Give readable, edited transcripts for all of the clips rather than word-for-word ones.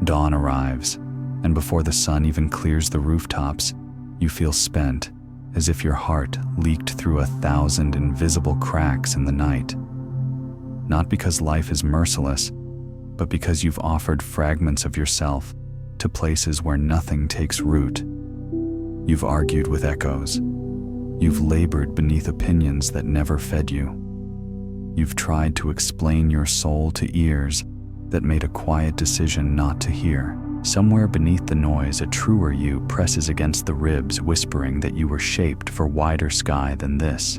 Dawn arrives, and before the sun even clears the rooftops, you feel spent, as if your heart leaked through 1,000 invisible cracks in the night. Not because life is merciless, but because you've offered fragments of yourself to places where nothing takes root. You've argued with echoes. You've labored beneath opinions that never fed you. You've tried to explain your soul to ears that made a quiet decision not to hear. Somewhere beneath the noise, a truer you presses against the ribs, whispering that you were shaped for wider sky than this.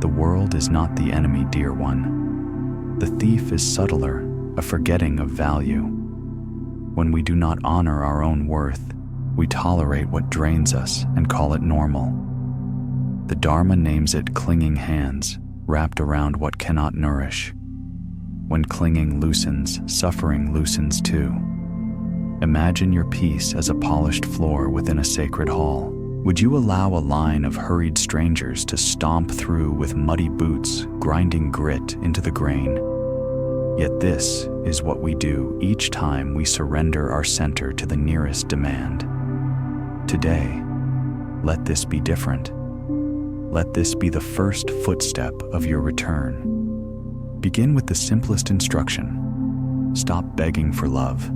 The world is not the enemy, dear one. The thief is subtler, a forgetting of value. When we do not honor our own worth, we tolerate what drains us and call it normal. The Dharma names it clinging hands, wrapped around what cannot nourish. When clinging loosens, suffering loosens too. Imagine your peace as a polished floor within a sacred hall. Would you allow a line of hurried strangers to stomp through with muddy boots, grinding grit into the grain? Yet this is what we do each time we surrender our center to the nearest demand. Today, let this be different. Let this be the first footstep of your return. Begin with the simplest instruction. Stop begging for love.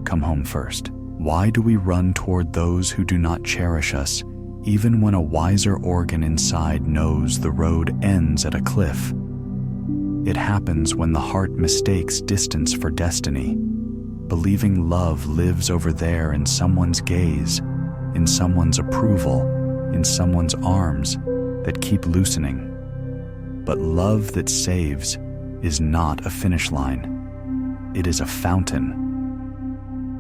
Come home first. Why do we run toward those who do not cherish us, even when a wiser organ inside knows the road ends at a cliff? It happens when the heart mistakes distance for destiny, believing love lives over there in someone's gaze, in someone's approval, in someone's arms that keep loosening. But love that saves is not a finish line. It is a fountain.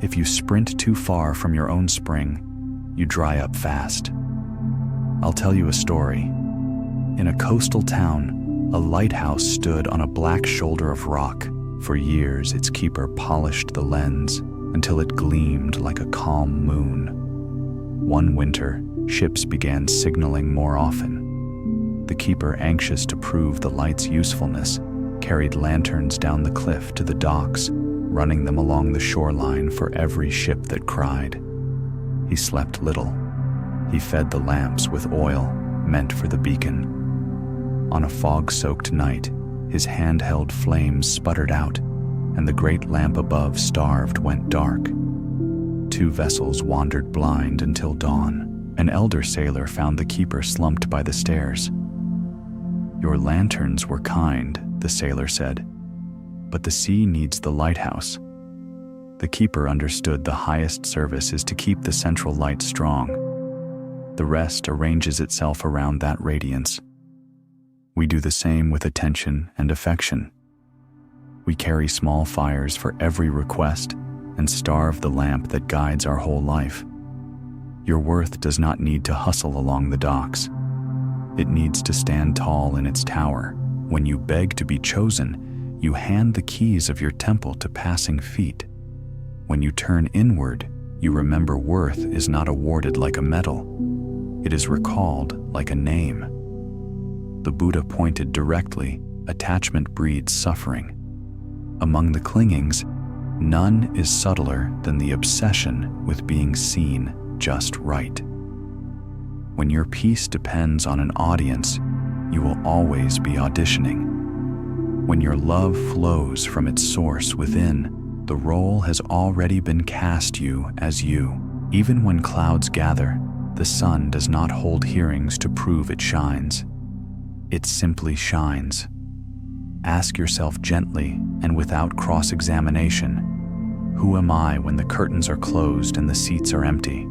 If you sprint too far from your own spring, you dry up fast. I'll tell you a story. In a coastal town, a lighthouse stood on a black shoulder of rock. For years, its keeper polished the lens until it gleamed like a calm moon. One winter, ships began signaling more often. The keeper, anxious to prove the light's usefulness, carried lanterns down the cliff to the docks, running them along the shoreline for every ship that cried. He slept little. He fed the lamps with oil meant for the beacon. On a fog-soaked night, his handheld flames sputtered out, and the great lamp above, starved, went dark. 2 vessels wandered blind until dawn. An elder sailor found the keeper slumped by the stairs. "Your lanterns were kind," the sailor said, "but the sea needs the lighthouse." The keeper understood the highest service is to keep the central light strong. The rest arranges itself around that radiance. We do the same with attention and affection. We carry small fires for every request and starve the lamp that guides our whole life. Your worth does not need to hustle along the docks. It needs to stand tall in its tower. When you beg to be chosen, you hand the keys of your temple to passing feet. When you turn inward, you remember worth is not awarded like a medal. It is recalled like a name. The Buddha pointed directly, attachment breeds suffering. Among the clingings, none is subtler than the obsession with being seen just right. When your peace depends on an audience, you will always be auditioning. When your love flows from its source within, the role has already been cast you as you. Even when clouds gather, the sun does not hold hearings to prove it shines. It simply shines. Ask yourself gently and without cross-examination, who am I when the curtains are closed and the seats are empty?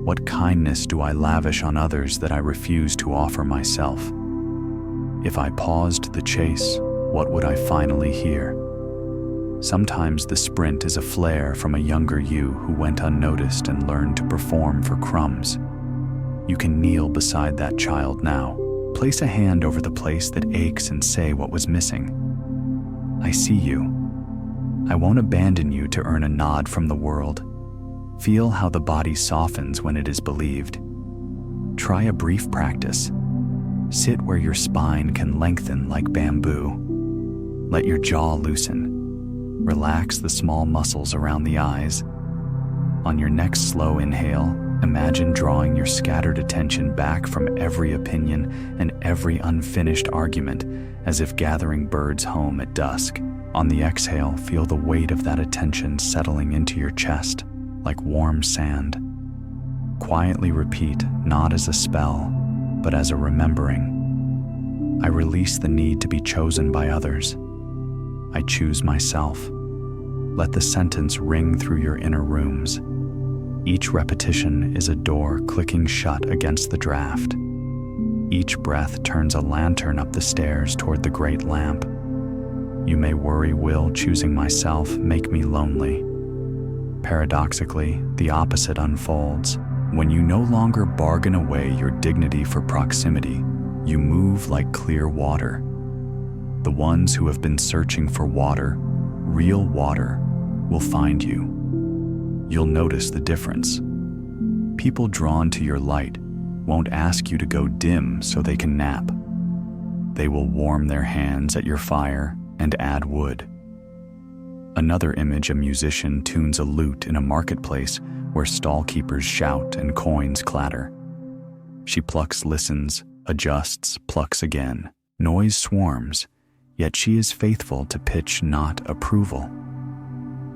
What kindness do I lavish on others that I refuse to offer myself? If I paused the chase, what would I finally hear? Sometimes the sprint is a flare from a younger you who went unnoticed and learned to perform for crumbs. You can kneel beside that child now. Place a hand over the place that aches and say what was missing. I see you. I won't abandon you to earn a nod from the world. Feel how the body softens when it is believed. Try a brief practice. Sit where your spine can lengthen like bamboo. Let your jaw loosen. Relax the small muscles around the eyes. On your next slow inhale, imagine drawing your scattered attention back from every opinion and every unfinished argument, as if gathering birds home at dusk. On the exhale, feel the weight of that attention settling into your chest like warm sand. Quietly repeat, not as a spell, but as a remembering. I release the need to be chosen by others. I choose myself. Let the sentence ring through your inner rooms. Each repetition is a door clicking shut against the draft. Each breath turns a lantern up the stairs toward the great lamp. You may worry, will choosing myself make me lonely? Paradoxically, the opposite unfolds. When you no longer bargain away your dignity for proximity, you move like clear water. The ones who have been searching for water, real water, will find you. You'll notice the difference. People drawn to your light won't ask you to go dim so they can nap. They will warm their hands at your fire and add wood. Another image: a musician tunes a lute in a marketplace where stall-keepers shout and coins clatter. She plucks, listens, adjusts, plucks again. Noise swarms, yet she is faithful to pitch, not approval.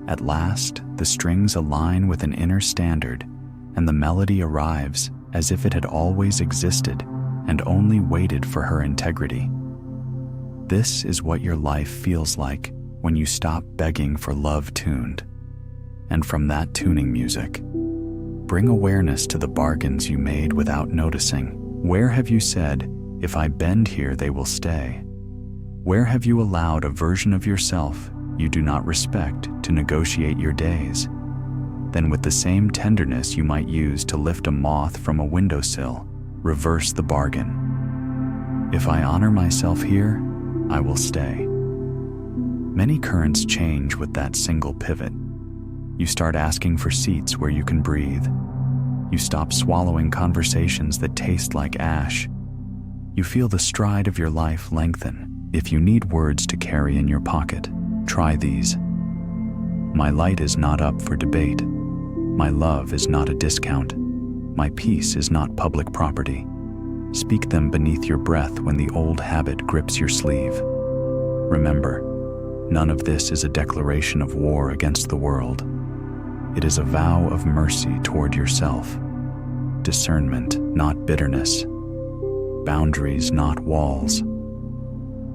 At last, the strings align with an inner standard, and the melody arrives as if it had always existed and only waited for her integrity. This is what your life feels like when you stop begging for love tuned. And from that tuning music, bring awareness to the bargains you made without noticing. Where have you said, if I bend here, they will stay? Where have you allowed a version of yourself you do not respect to negotiate your days? Then with the same tenderness you might use to lift a moth from a windowsill, reverse the bargain. If I honor myself here, I will stay. Many currents change with that single pivot. You start asking for seats where you can breathe. You stop swallowing conversations that taste like ash. You feel the stride of your life lengthen. If you need words to carry in your pocket, try these. My light is not up for debate. My love is not a discount. My peace is not public property. Speak them beneath your breath when the old habit grips your sleeve. Remember, none of this is a declaration of war against the world. It is a vow of mercy toward yourself. Discernment, not bitterness. Boundaries, not walls.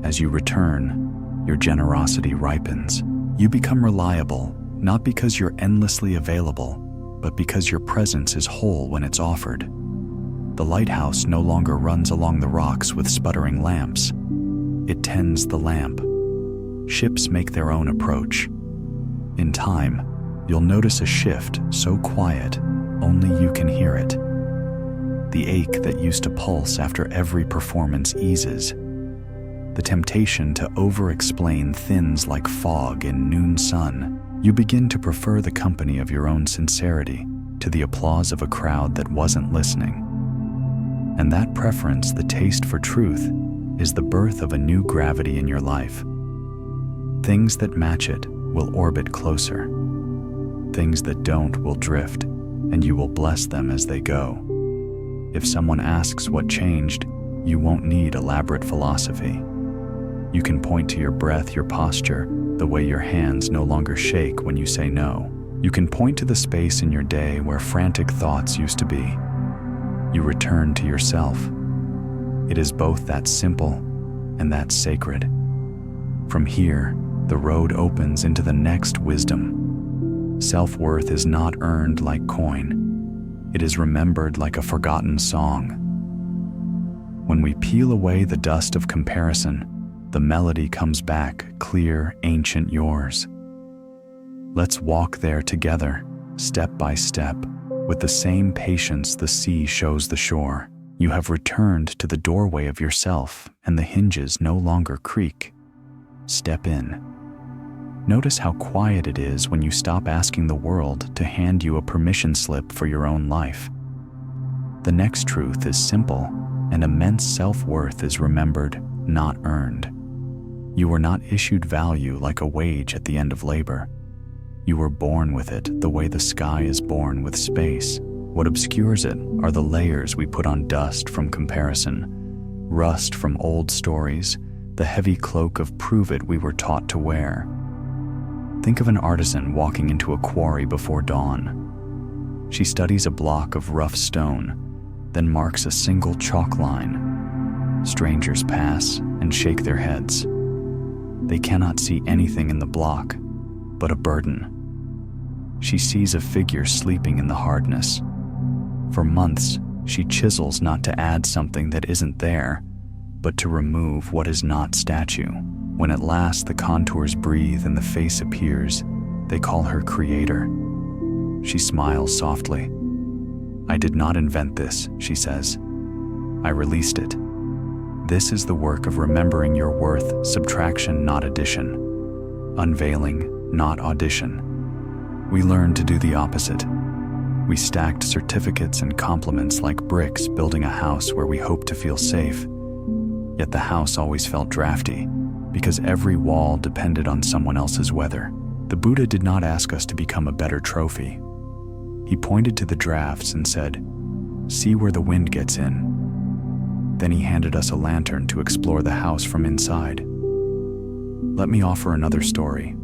As you return, your generosity ripens. You become reliable, not because you're endlessly available, but because your presence is whole when it's offered. The lighthouse no longer runs along the rocks with sputtering lamps. It tends the lamp. Ships make their own approach. In time, you'll notice a shift so quiet, only you can hear it. The ache that used to pulse after every performance eases. The temptation to over-explain thins like fog in noon sun. You begin to prefer the company of your own sincerity to the applause of a crowd that wasn't listening. And that preference, the taste for truth, is the birth of a new gravity in your life. Things that match it will orbit closer. Things that don't will drift, and you will bless them as they go. If someone asks what changed, you won't need elaborate philosophy. You can point to your breath, your posture, the way your hands no longer shake when you say no. You can point to the space in your day where frantic thoughts used to be. You return to yourself. It is both that simple and that sacred. From here, the road opens into the next wisdom. Self-worth is not earned like coin. It is remembered like a forgotten song. When we peel away the dust of comparison, the melody comes back, clear, ancient yours. Let's walk there together, step by step, with the same patience the sea shows the shore. You have returned to the doorway of yourself, and the hinges no longer creak. Step in. Notice how quiet it is when you stop asking the world to hand you a permission slip for your own life. The next truth is simple, and immense self-worth is remembered, not earned. You were not issued value like a wage at the end of labor. You were born with it the way the sky is born with space. What obscures it are the layers we put on: dust from comparison, rust from old stories, the heavy cloak of prove it we were taught to wear. Think of an artisan walking into a quarry before dawn. She studies a block of rough stone, then marks a single chalk line. Strangers pass and shake their heads. They cannot see anything in the block but a burden. She sees a figure sleeping in the hardness. For months, she chisels not to add something that isn't there, but to remove what is not statue. When at last the contours breathe and the face appears, they call her creator. She smiles softly. I did not invent this, she says. I released it. This is the work of remembering your worth, subtraction, not addition. Unveiling, not audition. We learned to do the opposite. We stacked certificates and compliments like bricks, building a house where we hoped to feel safe. Yet the house always felt drafty, because every wall depended on someone else's weather. The Buddha did not ask us to become a better trophy. He pointed to the drafts and said, "See where the wind gets in." Then he handed us a lantern to explore the house from inside. Let me offer another story.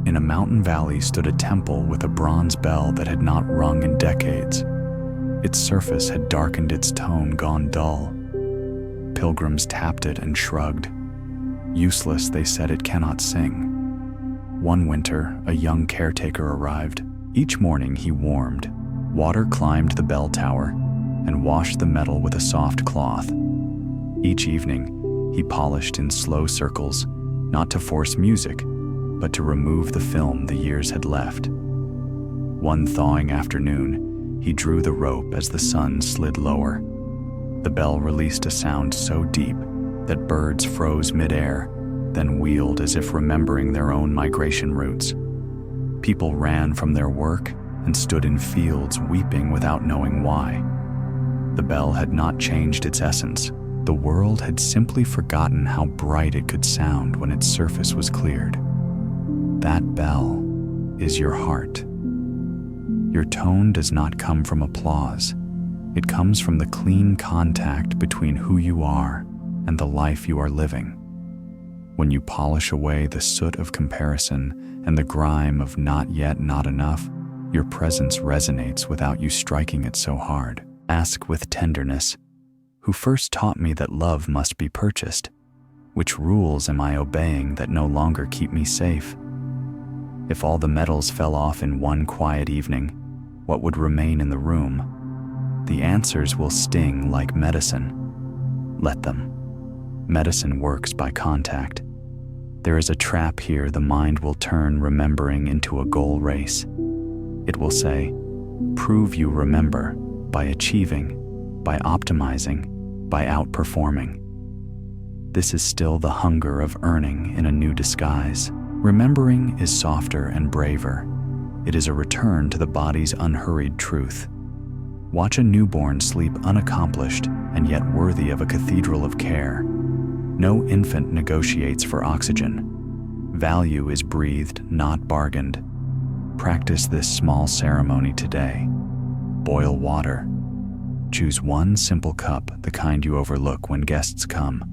In a mountain valley stood a temple with a bronze bell that had not rung in decades. Its surface had darkened, its tone gone dull. Pilgrims tapped it and shrugged. Useless, they said, it cannot sing. One winter, a young caretaker arrived. Each morning he warmed. Water climbed the bell tower and washed the metal with a soft cloth. Each evening, he polished in slow circles, not to force music, but to remove the film the years had left. One thawing afternoon, he drew the rope as the sun slid lower. The bell released a sound so deep that birds froze midair, then wheeled as if remembering their own migration routes. People ran from their work and stood in fields weeping without knowing why. The bell had not changed its essence. The world had simply forgotten how bright it could sound when its surface was cleared. That bell is your heart. Your tone does not come from applause. It comes from the clean contact between who you are and the life you are living. When you polish away the soot of comparison and the grime of not yet, not enough, your presence resonates without you striking it so hard. Ask with tenderness, who first taught me that love must be purchased? Which rules am I obeying that no longer keep me safe? If all the metals fell off in one quiet evening, what would remain in the room? The answers will sting like medicine. Let them. Medicine works by contact. There is a trap here the mind will turn remembering into a goal race. It will say, prove you remember by achieving, by optimizing, by outperforming. This is still the hunger of earning in a new disguise. Remembering is softer and braver. It is a return to the body's unhurried truth. Watch a newborn sleep unaccomplished and yet worthy of a cathedral of care. No infant negotiates for oxygen. Value is breathed, not bargained. Practice this small ceremony today. Boil water. Choose one simple cup, the kind you overlook when guests come.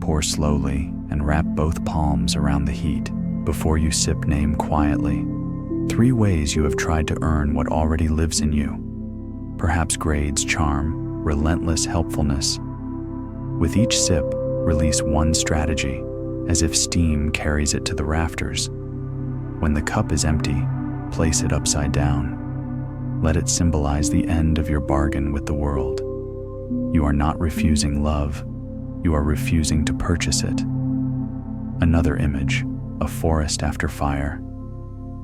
Pour slowly and wrap both palms around the heat. Before you sip, name quietly 3 ways you have tried to earn what already lives in you. Perhaps grades, charm, relentless helpfulness. With each sip, release one strategy, as if steam carries it to the rafters. When the cup is empty, place it upside down. Let it symbolize the end of your bargain with the world. You are not refusing love, you are refusing to purchase it. Another image, a forest after fire.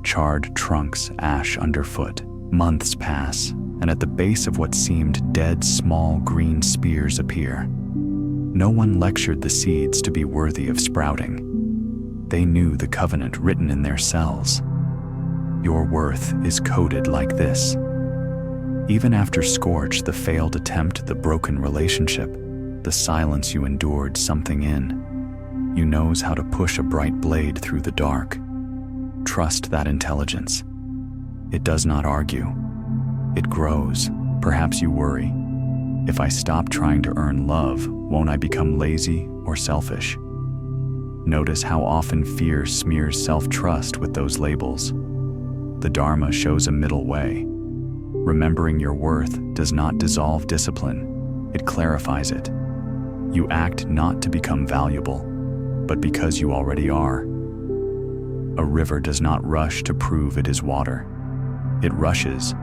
Charred trunks, ash underfoot. Months pass, and at the base of what seemed dead, small green spears appear. No one lectured the seeds to be worthy of sprouting. They knew the covenant written in their cells. Your worth is coded like this. Even after scorch, the failed attempt, the broken relationship, the silence you endured something in, You knows how to push a bright blade through the dark. Trust that intelligence. It does not argue. It grows. Perhaps you worry. If I stop trying to earn love, won't I become lazy or selfish? Notice how often fear smears self-trust with those labels. The Dharma shows a middle way. Remembering your worth does not dissolve discipline, it clarifies it. You act not to become valuable, but because you already are. A river does not rush to prove it is water. It rushes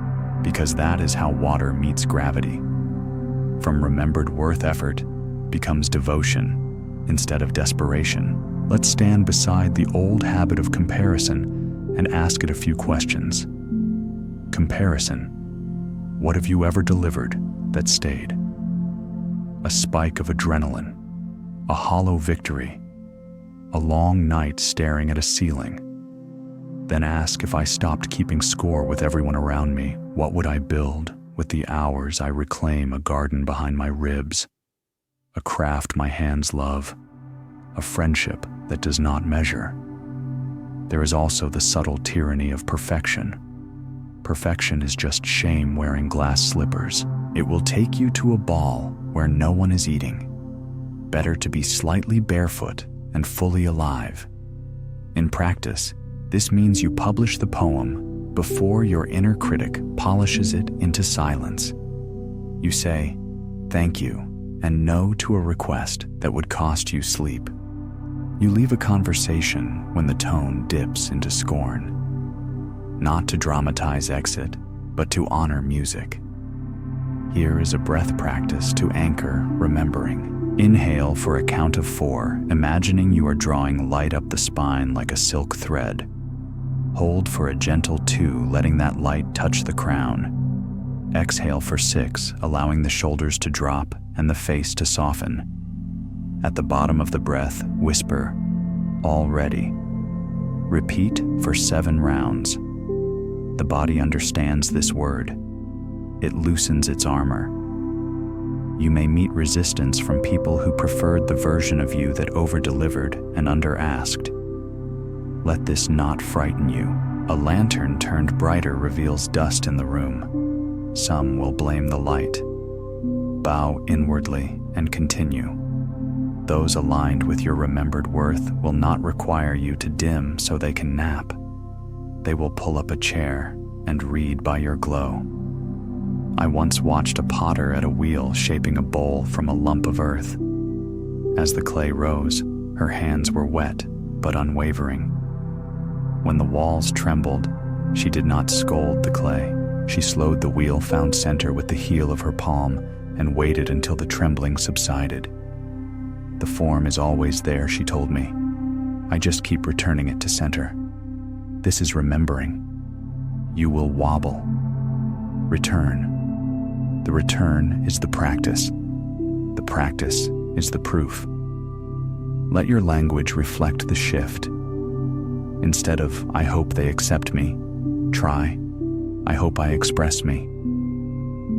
because that is how water meets gravity. From remembered worth, effort becomes devotion instead of desperation. Let's stand beside the old habit of comparison and ask it a few questions. Comparison. What have you ever delivered that stayed? A spike of adrenaline, a hollow victory, a long night staring at a ceiling. Then ask, if I stopped keeping score with everyone around me, what would I build with the hours I reclaim? A garden behind my ribs, a craft my hands love, a friendship that does not measure. There is also the subtle tyranny of perfection. Perfection is just shame wearing glass slippers. It will take you to a ball where no one is eating. Better to be slightly barefoot and fully alive. In practice, this means you publish the poem before your inner critic polishes it into silence. You say, thank you, and no to a request that would cost you sleep. You leave a conversation when the tone dips into scorn. Not to dramatize exit, but to honor music. Here is a breath practice to anchor remembering. Inhale for a count of 4, imagining you are drawing light up the spine like a silk thread. Hold for a gentle 2, letting that light touch the crown. Exhale for 6, allowing the shoulders to drop and the face to soften. At the bottom of the breath, whisper, all ready. Repeat for 7 rounds. The body understands this word. It loosens its armor. You may meet resistance from people who preferred the version of you that over-delivered and under-asked. Let this not frighten you. A lantern turned brighter reveals dust in the room. Some will blame the light. Bow inwardly and continue. Those aligned with your remembered worth will not require you to dim so they can nap. They will pull up a chair and read by your glow. I once watched a potter at a wheel shaping a bowl from a lump of earth. As the clay rose, her hands were wet but unwavering. When the walls trembled, she did not scold the clay. She slowed the wheel, found center with the heel of her palm, and waited until the trembling subsided. The form is always there, she told me. I just keep returning it to center. This is remembering. You will wobble. Return. The return is the practice. The practice is the proof. Let your language reflect the shift. Instead of, I hope they accept me, try, I hope I express me.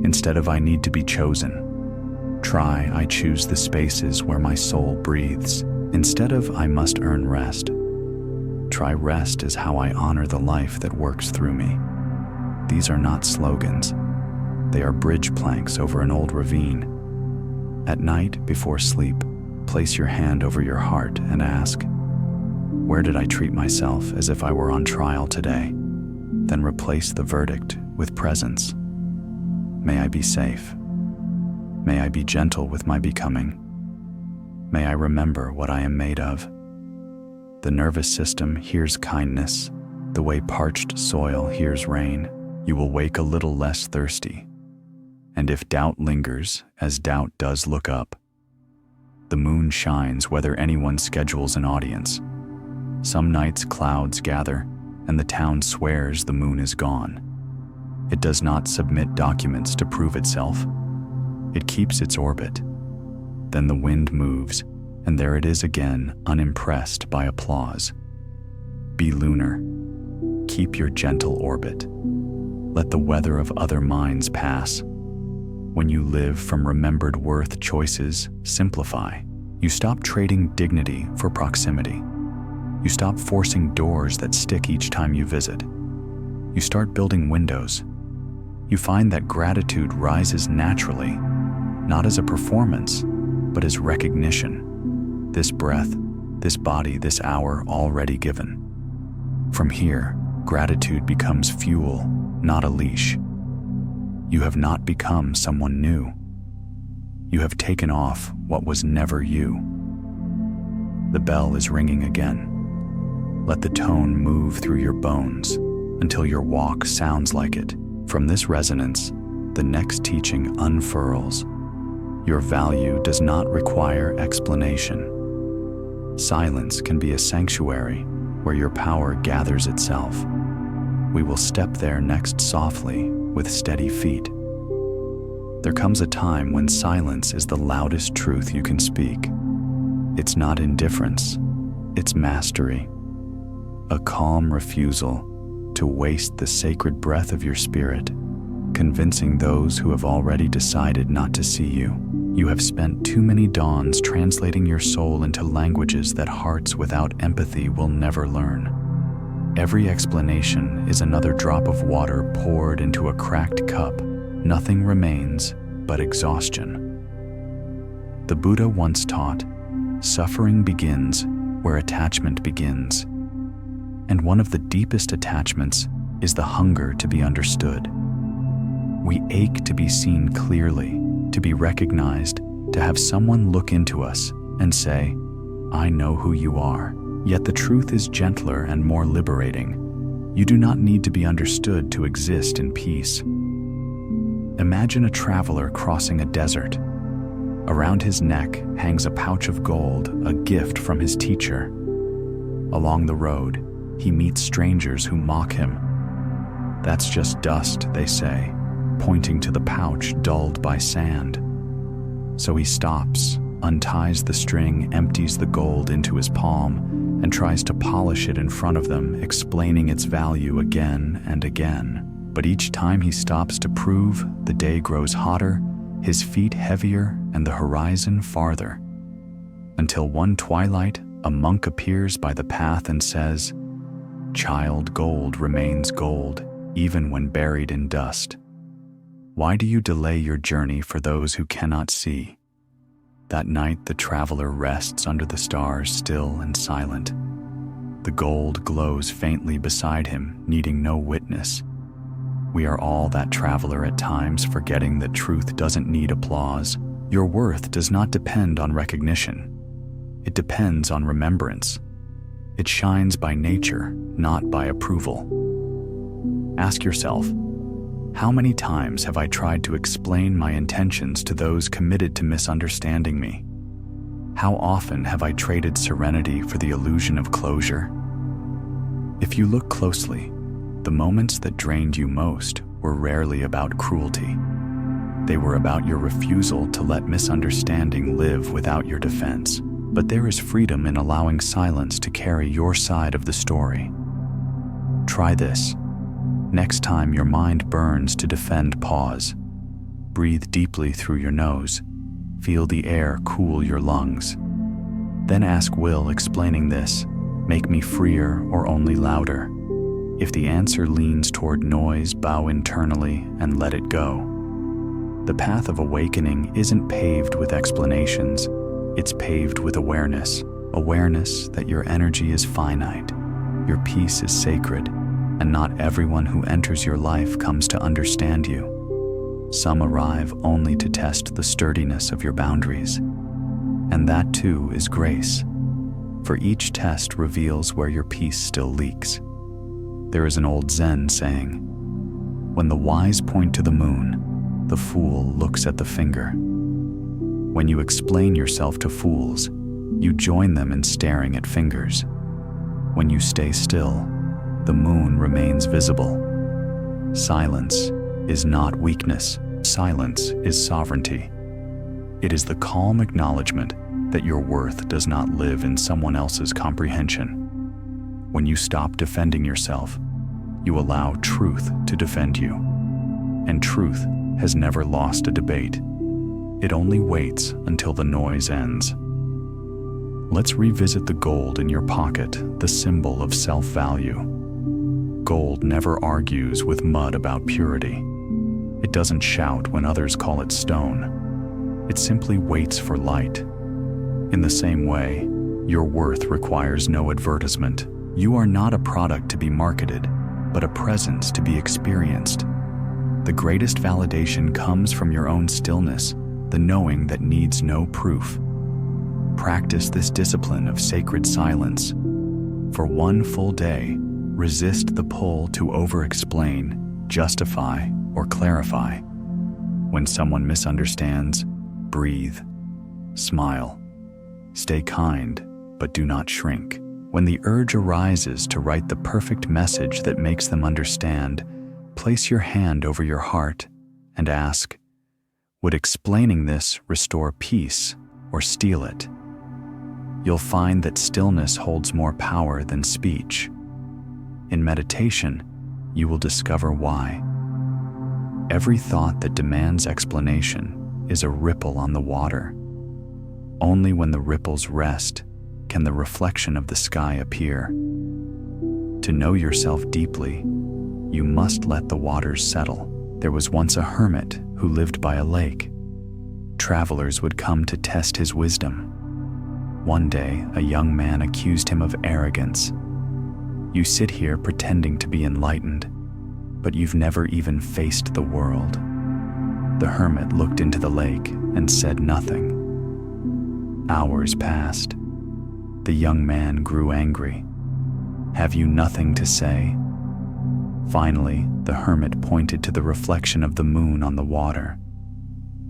Instead of, I need to be chosen, try, I choose the spaces where my soul breathes. Instead of, I must earn rest, try, rest is how I honor the life that works through me. These are not slogans. They are bridge planks over an old ravine. At night, before sleep, place your hand over your heart and ask, where did I treat myself as if I were on trial today? Then replace the verdict with presence. May I be safe. May I be gentle with my becoming. May I remember what I am made of. The nervous system hears kindness, the way parched soil hears rain. You will wake a little less thirsty. And if doubt lingers, as doubt does look up, the moon shines whether anyone schedules an audience. Some nights clouds gather, and the town swears the moon is gone. It does not submit documents to prove itself. It keeps its orbit. Then the wind moves, and there it is again, unimpressed by applause. Be lunar. Keep your gentle orbit. Let the weather of other minds pass. When you live from remembered worth choices, simplify. You stop trading dignity for proximity. You stop forcing doors that stick each time you visit. You start building windows. You find that gratitude rises naturally, not as a performance, but as recognition. This breath, this body, this hour already given. From here, gratitude becomes fuel, not a leash. You have not become someone new. You have taken off what was never you. The bell is ringing again. Let the tone move through your bones until your walk sounds like it. From this resonance, the next teaching unfurls. Your value does not require explanation. Silence can be a sanctuary where your power gathers itself. We will step there next softly with steady feet. There comes a time when silence is the loudest truth you can speak. It's not indifference, it's mastery. A calm refusal to waste the sacred breath of your spirit, convincing those who have already decided not to see you. You have spent too many dawns translating your soul into languages that hearts without empathy will never learn. Every explanation is another drop of water poured into a cracked cup. Nothing remains but exhaustion. The Buddha once taught, suffering begins where attachment begins. And one of the deepest attachments is the hunger to be understood. We ache to be seen clearly, to be recognized, to have someone look into us and say, "I know who you are." Yet the truth is gentler and more liberating. You do not need to be understood to exist in peace. Imagine a traveler crossing a desert. Around his neck hangs a pouch of gold, a gift from his teacher. Along the road, he meets strangers who mock him. "That's just dust," they say, pointing to the pouch dulled by sand. So he stops, unties the string, empties the gold into his palm, and tries to polish it in front of them, explaining its value again and again. But each time he stops to prove, the day grows hotter, his feet heavier, and the horizon farther. Until one twilight, a monk appears by the path and says, "Child, gold remains gold, even when buried in dust. Why do you delay your journey for those who cannot see?" That night the traveler rests under the stars, still and silent. The gold glows faintly beside him, needing no witness. We are all that traveler at times, forgetting that truth doesn't need applause. Your worth does not depend on recognition. It depends on remembrance. It shines by nature, not by approval. Ask yourself, how many times have I tried to explain my intentions to those committed to misunderstanding me? How often have I traded serenity for the illusion of closure? If you look closely, the moments that drained you most were rarely about cruelty. They were about your refusal to let misunderstanding live without your defense. But there is freedom in allowing silence to carry your side of the story. Try this. Next time your mind burns to defend, pause. Breathe deeply through your nose. Feel the air cool your lungs. Then ask, will explaining this make me freer or only louder? If the answer leans toward noise, bow internally and let it go. The path of awakening isn't paved with explanations. It's paved with awareness. Awareness that your energy is finite, your peace is sacred, and not everyone who enters your life comes to understand you. Some arrive only to test the sturdiness of your boundaries. And that too is grace, for each test reveals where your peace still leaks. There is an old Zen saying, "When the wise point to the moon, the fool looks at the finger." When you explain yourself to fools, you join them in staring at fingers. When you stay still, the moon remains visible. Silence is not weakness. Silence is sovereignty. It is the calm acknowledgement that your worth does not live in someone else's comprehension. When you stop defending yourself, you allow truth to defend you. And truth has never lost a debate. It only waits until the noise ends. Let's revisit the gold in your pocket, the symbol of self-value. Gold never argues with mud about purity. It doesn't shout when others call it stone. It simply waits for light. In the same way, your worth requires no advertisement. You are not a product to be marketed, but a presence to be experienced. The greatest validation comes from your own stillness, the knowing that needs no proof. Practice this discipline of sacred silence. For one full day, resist the pull to over-explain, justify, or clarify. When someone misunderstands, breathe, smile. Stay kind, but do not shrink. When the urge arises to write the perfect message that makes them understand, place your hand over your heart and ask, would explaining this restore peace or steal it? You'll find that stillness holds more power than speech. In meditation, you will discover why. Every thought that demands explanation is a ripple on the water. Only when the ripples rest can the reflection of the sky appear. To know yourself deeply, you must let the waters settle. There was once a hermit who lived by a lake. Travelers would come to test his wisdom. One day, a young man accused him of arrogance. You sit here pretending to be enlightened, but you've never even faced the world. The hermit looked into the lake and said nothing. Hours passed. The young man grew angry. Have you nothing to say? Finally, the hermit pointed to the reflection of the moon on the water.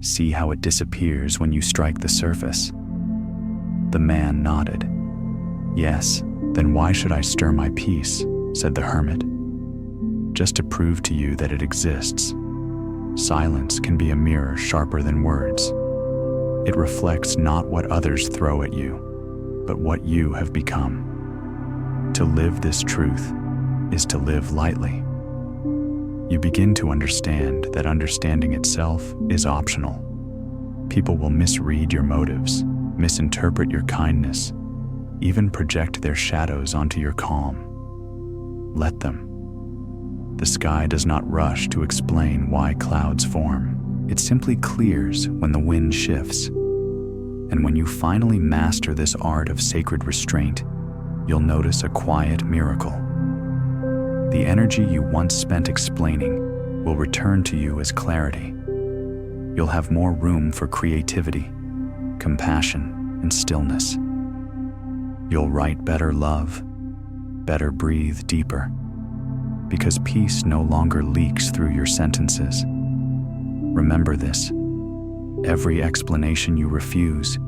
See how it disappears when you strike the surface. The man nodded. Yes, then why should I stir my peace? Said the hermit. Just to prove to you that it exists. Silence can be a mirror sharper than words. It reflects not what others throw at you, but what you have become. To live this truth is to live lightly. You begin to understand that understanding itself is optional. People will misread your motives, misinterpret your kindness, even project their shadows onto your calm. Let them. The sky does not rush to explain why clouds form. It simply clears when the wind shifts. And when you finally master this art of sacred restraint, you'll notice a quiet miracle. The energy you once spent explaining will return to you as clarity. You'll have more room for creativity, compassion, and stillness. You'll write better love, better breathe deeper, because peace no longer leaks through your sentences. Remember this: every explanation you refuse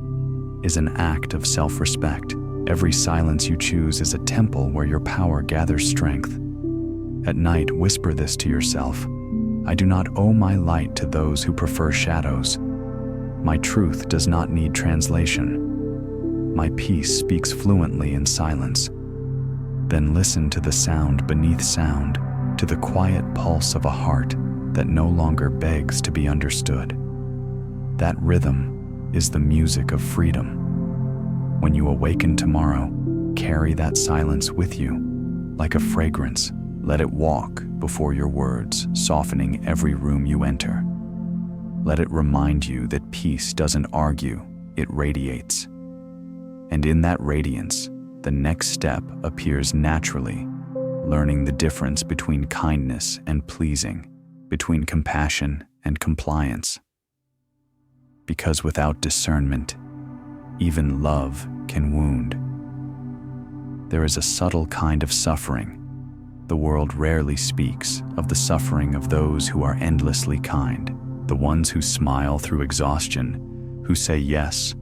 is an act of self-respect. Every silence you choose is a temple where your power gathers strength. At night, whisper this to yourself: I do not owe my light to those who prefer shadows. My truth does not need translation. My peace speaks fluently in silence. Then listen to the sound beneath sound, to the quiet pulse of a heart that no longer begs to be understood. That rhythm is the music of freedom. When you awaken tomorrow, carry that silence with you. Like a fragrance, let it walk before your words, softening every room you enter. Let it remind you that peace doesn't argue, it radiates. And in that radiance, the next step appears naturally, learning the difference between kindness and pleasing, between compassion and compliance. Because without discernment, even love can wound. There is a subtle kind of suffering. The world rarely speaks of the suffering of those who are endlessly kind, the ones who smile through exhaustion, who say yes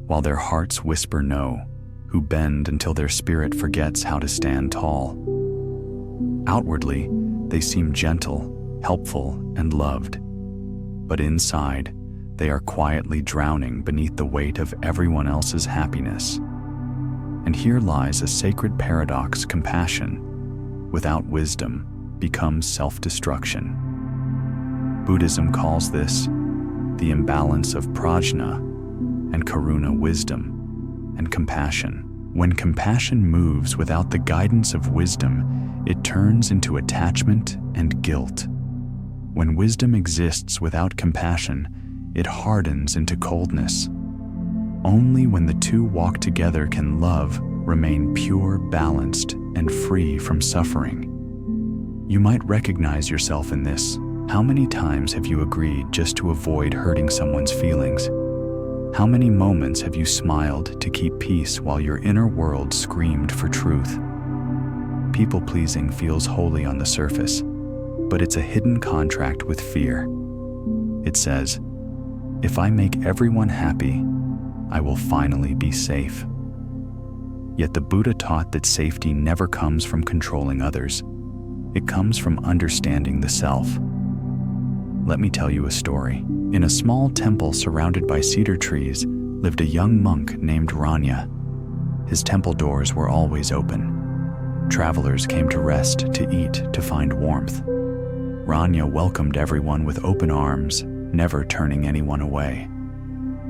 while their hearts whisper no, who bend until their spirit forgets how to stand tall. Outwardly, they seem gentle, helpful, and loved, but inside, they are quietly drowning beneath the weight of everyone else's happiness. And here lies a sacred paradox: compassion, without wisdom, becomes self-destruction. Buddhism calls this the imbalance of prajna and karuna, wisdom, and compassion. When compassion moves without the guidance of wisdom, it turns into attachment and guilt. When wisdom exists without compassion, it hardens into coldness. Only when the two walk together can love remain pure, balanced, and free from suffering. You might recognize yourself in this. How many times have you agreed just to avoid hurting someone's feelings? How many moments have you smiled to keep peace while your inner world screamed for truth? People-pleasing feels holy on the surface, but it's a hidden contract with fear. It says, "If I make everyone happy, I will finally be safe." Yet the Buddha taught that safety never comes from controlling others. It comes from understanding the self. Let me tell you a story. In a small temple surrounded by cedar trees lived a young monk named Ranya. His temple doors were always open. Travelers came to rest, to eat, to find warmth. Ranya welcomed everyone with open arms, never turning anyone away.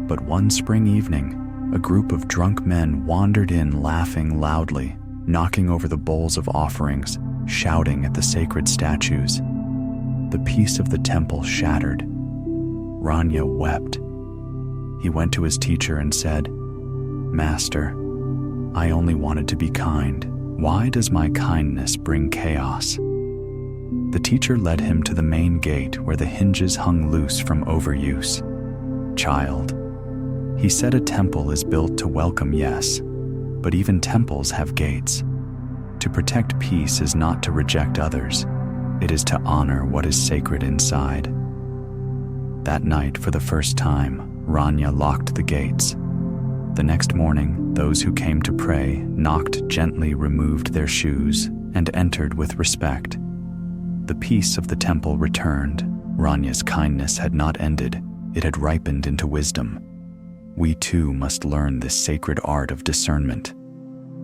But one spring evening, a group of drunk men wandered in laughing loudly, knocking over the bowls of offerings, shouting at the sacred statues. The peace of the temple shattered. Ranya wept. He went to his teacher and said, "Master, I only wanted to be kind. Why does my kindness bring chaos?" The teacher led him to the main gate where the hinges hung loose from overuse. "Child," he said, "a temple is built to welcome yes, but even temples have gates. To protect peace is not to reject others. It is to honor what is sacred inside." That night, for the first time, Ranya locked the gates. The next morning, those who came to pray knocked gently, removed their shoes, and entered with respect. The peace of the temple returned. Ranya's kindness had not ended. It had ripened into wisdom. We too must learn this sacred art of discernment.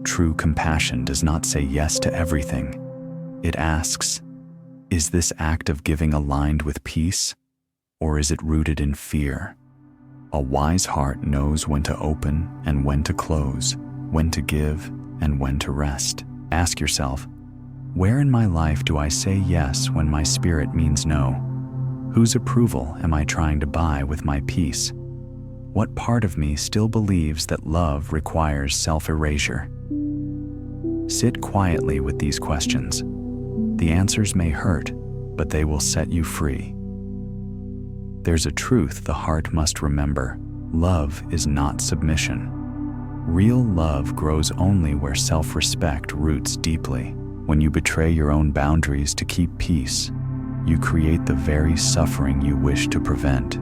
True compassion does not say yes to everything. It asks, is this act of giving aligned with peace, or is it rooted in fear? A wise heart knows when to open and when to close, when to give and when to rest. Ask yourself, where in my life do I say yes when my spirit means no? Whose approval am I trying to buy with my peace? What part of me still believes that love requires self-erasure? Sit quietly with these questions. The answers may hurt, but they will set you free. There's a truth the heart must remember. Love is not submission. Real love grows only where self-respect roots deeply. When you betray your own boundaries to keep peace, you create the very suffering you wish to prevent.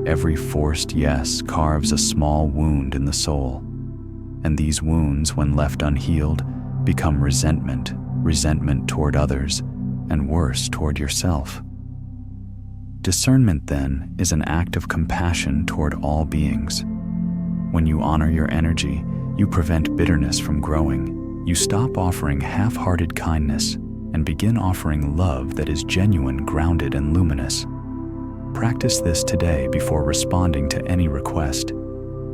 Every forced yes carves a small wound in the soul, and these wounds, when left unhealed, become resentment toward others, and worse, toward yourself. Discernment, then, is an act of compassion toward all beings. When you honor your energy, you prevent bitterness from growing. You stop offering half-hearted kindness and begin offering love that is genuine, grounded, and luminous. Practice this today before responding to any request.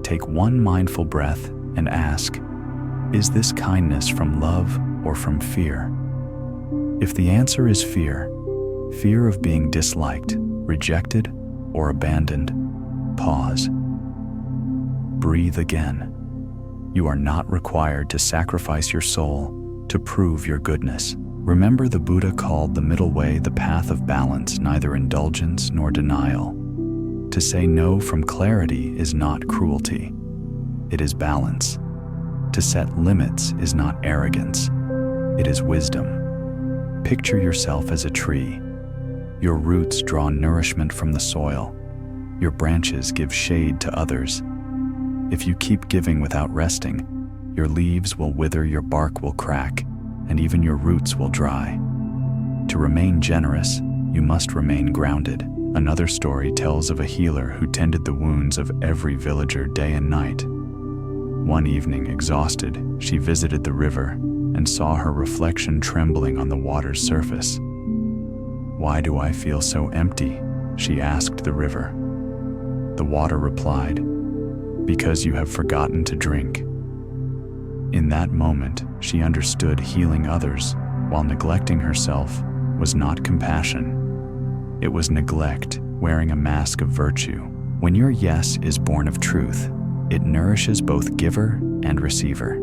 Take one mindful breath and ask, is this kindness from love or from fear? If the answer is fear of being disliked, rejected, or abandoned, pause. Breathe again. You are not required to sacrifice your soul to prove your goodness. Remember, the Buddha called the middle way the path of balance, neither indulgence nor denial. To say no from clarity is not cruelty. It is balance. To set limits is not arrogance. It is wisdom. Picture yourself as a tree. Your roots draw nourishment from the soil. Your branches give shade to others. If you keep giving without resting, your leaves will wither, your bark will crack, and even your roots will dry. To remain generous, you must remain grounded. Another story tells of a healer who tended the wounds of every villager day and night. One evening, exhausted, she visited the river and saw her reflection trembling on the water's surface. "Why do I feel so empty?" she asked the river. The water replied, because you have forgotten to drink. In that moment, she understood healing others while neglecting herself was not compassion. It was neglect wearing a mask of virtue. When your yes is born of truth, it nourishes both giver and receiver.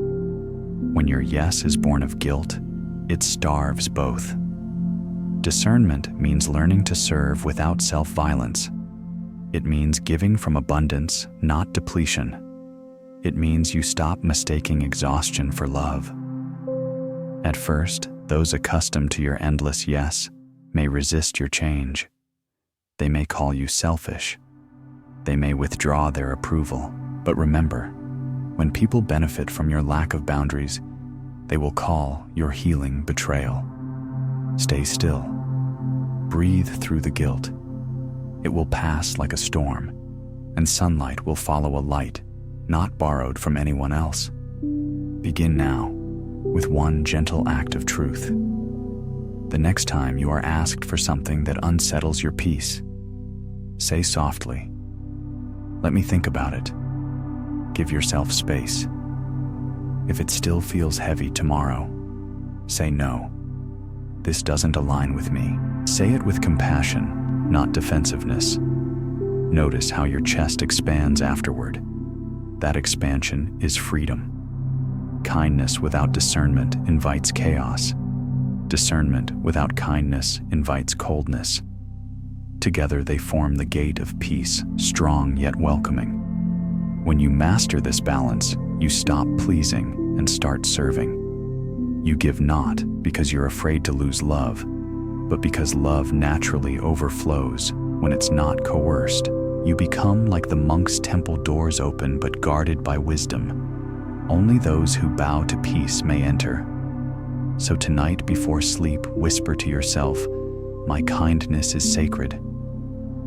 When your yes is born of guilt, it starves both. Discernment means learning to serve without self-violence. It means giving from abundance, not depletion. It means you stop mistaking exhaustion for love. At first, those accustomed to your endless yes may resist your change. They may call you selfish. They may withdraw their approval. But remember, when people benefit from your lack of boundaries, they will call your healing betrayal. Stay still. Breathe through the guilt. It will pass like a storm, and sunlight will follow a light, not borrowed from anyone else. Begin now, with one gentle act of truth. The next time you are asked for something that unsettles your peace, say softly, "Let me think about it." Give yourself space. If it still feels heavy tomorrow, say no. This doesn't align with me. Say it with compassion, not defensiveness. Notice how your chest expands afterward. That expansion is freedom. Kindness without discernment invites chaos. Discernment without kindness invites coldness. Together they form the gate of peace, strong yet welcoming. When you master this balance, you stop pleasing and start serving. You give not because you're afraid to lose love, but because love naturally overflows when it's not coerced. You become like the monk's temple doors open but guarded by wisdom. Only those who bow to peace may enter. So tonight before sleep, whisper to yourself, "My kindness is sacred.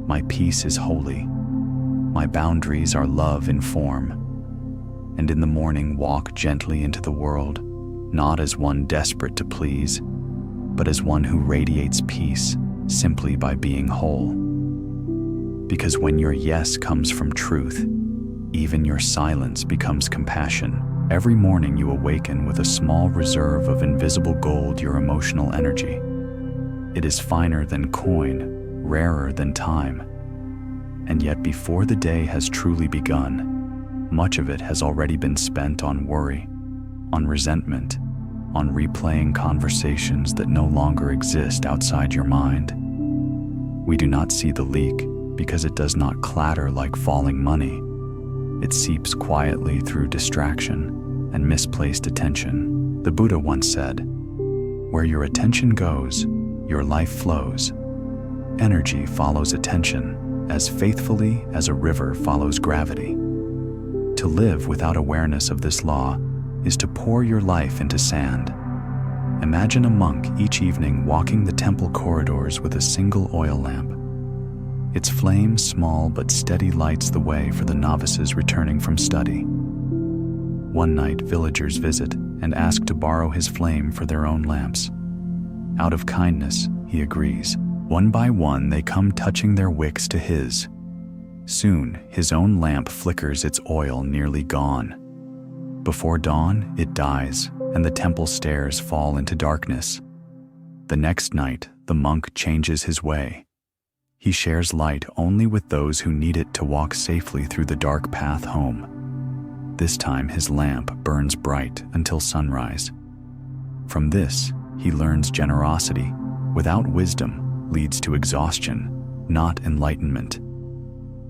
My peace is holy. My boundaries are love in form." And in the morning, walk gently into the world, not as one desperate to please, but as one who radiates peace simply by being whole. Because when your yes comes from truth, even your silence becomes compassion. Every morning you awaken with a small reserve of invisible gold, your emotional energy. It is finer than coin, rarer than time. And yet before the day has truly begun, much of it has already been spent on worry, on resentment, on replaying conversations that no longer exist outside your mind. We do not see the leak because it does not clatter like falling money. It seeps quietly through distraction and misplaced attention. The Buddha once said, "Where your attention goes, your life flows." Energy follows attention as faithfully as a river follows gravity. To live without awareness of this law is to pour your life into sand. Imagine a monk each evening walking the temple corridors with a single oil lamp. Its flame, small but steady, lights the way for the novices returning from study. One night, villagers visit and ask to borrow his flame for their own lamps. Out of kindness, he agrees. One by one, they come touching their wicks to his. Soon, his own lamp flickers, its oil nearly gone. Before dawn, it dies, and the temple stairs fall into darkness. The next night, the monk changes his way. He shares light only with those who need it to walk safely through the dark path home. This time, his lamp burns bright until sunrise. From this, he learns generosity, without wisdom, leads to exhaustion, not enlightenment.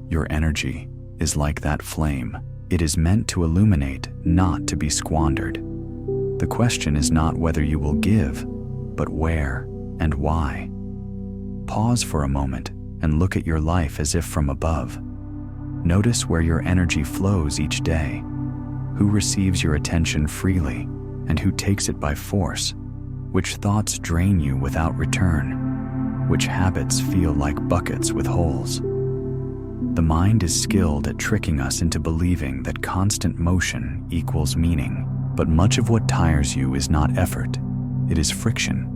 Your energy is like that flame. It is meant to illuminate, not to be squandered. The question is not whether you will give, but where and why. Pause for a moment and look at your life as if from above. Notice where your energy flows each day, who receives your attention freely and who takes it by force, which thoughts drain you without return, which habits feel like buckets with holes. The mind is skilled at tricking us into believing that constant motion equals meaning, but much of what tires you is not effort, it is friction.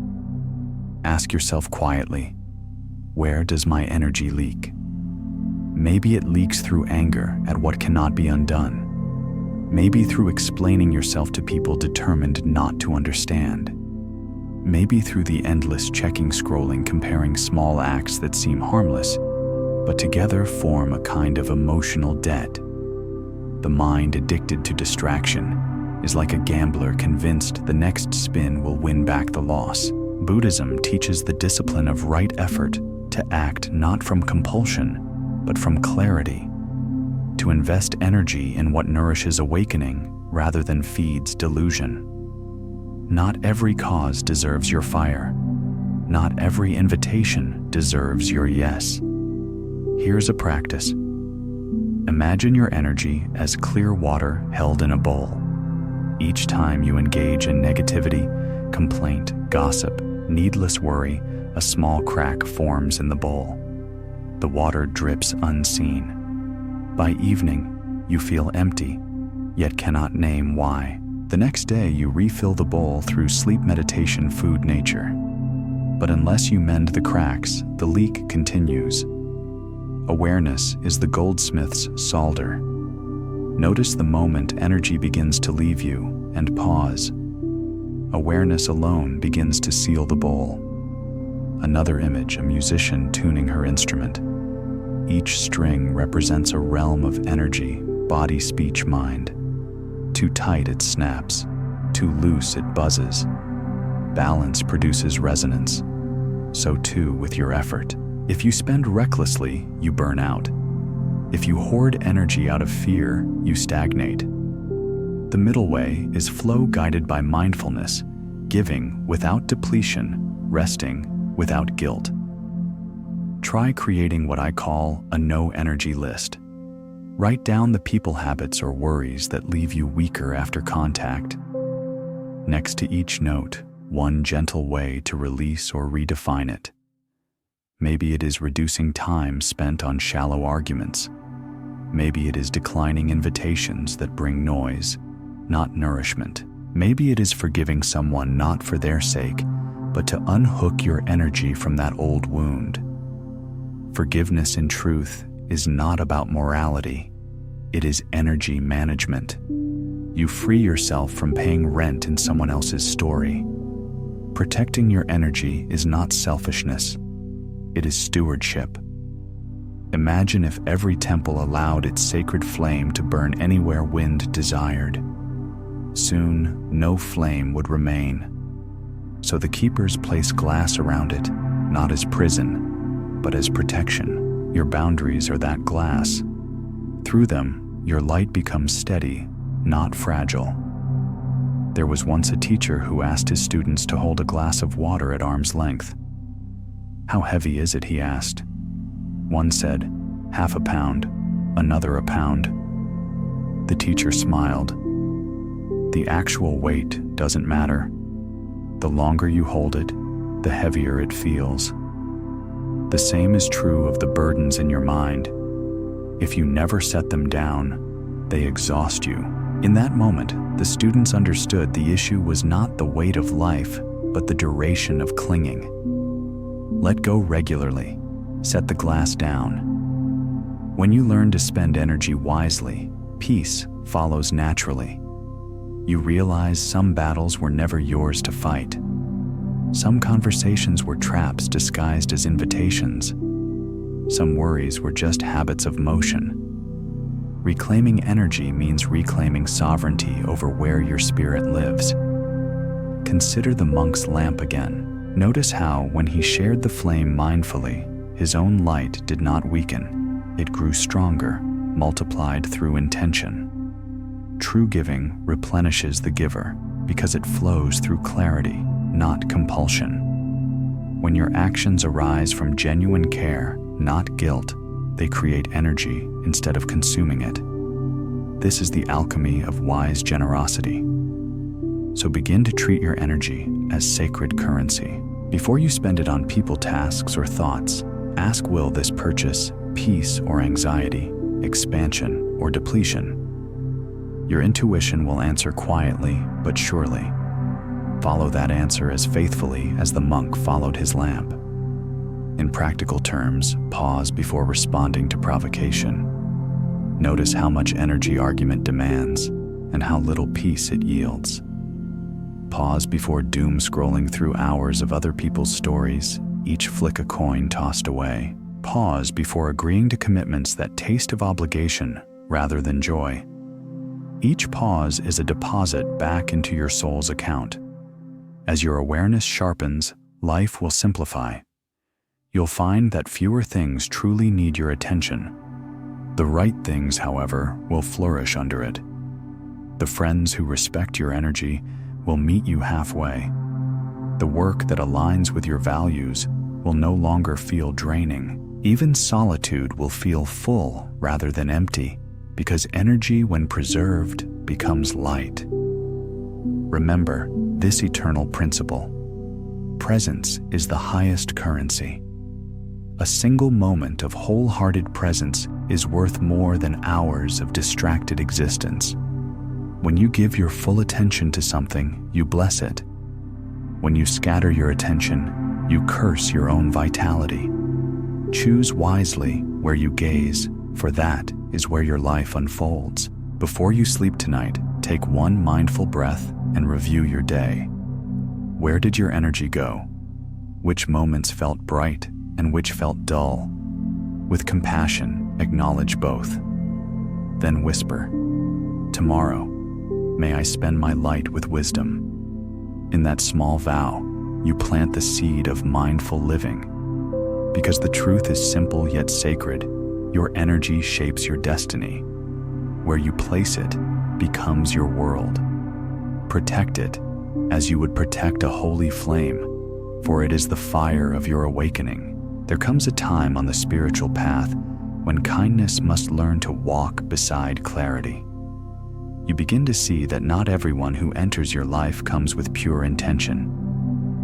Ask yourself quietly, where does my energy leak? Maybe it leaks through anger at what cannot be undone. Maybe through explaining yourself to people determined not to understand. Maybe through the endless checking, scrolling, comparing small acts that seem harmless, but together form a kind of emotional debt. The mind addicted to distraction is like a gambler convinced the next spin will win back the loss. Buddhism teaches the discipline of right effort, to act not from compulsion, but from clarity, to invest energy in what nourishes awakening rather than feeds delusion. Not every cause deserves your fire. Not every invitation deserves your yes. Here's a practice. Imagine your energy as clear water held in a bowl. Each time you engage in negativity, complaint, gossip, needless worry, a small crack forms in the bowl. The water drips unseen. By evening, you feel empty, yet cannot name why. The next day, you refill the bowl through sleep, meditation, food, nature. But unless you mend the cracks, the leak continues. Awareness is the goldsmith's solder. Notice the moment energy begins to leave you and pause. Awareness alone begins to seal the bowl. Another image, a musician tuning her instrument. Each string represents a realm of energy, body, speech, mind. Too tight, it snaps. Too loose, it buzzes. Balance produces resonance. So too with your effort. If you spend recklessly, you burn out. If you hoard energy out of fear, you stagnate. The middle way is flow guided by mindfulness, giving without depletion, resting without guilt. Try creating what I call a no-energy list. Write down the people, habits, or worries that leave you weaker after contact. Next to each note, one gentle way to release or redefine it. Maybe it is reducing time spent on shallow arguments. Maybe it is declining invitations that bring noise, not nourishment. Maybe it is forgiving someone not for their sake, but to unhook your energy from that old wound. Forgiveness, in truth, is not about morality. It is energy management. You free yourself from paying rent in someone else's story. Protecting your energy is not selfishness. It is stewardship. Imagine if every temple allowed its sacred flame to burn anywhere wind desired. Soon, no flame would remain. So the keepers place glass around it, not as prison, but as protection. Your boundaries are that glass. Through them, your light becomes steady, not fragile. There was once a teacher who asked his students to hold a glass of water at arm's length. "How heavy is it?" he asked. One said, "Half a pound," another, "A pound." The teacher smiled. The actual weight doesn't matter. The longer you hold it, the heavier it feels. The same is true of the burdens in your mind. If you never set them down, they exhaust you. In that moment, the students understood the issue was not the weight of life, but the duration of clinging. Let go regularly. Set the glass down. When you learn to spend energy wisely, peace follows naturally. You realize some battles were never yours to fight. Some conversations were traps disguised as invitations. Some worries were just habits of motion. Reclaiming energy means reclaiming sovereignty over where your spirit lives. Consider the monk's lamp again. Notice how, when he shared the flame mindfully, his own light did not weaken. It grew stronger, multiplied through intention. True giving replenishes the giver because it flows through clarity, not compulsion. When your actions arise from genuine care, not guilt, they create energy instead of consuming it. This is the alchemy of wise generosity. So begin to treat your energy as sacred currency. Before you spend it on people, tasks, or thoughts, ask, will this purchase peace or anxiety, expansion or depletion? Your intuition will answer quietly but surely. Follow that answer as faithfully as the monk followed his lamp. In practical terms, pause before responding to provocation. Notice how much energy argument demands and how little peace it yields. Pause before doom scrolling through hours of other people's stories, each flick a coin tossed away. Pause before agreeing to commitments that taste of obligation rather than joy. Each pause is a deposit back into your soul's account. As your awareness sharpens, life will simplify. You'll find that fewer things truly need your attention. The right things, however, will flourish under it. The friends who respect your energy will meet you halfway. The work that aligns with your values will no longer feel draining. Even solitude will feel full rather than empty, because energy, when preserved, becomes light. Remember this eternal principle. Presence is the highest currency. A single moment of wholehearted presence is worth more than hours of distracted existence. When you give your full attention to something, you bless it. When you scatter your attention, you curse your own vitality. Choose wisely where you gaze, for that is where your life unfolds. Before you sleep tonight, take one mindful breath and review your day. Where did your energy go? Which moments felt bright and which felt dull? With compassion, acknowledge both. Then whisper, "Tomorrow, may I spend my light with wisdom." In that small vow, you plant the seed of mindful living. Because the truth is simple yet sacred, your energy shapes your destiny. Where you place it becomes your world. Protect it as you would protect a holy flame, for it is the fire of your awakening. There comes a time on the spiritual path when kindness must learn to walk beside clarity. You begin to see that not everyone who enters your life comes with pure intention.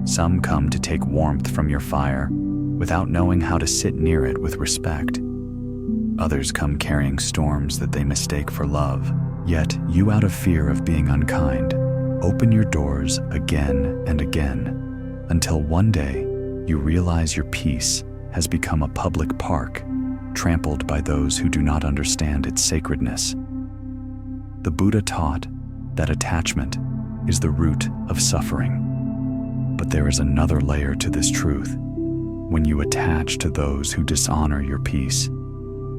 Some come to take warmth from your fire without knowing how to sit near it with respect. Others come carrying storms that they mistake for love. Yet you, out of fear of being unkind, open your doors again and again, until one day you realize your peace has become a public park, trampled by those who do not understand its sacredness. The Buddha taught that attachment is the root of suffering. But there is another layer to this truth. When you attach to those who dishonor your peace,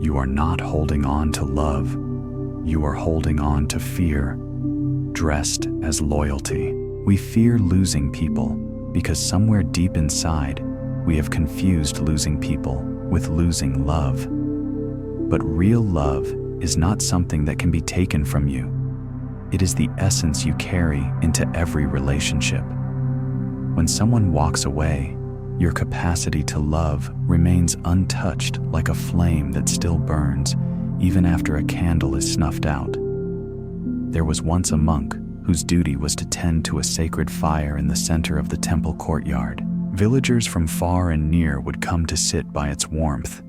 you are not holding on to love, you are holding on to fear, dressed as loyalty. We fear losing people because somewhere deep inside, we have confused losing people with losing love. But real love is not something that can be taken from you. It is the essence you carry into every relationship. When someone walks away, your capacity to love remains untouched, like a flame that still burns even after a candle is snuffed out. There was once a monk whose duty was to tend to a sacred fire in the center of the temple courtyard. Villagers from far and near would come to sit by its warmth.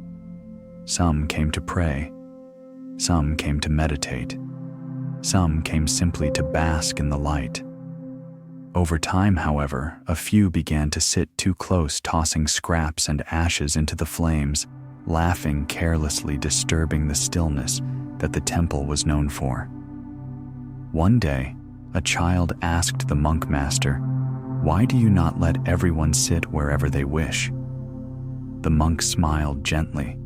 Some came to pray. Some came to meditate. Some came simply to bask in the light. Over time, however, a few began to sit too close, tossing scraps and ashes into the flames, laughing carelessly, disturbing the stillness that the temple was known for. One day, a child asked the monk master, "Why do you not let everyone sit wherever they wish?" The monk smiled gently.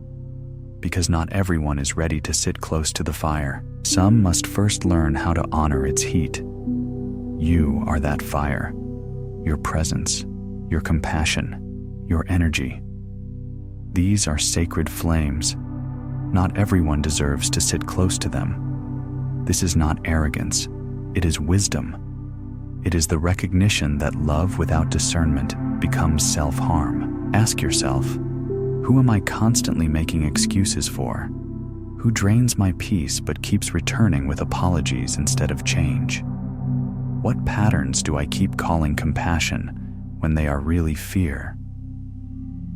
"Because not everyone is ready to sit close to the fire. Some must first learn how to honor its heat. You are that fire. Your presence, your compassion, your energy. These are sacred flames. Not everyone deserves to sit close to them. This is not arrogance. It is wisdom. It is the recognition that love without discernment becomes self-harm. Ask yourself, who am I constantly making excuses for? Who drains my peace but keeps returning with apologies instead of change? What patterns do I keep calling compassion when they are really fear?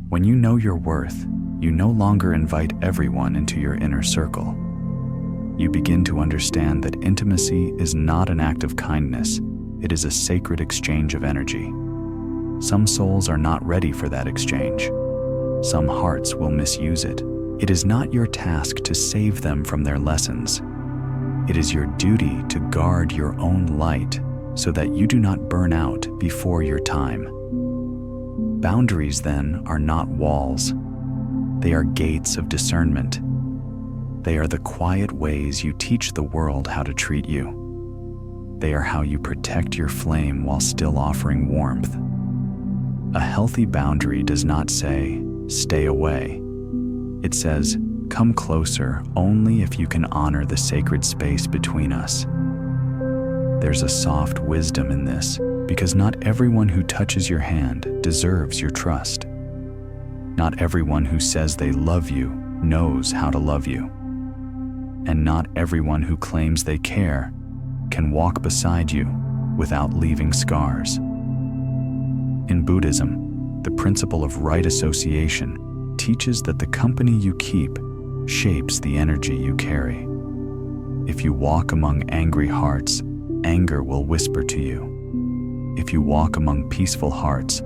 When you know your worth, you no longer invite everyone into your inner circle. You begin to understand that intimacy is not an act of kindness, it is a sacred exchange of energy. Some souls are not ready for that exchange. Some hearts will misuse it. It is not your task to save them from their lessons. It is your duty to guard your own light so that you do not burn out before your time. Boundaries, then, are not walls. They are gates of discernment. They are the quiet ways you teach the world how to treat you. They are how you protect your flame while still offering warmth. A healthy boundary does not say, "Stay away." It says, "Come closer only if you can honor the sacred space between us." There's a soft wisdom in this, because not everyone who touches your hand deserves your trust. Not everyone who says they love you knows how to love you. And not everyone who claims they care can walk beside you without leaving scars. In Buddhism, the principle of right association teaches that the company you keep shapes the energy you carry. If you walk among angry hearts, anger will whisper to you. If you walk among peaceful hearts,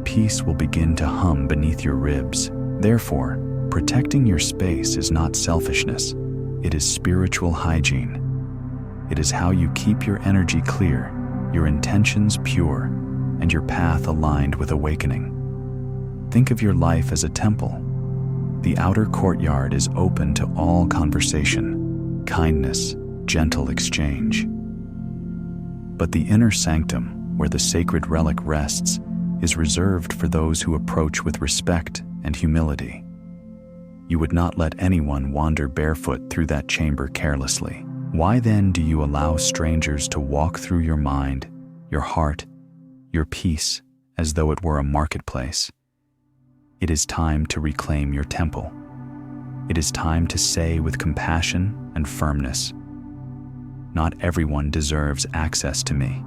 peace will begin to hum beneath your ribs. Therefore, protecting your space is not selfishness. It is spiritual hygiene. It is how you keep your energy clear, your intentions pure, and your path aligned with awakening. Think of your life as a temple. The outer courtyard is open to all conversation, kindness, gentle exchange. But the inner sanctum, where the sacred relic rests, is reserved for those who approach with respect and humility. You would not let anyone wander barefoot through that chamber carelessly. Why then do you allow strangers to walk through your mind, your heart, your peace, as though it were a marketplace? It is time to reclaim your temple. It is time to say with compassion and firmness, "Not everyone deserves access to me."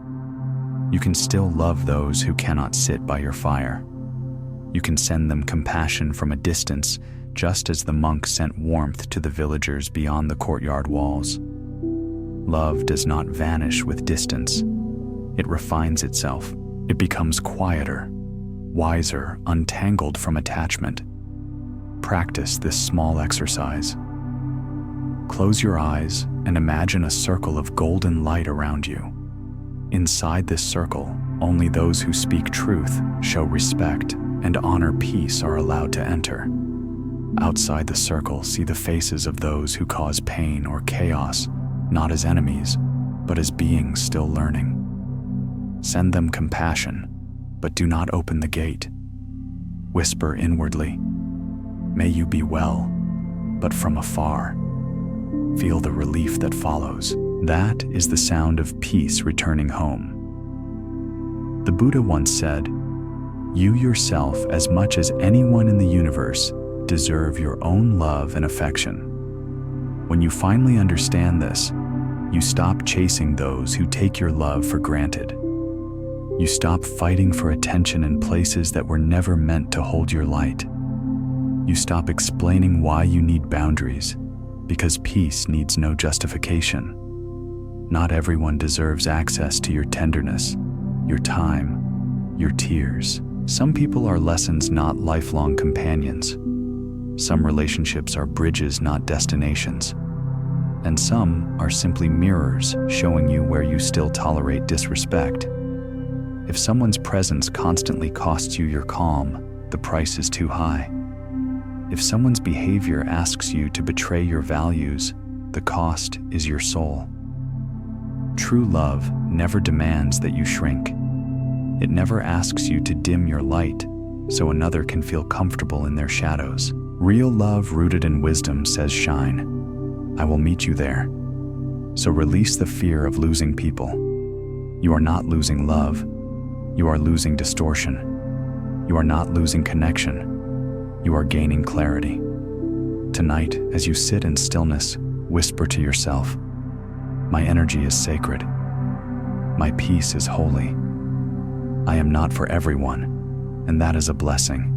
You can still love those who cannot sit by your fire. You can send them compassion from a distance, just as the monk sent warmth to the villagers beyond the courtyard walls. Love does not vanish with distance. It refines itself. It becomes quieter, wiser, untangled from attachment. Practice this small exercise. Close your eyes and imagine a circle of golden light around you. Inside this circle, only those who speak truth, show respect, and honor peace are allowed to enter. Outside the circle, see the faces of those who cause pain or chaos, not as enemies, but as beings still learning. Send them compassion, but do not open the gate. Whisper inwardly, "May you be well," but from afar. Feel the relief that follows. That is the sound of peace returning home. The Buddha once said, "You yourself, as much as anyone in the universe, deserve your own love and affection." When you finally understand this, you stop chasing those who take your love for granted. You stop fighting for attention in places that were never meant to hold your light. You stop explaining why you need boundaries, because peace needs no justification. Not everyone deserves access to your tenderness, your time, your tears. Some people are lessons, not lifelong companions. Some relationships are bridges, not destinations. And some are simply mirrors showing you where you still tolerate disrespect. If someone's presence constantly costs you your calm, the price is too high. If someone's behavior asks you to betray your values, the cost is your soul. True love never demands that you shrink. It never asks you to dim your light so another can feel comfortable in their shadows. Real love rooted in wisdom says, "Shine. I will meet you there." So release the fear of losing people. You are not losing love. You are losing distortion. You are not losing connection. You are gaining clarity. Tonight, as you sit in stillness, whisper to yourself, "My energy is sacred. My peace is holy. I am not for everyone, and that is a blessing."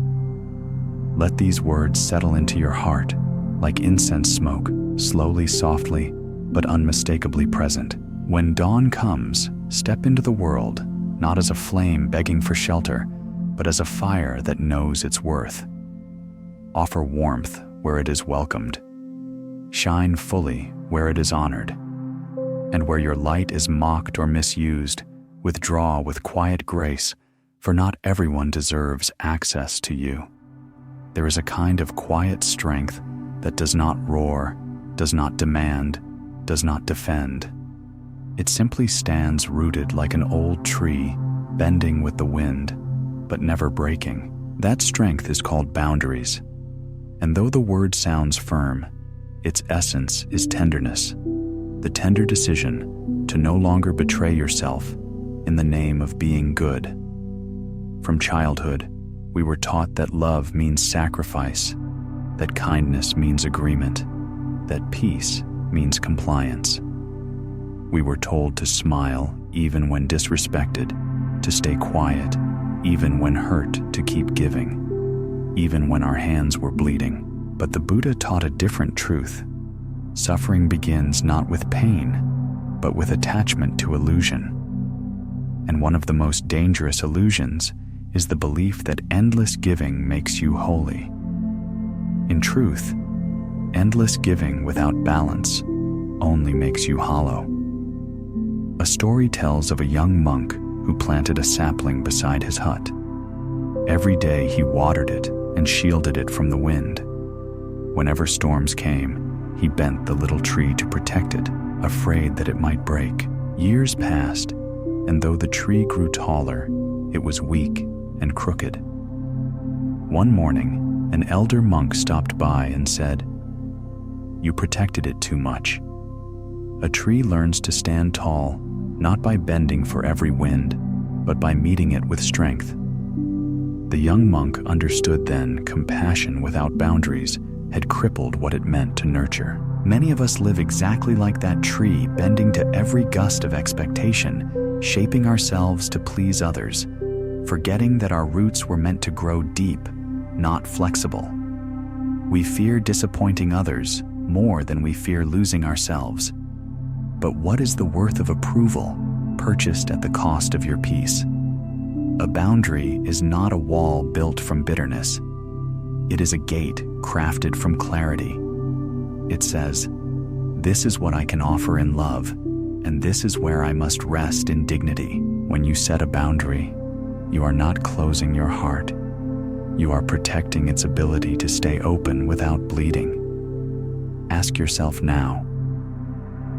Let these words settle into your heart like incense smoke, slowly, softly, but unmistakably present. When dawn comes, step into the world, not as a flame begging for shelter, but as a fire that knows its worth. Offer warmth where it is welcomed. Shine fully where it is honored. And where your light is mocked or misused, withdraw with quiet grace, for not everyone deserves access to you. There is a kind of quiet strength that does not roar, does not demand, does not defend. It simply stands rooted like an old tree, bending with the wind, but never breaking. That strength is called boundaries. And though the word sounds firm, its essence is tenderness, the tender decision to no longer betray yourself in the name of being good. From childhood, we were taught that love means sacrifice, that kindness means agreement, that peace means compliance. We were told to smile even when disrespected, to stay quiet even when hurt, to keep giving, even when our hands were bleeding. But the Buddha taught a different truth. Suffering begins not with pain, but with attachment to illusion. And one of the most dangerous illusions is the belief that endless giving makes you holy. In truth, endless giving without balance only makes you hollow. A story tells of a young monk who planted a sapling beside his hut. Every day he watered it and shielded it from the wind. Whenever storms came, he bent the little tree to protect it, afraid that it might break. Years passed, and though the tree grew taller, it was weak and crooked. One morning, an elder monk stopped by and said, "You protected it too much." A tree learns to stand tall, not by bending for every wind, but by meeting it with strength. The young monk understood then compassion without boundaries had crippled what it meant to nurture. Many of us live exactly like that tree, bending to every gust of expectation, shaping ourselves to please others, forgetting that our roots were meant to grow deep, not flexible. We fear disappointing others more than we fear losing ourselves. But what is the worth of approval purchased at the cost of your peace? A boundary is not a wall built from bitterness. It is a gate crafted from clarity. It says, "This is what I can offer in love, and this is where I must rest in dignity." When you set a boundary, you are not closing your heart. You are protecting its ability to stay open without bleeding. Ask yourself now,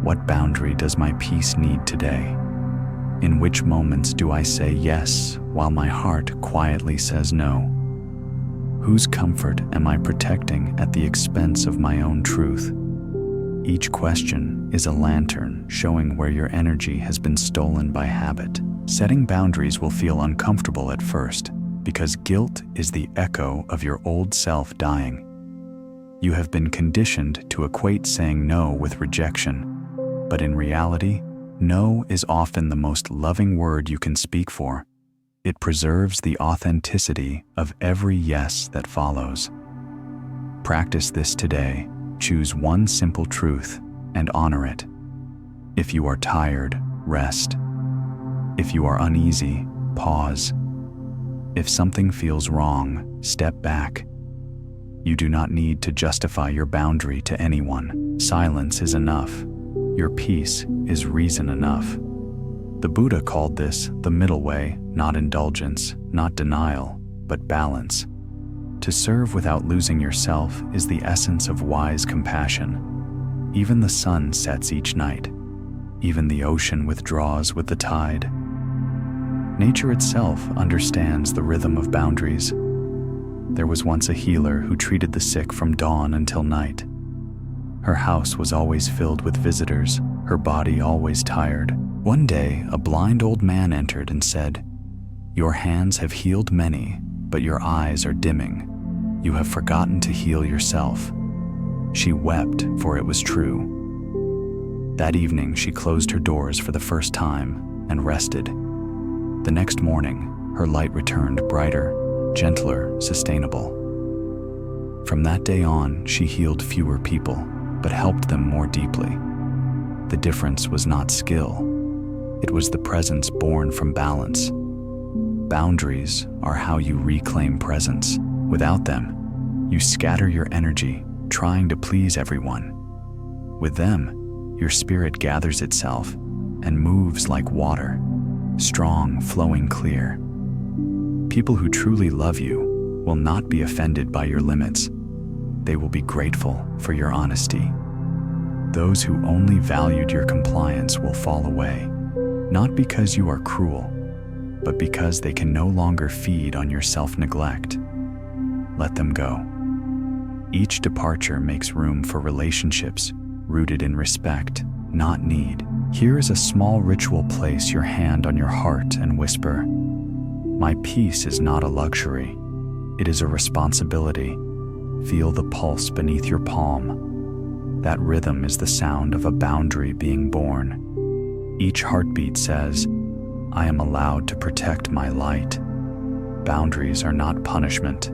what boundary does my peace need today? In which moments do I say yes while my heart quietly says no? Whose comfort am I protecting at the expense of my own truth? Each question is a lantern showing where your energy has been stolen by habit. Setting boundaries will feel uncomfortable at first because guilt is the echo of your old self dying. You have been conditioned to equate saying no with rejection, but in reality, no is often the most loving word you can speak for. It preserves the authenticity of every yes that follows. Practice this today. Choose one simple truth and honor it. If you are tired, rest. If you are uneasy, pause. If something feels wrong, step back. You do not need to justify your boundary to anyone. Silence is enough. Your peace is reason enough. The Buddha called this the middle way, not indulgence, not denial, but balance. To serve without losing yourself is the essence of wise compassion. Even the sun sets each night. Even the ocean withdraws with the tide. Nature itself understands the rhythm of boundaries. There was once a healer who treated the sick from dawn until night. Her house was always filled with visitors, her body always tired. One day, a blind old man entered and said, "Your hands have healed many, but your eyes are dimming. You have forgotten to heal yourself." She wept, for it was true. That evening, she closed her doors for the first time and rested. The next morning, her light returned brighter, gentler, sustainable. From that day on, she healed fewer people, but helped them more deeply. The difference was not skill. It was the presence born from balance. Boundaries are how you reclaim presence. Without them, You scatter your energy, trying to please everyone. With them, your spirit gathers itself and moves like water, strong, flowing clear. People who truly love you will not be offended by your limits. They will be grateful for your honesty. Those who only valued your compliance will fall away, not because you are cruel, but because they can no longer feed on your self-neglect. Let them go. Each departure makes room for relationships rooted in respect, not need. Here is a small ritual. Place your hand on your heart and whisper, "My peace is not a luxury. It is a responsibility." Feel the pulse beneath your palm. That rhythm is the sound of a boundary being born. Each heartbeat says, "I am allowed to protect my light." Boundaries are not punishment.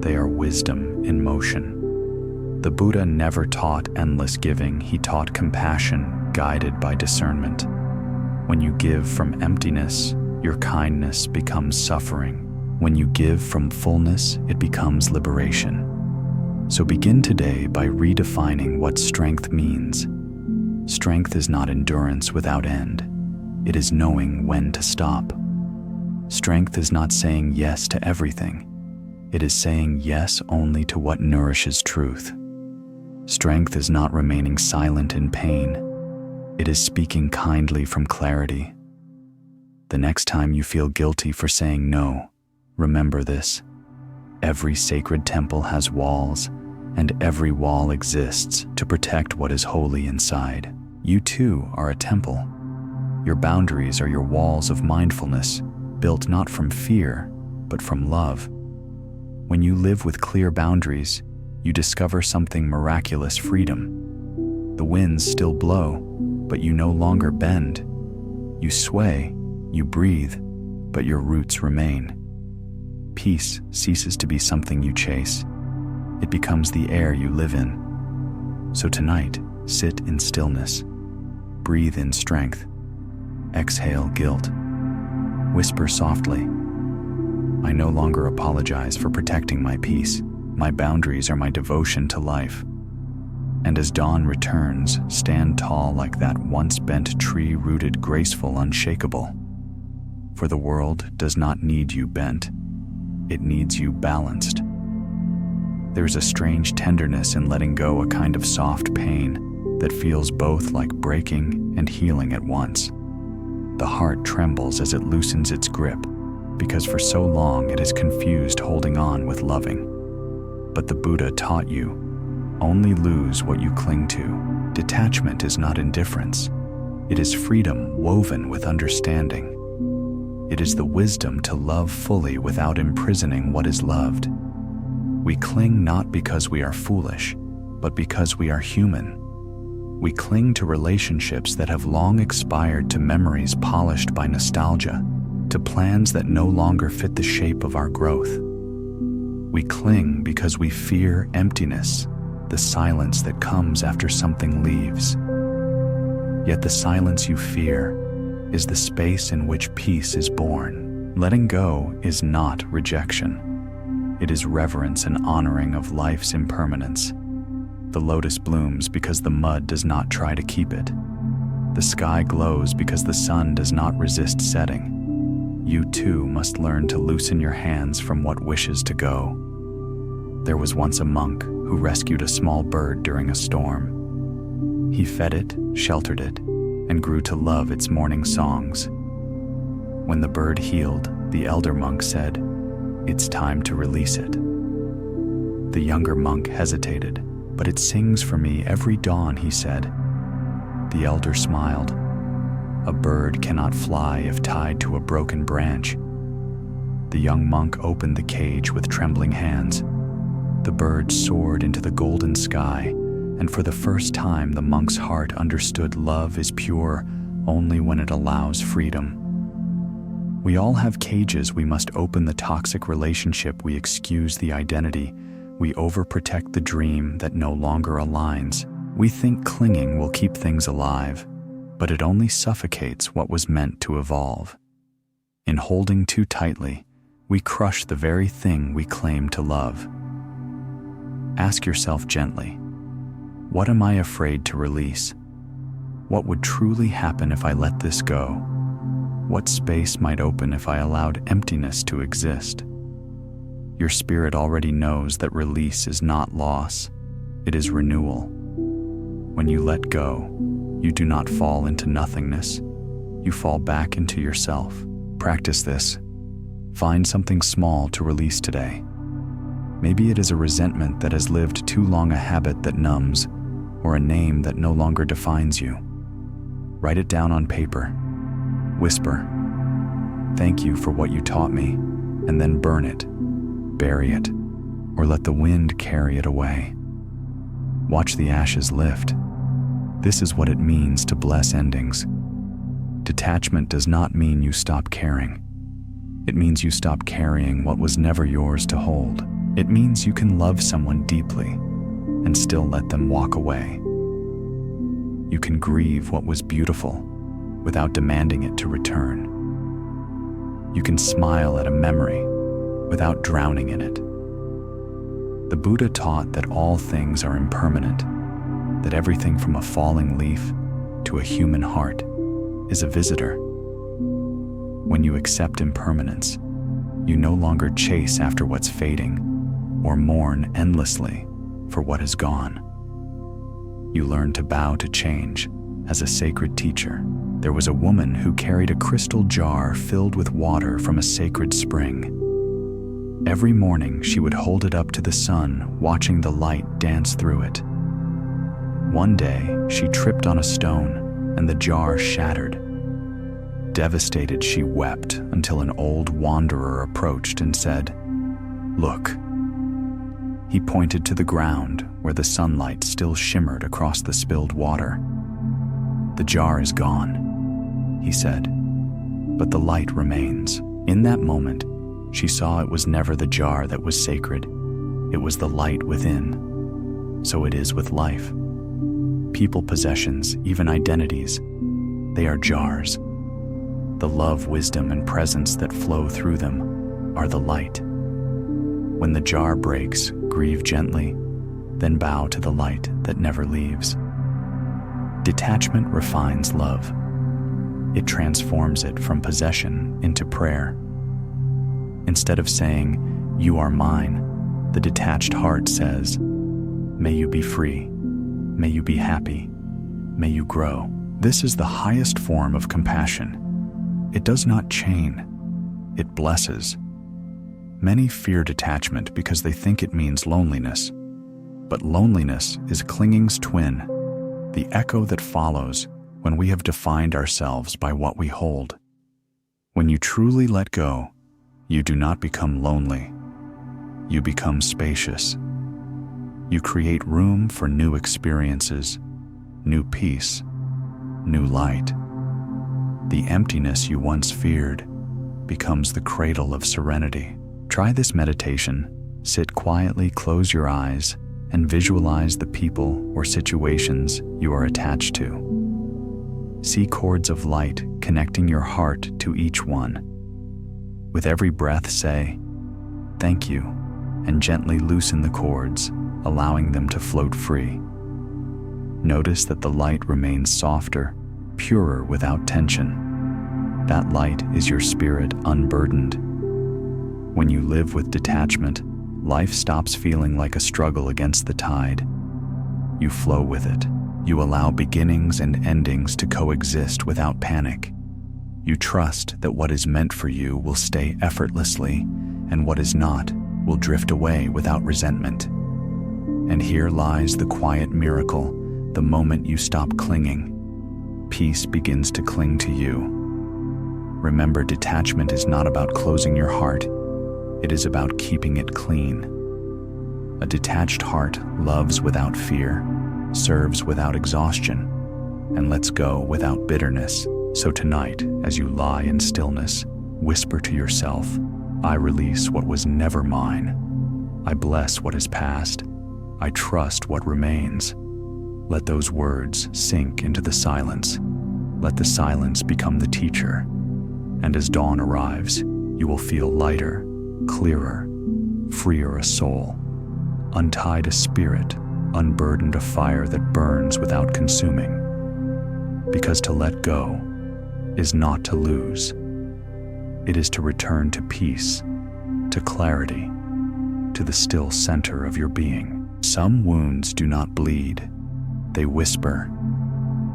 They are wisdom in motion. The Buddha never taught endless giving. He taught compassion, guided by discernment. When you give from emptiness, your kindness becomes suffering. When you give from fullness, it becomes liberation. So begin today by redefining what strength means. Strength is not endurance without end. It is knowing when to stop. Strength is not saying yes to everything. It is saying yes only to what nourishes truth. Strength is not remaining silent in pain. It is speaking kindly from clarity. The next time you feel guilty for saying no, remember this: every sacred temple has walls, and every wall exists to protect what is holy inside. You too are a temple. Your boundaries are your walls of mindfulness, built not from fear, but from love. When you live with clear boundaries, you discover something miraculous: freedom. The winds still blow, but you no longer bend. You sway, you breathe, but your roots remain. Peace ceases to be something you chase. It becomes the air you live in. So tonight, sit in stillness. Breathe in strength. Exhale guilt. Whisper softly, "I no longer apologize for protecting my peace. My boundaries are my devotion to life." And as dawn returns, stand tall like that once bent tree, rooted, graceful, unshakable. For the world does not need you bent. It needs you balanced. There's a strange tenderness in letting go, a kind of soft pain that feels both like breaking and healing at once. The heart trembles as it loosens its grip, because for so long it has confused holding on with loving. But the Buddha taught you, only lose what you cling to. Detachment is not indifference. It is freedom woven with understanding. It is the wisdom to love fully without imprisoning what is loved. We cling not because we are foolish, but because we are human. We cling to relationships that have long expired, to memories polished by nostalgia, to plans that no longer fit the shape of our growth. We cling because we fear emptiness, the silence that comes after something leaves. Yet the silence you fear is the space in which peace is born. Letting go is not rejection. It is reverence and honoring of life's impermanence. The lotus blooms because the mud does not try to keep it. The sky glows because the sun does not resist setting. You too must learn to loosen your hands from what wishes to go. There was once a monk who rescued a small bird during a storm. He fed it, sheltered it, and grew to love its morning songs. When the bird healed, the elder monk said, "It's time to release it." The younger monk hesitated. "But it sings for me every dawn," he said. The elder smiled. "A bird cannot fly if tied to a broken branch." The young monk opened the cage with trembling hands. The bird soared into the golden sky, and for the first time the monk's heart understood love is pure only when it allows freedom. We all have cages. We must open the toxic relationship. We excuse the identity. We overprotect the dream that no longer aligns. We think clinging will keep things alive, but it only suffocates what was meant to evolve. In holding too tightly, we crush the very thing we claim to love. Ask yourself gently, what am I afraid to release? What would truly happen if I let this go? What space might open if I allowed emptiness to exist? Your spirit already knows that release is not loss, it is renewal. When you let go, you do not fall into nothingness, you fall back into yourself. Practice this. Find something small to release today. Maybe it is a resentment that has lived too long, a habit that numbs, or a name that no longer defines you. Write it down on paper. Whisper, "Thank you for what you taught me," and then burn it, bury it, or let the wind carry it away. Watch the ashes lift. This is what it means to bless endings. Detachment does not mean you stop caring. It means you stop carrying what was never yours to hold. It means you can love someone deeply and still let them walk away. You can grieve what was beautiful without demanding it to return. You can smile at a memory without drowning in it. The Buddha taught that all things are impermanent, that everything from a falling leaf to a human heart is a visitor. When you accept impermanence, you no longer chase after what's fading or mourn endlessly for what is gone. You learn to bow to change as a sacred teacher. There was a woman who carried a crystal jar filled with water from a sacred spring. Every morning she would hold it up to the sun, watching the light dance through it. One day she tripped on a stone and the jar shattered. Devastated, she wept until an old wanderer approached and said, "Look." He pointed to the ground where the sunlight still shimmered across the spilled water. "The jar is gone," he said, "but the light remains." In that moment, she saw it was never the jar that was sacred, it was the light within. So it is with life. People, possessions, even identities, they are jars. The love, wisdom, and presence that flow through them are the light. When the jar breaks, grieve gently, then bow to the light that never leaves. Detachment refines love. It transforms it from possession into prayer. Instead of saying, "You are mine," the detached heart says, "May you be free. May you be happy. May you grow." This is the highest form of compassion. It does not chain, it blesses. Many fear detachment because they think it means loneliness. But loneliness is clinging's twin, the echo that follows when we have defined ourselves by what we hold. When you truly let go, you do not become lonely. You become spacious. You create room for new experiences, new peace, new light. The emptiness you once feared becomes the cradle of serenity. Try this meditation. Sit quietly, close your eyes, and visualize the people or situations you are attached to. See cords of light connecting your heart to each one. With every breath, say, "Thank you," and gently loosen the cords, allowing them to float free. Notice that the light remains softer, purer without tension. That light is your spirit unburdened. When you live with detachment, life stops feeling like a struggle against the tide. You flow with it. You allow beginnings and endings to coexist without panic. You trust that what is meant for you will stay effortlessly, and what is not will drift away without resentment. And here lies the quiet miracle. The moment you stop clinging, peace begins to cling to you. Remember, detachment is not about closing your heart. It is about keeping it clean. A detached heart loves without fear, serves without exhaustion, and lets go without bitterness. So tonight, as you lie in stillness, whisper to yourself, "I release what was never mine. I bless what is past. I trust what remains." Let those words sink into the silence. Let the silence become the teacher. And as dawn arrives, you will feel lighter, clearer, freer a soul. untied a spirit, unburdened a fire that burns without consuming. Because to let go is not to lose. It is to return to peace, to clarity, to the still center of your being. Some wounds do not bleed. They whisper.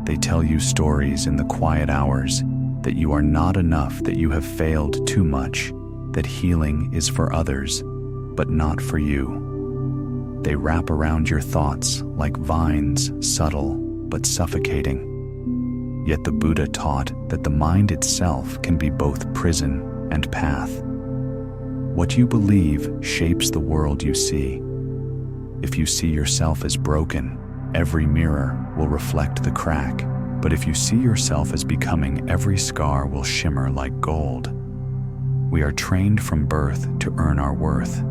They tell you stories in the quiet hours, that you are not enough, that you have failed too much, that healing is for others, but not for you. They wrap around your thoughts like vines, subtle but suffocating. Yet the Buddha taught that the mind itself can be both prison and path. What you believe shapes the world you see. If you see yourself as broken, every mirror will reflect the crack. But if you see yourself as becoming, every scar will shimmer like gold. We are trained from birth to earn our worth.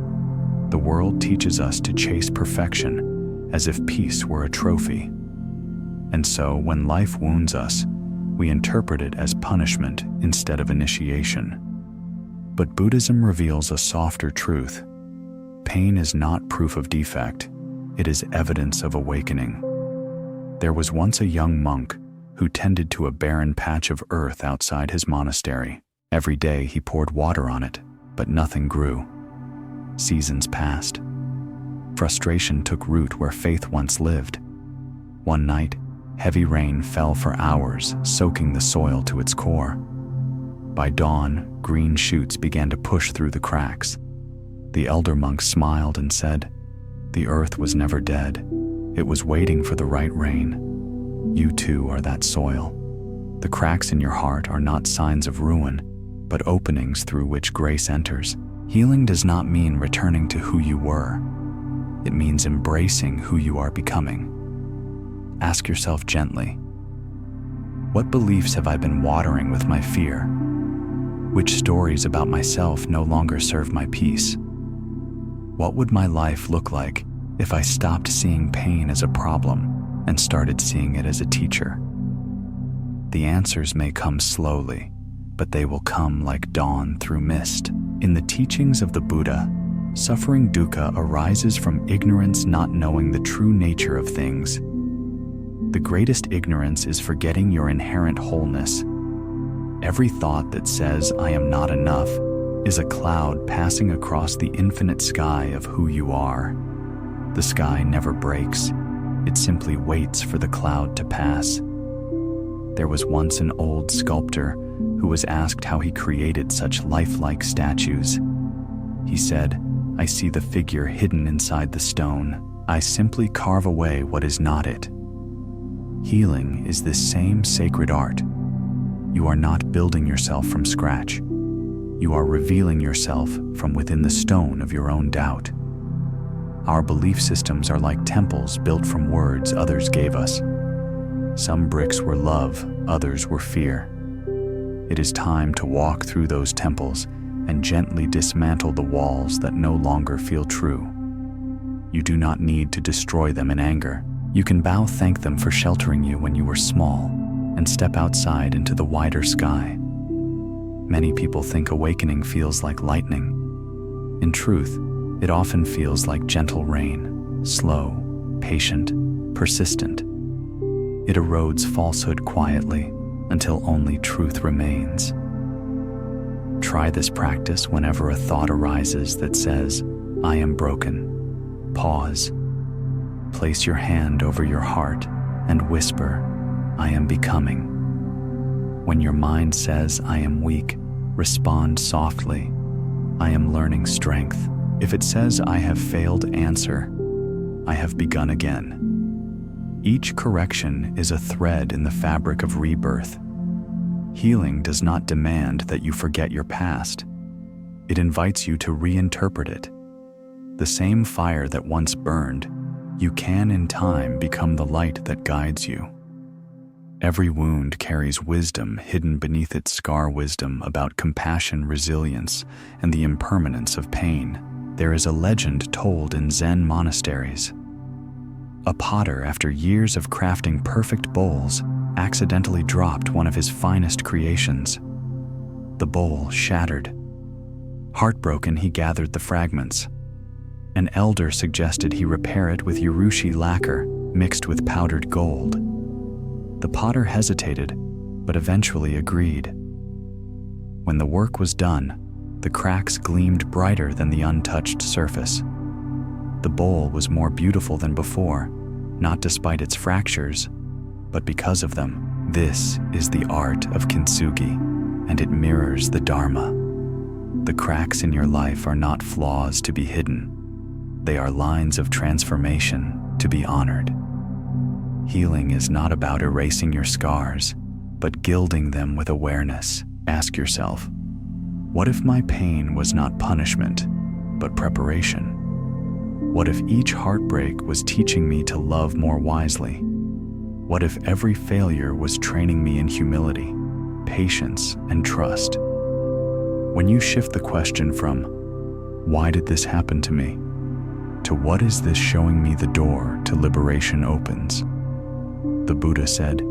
The world teaches us to chase perfection as if peace were a trophy. And so, when life wounds us, we interpret it as punishment instead of initiation. But Buddhism reveals a softer truth. Pain is not proof of defect. It is evidence of awakening. There was once a young monk who tended to a barren patch of earth outside his monastery. Every day he poured water on it, but nothing grew. Seasons passed. Frustration took root where faith once lived. One night, heavy rain fell for hours, soaking the soil to its core. By dawn, green shoots began to push through the cracks. The elder monk smiled and said, "The earth was never dead. It was waiting for the right rain. You too are that soil. The cracks in your heart are not signs of ruin, but openings through which grace enters. Healing does not mean returning to who you were. It means embracing who you are becoming." Ask yourself gently, what beliefs have I been watering with my fear? Which stories about myself no longer serve my peace? What would my life look like if I stopped seeing pain as a problem and started seeing it as a teacher? The answers may come slowly, but they will come like dawn through mist. In the teachings of the Buddha, suffering dukkha arises from ignorance, not knowing the true nature of things. The greatest ignorance is forgetting your inherent wholeness. Every thought that says, "I am not enough," is a cloud passing across the infinite sky of who you are. The sky never breaks. It simply waits for the cloud to pass. There was once an old sculptor who was asked how he created such lifelike statues. He said, "I see the figure hidden inside the stone. I simply carve away what is not it." Healing is this same sacred art. You are not building yourself from scratch. You are revealing yourself from within the stone of your own doubt. Our belief systems are like temples built from words others gave us. Some bricks were love, others were fear. It is time to walk through those temples and gently dismantle the walls that no longer feel true. You do not need to destroy them in anger. You can thank them for sheltering you when you were small, and step outside into the wider sky. Many people think awakening feels like lightning. In truth, it often feels like gentle rain, slow, patient, persistent. It erodes falsehood quietly until only truth remains. Try this practice whenever a thought arises that says, "I am broken." Pause. Place your hand over your heart and whisper, "I am becoming." When your mind says, "I am weak," respond softly, "I am learning strength." If it says, "I have failed," answer, "I have begun again." Each correction is a thread in the fabric of rebirth. Healing does not demand that you forget your past. It invites you to reinterpret it. The same fire that once burned, you can in time become the light that guides you. Every wound carries wisdom hidden beneath its scar, wisdom about compassion, resilience, and the impermanence of pain. There is a legend told in Zen monasteries. A potter, after years of crafting perfect bowls, accidentally dropped one of his finest creations. The bowl shattered. Heartbroken, he gathered the fragments. An elder suggested he repair it with urushi lacquer mixed with powdered gold. The potter hesitated, but eventually agreed. When the work was done, the cracks gleamed brighter than the untouched surface. The bowl was more beautiful than before, not despite its fractures, but because of them. This is the art of kintsugi, and it mirrors the Dharma. The cracks in your life are not flaws to be hidden. They are lines of transformation to be honored. Healing is not about erasing your scars, but gilding them with awareness. Ask yourself, what if my pain was not punishment, but preparation? What if each heartbreak was teaching me to love more wisely? What if every failure was training me in humility, patience, and trust? When you shift the question from, why did this happen to me, to what is this showing me, the door to liberation opens. The Buddha said,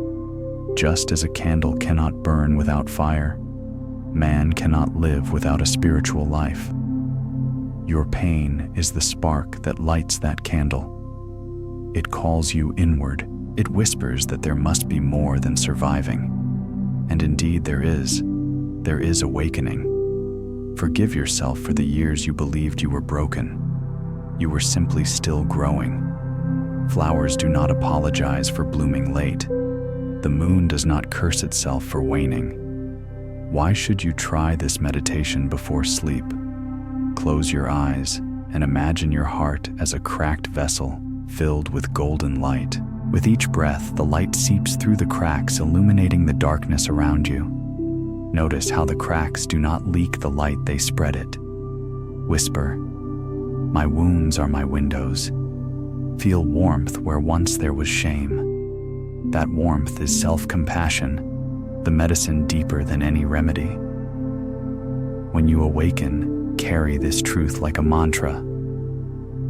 just as a candle cannot burn without fire, man cannot live without a spiritual life. Your pain is the spark that lights that candle. It calls you inward. It whispers that there must be more than surviving. And indeed there is. There is awakening. Forgive yourself for the years you believed you were broken. You were simply still growing. Flowers do not apologize for blooming late. The moon does not curse itself for waning. Why should you try this meditation before sleep? Close your eyes and imagine your heart as a cracked vessel filled with golden light. With each breath, the light seeps through the cracks, illuminating the darkness around you. Notice how the cracks do not leak the light, they spread it. Whisper, my wounds are my windows. Feel warmth where once there was shame. That warmth is self-compassion, the medicine deeper than any remedy. When you awaken, carry this truth like a mantra.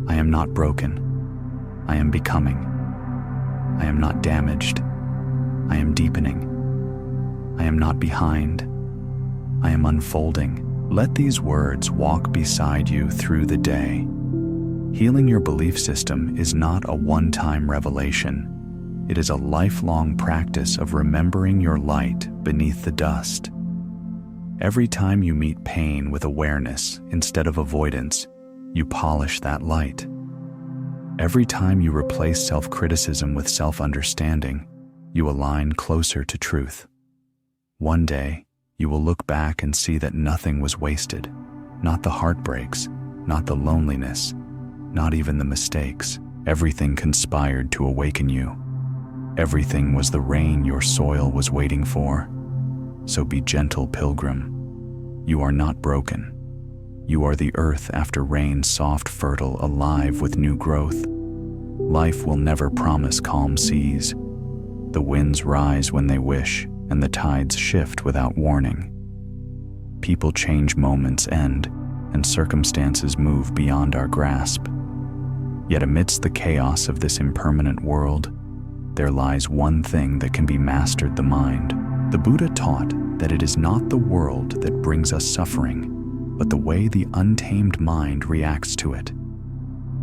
I am not broken. I am becoming. I am not damaged. I am deepening. I am not behind. I am unfolding. Let these words walk beside you through the day. Healing your belief system is not a one-time revelation. It is a lifelong practice of remembering your light beneath the dust. Every time you meet pain with awareness instead of avoidance, you polish that light. Every time you replace self-criticism with self-understanding, you align closer to truth. One day, you will look back and see that nothing was wasted, not the heartbreaks, not the loneliness, not even the mistakes. Everything conspired to awaken you. Everything was the rain your soil was waiting for. So be gentle, pilgrim. You are not broken. You are the earth after rain, soft, fertile, alive with new growth. Life will never promise calm seas. The winds rise when they wish, and the tides shift without warning. People change, moments end, and circumstances move beyond our grasp. Yet amidst the chaos of this impermanent world, there lies one thing that can be mastered: the mind. The Buddha taught that it is not the world that brings us suffering, but the way the untamed mind reacts to it.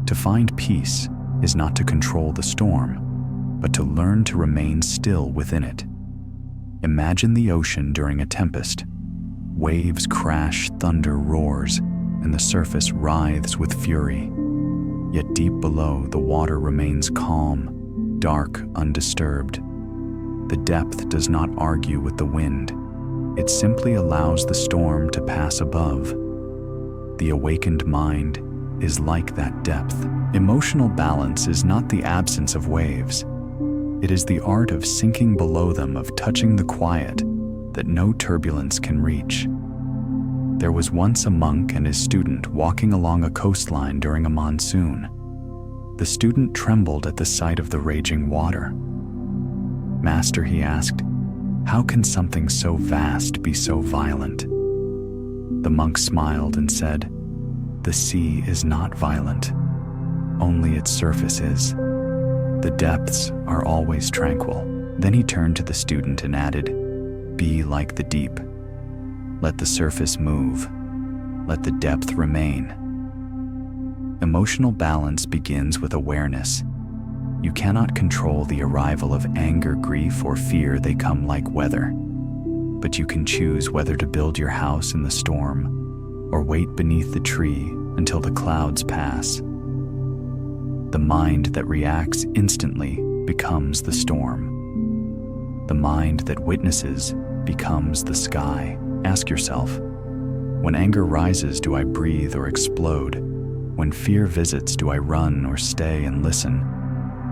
To find peace is not to control the storm, but to learn to remain still within it. Imagine the ocean during a tempest. Waves crash, thunder roars, and the surface writhes with fury. Yet deep below, the water remains calm, dark, undisturbed. The depth does not argue with the wind. It simply allows the storm to pass above. The awakened mind is like that depth. Emotional balance is not the absence of waves. It is the art of sinking below them, of touching the quiet that no turbulence can reach. There was once a monk and his student walking along a coastline during a monsoon. The student trembled at the sight of the raging water. "Master," he asked, "how can something so vast be so violent?" The monk smiled and said, "The sea is not violent. Only its surface is. The depths are always tranquil." Then he turned to the student and added, "Be like the deep. Let the surface move. Let the depth remain." Emotional balance begins with awareness. You cannot control the arrival of anger, grief, or fear. They come like weather. But you can choose whether to build your house in the storm or wait beneath the tree until the clouds pass. The mind that reacts instantly becomes the storm. The mind that witnesses becomes the sky. Ask yourself, when anger rises, do I breathe or explode? When fear visits, do I run or stay and listen?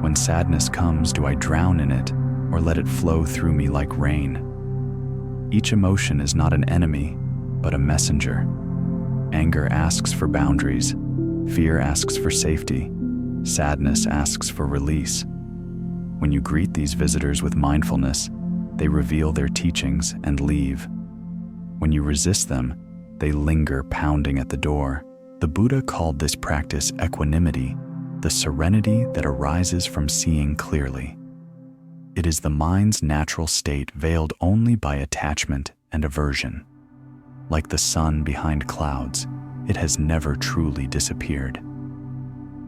When sadness comes, do I drown in it or let it flow through me like rain? Each emotion is not an enemy, but a messenger. Anger asks for boundaries. Fear asks for safety. Sadness asks for release. When you greet these visitors with mindfulness, they reveal their teachings and leave. When you resist them, they linger pounding at the door. The Buddha called this practice equanimity, the serenity that arises from seeing clearly. It is the mind's natural state veiled only by attachment and aversion. Like the sun behind clouds, it has never truly disappeared.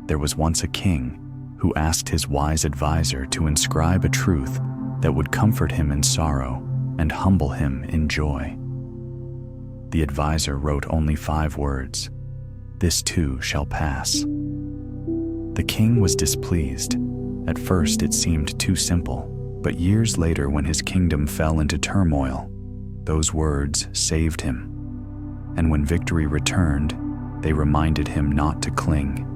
There was once a king who asked his wise advisor to inscribe a truth that would comfort him in sorrow and humble him in joy. The advisor wrote only 5 words: "This too shall pass." The king was displeased. At first it seemed too simple, but years later, when his kingdom fell into turmoil, those words saved him. And when victory returned, they reminded him not to cling.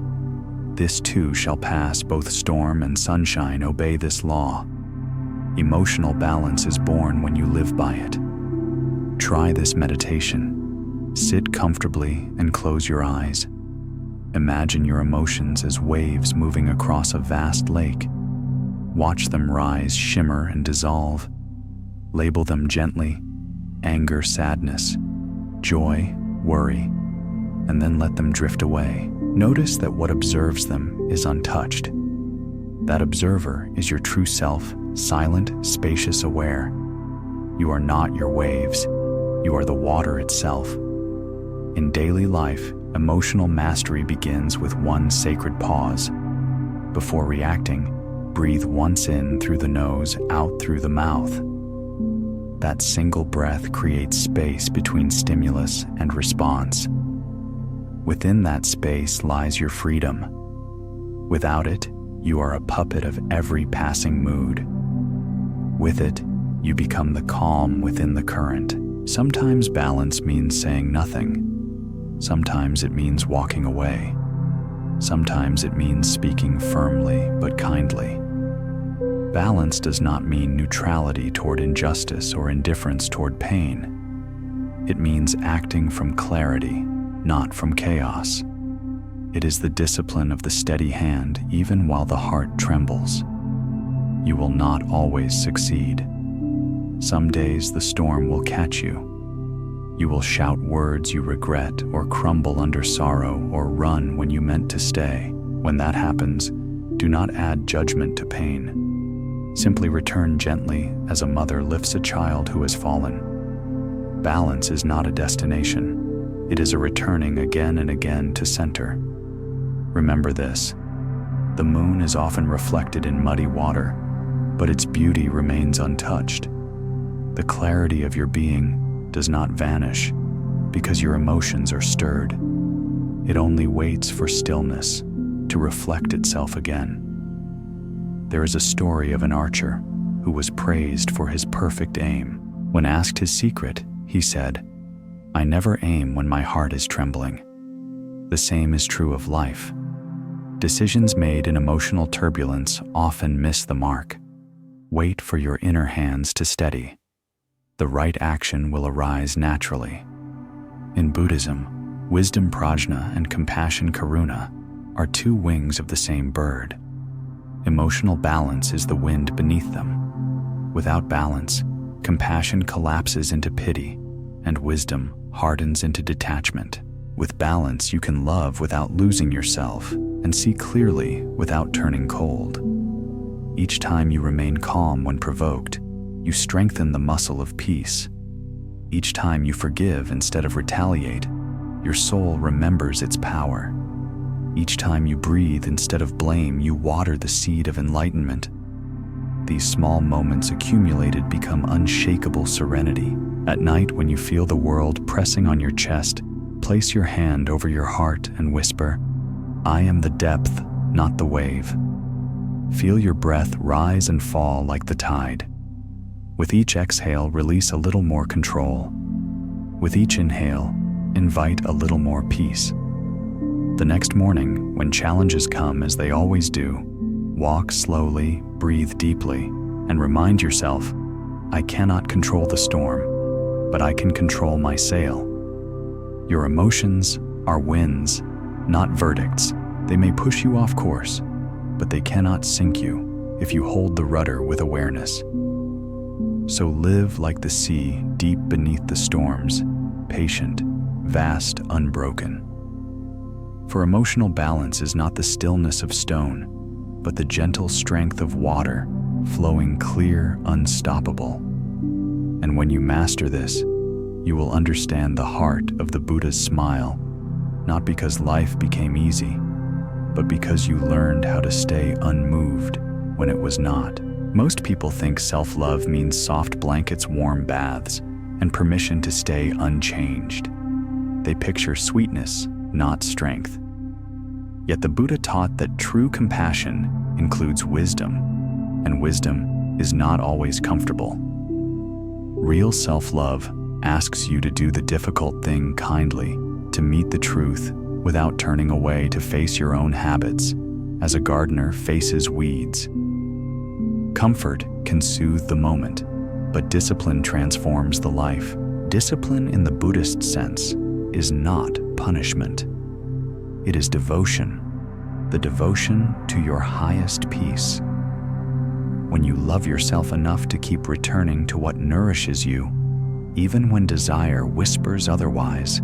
This too shall pass. Both storm and sunshine obey this law. Emotional balance is born when you live by it. Try this meditation. Sit comfortably and close your eyes. Imagine your emotions as waves moving across a vast lake. Watch them rise, shimmer, and dissolve. Label them gently: anger, sadness, joy, worry, and then let them drift away. Notice that what observes them is untouched. That observer is your true self, silent, spacious, aware. You are not your waves. You are the water itself. In daily life, emotional mastery begins with one sacred pause. Before reacting, breathe once in through the nose, out through the mouth. That single breath creates space between stimulus and response. Within that space lies your freedom. Without it, you are a puppet of every passing mood. With it, you become the calm within the current. Sometimes balance means saying nothing. Sometimes it means walking away. Sometimes it means speaking firmly but kindly. Balance does not mean neutrality toward injustice or indifference toward pain. It means acting from clarity, not from chaos. It is the discipline of the steady hand even while the heart trembles. You will not always succeed. Some days the storm will catch you. You will shout words you regret or crumble under sorrow or run when you meant to stay. When that happens, do not add judgment to pain. Simply return gently as a mother lifts a child who has fallen. Balance is not a destination. It is a returning again and again to center. Remember this: the moon is often reflected in muddy water, but its beauty remains untouched. The clarity of your being does not vanish because your emotions are stirred. It only waits for stillness to reflect itself again. There is a story of an archer who was praised for his perfect aim. When asked his secret, he said, "I never aim when my heart is trembling." The same is true of life. Decisions made in emotional turbulence often miss the mark. Wait for your inner hands to steady. The right action will arise naturally. In Buddhism, wisdom prajna and compassion karuna are 2 wings of the same bird. Emotional balance is the wind beneath them. Without balance, compassion collapses into pity, and wisdom hardens into detachment. With balance, you can love without losing yourself and see clearly without turning cold. Each time you remain calm when provoked, you strengthen the muscle of peace. Each time you forgive instead of retaliate, your soul remembers its power. Each time you breathe instead of blame, you water the seed of enlightenment. These small moments accumulated become unshakable serenity. At night, when you feel the world pressing on your chest, place your hand over your heart and whisper, "I am the depth, not the wave." Feel your breath rise and fall like the tide. With each exhale, release a little more control. With each inhale, invite a little more peace. The next morning, when challenges come, as they always do, walk slowly, breathe deeply, and remind yourself, I cannot control the storm, but I can control my sail. Your emotions are winds, not verdicts. They may push you off course, but they cannot sink you if you hold the rudder with awareness. So live like the sea deep beneath the storms, patient, vast, unbroken. For emotional balance is not the stillness of stone, but the gentle strength of water, flowing clear, unstoppable. And when you master this, you will understand the heart of the Buddha's smile, not because life became easy, but because you learned how to stay unmoved when it was not. Most people think self-love means soft blankets, warm baths, and permission to stay unchanged. They picture sweetness, not strength. Yet the Buddha taught that true compassion includes wisdom, and wisdom is not always comfortable. Real self-love asks you to do the difficult thing kindly, to meet the truth without turning away, to face your own habits, as a gardener faces weeds. Comfort can soothe the moment, but discipline transforms the life. Discipline in the Buddhist sense is not punishment. It is devotion, the devotion to your highest peace. When you love yourself enough to keep returning to what nourishes you, even when desire whispers otherwise,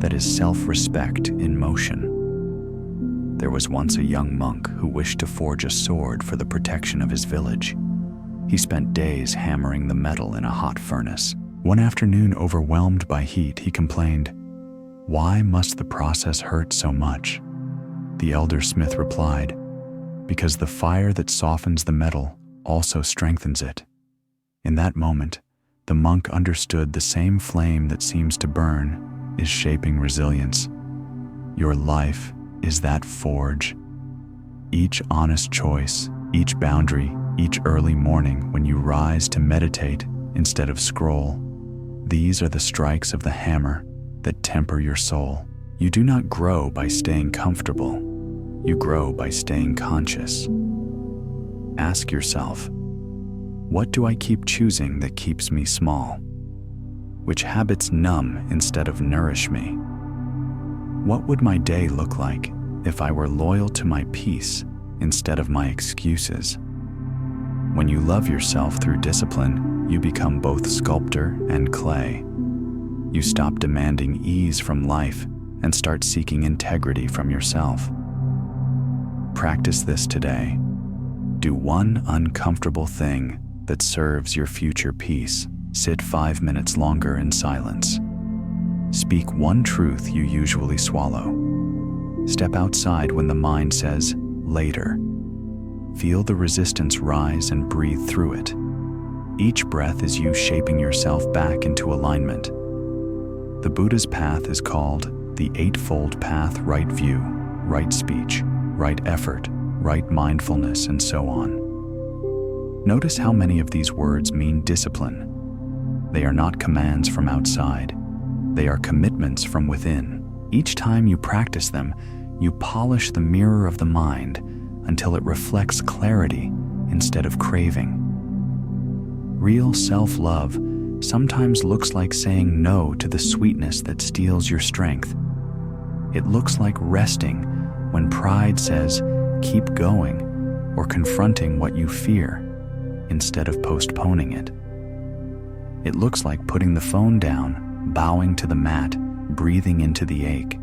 that is self-respect in motion. There was once a young monk who wished to forge a sword for the protection of his village. He spent days hammering the metal in a hot furnace. One afternoon, overwhelmed by heat, he complained, "Why must the process hurt so much?" The elder smith replied, "Because the fire that softens the metal also strengthens it." In that moment, the monk understood the same flame that seems to burn is shaping resilience. Your life is that forge. Each honest choice, each boundary, each early morning when you rise to meditate instead of scroll, these are the strikes of the hammer that temper your soul. You do not grow by staying comfortable. You grow by staying conscious. Ask yourself, what do I keep choosing that keeps me small? Which habits numb instead of nourish me? What would my day look like if I were loyal to my peace instead of my excuses? When you love yourself through discipline, you become both sculptor and clay. You stop demanding ease from life and start seeking integrity from yourself. Practice this today. Do one uncomfortable thing that serves your future peace. Sit 5 minutes longer in silence. Speak one truth you usually swallow. Step outside when the mind says, later. Feel the resistance rise and breathe through it. Each breath is you shaping yourself back into alignment. The Buddha's path is called the Eightfold Path: right view, right speech, right effort, right mindfulness, and so on. Notice how many of these words mean discipline. They are not commands from outside. They are commitments from within. Each time you practice them, you polish the mirror of the mind until it reflects clarity instead of craving. Real self-love sometimes looks like saying no to the sweetness that steals your strength. It looks like resting when pride says, keep going, or confronting what you fear instead of postponing it. It looks like putting the phone down, bowing to the mat, breathing into the ache.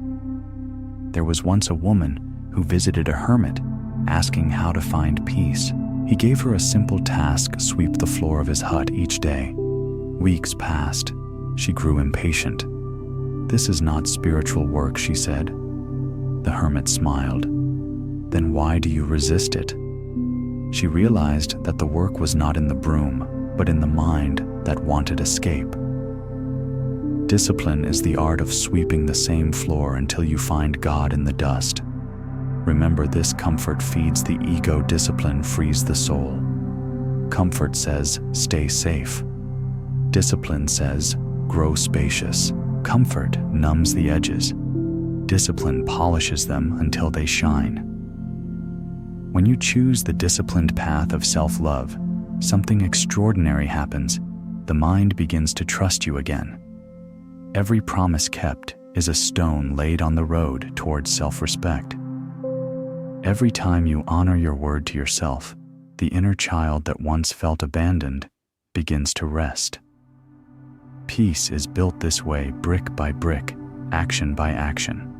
There was once a woman who visited a hermit, asking how to find peace. He gave her a simple task: sweep the floor of his hut each day. Weeks passed. She grew impatient. "This is not spiritual work," she said. The hermit smiled. Then why do you resist it? She realized that the work was not in the broom, but in the mind that wanted escape. Discipline is the art of sweeping the same floor until you find God in the dust. Remember, this comfort feeds the ego, discipline frees the soul. Comfort says, stay safe. Discipline says, grow spacious. Comfort numbs the edges. Discipline polishes them until they shine. When you choose the disciplined path of self-love, something extraordinary happens. The mind begins to trust you again. Every promise kept is a stone laid on the road towards self-respect. Every time you honor your word to yourself, the inner child that once felt abandoned begins to rest. Peace is built this way, brick by brick, action by action.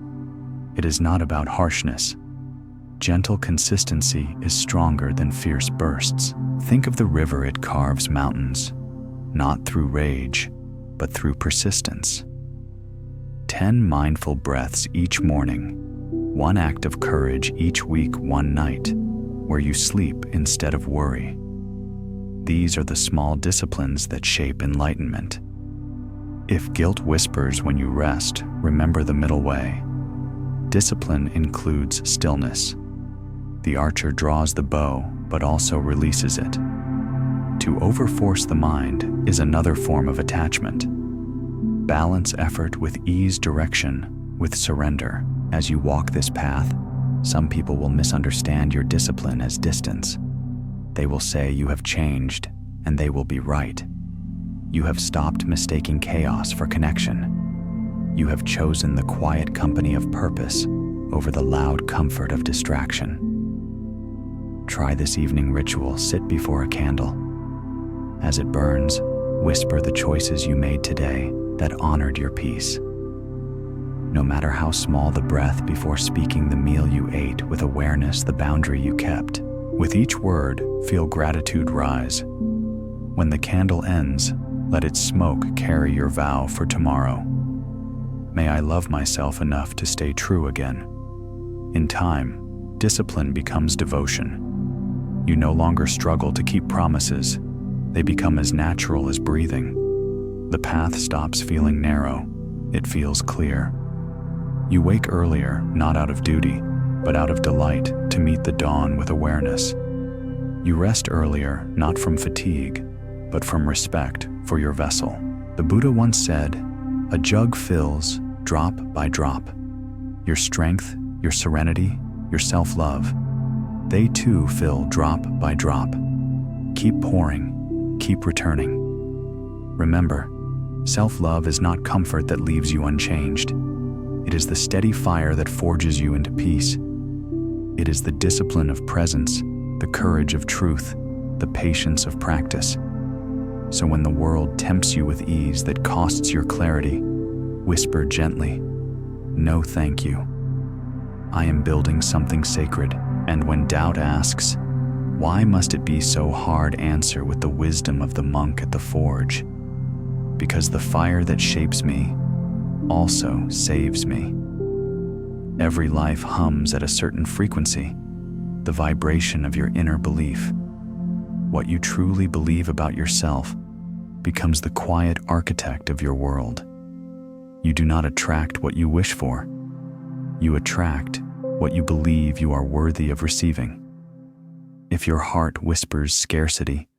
It is not about harshness. Gentle consistency is stronger than fierce bursts. Think of the river, it carves mountains, not through rage, but through persistence. 10 mindful breaths each morning, 1 act of courage each week, 1 night, where you sleep instead of worry. These are the small disciplines that shape enlightenment. If guilt whispers when you rest, remember the middle way. Discipline includes stillness. The archer draws the bow, but also releases it. To overforce the mind is another form of attachment. Balance effort with ease, direction with surrender. As you walk this path, some people will misunderstand your discipline as distance. They will say you have changed, and they will be right. You have stopped mistaking chaos for connection. You have chosen the quiet company of purpose over the loud comfort of distraction. Try this evening ritual. Sit before a candle. As it burns, whisper the choices you made today that honored your peace. No matter how small the breath before speaking, the meal you ate with awareness, the boundary you kept. With each word, feel gratitude rise. When the candle ends, let its smoke carry your vow for tomorrow. May I love myself enough to stay true again. In time, discipline becomes devotion. You no longer struggle to keep promises. They become as natural as breathing. The path stops feeling narrow. It feels clear. You wake earlier, not out of duty, but out of delight, to meet the dawn with awareness. You rest earlier, not from fatigue, but from respect for your vessel. The Buddha once said, "A jug fills drop by drop. Your strength, your serenity, your self-love, they too fill drop by drop. Keep pouring, keep returning." Remember, self-love is not comfort that leaves you unchanged. It is the steady fire that forges you into peace. It is the discipline of presence, the courage of truth, the patience of practice. So when the world tempts you with ease that costs your clarity, whisper gently, "No, thank you. I am building something sacred." And when doubt asks, "Why must it be so hard?" answer with the wisdom of the monk at the forge. Because the fire that shapes me also saves me. Every life hums at a certain frequency, the vibration of your inner belief. What you truly believe about yourself becomes the quiet architect of your world. You do not attract what you wish for. You attract what you believe you are worthy of receiving. If your heart whispers scarcity,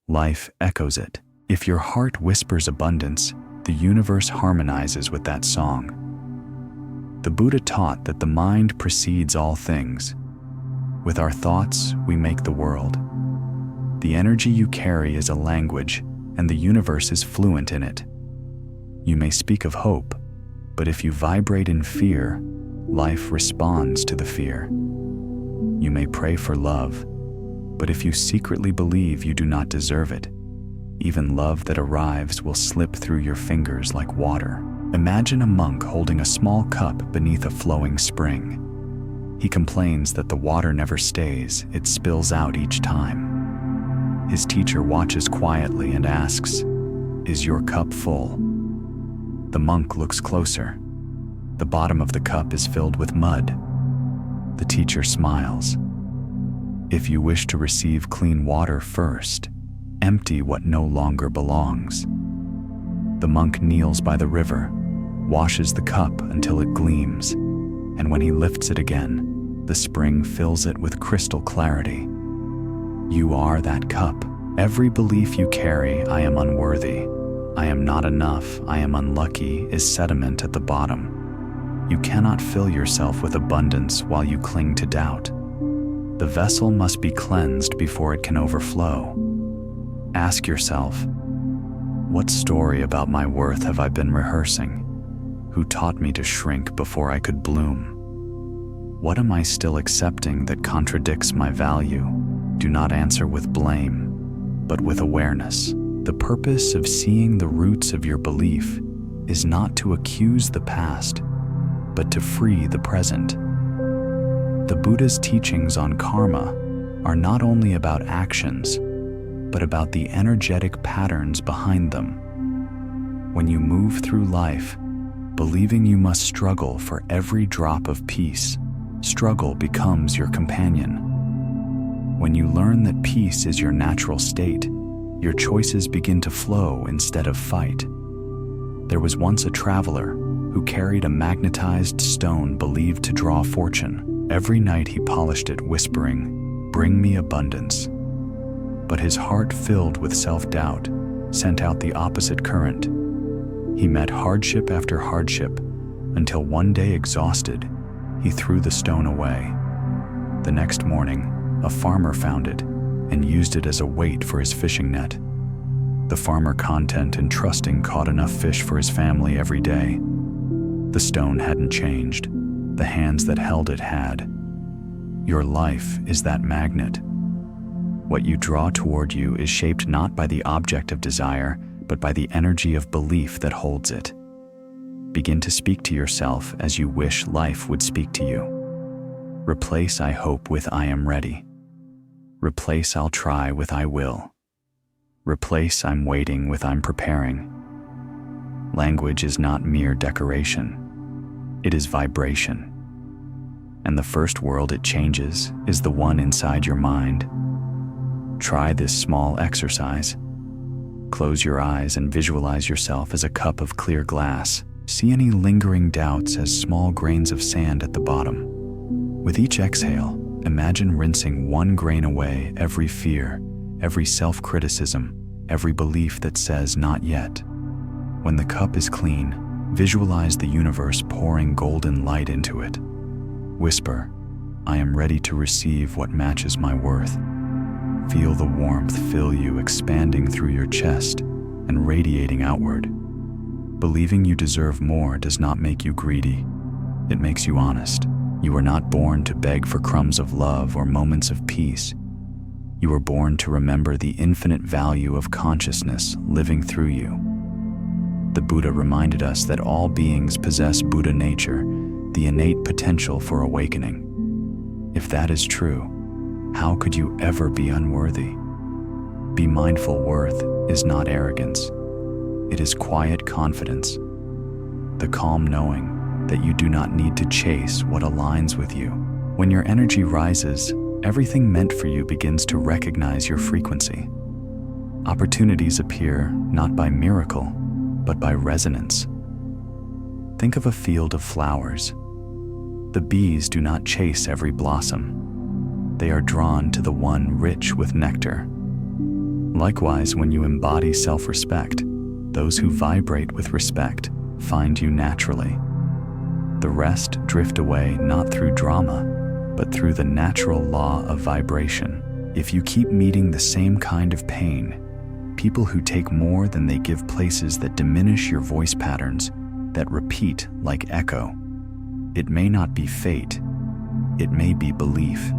life echoes it. If your heart whispers abundance, the universe harmonizes with that song. The Buddha taught that the mind precedes all things. With our thoughts, we make the world. The energy you carry is a language, and the universe is fluent in it. You may speak of hope, but if you vibrate in fear, life responds to the fear. You may pray for love, but if you secretly believe you do not deserve it, even love that arrives will slip through your fingers like water. Imagine a monk holding a small cup beneath a flowing spring. He complains that the water never stays, it spills out each time. His teacher watches quietly and asks, "Is your cup full?" The monk looks closer. The bottom of the cup is filled with mud, The teacher smiles. If you wish to receive clean water first, empty what no longer belongs. The monk kneels by the river, washes the cup until it gleams, and when he lifts it again, the spring fills it with crystal clarity. You are that cup. Every belief you carry, I am unworthy, I am not enough, I am unlucky, is sediment at the bottom. You cannot fill yourself with abundance while you cling to doubt. The vessel must be cleansed before it can overflow. Ask yourself, what story about my worth have I been rehearsing? Who taught me to shrink before I could bloom? What am I still accepting that contradicts my value? Do not answer with blame, but with awareness. The purpose of seeing the roots of your belief is not to accuse the past, but to free the present. The Buddha's teachings on karma are not only about actions, but about the energetic patterns behind them. When you move through life, believing you must struggle for every drop of peace, struggle becomes your companion. When you learn that peace is your natural state, your choices begin to flow instead of fight. There was once a traveler who carried a magnetized stone believed to draw fortune. Every night he polished it, whispering, "Bring me abundance." But his heart, filled with self-doubt, sent out the opposite current. He met hardship after hardship, until one day, exhausted, he threw the stone away. The next morning, a farmer found it and used it as a weight for his fishing net. The farmer, content and trusting, caught enough fish for his family every day. The stone hadn't changed. The hands that held it had. Your life is that magnet. What you draw toward you is shaped not by the object of desire, but by the energy of belief that holds it. Begin to speak to yourself as you wish life would speak to you. Replace "I hope" with "I am ready." Replace "I'll try" with "I will." Replace "I'm waiting" with "I'm preparing." Language is not mere decoration. It is vibration. And the first world it changes is the one inside your mind. Try this small exercise. Close your eyes and visualize yourself as a cup of clear glass. See any lingering doubts as small grains of sand at the bottom. With each exhale, imagine rinsing one grain away: every fear, every self-criticism, every belief that says "not yet." When the cup is clean, visualize the universe pouring golden light into it. Whisper, "I am ready to receive what matches my worth." Feel the warmth fill you, expanding through your chest and radiating outward. Believing you deserve more does not make you greedy. It makes you honest. You were not born to beg for crumbs of love or moments of peace. You were born to remember the infinite value of consciousness living through you. The Buddha reminded us that all beings possess Buddha nature, the innate potential for awakening. If that is true, how could you ever be unworthy? Be mindful. Worth is not arrogance. It is quiet confidence. The calm knowing that you do not need to chase what aligns with you. When your energy rises, everything meant for you begins to recognize your frequency. Opportunities appear not by miracle, but by resonance. Think of a field of flowers. The bees do not chase every blossom. They are drawn to the one rich with nectar. Likewise, when you embody self-respect, those who vibrate with respect find you naturally. The rest drift away not through drama, but through the natural law of vibration. If you keep meeting the same kind of pain, people who take more than they give, places that diminish your voice patterns, that repeat like echo, it may not be fate, it may be belief.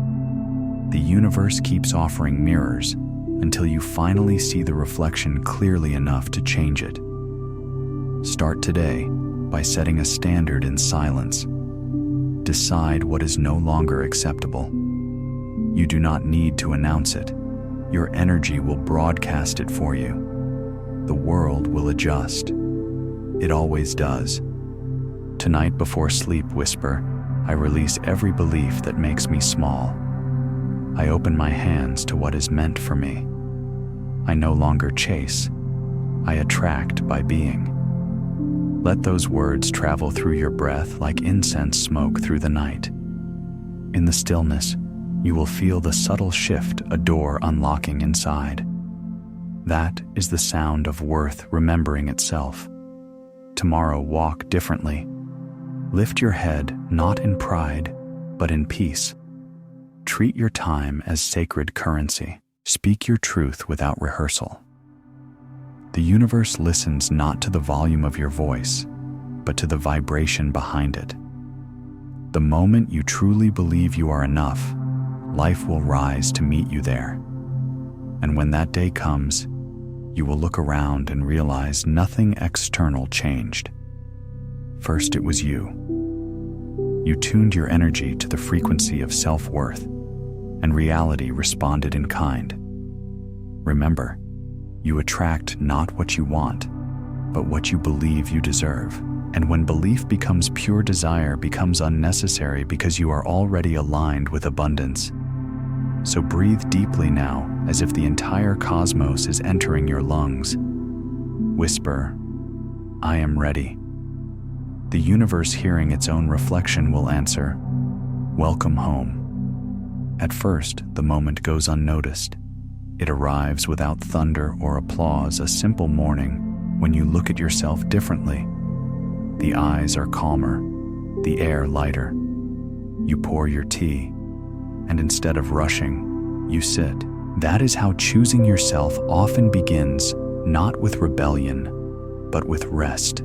The universe keeps offering mirrors until you finally see the reflection clearly enough to change it. Start today by setting a standard in silence. Decide what is no longer acceptable. You do not need to announce it. Your energy will broadcast it for you. The world will adjust. It always does. Tonight before sleep, whisper, I release every belief that makes me small. I open my hands to what is meant for me. I no longer chase. I attract by being. Let those words travel through your breath like incense smoke through the night. In the stillness, you will feel the subtle shift, a door unlocking inside. That is the sound of worth remembering itself. Tomorrow, walk differently. Lift your head not in pride, but in peace. Treat your time as sacred currency. Speak your truth without rehearsal. The universe listens not to the volume of your voice, but to the vibration behind it. The moment you truly believe you are enough, life will rise to meet you there. And when that day comes, you will look around and realize nothing external changed. First, it was you. You tuned your energy to the frequency of self-worth, and reality responded in kind. Remember, you attract not what you want, but what you believe you deserve. And when belief becomes pure, desire becomes unnecessary because you are already aligned with abundance. So breathe deeply now, as if the entire cosmos is entering your lungs. Whisper, "I am ready." The universe, hearing its own reflection, will answer, "Welcome home." At first, the moment goes unnoticed. It arrives without thunder or applause, a simple morning when you look at yourself differently. The eyes are calmer, the air lighter. You pour your tea, and instead of rushing, you sit. That is how choosing yourself often begins, not with rebellion, but with rest.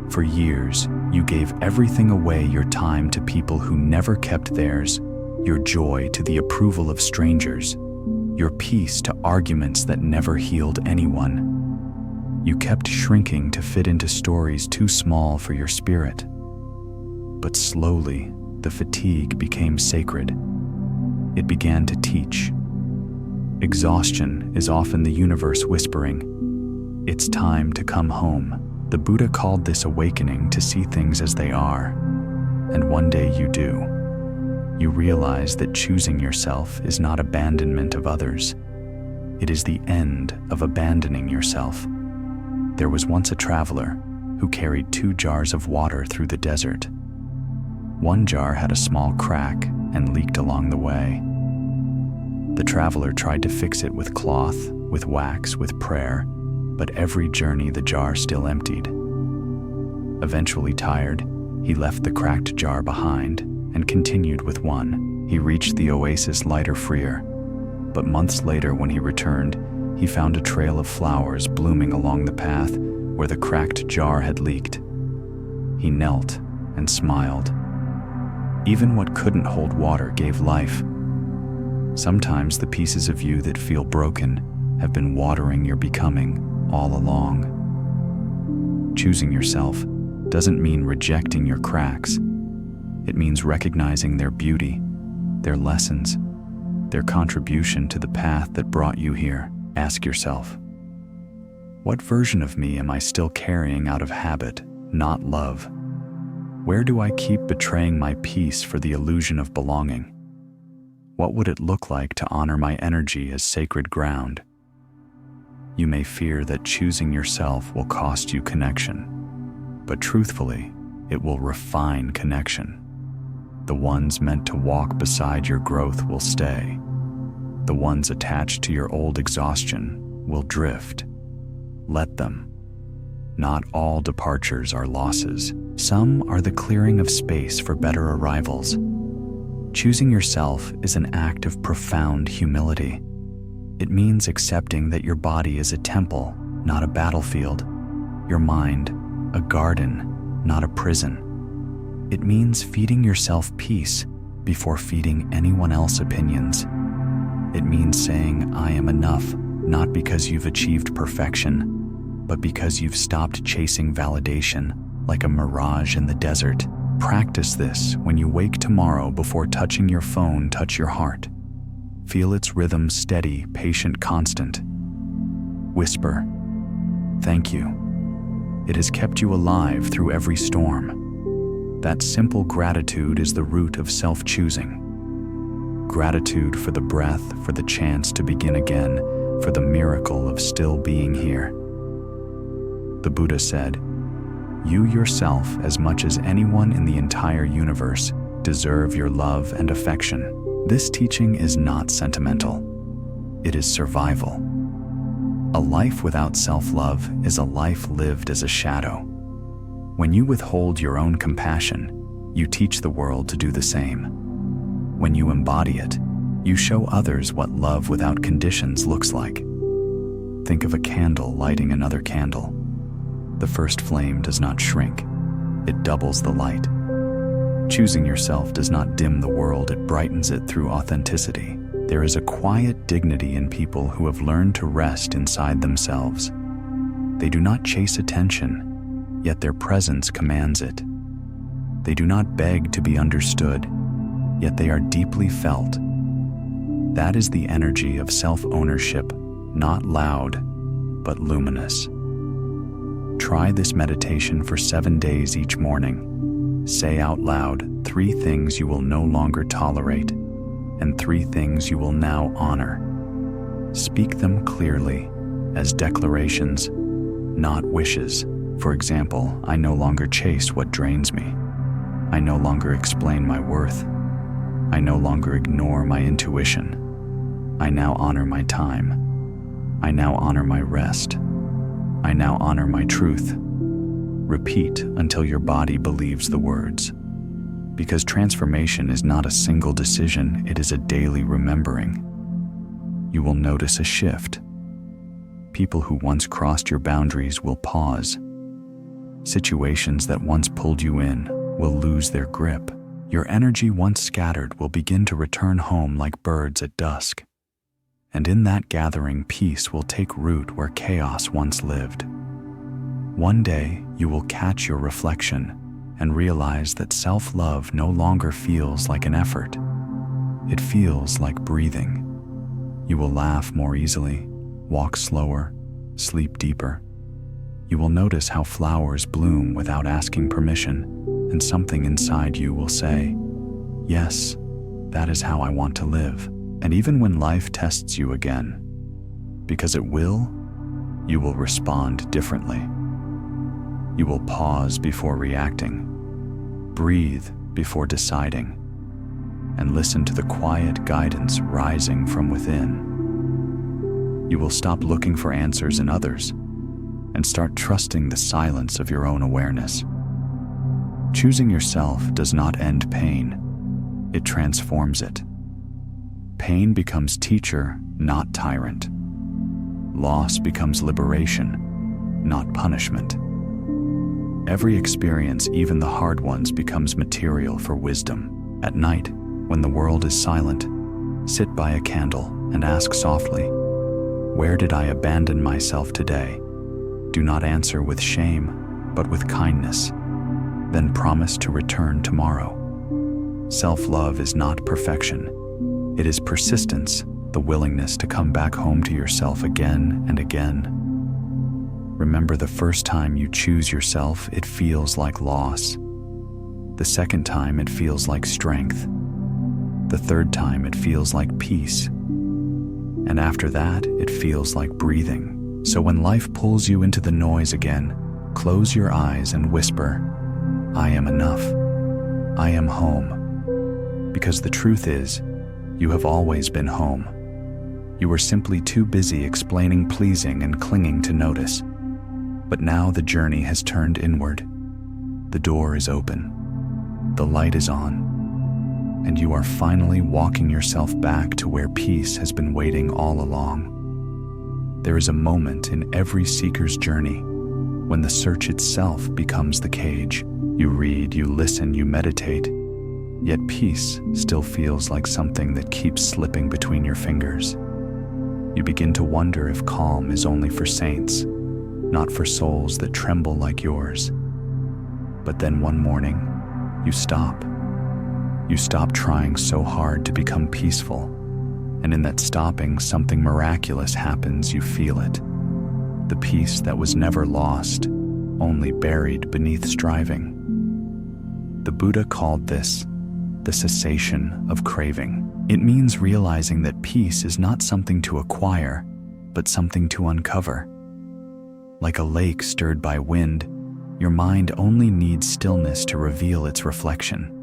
For years, you gave everything away, your time to people who never kept theirs, your joy to the approval of strangers, your peace to arguments that never healed anyone. You kept shrinking to fit into stories too small for your spirit. But slowly, the fatigue became sacred. It began to teach. Exhaustion is often the universe whispering, "It's time to come home." The Buddha called this awakening to see things as they are. And one day you do. You realize that choosing yourself is not abandonment of others. It is the end of abandoning yourself. There was once a traveler who carried 2 jars of water through the desert. One jar had a small crack and leaked along the way. The traveler tried to fix it with cloth, with wax, with prayer, but every journey the jar still emptied. Eventually tired, he left the cracked jar behind and continued with one. He reached the oasis lighter, freer. But months later, when he returned, he found a trail of flowers blooming along the path where the cracked jar had leaked. He knelt and smiled. Even what couldn't hold water gave life. Sometimes the pieces of you that feel broken have been watering your becoming all along. Choosing yourself doesn't mean rejecting your cracks. It means recognizing their beauty, their lessons, their contribution to the path that brought you here. Ask yourself, what version of me am I still carrying out of habit, not love? Where do I keep betraying my peace for the illusion of belonging? What would it look like to honor my energy as sacred ground? You may fear that choosing yourself will cost you connection, but truthfully, it will refine connection. The ones meant to walk beside your growth will stay. The ones attached to your old exhaustion will drift. Let them. Not all departures are losses. Some are the clearing of space for better arrivals. Choosing yourself is an act of profound humility. It means accepting that your body is a temple, not a battlefield. Your mind, a garden, not a prison. It means feeding yourself peace before feeding anyone else's opinions. It means saying, I am enough, not because you've achieved perfection, but because you've stopped chasing validation like a mirage in the desert. Practice this when you wake tomorrow. Before touching your phone, touch your heart. Feel its rhythm, steady, patient, constant. Whisper, thank you. It has kept you alive through every storm. That simple gratitude is the root of self-choosing. Gratitude for the breath, for the chance to begin again, for the miracle of still being here. The Buddha said, "You yourself, as much as anyone in the entire universe, deserve your love and affection." This teaching is not sentimental. It is survival. A life without self-love is a life lived as a shadow. When you withhold your own compassion, you teach the world to do the same. When you embody it, you show others what love without conditions looks like. Think of a candle lighting another candle. The first flame does not shrink, it doubles the light. Choosing yourself does not dim the world, it brightens it through authenticity. There is a quiet dignity in people who have learned to rest inside themselves. They do not chase attention, yet their presence commands it. They do not beg to be understood, yet they are deeply felt. That is the energy of self-ownership, not loud, but luminous. Try this meditation for 7 days each morning. Say out loud 3 things you will no longer tolerate, and 3 things you will now honor. Speak them clearly, as declarations, not wishes. For example, I no longer chase what drains me. I no longer explain my worth. I no longer ignore my intuition. I now honor my time. I now honor my rest. I now honor my truth. Repeat until your body believes the words. Because transformation is not a single decision, it is a daily remembering. You will notice a shift. People who once crossed your boundaries will pause. Situations that once pulled you in will lose their grip. Your energy once scattered will begin to return home like birds at dusk. And in that gathering, peace will take root where chaos once lived. One day, you will catch your reflection and realize that self-love no longer feels like an effort. It feels like breathing. You will laugh more easily, walk slower, sleep deeper. You will notice how flowers bloom without asking permission, and something inside you will say, "Yes, that is how I want to live." And even when life tests you again, because it will, you will respond differently. You will pause before reacting, breathe before deciding, and listen to the quiet guidance rising from within. You will stop looking for answers in others and start trusting the silence of your own awareness. Choosing yourself does not end pain, it transforms it. Pain becomes teacher, not tyrant. Loss becomes liberation, not punishment. Every experience, even the hard ones, becomes material for wisdom. At night, when the world is silent, sit by a candle and ask softly, "Where did I abandon myself today?" Do not answer with shame, but with kindness. Then promise to return tomorrow. Self-love is not perfection. It is persistence, the willingness to come back home to yourself again and again. Remember, the first time you choose yourself, it feels like loss. The second time, it feels like strength. The third time, it feels like peace. And after that, it feels like breathing. So when life pulls you into the noise again, close your eyes and whisper, "I am enough. I am home." Because the truth is, you have always been home. You were simply too busy explaining, pleasing, and clinging to notice. But now the journey has turned inward. The door is open. The light is on. And you are finally walking yourself back to where peace has been waiting all along. There is a moment in every seeker's journey when the search itself becomes the cage. You read, you listen, you meditate, yet peace still feels like something that keeps slipping between your fingers. You begin to wonder if calm is only for saints, not for souls that tremble like yours. But then one morning, you stop. You stop trying so hard to become peaceful, and in that stopping, something miraculous happens. You feel it. The peace that was never lost, only buried beneath striving. The Buddha called this the cessation of craving. It means realizing that peace is not something to acquire, but something to uncover. Like a lake stirred by wind, your mind only needs stillness to reveal its reflection.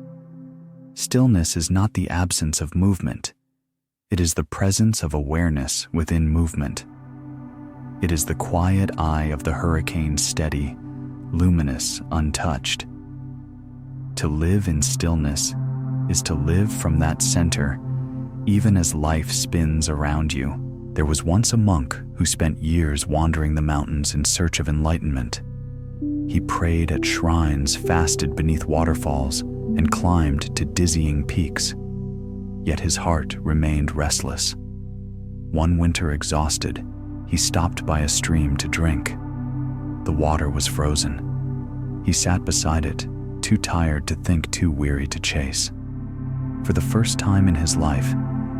Stillness is not the absence of movement. It is the presence of awareness within movement. It is the quiet eye of the hurricane, steady, luminous, untouched. To live in stillness is to live from that center, even as life spins around you. There was once a monk who spent years wandering the mountains in search of enlightenment. He prayed at shrines, fasted beneath waterfalls, and climbed to dizzying peaks. Yet his heart remained restless. One winter, exhausted, he stopped by a stream to drink. The water was frozen. He sat beside it, too tired to think, too weary to chase. For the first time in his life,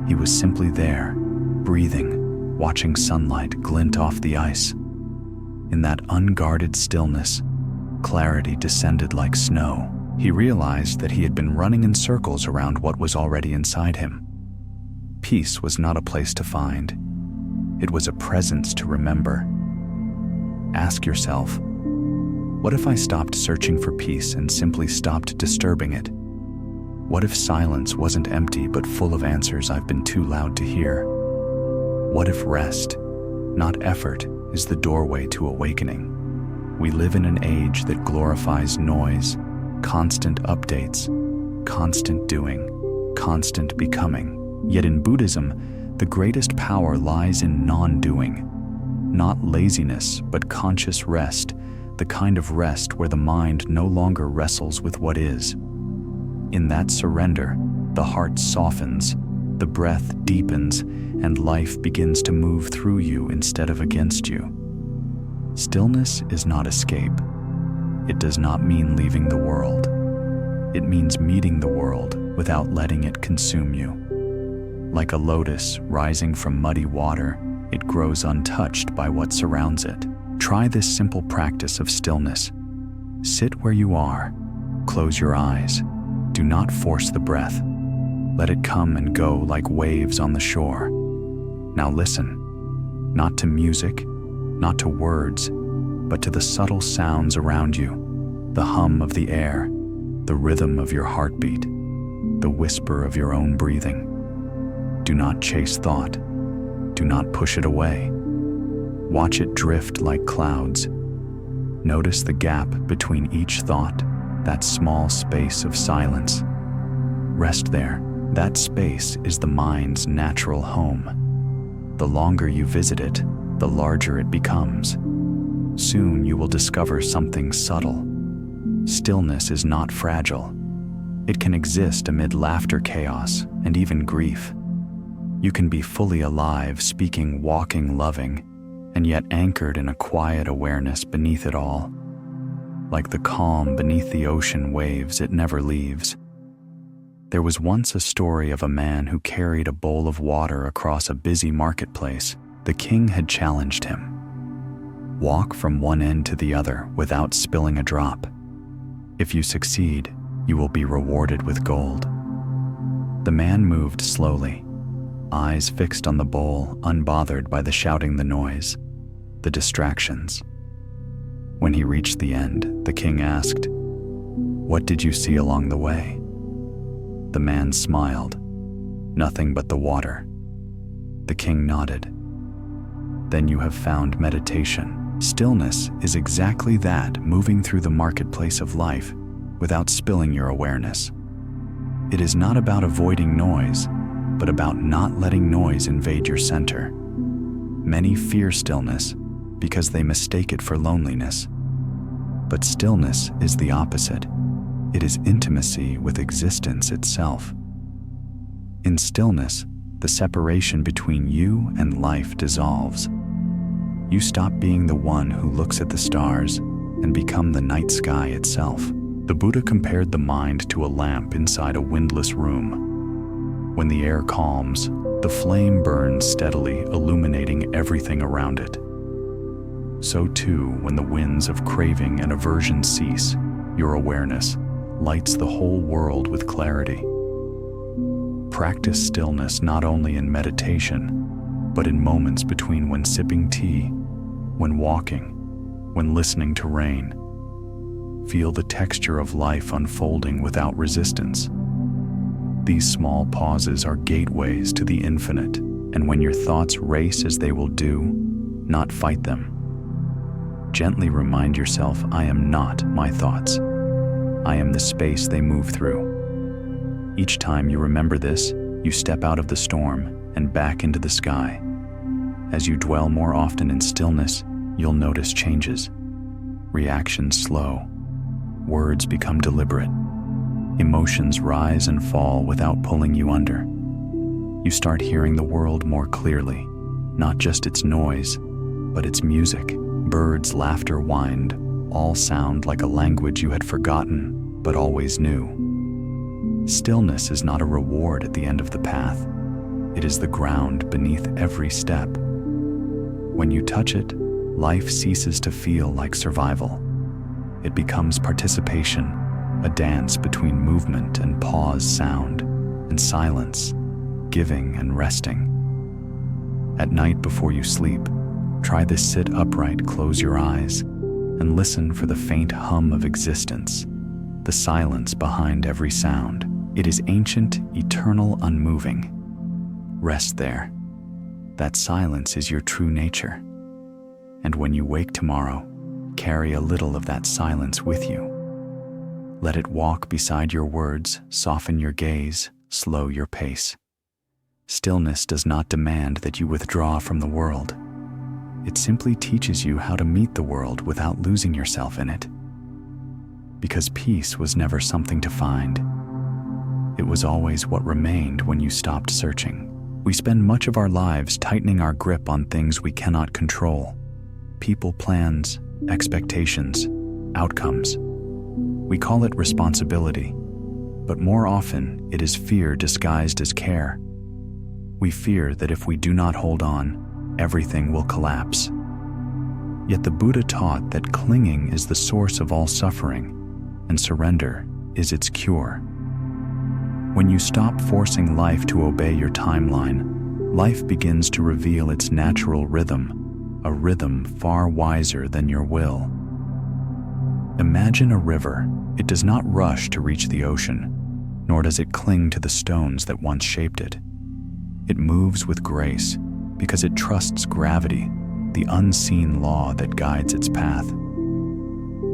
he was simply there, breathing, watching sunlight glint off the ice. In that unguarded stillness, clarity descended like snow. He realized that he had been running in circles around what was already inside him. Peace was not a place to find. It was a presence to remember. Ask yourself, what if I stopped searching for peace and simply stopped disturbing it? What if silence wasn't empty but full of answers I've been too loud to hear? What if rest, not effort, is the doorway to awakening? We live in an age that glorifies noise, constant updates, constant doing, constant becoming. Yet in Buddhism, the greatest power lies in non-doing. Not laziness, but conscious rest, the kind of rest where the mind no longer wrestles with what is. In that surrender, the heart softens, the breath deepens, and life begins to move through you instead of against you. Stillness is not escape. It does not mean leaving the world. It means meeting the world without letting it consume you. Like a lotus rising from muddy water, it grows untouched by what surrounds it. Try this simple practice of stillness. Sit where you are. Close your eyes. Do not force the breath. Let it come and go like waves on the shore. Now listen, not to music, not to words, but to the subtle sounds around you, the hum of the air, the rhythm of your heartbeat, the whisper of your own breathing. Do not chase thought. Do not push it away. Watch it drift like clouds. Notice the gap between each thought, that small space of silence. Rest there. That space is the mind's natural home. The longer you visit it, the larger it becomes. Soon you will discover something subtle. Stillness is not fragile. It can exist amid laughter, chaos, and even grief. You can be fully alive, speaking, walking, loving, and yet anchored in a quiet awareness beneath it all. Like the calm beneath the ocean waves, it never leaves. There was once a story of a man who carried a bowl of water across a busy marketplace. The king had challenged him. Walk from one end to the other without spilling a drop. If you succeed, you will be rewarded with gold. The man moved slowly, eyes fixed on the bowl, unbothered by the shouting, the noise, the distractions. When he reached the end, the king asked, "What did you see along the way?" The man smiled. "Nothing but the water." The king nodded. "Then you have found meditation." Stillness is exactly that, moving through the marketplace of life without spilling your awareness. It is not about avoiding noise, but about not letting noise invade your center. Many fear stillness because they mistake it for loneliness. But stillness is the opposite. It is intimacy with existence itself. In stillness, the separation between you and life dissolves. You stop being the one who looks at the stars and become the night sky itself. The Buddha compared the mind to a lamp inside a windless room. When the air calms, the flame burns steadily, illuminating everything around it. So too, when the winds of craving and aversion cease, your awareness, lights the whole world with clarity. Practice stillness not only in meditation, but in moments between when sipping tea, when walking, when listening to rain. Feel the texture of life unfolding without resistance. These small pauses are gateways to the infinite, and when your thoughts race as they will do, not fight them. Gently remind yourself, I am not my thoughts. I am the space they move through. Each time you remember this, you step out of the storm and back into the sky. As you dwell more often in stillness, you'll notice changes. Reactions slow. Words become deliberate. Emotions rise and fall without pulling you under. You start hearing the world more clearly, not just its noise, but its music. Birds, laughter, wind, all sound like a language you had forgotten, but always knew. Stillness is not a reward at the end of the path. It is the ground beneath every step. When you touch it, life ceases to feel like survival. It becomes participation, a dance between movement and pause, sound and silence, giving and resting. At night before you sleep, try this: sit upright, close your eyes, and listen for the faint hum of existence, the silence behind every sound. It is ancient, eternal, unmoving. Rest there. That silence is your true nature. And when you wake tomorrow, carry a little of that silence with you. Let it walk beside your words, soften your gaze, slow your pace. Stillness does not demand that you withdraw from the world. It simply teaches you how to meet the world without losing yourself in it. Because peace was never something to find. It was always what remained when you stopped searching. We spend much of our lives tightening our grip on things we cannot control. People, plans, expectations, outcomes. We call it responsibility, but more often it is fear disguised as care. We fear that if we do not hold on, everything will collapse. Yet the Buddha taught that clinging is the source of all suffering, and surrender is its cure. When you stop forcing life to obey your timeline, life begins to reveal its natural rhythm, a rhythm far wiser than your will. Imagine a river. It does not rush to reach the ocean, nor does it cling to the stones that once shaped it. It moves with grace because it trusts gravity, the unseen law that guides its path.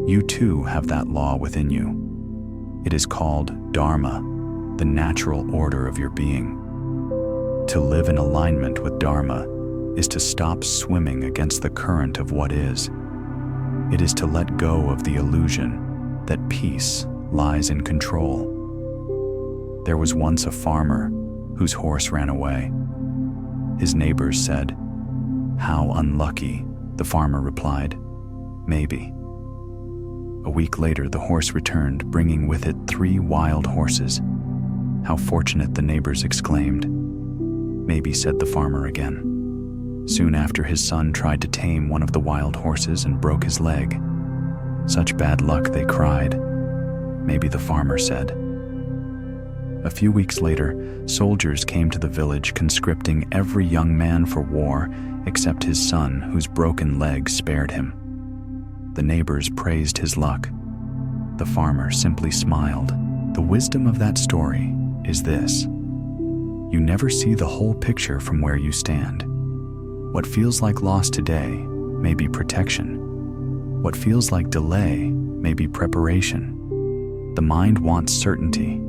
You too have that law within you. It is called Dharma, the natural order of your being. To live in alignment with Dharma is to stop swimming against the current of what is. It is to let go of the illusion that peace lies in control. There was once a farmer whose horse ran away. His neighbors said, "How unlucky," the farmer replied, "Maybe." A week later, the horse returned, bringing with it 3 wild horses. "How fortunate," the neighbors exclaimed. "Maybe," said the farmer again. Soon after, his son tried to tame one of the wild horses and broke his leg. "Such bad luck," they cried. "Maybe," the farmer said. A few weeks later, soldiers came to the village, conscripting every young man for war except his son, whose broken leg spared him. The neighbors praised his luck. The farmer simply smiled. The wisdom of that story is this: you never see the whole picture from where you stand. What feels like loss today may be protection. What feels like delay may be preparation. The mind wants certainty.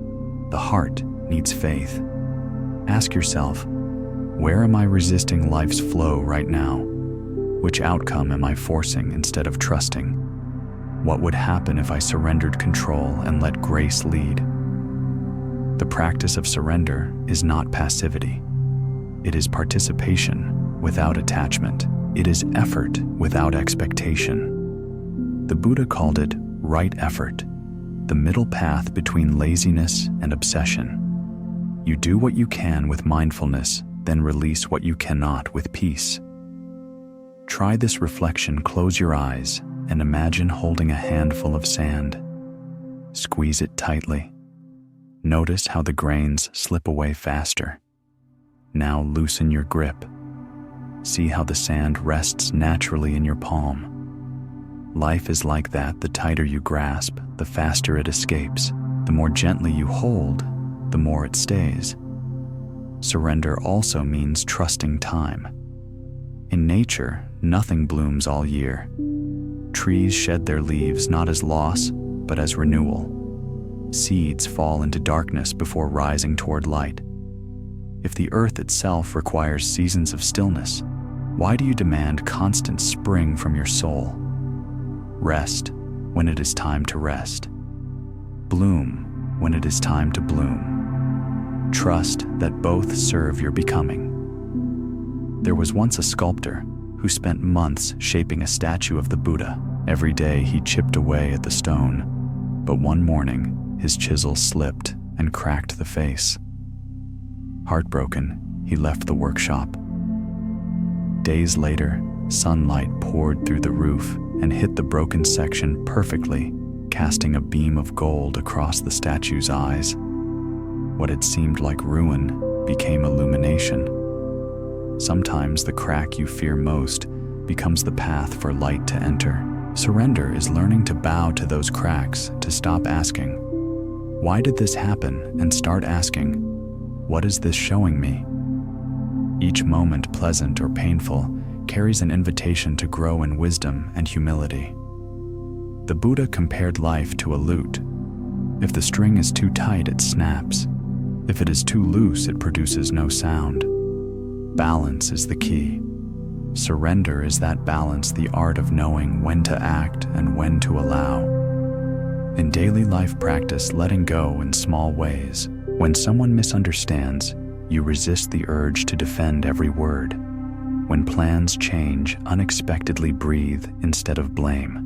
The heart needs faith. Ask yourself, where am I resisting life's flow right now? Which outcome am I forcing instead of trusting? What would happen if I surrendered control and let grace lead? The practice of surrender is not passivity. It is participation without attachment. It is effort without expectation. The Buddha called it right effort, the middle path between laziness and obsession. You do what you can with mindfulness, then release what you cannot with peace. Try this reflection. Close your eyes and imagine holding a handful of sand. Squeeze it tightly. Notice how the grains slip away faster. Now loosen your grip. See how the sand rests naturally in your palm. Life is like that. The tighter you grasp, the faster it escapes. The more gently you hold, the more it stays. Surrender also means trusting time. In nature, nothing blooms all year. Trees shed their leaves not as loss, but as renewal. Seeds fall into darkness before rising toward light. If the earth itself requires seasons of stillness, why do you demand constant spring from your soul? Rest when it is time to rest. Bloom when it is time to bloom. Trust that both serve your becoming. There was once a sculptor who spent months shaping a statue of the Buddha. Every day he chipped away at the stone, but one morning his chisel slipped and cracked the face. Heartbroken, he left the workshop. Days later, sunlight poured through the roof and hit the broken section perfectly, casting a beam of gold across the statue's eyes. What had seemed like ruin became illumination. Sometimes the crack you fear most becomes the path for light to enter. Surrender is learning to bow to those cracks, to stop asking, "Why did this happen?" and start asking, "What is this showing me?" Each moment, pleasant or painful, carries an invitation to grow in wisdom and humility. The Buddha compared life to a lute. If the string is too tight, it snaps. If it is too loose, it produces no sound. Balance is the key. Surrender is that balance, the art of knowing when to act and when to allow. In daily life practice, letting go in small ways. When someone misunderstands, you resist the urge to defend every word. When plans change, unexpectedly breathe instead of blame.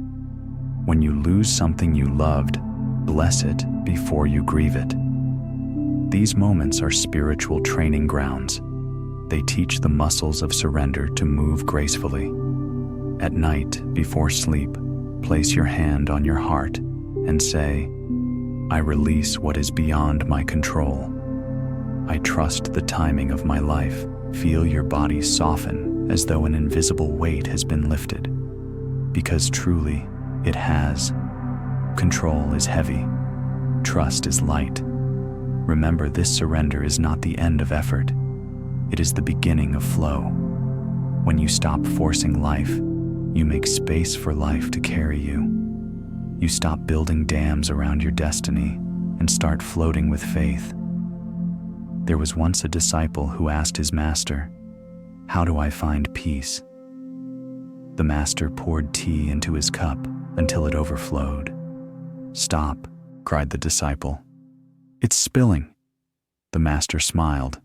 When you lose something you loved, bless it before you grieve it. These moments are spiritual training grounds. They teach the muscles of surrender to move gracefully. At night, before sleep, place your hand on your heart and say, "I release what is beyond my control. I trust the timing of my life." Feel your body soften as though an invisible weight has been lifted. Because truly, it has. Control is heavy. Trust is light. Remember, this surrender is not the end of effort. It is the beginning of flow. When you stop forcing life, you make space for life to carry you. You stop building dams around your destiny and start floating with faith. There was once a disciple who asked his master, "How do I find peace?" The master poured tea into his cup until it overflowed. "Stop," cried the disciple. "It's spilling." The master smiled.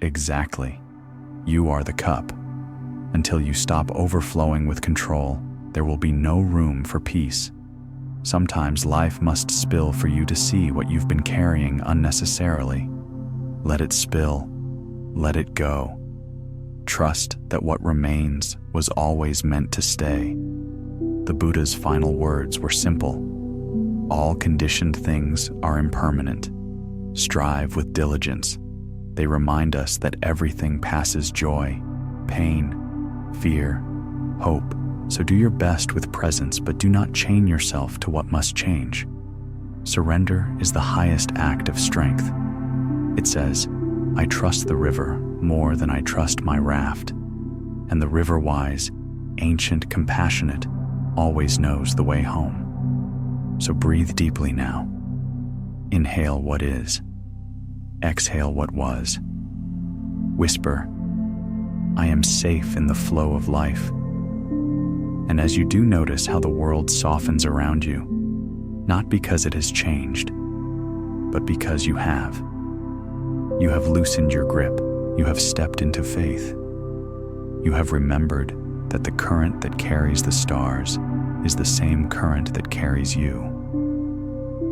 "Exactly. You are the cup. Until you stop overflowing with control, there will be no room for peace. Sometimes life must spill for you to see what you've been carrying unnecessarily. Let it spill. Let it go. Trust that what remains was always meant to stay. The Buddha's final words were simple. All conditioned things are impermanent. Strive with diligence. They remind us that everything passes: joy, pain, fear, hope. So do your best with presence, but do not chain yourself to what must change. Surrender is the highest act of strength. It says, "I trust the river more than I trust my raft." And the river wise, ancient, compassionate, always knows the way home. So breathe deeply now. Inhale what is. Exhale what was. Whisper, "I am safe in the flow of life." And as you do, notice how the world softens around you, not because it has changed, but because you have. You have loosened your grip. You have stepped into faith. You have remembered that the current that carries the stars is the same current that carries you.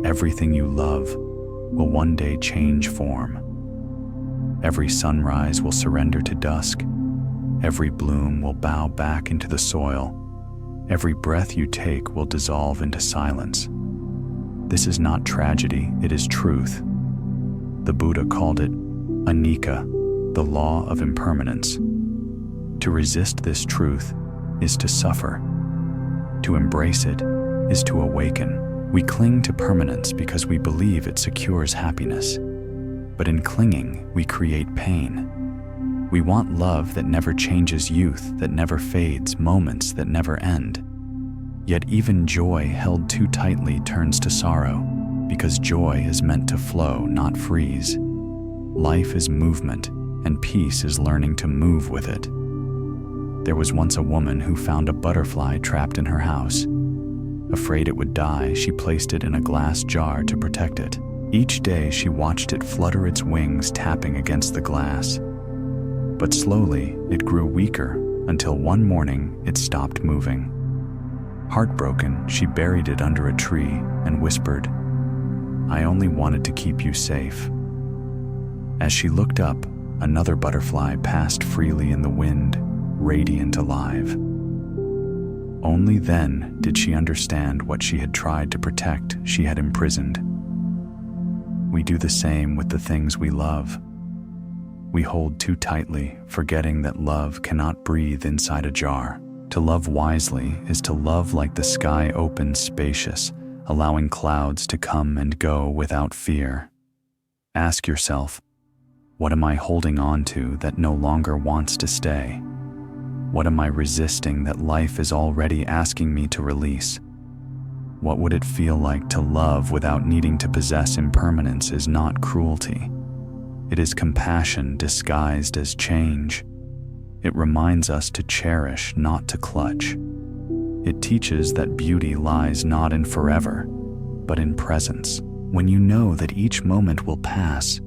Everything you love will one day change form. Every sunrise will surrender to dusk. Every bloom will bow back into the soil. Every breath you take will dissolve into silence. This is not tragedy, it is truth. The Buddha called it anicca, the law of impermanence. To resist this truth is to suffer. To embrace it is to awaken. We cling to permanence because we believe it secures happiness. But in clinging, we create pain. We want love that never changes, youth that never fades, moments that never end. Yet even joy held too tightly turns to sorrow, because joy is meant to flow, not freeze. Life is movement, and peace is learning to move with it. There was once a woman who found a butterfly trapped in her house. Afraid it would die, she placed it in a glass jar to protect it. Each day she watched it flutter its wings, tapping against the glass. But slowly, it grew weaker, until one morning it stopped moving. Heartbroken, she buried it under a tree and whispered, "I only wanted to keep you safe." As she looked up, another butterfly passed freely in the wind, radiant alive. Only then did she understand what she had tried to protect, she had imprisoned. We do the same with the things we love. We hold too tightly, forgetting that love cannot breathe inside a jar. To love wisely is to love like the sky open, spacious, allowing clouds to come and go without fear. Ask yourself, what am I holding on to that no longer wants to stay? What am I resisting that life is already asking me to release? What would it feel like to love without needing to possess? Impermanence is not cruelty. It is compassion disguised as change. It reminds us to cherish, not to clutch. It teaches that beauty lies not in forever, but in presence. When you know that each moment will pass,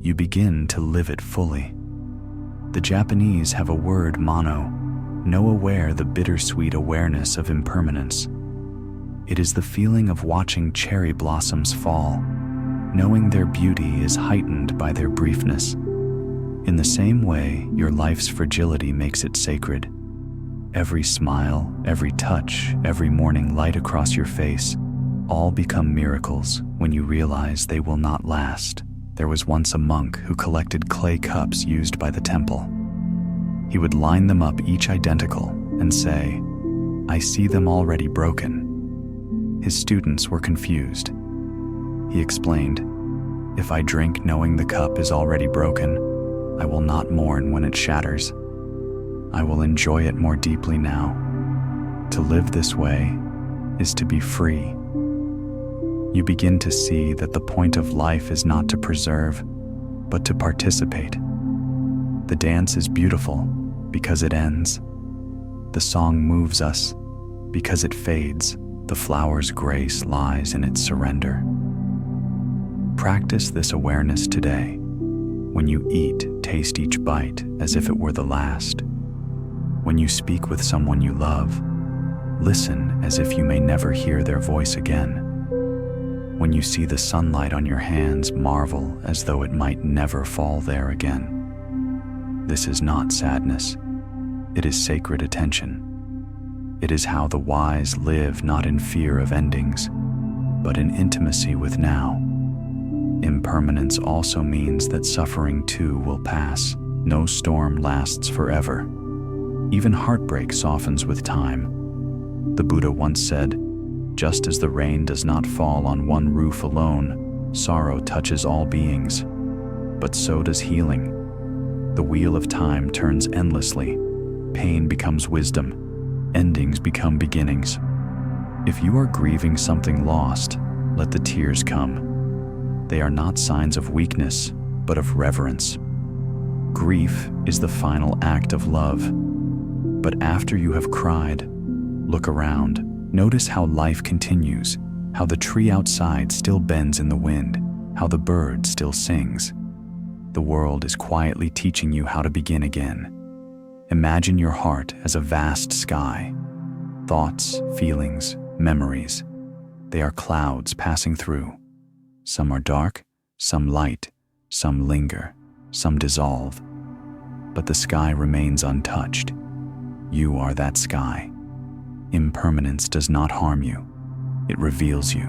you begin to live it fully. The Japanese have a word, mono, know aware, the bittersweet awareness of impermanence. It is the feeling of watching cherry blossoms fall, knowing their beauty is heightened by their briefness. In the same way, your life's fragility makes it sacred. Every smile, every touch, every morning light across your face, all become miracles when you realize they will not last. There was once a monk who collected clay cups used by the temple. He would line them up, each identical, and say, "I see them already broken." His students were confused. He explained, "If I drink knowing the cup is already broken, I will not mourn when it shatters. I will enjoy it more deeply now. To live this way is to be free." You begin to see that the point of life is not to preserve, but to participate. The dance is beautiful because it ends. The song moves us because it fades. The flower's grace lies in its surrender. Practice this awareness today. When you eat, taste each bite as if it were the last. When you speak with someone you love, listen as if you may never hear their voice again. When you see the sunlight on your hands, marvel as though it might never fall there again. This is not sadness. It is sacred attention. It is how the wise live, not in fear of endings, but in intimacy with now. Impermanence also means that suffering too will pass. No storm lasts forever. Even heartbreak softens with time. The Buddha once said, "Just as the rain does not fall on one roof alone, sorrow touches all beings. But so does healing. The wheel of time turns endlessly. Pain becomes wisdom. Endings become beginnings." If you are grieving something lost, let the tears come. They are not signs of weakness, but of reverence. Grief is the final act of love. But after you have cried, look around. Notice how life continues, how the tree outside still bends in the wind, how the bird still sings. The world is quietly teaching you how to begin again. Imagine your heart as a vast sky. Thoughts, feelings, memories. They are clouds passing through. Some are dark, some light, some linger, some dissolve. But the sky remains untouched. You are that sky. Impermanence does not harm you. It reveals you.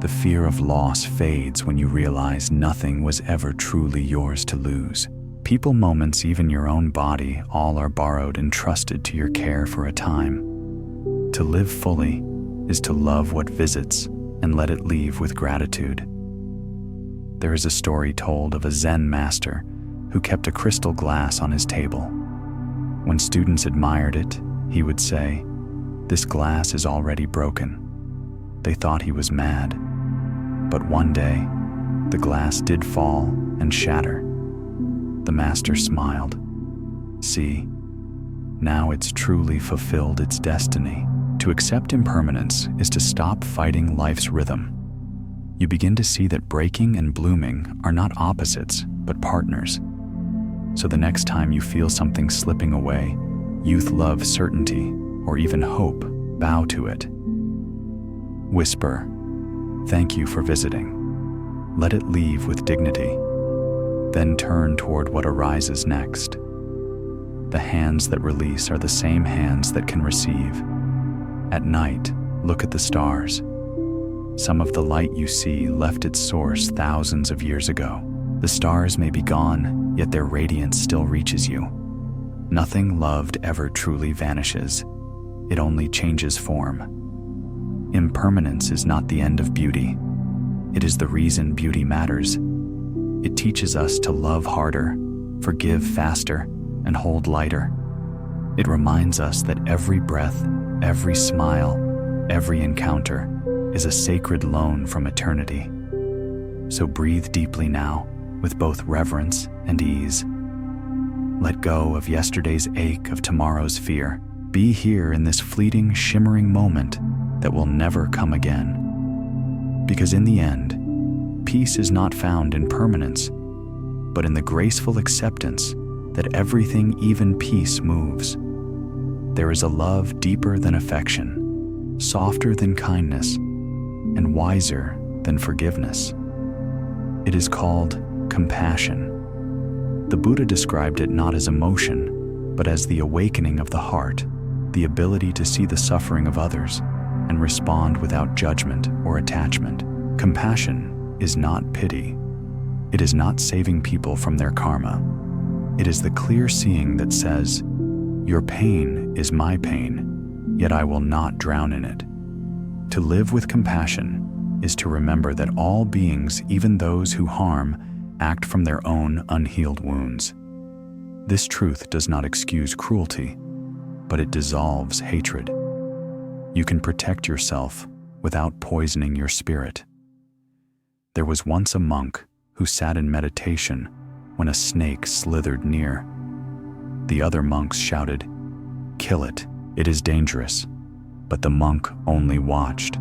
The fear of loss fades when you realize nothing was ever truly yours to lose. People, moments, even your own body, all are borrowed and trusted to your care for a time. To live fully is to love what visits and let it leave with gratitude. There is a story told of a Zen master who kept a crystal glass on his table. When students admired it, he would say, "This glass is already broken." They thought he was mad. But one day, the glass did fall and shatter. The master smiled. "See, now it's truly fulfilled its destiny." To accept impermanence is to stop fighting life's rhythm. You begin to see that breaking and blooming are not opposites, but partners. So the next time you feel something slipping away, youth, love, certainty, or even hope, bow to it. Whisper, "Thank you for visiting." Let it leave with dignity. Then turn toward what arises next. The hands that release are the same hands that can receive. At night, look at the stars. Some of the light you see left its source thousands of years ago. The stars may be gone, yet their radiance still reaches you. Nothing loved ever truly vanishes. It only changes form. Impermanence is not the end of beauty. It is the reason beauty matters. It teaches us to love harder, forgive faster, and hold lighter. It reminds us that every breath, every smile, every encounter is a sacred loan from eternity. So breathe deeply now, with both reverence and ease. Let go of yesterday's ache, of tomorrow's fear. Be here in this fleeting, shimmering moment that will never come again. Because in the end, peace is not found in permanence, but in the graceful acceptance that everything, even peace, moves. There is a love deeper than affection, softer than kindness, and wiser than forgiveness. It is called compassion. The Buddha described it not as emotion, but as the awakening of the heart, the ability to see the suffering of others and respond without judgment or attachment. Compassion is not pity. It is not saving people from their karma. It is the clear seeing that says, "Your pain is my pain, yet I will not drown in it." To live with compassion is to remember that all beings, even those who harm, act from their own unhealed wounds. This truth does not excuse cruelty, but it dissolves hatred. You can protect yourself without poisoning your spirit. There was once a monk who sat in meditation when a snake slithered near. The other monks shouted, "Kill it, it is dangerous." But the monk only watched.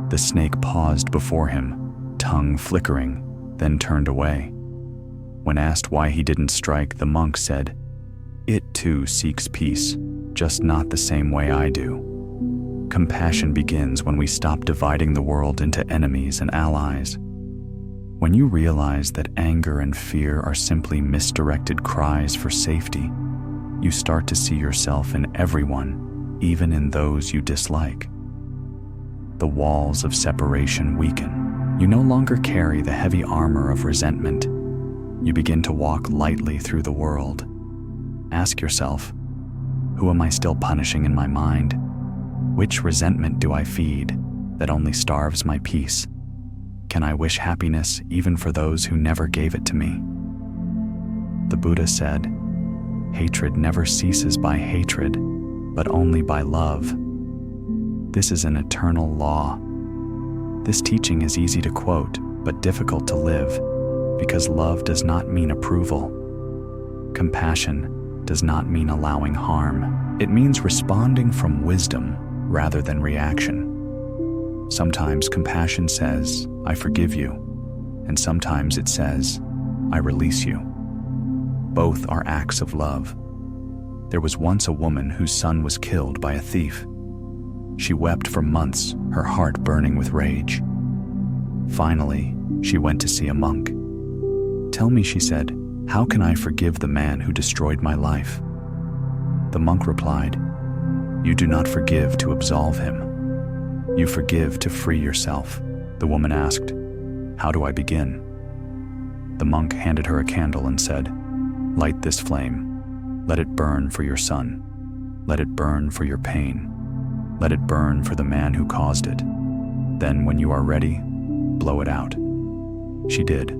The snake paused before him, tongue flickering, then turned away. When asked why he didn't strike, the monk said, "It too seeks peace, just not the same way I do." Compassion begins when we stop dividing the world into enemies and allies. When you realize that anger and fear are simply misdirected cries for safety, you start to see yourself in everyone, even in those you dislike. The walls of separation weaken. You no longer carry the heavy armor of resentment. You begin to walk lightly through the world. Ask yourself, who am I still punishing in my mind? Which resentment do I feed that only starves my peace? Can I wish happiness even for those who never gave it to me? The Buddha said, "Hatred never ceases by hatred, but only by love." This is an eternal law. This teaching is easy to quote, but difficult to live, because love does not mean approval. Compassion does not mean allowing harm. It means responding from wisdom rather than reaction. Sometimes compassion says, "I forgive you," and sometimes it says, "I release you." Both are acts of love. There was once a woman whose son was killed by a thief. She wept for months, her heart burning with rage. Finally, she went to see a monk. "Tell me," she said, "how can I forgive the man who destroyed my life?" The monk replied, "You do not forgive to absolve him. You forgive to free yourself." The woman asked, "How do I begin?" The monk handed her a candle and said, "Light this flame. Let it burn for your son. Let it burn for your pain. Let it burn for the man who caused it. Then, when you are ready, blow it out." She did.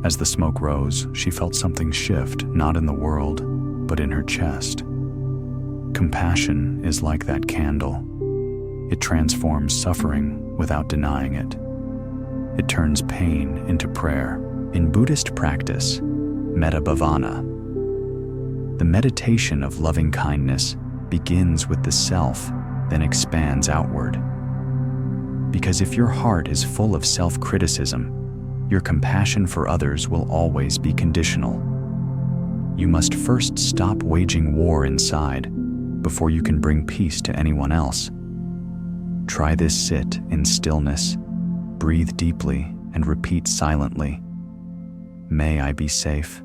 As the smoke rose, she felt something shift, not in the world, but in her chest. Compassion is like that candle. It transforms suffering without denying it. It turns pain into prayer. In Buddhist practice, metta bhavana, the meditation of loving kindness begins with the self, then expands outward. Because if your heart is full of self-criticism, your compassion for others will always be conditional. You must first stop waging war inside before you can bring peace to anyone else. Try this sit in stillness, breathe deeply, and repeat silently, "May I be safe.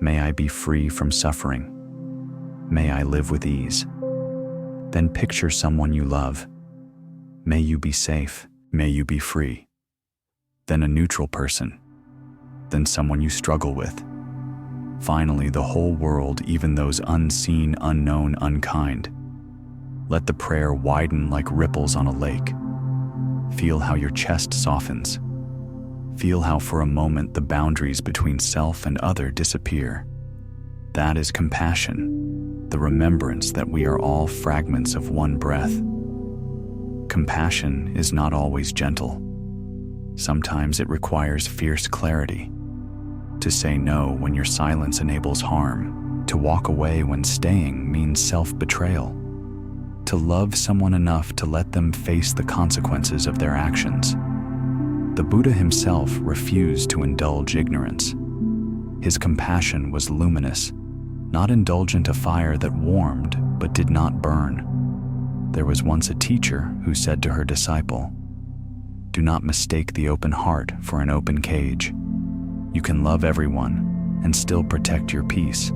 May I be free from suffering. May I live with ease." Then picture someone you love. May you be safe. May you be free. Then a neutral person. Then someone you struggle with. Finally, the whole world, even those unseen, unknown, unkind. Let the prayer widen like ripples on a lake. Feel how your chest softens. Feel how for a moment the boundaries between self and other disappear. That is compassion, the remembrance that we are all fragments of one breath. Compassion is not always gentle. Sometimes it requires fierce clarity. To say no when your silence enables harm. To walk away when staying means self-betrayal. To love someone enough to let them face the consequences of their actions. The Buddha himself refused to indulge ignorance. His compassion was luminous, not indulgent a fire that warmed but did not burn. There was once a teacher who said to her disciple, "Do not mistake the open heart for an open cage. You can love everyone and still protect your peace.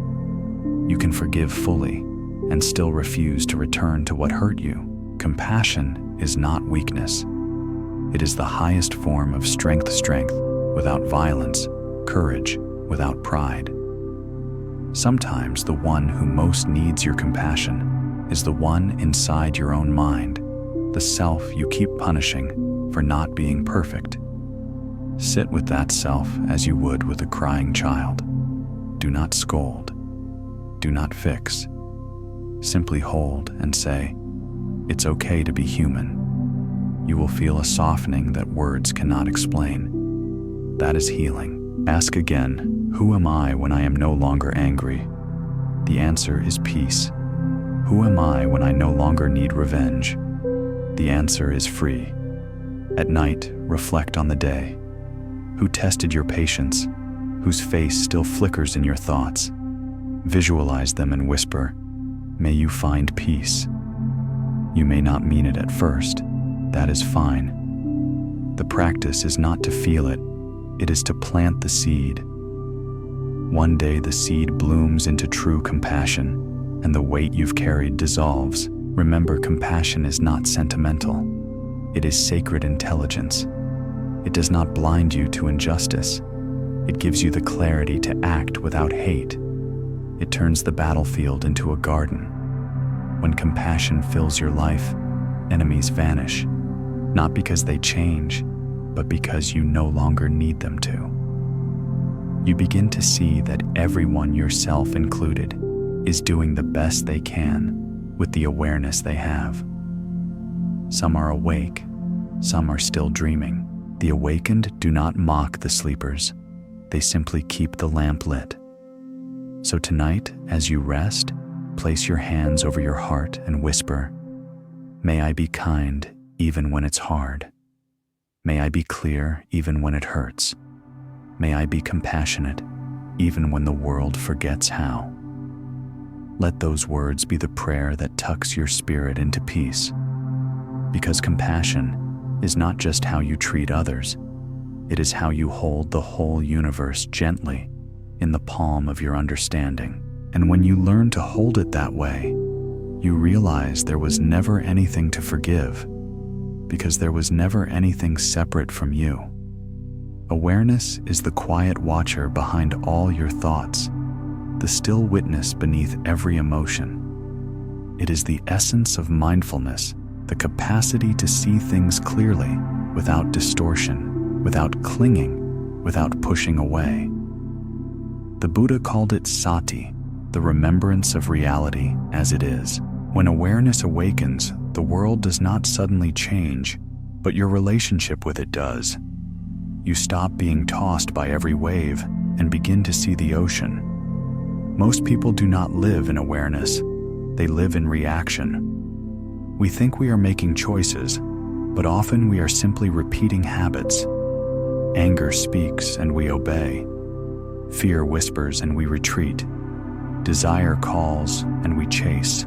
You can forgive fully and still refuse to return to what hurt you." Compassion is not weakness. It is the highest form of strength without violence, courage without pride. Sometimes the one who most needs your compassion is the one inside your own mind, the self you keep punishing for not being perfect. Sit with that self as you would with a crying child. Do not scold. Do not fix. Simply hold and say, "It's okay to be human." You will feel a softening that words cannot explain. That is healing. Ask again, "Who am I when I am no longer angry?" The answer is peace. Who am I when I no longer need revenge? The answer is free. At night, reflect on the day. Who tested your patience? Whose face still flickers in your thoughts? Visualize them and whisper, "May you find peace." You may not mean it at first. That is fine. The practice is not to feel it. It is to plant the seed. One day the seed blooms into true compassion, and the weight you've carried dissolves. Remember, compassion is not sentimental. It is sacred intelligence. It does not blind you to injustice. It gives you the clarity to act without hate. It turns the battlefield into a garden. When compassion fills your life, enemies vanish, not because they change, but because you no longer need them to. You begin to see that everyone, yourself included, is doing the best they can with the awareness they have. Some are awake, some are still dreaming. The awakened do not mock the sleepers. They simply keep the lamp lit. So tonight, as you rest, place your hands over your heart and whisper, "May I be kind even when it's hard. May I be clear even when it hurts. May I be compassionate even when the world forgets how." Let those words be the prayer that tucks your spirit into peace. Because compassion is not just how you treat others, it is how you hold the whole universe gently in the palm of your understanding. And when you learn to hold it that way, you realize there was never anything to forgive, because there was never anything separate from you. Awareness is the quiet watcher behind all your thoughts, the still witness beneath every emotion. It is the essence of mindfulness, the capacity to see things clearly, without distortion, without clinging, without pushing away. The Buddha called it sati, the remembrance of reality as it is. When awareness awakens, the world does not suddenly change, but your relationship with it does. You stop being tossed by every wave and begin to see the ocean. Most people do not live in awareness, they live in reaction. We think we are making choices, but often we are simply repeating habits. Anger speaks and we obey. Fear whispers and we retreat. Desire calls and we chase.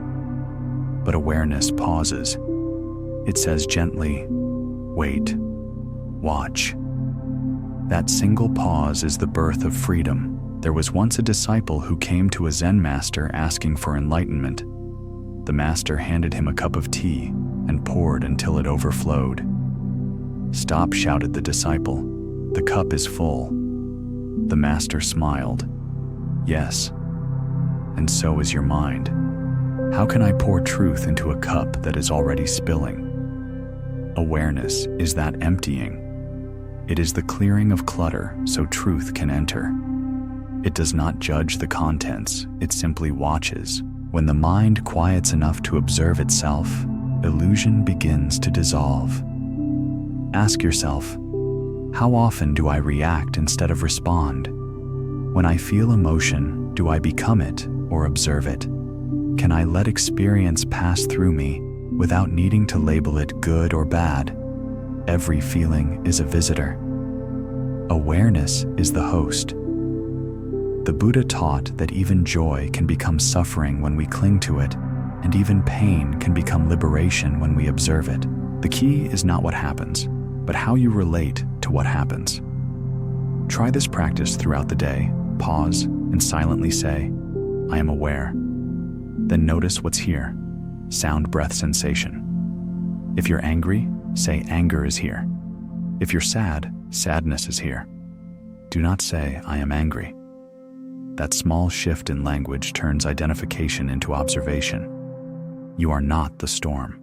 But awareness pauses. It says gently, wait, watch. That single pause is the birth of freedom. There was once a disciple who came to a Zen master asking for enlightenment. The master handed him a cup of tea and poured until it overflowed. "Stop," shouted the disciple. "The cup is full." The master smiled. "Yes, and so is your mind. How can I pour truth into a cup that is already spilling?" Awareness is that emptying. It is the clearing of clutter so truth can enter. It does not judge the contents, it simply watches. When the mind quiets enough to observe itself, illusion begins to dissolve. Ask yourself, how often do I react instead of respond? When I feel emotion, do I become it or observe it? Can I let experience pass through me without needing to label it good or bad? Every feeling is a visitor. Awareness is the host. The Buddha taught that even joy can become suffering when we cling to it, and even pain can become liberation when we observe it. The key is not what happens, but how you relate to what happens. Try this practice throughout the day. Pause and silently say, "I am aware." Then notice what's here. Sound, breath, sensation. If you're angry, say anger is here. If you're sad, sadness is here. Do not say, "I am angry." That small shift in language turns identification into observation. You are not the storm.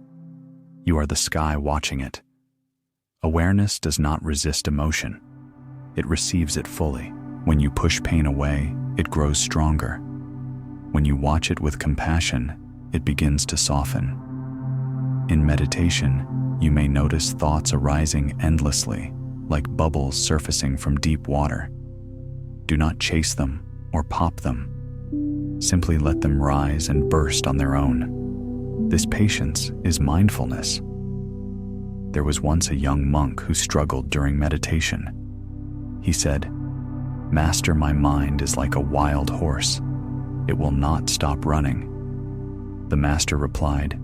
You are the sky watching it. Awareness does not resist emotion. It receives it fully. When you push pain away, it grows stronger. When you watch it with compassion, it begins to soften. In meditation, you may notice thoughts arising endlessly, like bubbles surfacing from deep water. Do not chase them or pop them. Simply let them rise and burst on their own. This patience is mindfulness. There was once a young monk who struggled during meditation. He said, "Master, my mind is like a wild horse. It will not stop running." The master replied,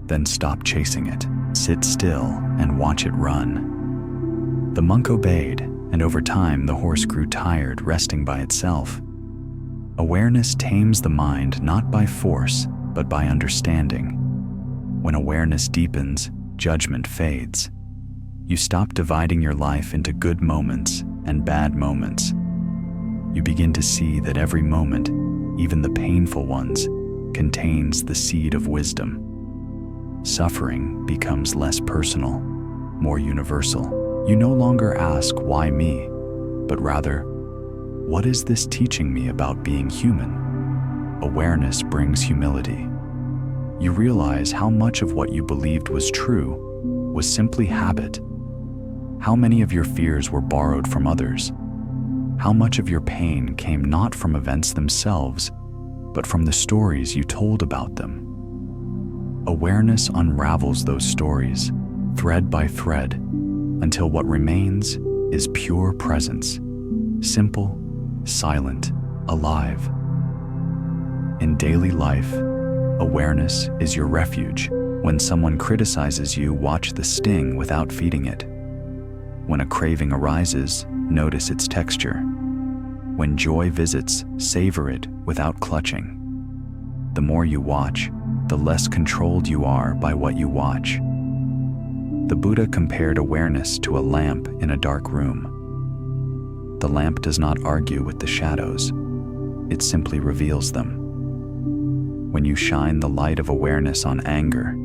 "Then stop chasing it. Sit still and watch it run." The monk obeyed, and over time the horse grew tired, resting by itself. Awareness tames the mind not by force, but by understanding. When awareness deepens, judgment fades. You stop dividing your life into good moments and bad moments. You begin to see that every moment, even the painful ones, contains the seed of wisdom. Suffering becomes less personal, more universal. You no longer ask, "Why me?" but rather, "What is this teaching me about being human?" Awareness brings humility. You realize how much of what you believed was true was simply habit. How many of your fears were borrowed from others? How much of your pain came not from events themselves, but from the stories you told about them? Awareness unravels those stories, thread by thread, until what remains is pure presence, simple, silent, alive. In daily life, awareness is your refuge. When someone criticizes you, watch the sting without feeding it. When a craving arises, notice its texture. When joy visits, savor it without clutching. The more you watch, the less controlled you are by what you watch. The Buddha compared awareness to a lamp in a dark room. The lamp does not argue with the shadows, it simply reveals them. When you shine the light of awareness on anger,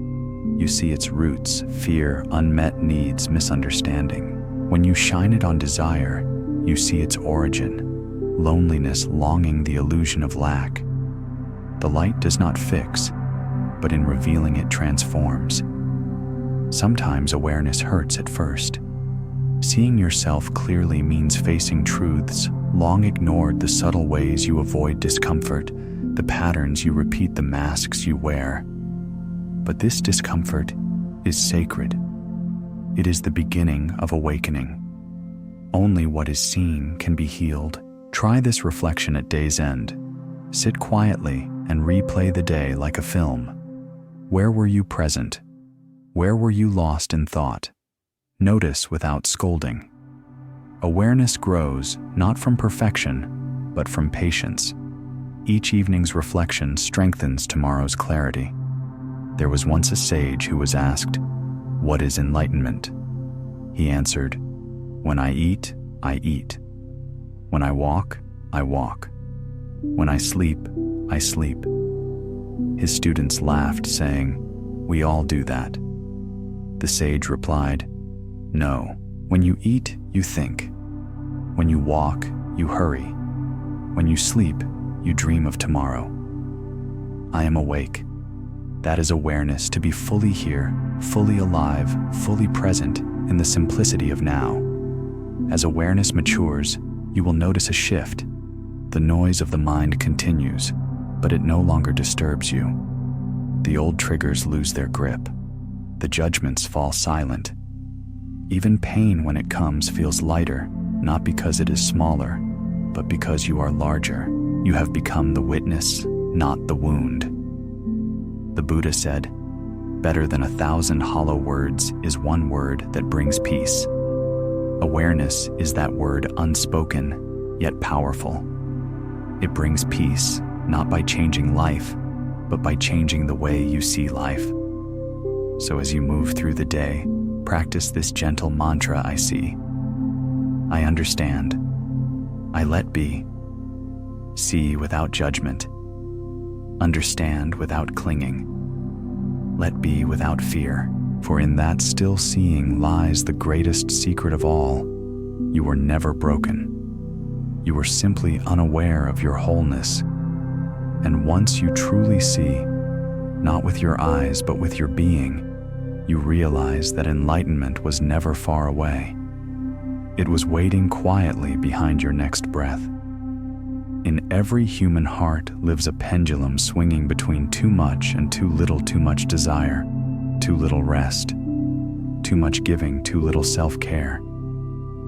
you see its roots, fear, unmet needs, misunderstanding. When you shine it on desire, you see its origin, loneliness, longing, the illusion of lack. The light does not fix, but in revealing it transforms. Sometimes awareness hurts at first. Seeing yourself clearly means facing truths long ignored, the subtle ways you avoid discomfort, the patterns you repeat, the masks you wear. But this discomfort is sacred. It is the beginning of awakening. Only what is seen can be healed. Try this reflection at day's end. Sit quietly and replay the day like a film. Where were you present? Where were you lost in thought? Notice without scolding. Awareness grows not from perfection, but from patience. Each evening's reflection strengthens tomorrow's clarity. There was once a sage who was asked, "What is enlightenment?" He answered, "When I eat, I eat. When I walk, I walk. When I sleep, I sleep." His students laughed, saying, "We all do that." The sage replied, "No, when you eat, you think. When you walk, you hurry. When you sleep, you dream of tomorrow. I am awake. That is awareness, to be fully here, fully alive, fully present in the simplicity of now. As awareness matures, you will notice a shift. The noise of the mind continues, but it no longer disturbs you. The old triggers lose their grip. The judgments fall silent. Even pain, when it comes, feels lighter, not because it is smaller, but because you are larger. You have become the witness, not the wound. The Buddha said, "Better than 1,000 hollow words is one word that brings peace." Awareness is that word, unspoken, yet powerful. It brings peace, not by changing life, but by changing the way you see life. So as you move through the day, practice this gentle mantra I see. I understand. I let be. See without judgment. Understand without clinging. Let be without fear, for in that still seeing lies the greatest secret of all. You were never broken. You were simply unaware of your wholeness. And once you truly see, not with your eyes but with your being, you realize that enlightenment was never far away. It was waiting quietly behind your next breath. In every human heart lives a pendulum swinging between too much and too little, too much desire, too little rest, too much giving, too little self-care,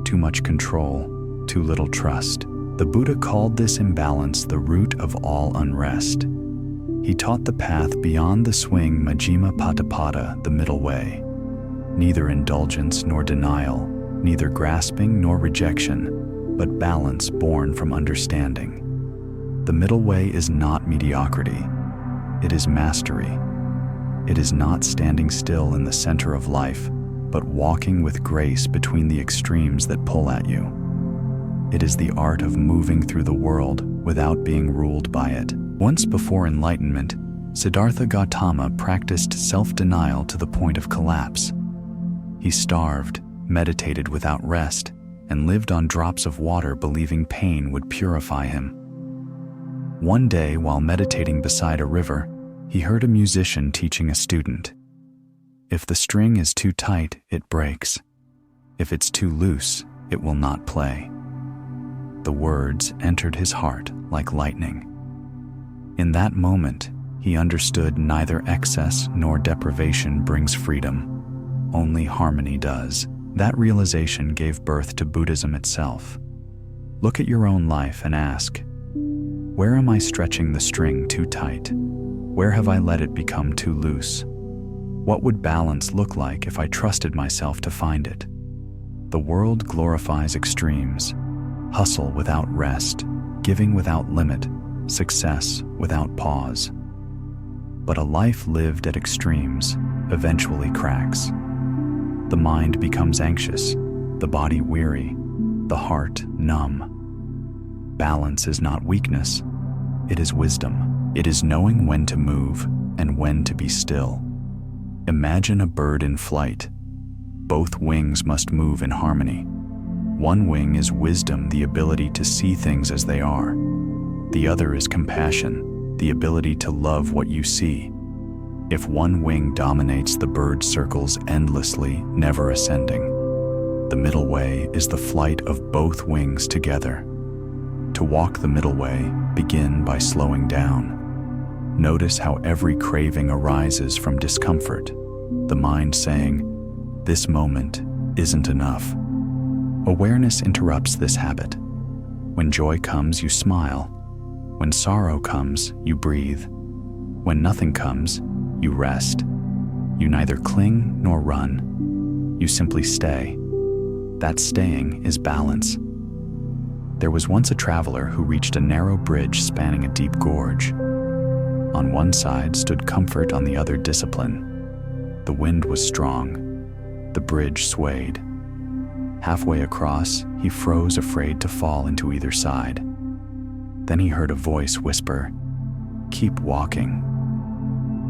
too much control, too little trust. The Buddha called this imbalance the root of all unrest. He taught the path beyond the swing, Majjhima Patipada, the middle way. Neither indulgence nor denial, neither grasping nor rejection, but balance born from understanding. The middle way is not mediocrity. It is mastery. It is not standing still in the center of life, but walking with grace between the extremes that pull at you. It is the art of moving through the world without being ruled by it. Once before enlightenment, Siddhartha Gautama practiced self-denial to the point of collapse. He starved, meditated without rest, and lived on drops of water, believing pain would purify him. One day, while meditating beside a river, he heard a musician teaching a student. If the string is too tight, it breaks. If it's too loose, it will not play. The words entered his heart like lightning. In that moment, he understood neither excess nor deprivation brings freedom. Only harmony does. That realization gave birth to Buddhism itself. Look at your own life and ask, where am I stretching the string too tight? Where have I let it become too loose? What would balance look like if I trusted myself to find it? The world glorifies extremes. Hustle without rest, giving without limit, success without pause. But a life lived at extremes eventually cracks. the mind becomes anxious, the body weary, the heart numb. Balance is not weakness, it is wisdom. It is knowing when to move and when to be still. Imagine a bird in flight. Both wings must move in harmony. One wing is wisdom, the ability to see things as they are. The other is compassion, the ability to love what you see. If one wing dominates, the bird circles endlessly, never ascending. The middle way is the flight of both wings together. To walk the middle way, begin by slowing down. Notice how every craving arises from discomfort, the mind saying, "This moment isn't enough." Awareness interrupts this habit. When joy comes, you smile. When sorrow comes, you breathe. When nothing comes, you rest. You neither cling nor run. You simply stay. That staying is balance. There was once a traveler who reached a narrow bridge spanning a deep gorge. On one side stood comfort, on the other discipline. The wind was strong. The bridge swayed. Halfway across, he froze, afraid to fall into either side. Then he heard a voice whisper, "Keep walking."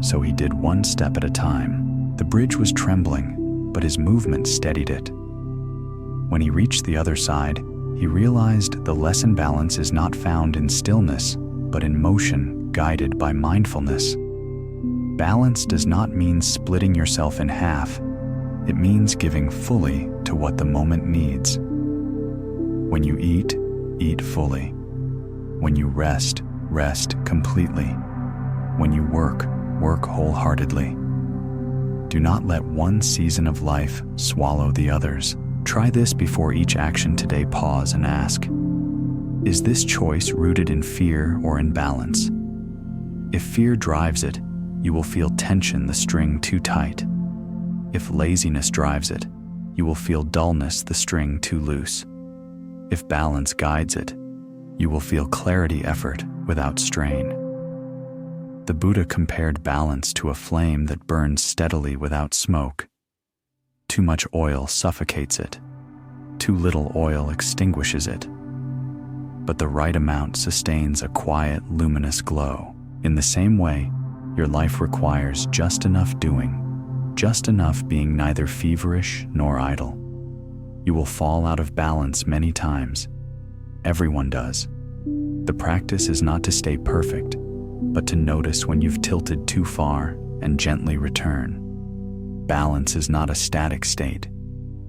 So he did, one step at a time. The bridge was trembling, but his movement steadied it. When he reached the other side, he realized the lesson: balance is not found in stillness, but in motion, guided by mindfulness. Balance does not mean splitting yourself in half. It means giving fully to what the moment needs. When you eat, eat fully. When you rest, rest completely. When you work, work wholeheartedly. Do not let one season of life swallow the others. Try this before each action today. Pause and ask, is this choice rooted in fear or in balance? If fear drives it, you will feel tension, the string too tight. If laziness drives it, you will feel dullness, the string too loose. If balance guides it, you will feel clarity, effort without strain. The Buddha compared balance to a flame that burns steadily without smoke. Too much oil suffocates it. Too little oil extinguishes it. But the right amount sustains a quiet, luminous glow. In the same way, your life requires just enough doing, just enough being, neither feverish nor idle. You will fall out of balance many times. Everyone does. The practice is not to stay perfect, but to notice when you've tilted too far and gently return. Balance is not a static state.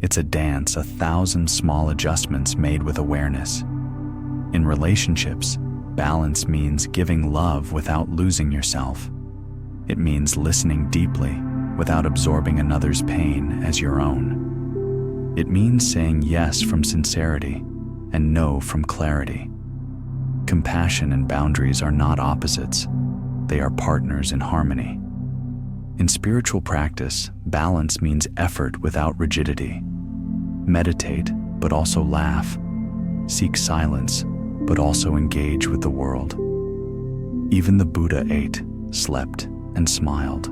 It's a dance, 1,000 small adjustments made with awareness. In relationships, balance means giving love without losing yourself. It means listening deeply without absorbing another's pain as your own. It means saying yes from sincerity and no from clarity. Compassion and boundaries are not opposites. They are partners in harmony. In spiritual practice, balance means effort without rigidity. Meditate, but also laugh. Seek silence, but also engage with the world. Even the Buddha ate, slept, and smiled.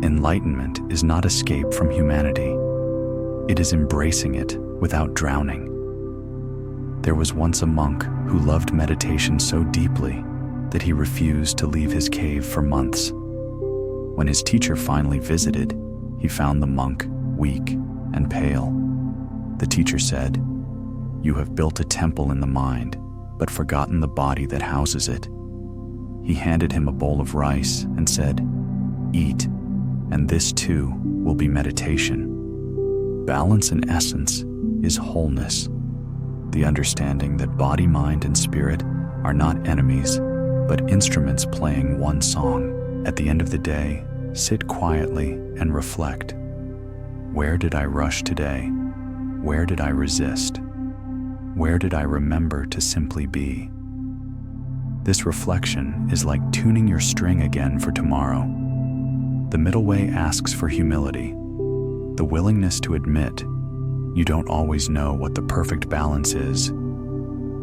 Enlightenment is not escape from humanity. It is embracing it without drowning. There was once a monk who loved meditation so deeply that he refused to leave his cave for months. When his teacher finally visited, he found the monk weak and pale. The teacher said, "You have built a temple in the mind, but forgotten the body that houses it." He handed him a bowl of rice and said, "Eat, and this too will be meditation." Balance in essence is wholeness. The understanding that body, mind, and spirit are not enemies, but instruments playing one song. At the end of the day, sit quietly and reflect. Where did I rush today? Where did I resist? Where did I remember to simply be? This reflection is like tuning your string again for tomorrow. The middle way asks for humility, the willingness to admit you don't always know what the perfect balance is,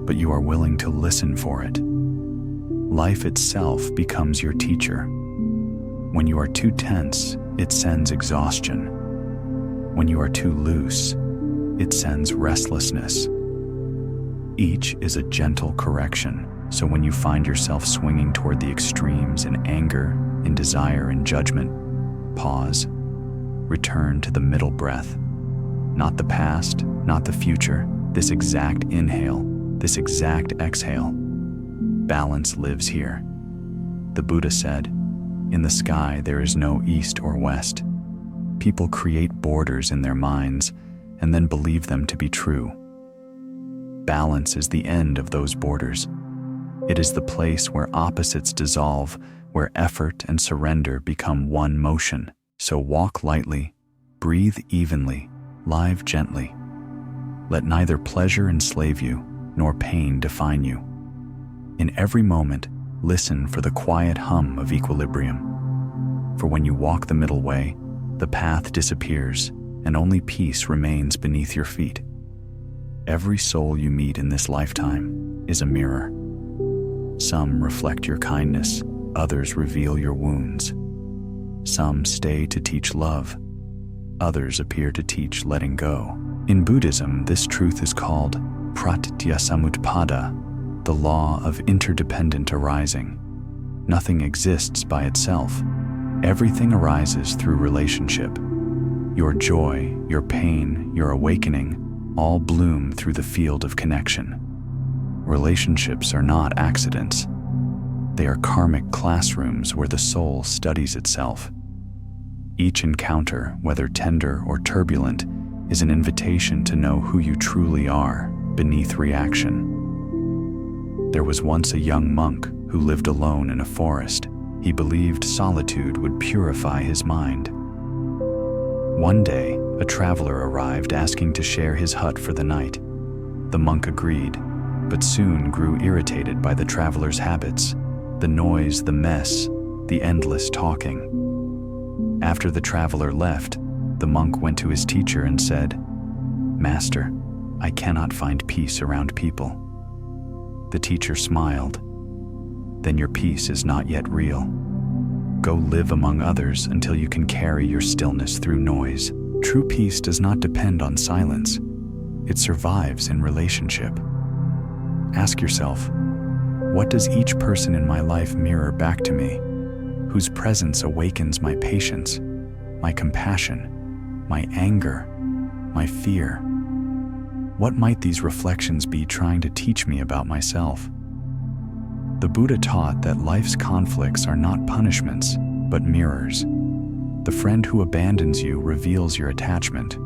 but you are willing to listen for it. Life itself becomes your teacher. When you are too tense, it sends exhaustion. When you are too loose, it sends restlessness. Each is a gentle correction, so when you find yourself swinging toward the extremes in anger, in desire, in judgment, pause. Return to the middle breath. Not the past, not the future, this exact inhale, this exact exhale. Balance lives here. The Buddha said, "In the sky there is no east or west." People create borders in their minds and then believe them to be true. Balance is the end of those borders. It is the place where opposites dissolve, where effort and surrender become one motion. So walk lightly, breathe evenly, live gently. Let neither pleasure enslave you, nor pain define you. In every moment, listen for the quiet hum of equilibrium. For when you walk the middle way, the path disappears, and only peace remains beneath your feet. Every soul you meet in this lifetime is a mirror. Some reflect your kindness, others reveal your wounds. Some stay to teach love, others appear to teach letting go. In Buddhism, this truth is called pratityasamutpada, the law of interdependent arising. Nothing exists by itself. Everything arises through relationship. Your joy, your pain, your awakening, all bloom through the field of connection. Relationships are not accidents. They are karmic classrooms where the soul studies itself. Each encounter, whether tender or turbulent, is an invitation to know who you truly are, beneath reaction. There was once a young monk who lived alone in a forest. He believed solitude would purify his mind. One day, a traveler arrived asking to share his hut for the night. The monk agreed, but soon grew irritated by the traveler's habits, the noise, the mess, the endless talking. After the traveler left, the monk went to his teacher and said, "Master, I cannot find peace around people." The teacher smiled. "Then your peace is not yet real. Go live among others until you can carry your stillness through noise." True peace does not depend on silence. It survives in relationship. Ask yourself, what does each person in my life mirror back to me? Whose presence awakens my patience, my compassion, my anger, my fear? What might these reflections be trying to teach me about myself? The Buddha taught that life's conflicts are not punishments, but mirrors. The friend who abandons you reveals your attachment.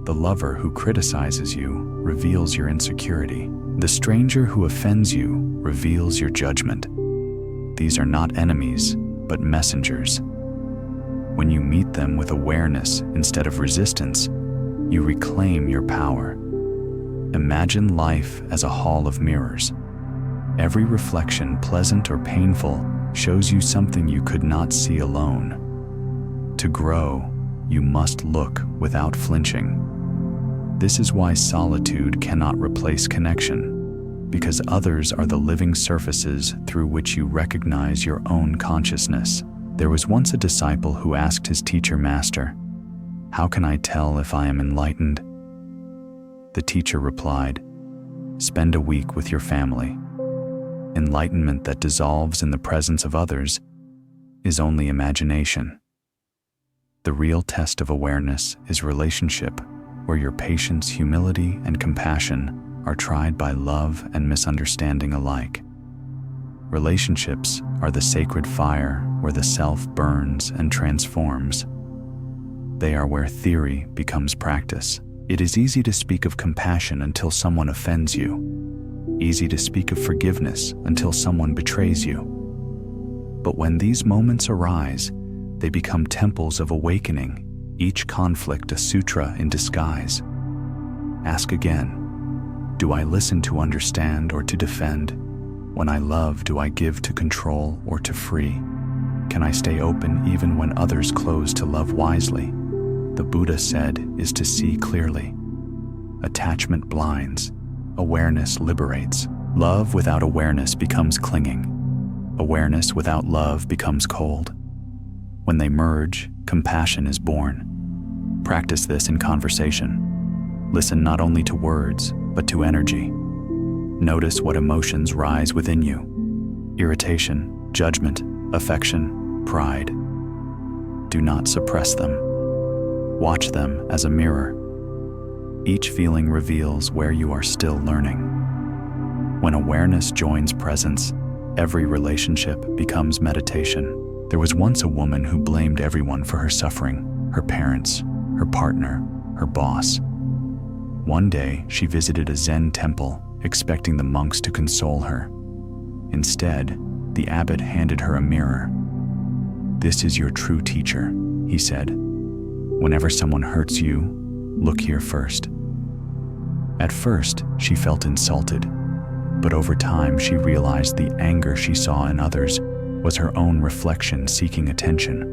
The lover who criticizes you reveals your insecurity. The stranger who offends you reveals your judgment. These are not enemies, but messengers. When you meet them with awareness instead of resistance, you reclaim your power. Imagine life as a hall of mirrors. Every reflection, pleasant or painful, shows you something you could not see alone. To grow, you must look without flinching. This is why solitude cannot replace connection, because others are the living surfaces through which you recognize your own consciousness. There was once a disciple who asked his teacher, "Master, how can I tell if I am enlightened?" The teacher replied, "Spend a week with your family. Enlightenment that dissolves in the presence of others is only imagination." The real test of awareness is relationship, where your patience, humility, and compassion are tried by love and misunderstanding alike. Relationships are the sacred fire where the self burns and transforms. They are where theory becomes practice. It is easy to speak of compassion until someone offends you. Easy to speak of forgiveness until someone betrays you. But when these moments arise, they become temples of awakening, each conflict a sutra in disguise. Ask again, do I listen to understand or to defend? When I love, do I give to control or to free? Can I stay open even when others close to love wisely? The Buddha said is to see clearly. Attachment blinds, awareness liberates. Love without awareness becomes clinging. Awareness without love becomes cold. When they merge, compassion is born. Practice this in conversation. Listen not only to words, but to energy. Notice what emotions rise within you: irritation, judgment, affection, pride. Do not suppress them. Watch them as a mirror. Each feeling reveals where you are still learning. When awareness joins presence, every relationship becomes meditation. There was once a woman who blamed everyone for her suffering: her parents, her partner, her boss. One day, she visited a Zen temple, expecting the monks to console her. Instead, the abbot handed her a mirror. "This is your true teacher," he said. "Whenever someone hurts you, look here first." At first, she felt insulted, but over time she realized the anger she saw in others was her own reflection seeking attention.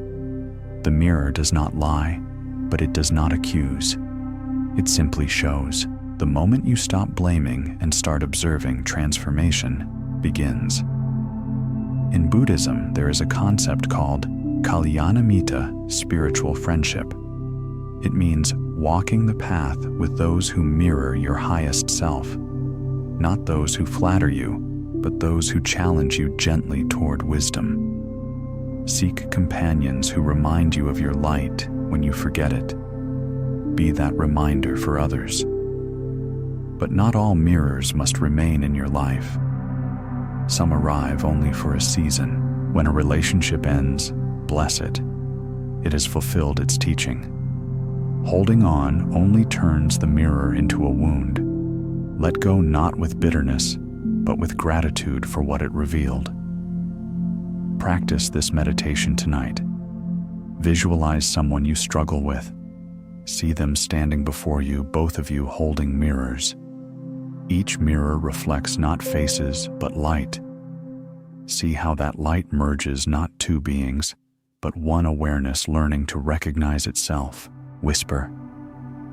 The mirror does not lie, but it does not accuse. It simply shows. The moment you stop blaming and start observing, transformation begins. In Buddhism, there is a concept called Kalyanamitta, spiritual friendship. It means walking the path with those who mirror your highest self, not those who flatter you, but those who challenge you gently toward wisdom. Seek companions who remind you of your light when you forget it. Be that reminder for others. But not all mirrors must remain in your life. Some arrive only for a season. When a relationship ends, bless it. It has fulfilled its teaching. Holding on only turns the mirror into a wound. Let go not with bitterness, but with gratitude for what it revealed. Practice this meditation tonight. Visualize someone you struggle with. See them standing before you, both of you holding mirrors. Each mirror reflects not faces, but light. See how that light merges not two beings, but one awareness learning to recognize itself. Whisper,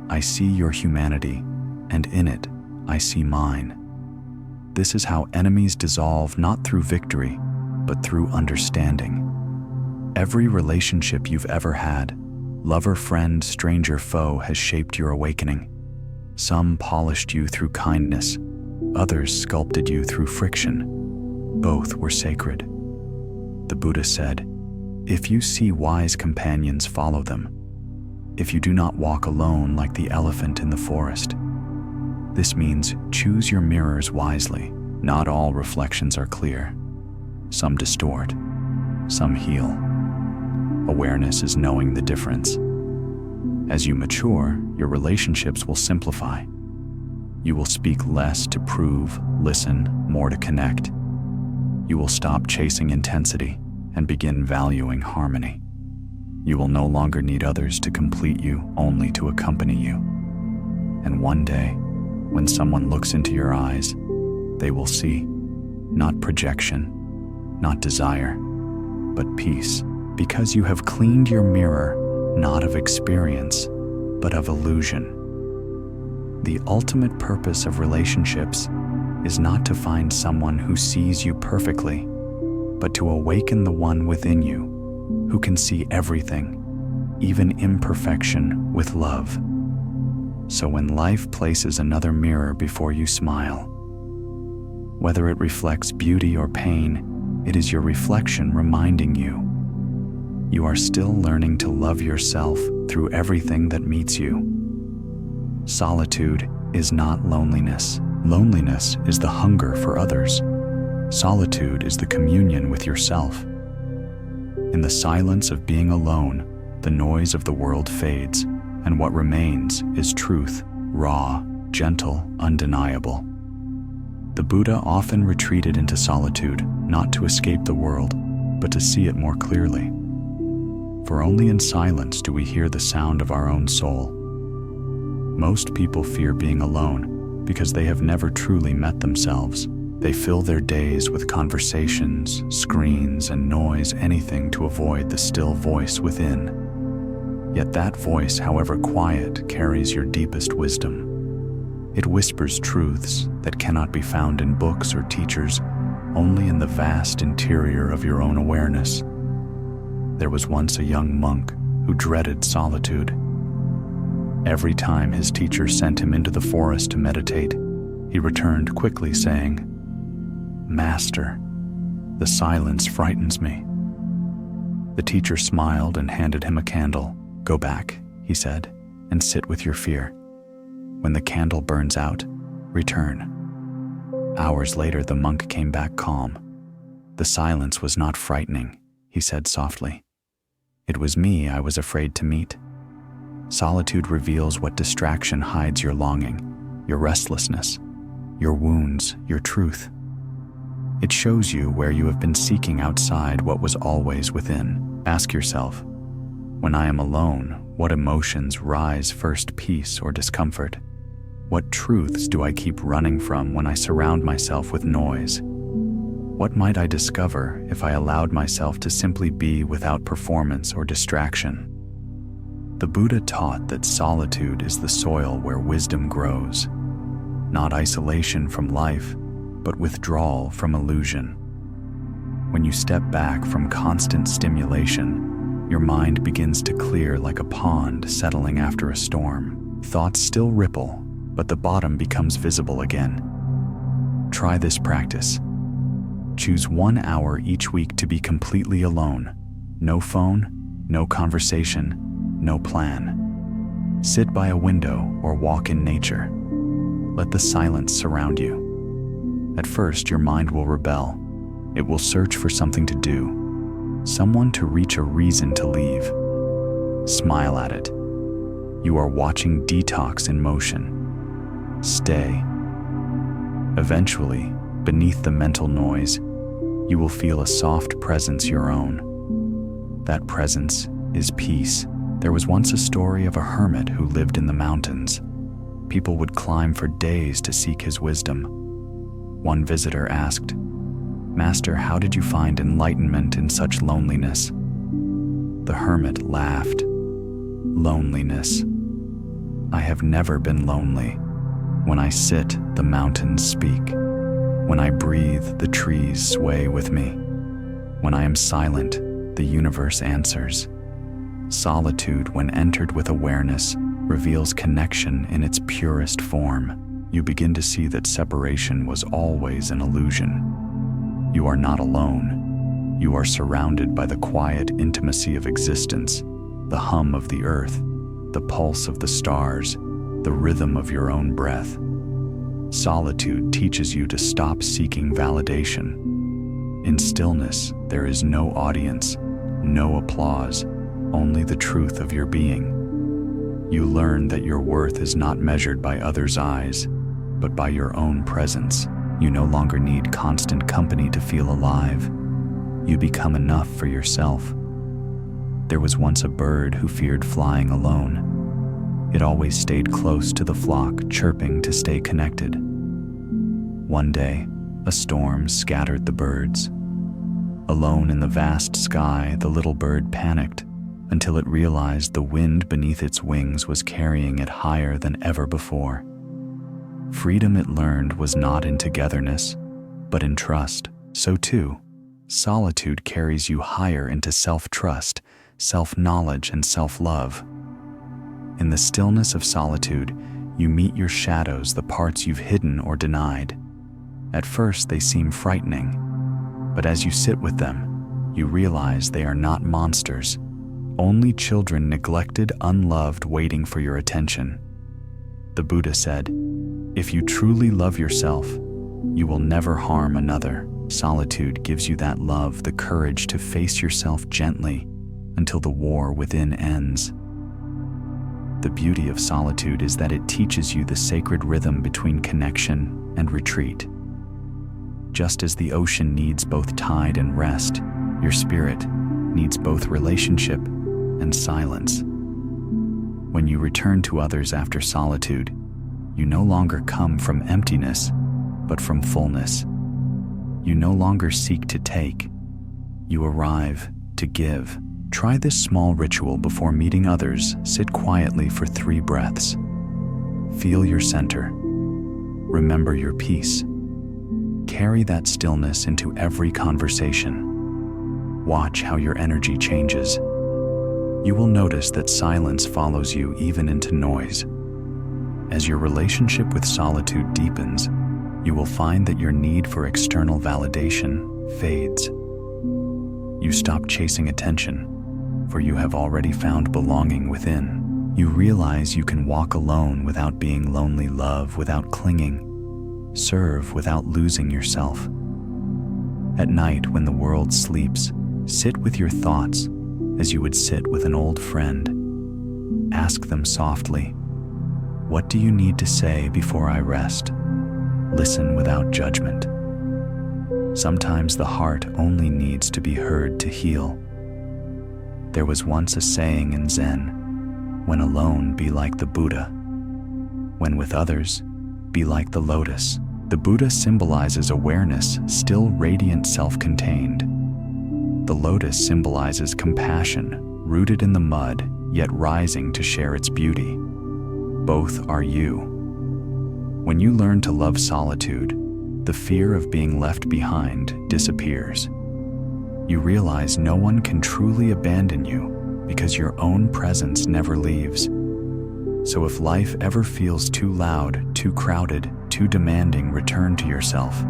"I see your humanity, and in it, I see mine." This is how enemies dissolve, not through victory, but through understanding. Every relationship you've ever had, lover, friend, stranger, foe, has shaped your awakening. Some polished you through kindness, others sculpted you through friction. Both were sacred. The Buddha said, "If you see wise companions, follow them. If you do not walk alone like the elephant in the forest." This means choose your mirrors wisely. Not all reflections are clear. Some distort, some heal. Awareness is knowing the difference. As you mature, your relationships will simplify. You will speak less to prove, listen more to connect. You will stop chasing intensity and begin valuing harmony. You will no longer need others to complete you, only to accompany you. And one day, when someone looks into your eyes, they will see not projection, not desire, but peace, because you have cleaned your mirror not of experience, but of illusion. The ultimate purpose of relationships is not to find someone who sees you perfectly, but to awaken the one within you who can see everything, even imperfection, with love. So when life places another mirror before you, smile. Whether it reflects beauty or pain, it is your reflection reminding you you are still learning to love yourself through everything that meets you. Solitude is not loneliness. Loneliness is the hunger for others. Solitude is the communion with yourself. In the silence of being alone, the noise of the world fades, and what remains is truth, raw, gentle, undeniable. The Buddha often retreated into solitude, not to escape the world, but to see it more clearly. For only in silence do we hear the sound of our own soul. Most people fear being alone because they have never truly met themselves. They fill their days with conversations, screens, and noise, anything to avoid the still voice within. Yet that voice, however quiet, carries your deepest wisdom. It whispers truths that cannot be found in books or teachers, only in the vast interior of your own awareness. There was once a young monk who dreaded solitude. Every time his teacher sent him into the forest to meditate, he returned quickly saying, "Master, the silence frightens me." The teacher smiled and handed him a candle. "Go back," he said, "and sit with your fear. When the candle burns out, return." Hours later, the monk came back calm. "The silence was not frightening," he said softly. "It was me I was afraid to meet." Solitude reveals what distraction hides your longing, your restlessness, your wounds, your truth. It shows you where you have been seeking outside what was always within. Ask yourself, when I am alone, what emotions rise first, peace or discomfort? What truths do I keep running from when I surround myself with noise? What might I discover if I allowed myself to simply be without performance or distraction? The Buddha taught that solitude is the soil where wisdom grows, not isolation from life, but withdrawal from illusion. When you step back from constant stimulation, your mind begins to clear like a pond settling after a storm. Thoughts still ripple, but the bottom becomes visible again. Try this practice. Choose 1 hour each week to be completely alone. No phone, no conversation, no plan. Sit by a window or walk in nature. Let the silence surround you. At first, your mind will rebel. It will search for something to do, someone to reach a reason to leave. Smile at it. You are watching detox in motion. Stay. Eventually, beneath the mental noise, you will feel a soft presence your own. That presence is peace. There was once a story of a hermit who lived in the mountains. People would climb for days to seek his wisdom. One visitor asked, "Master, how did you find enlightenment in such loneliness?" The hermit laughed. "Loneliness? I have never been lonely. When I sit, the mountains speak. When I breathe, the trees sway with me. When I am silent, the universe answers." Solitude, when entered with awareness, reveals connection in its purest form. You begin to see that separation was always an illusion. You are not alone. You are surrounded by the quiet intimacy of existence, the hum of the earth, the pulse of the stars, the rhythm of your own breath. Solitude teaches you to stop seeking validation. In stillness, there is no audience, no applause, only the truth of your being. You learn that your worth is not measured by others' eyes, but by your own presence. You no longer need constant company to feel alive. You become enough for yourself. There was once a bird who feared flying alone. It always stayed close to the flock, chirping to stay connected. One day, a storm scattered the birds. Alone in the vast sky, the little bird panicked until it realized the wind beneath its wings was carrying it higher than ever before. Freedom, it learned, was not in togetherness, but in trust. So too, solitude carries you higher into self-trust, self-knowledge, and self-love. In the stillness of solitude, you meet your shadows, the parts you've hidden or denied. At first, they seem frightening, but as you sit with them, you realize they are not monsters, only children neglected, unloved, waiting for your attention. The Buddha said, "If you truly love yourself, you will never harm another." Solitude gives you that love, the courage to face yourself gently until the war within ends. The beauty of solitude is that it teaches you the sacred rhythm between connection and retreat. Just as the ocean needs both tide and rest, your spirit needs both relationship and silence. When you return to others after solitude, you no longer come from emptiness, but from fullness. You no longer seek to take, you arrive to give. Try this small ritual before meeting others. Sit quietly for 3 breaths. Feel your center. Remember your peace. Carry that stillness into every conversation. Watch how your energy changes. You will notice that silence follows you even into noise. As your relationship with solitude deepens, you will find that your need for external validation fades. You stop chasing attention, for you have already found belonging within. You realize you can walk alone without being lonely, love without clinging, serve without losing yourself. At night, when the world sleeps, sit with your thoughts as you would sit with an old friend. Ask them softly, "What do you need to say before I rest?" Listen without judgment. Sometimes the heart only needs to be heard to heal. There was once a saying in Zen, "When alone, be like the Buddha. When with others, be like the lotus." The Buddha symbolizes awareness, still radiant, self-contained. The lotus symbolizes compassion, rooted in the mud, yet rising to share its beauty. Both are you. When you learn to love solitude, the fear of being left behind disappears. You realize no one can truly abandon you because your own presence never leaves. So if life ever feels too loud, too crowded, too demanding, return to yourself.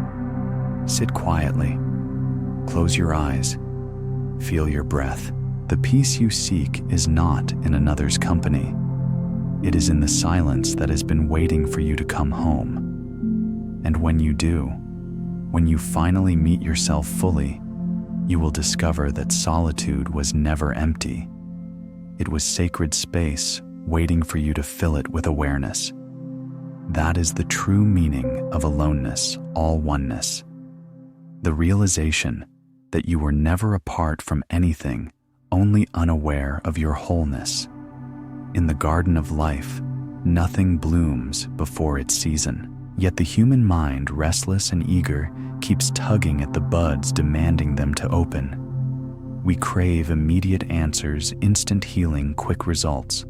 Sit quietly. Close your eyes. Feel your breath. The peace you seek is not in another's company. It is in the silence that has been waiting for you to come home. And when you do, when you finally meet yourself fully, you will discover that solitude was never empty. It was sacred space waiting for you to fill it with awareness. That is the true meaning of aloneness, all oneness. The realization that you were never apart from anything, only unaware of your wholeness. In the garden of life, nothing blooms before its season. Yet the human mind, restless and eager, keeps tugging at the buds, demanding them to open. We crave immediate answers, instant healing, quick results.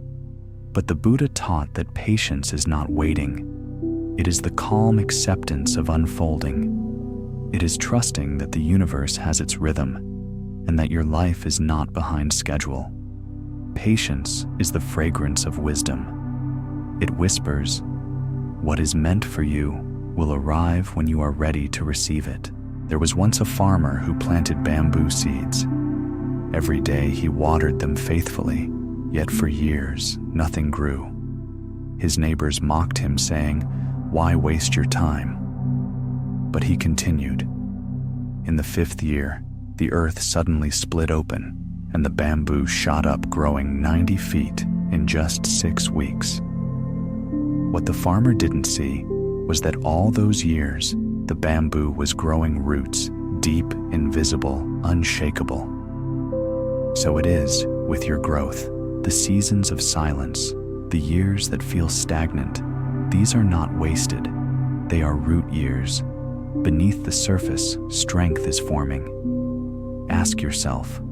But the Buddha taught that patience is not waiting. It is the calm acceptance of unfolding. It is trusting that the universe has its rhythm and that your life is not behind schedule. Patience is the fragrance of wisdom. It whispers, "What is meant for you will arrive when you are ready to receive it." There was once a farmer who planted bamboo seeds. Every day he watered them faithfully, yet for years nothing grew. His neighbors mocked him, saying, "Why waste your time?" But he continued. In the 5th year, the earth suddenly split open, and the bamboo shot up, growing 90 feet in just 6 weeks. What the farmer didn't see was that all those years, the bamboo was growing roots, deep, invisible, unshakable. So it is with your growth. The seasons of silence, the years that feel stagnant, these are not wasted. They are root years. Beneath the surface, strength is forming. Ask yourself,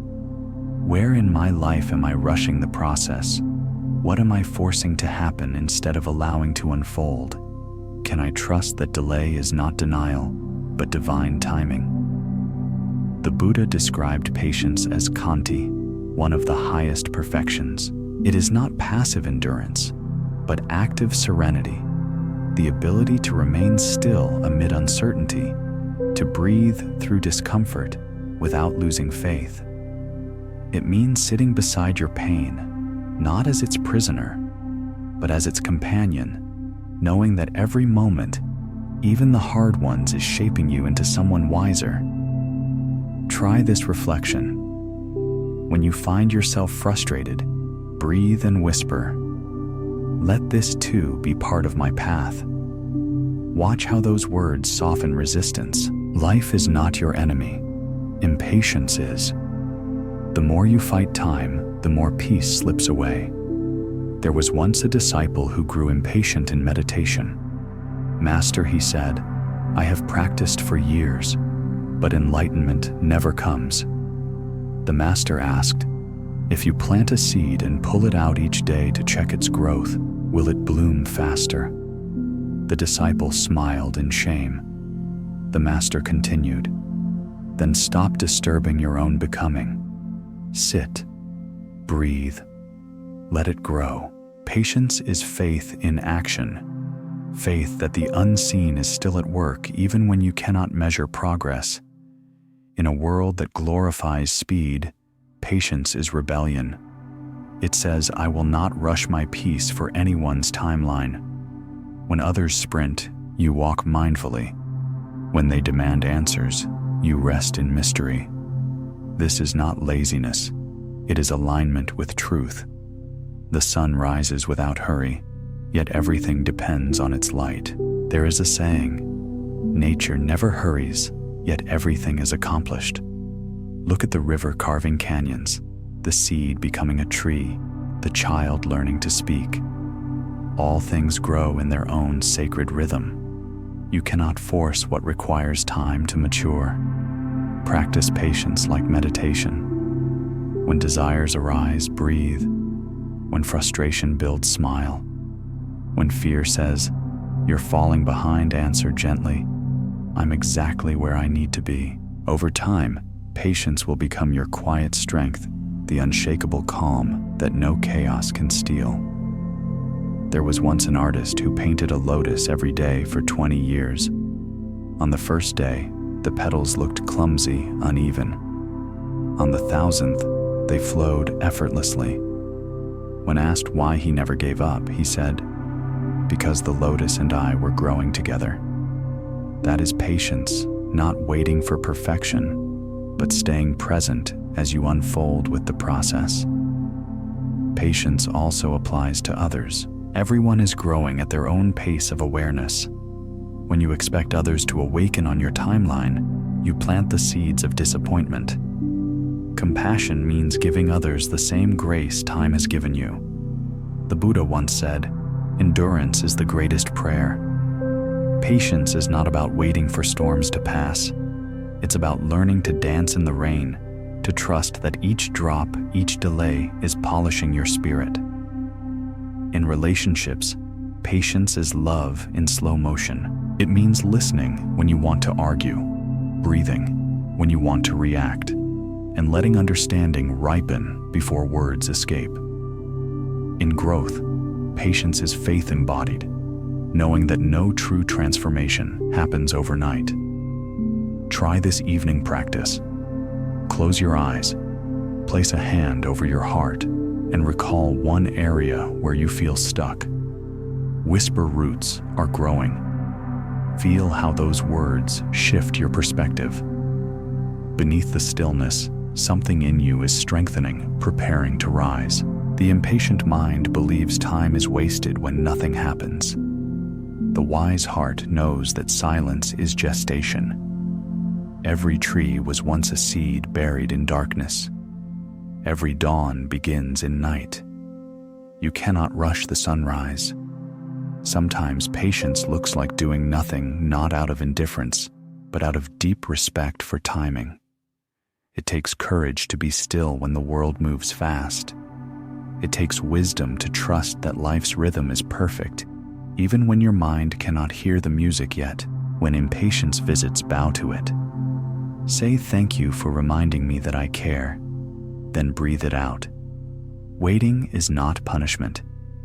where in my life am I rushing the process? What am I forcing to happen instead of allowing to unfold? Can I trust that delay is not denial, but divine timing? The Buddha described patience as khanti, one of the highest perfections. It is not passive endurance, but active serenity, the ability to remain still amid uncertainty, to breathe through discomfort without losing faith. It means sitting beside your pain, not as its prisoner, but as its companion, knowing that every moment, even the hard ones, is shaping you into someone wiser. Try this reflection. When you find yourself frustrated, breathe and whisper, "Let this too be part of my path." Watch how those words soften resistance. Life is not your enemy. Impatience is. The more you fight time, the more peace slips away. There was once a disciple who grew impatient in meditation. "Master," he said, "I have practiced for years, but enlightenment never comes." The master asked, "If you plant a seed and pull it out each day to check its growth, will it bloom faster?" The disciple smiled in shame. The master continued, "Then stop disturbing your own becoming. Sit. Breathe. Let it grow. Patience is faith in action. Faith that the unseen is still at work even when you cannot measure progress. In a world that glorifies speed, patience is rebellion. It says, I will not rush my peace for anyone's timeline. When others sprint, you walk mindfully. When they demand answers, you rest in mystery. This is not laziness. It is alignment with truth. The sun rises without hurry, yet everything depends on its light. There is a saying, nature never hurries, yet everything is accomplished. Look at the river carving canyons, the seed becoming a tree, the child learning to speak. All things grow in their own sacred rhythm. You cannot force what requires time to mature. Practice patience like meditation. When desires arise, breathe. When frustration builds, smile. When fear says, you're falling behind, answer gently, I'm exactly where I need to be. Over time, patience will become your quiet strength, the unshakable calm that no chaos can steal. There was once an artist who painted a lotus every day for 20 years. On the first day, the petals looked clumsy, uneven. On the 1,000th, they flowed effortlessly. When asked why he never gave up, he said, because the lotus and I were growing together. That is patience, not waiting for perfection, but staying present as you unfold with the process. Patience also applies to others. Everyone is growing at their own pace of awareness. When you expect others to awaken on your timeline, you plant the seeds of disappointment. Compassion means giving others the same grace time has given you. The Buddha once said, endurance is the greatest prayer. Patience is not about waiting for storms to pass. It's about learning to dance in the rain, to trust that each drop, each delay is polishing your spirit. In relationships, patience is love in slow motion. It means listening when you want to argue, breathing when you want to react, and letting understanding ripen before words escape. In growth, patience is faith embodied, knowing that no true transformation happens overnight. Try this evening practice. Close your eyes, place a hand over your heart, and recall one area where you feel stuck. Whisper roots are growing. Feel how those words shift your perspective. Beneath the stillness, something in you is strengthening, preparing to rise. The impatient mind believes time is wasted when nothing happens. The wise heart knows that silence is gestation. Every tree was once a seed buried in darkness. Every dawn begins in night. You cannot rush the sunrise. Sometimes patience looks like doing nothing, not out of indifference, but out of deep respect for timing. It takes courage to be still when the world moves fast. It takes wisdom to trust that life's rhythm is perfect, even when your mind cannot hear the music yet. When impatience visits, bow to it. Say thank you for reminding me that I care, then breathe it out. Waiting is not punishment,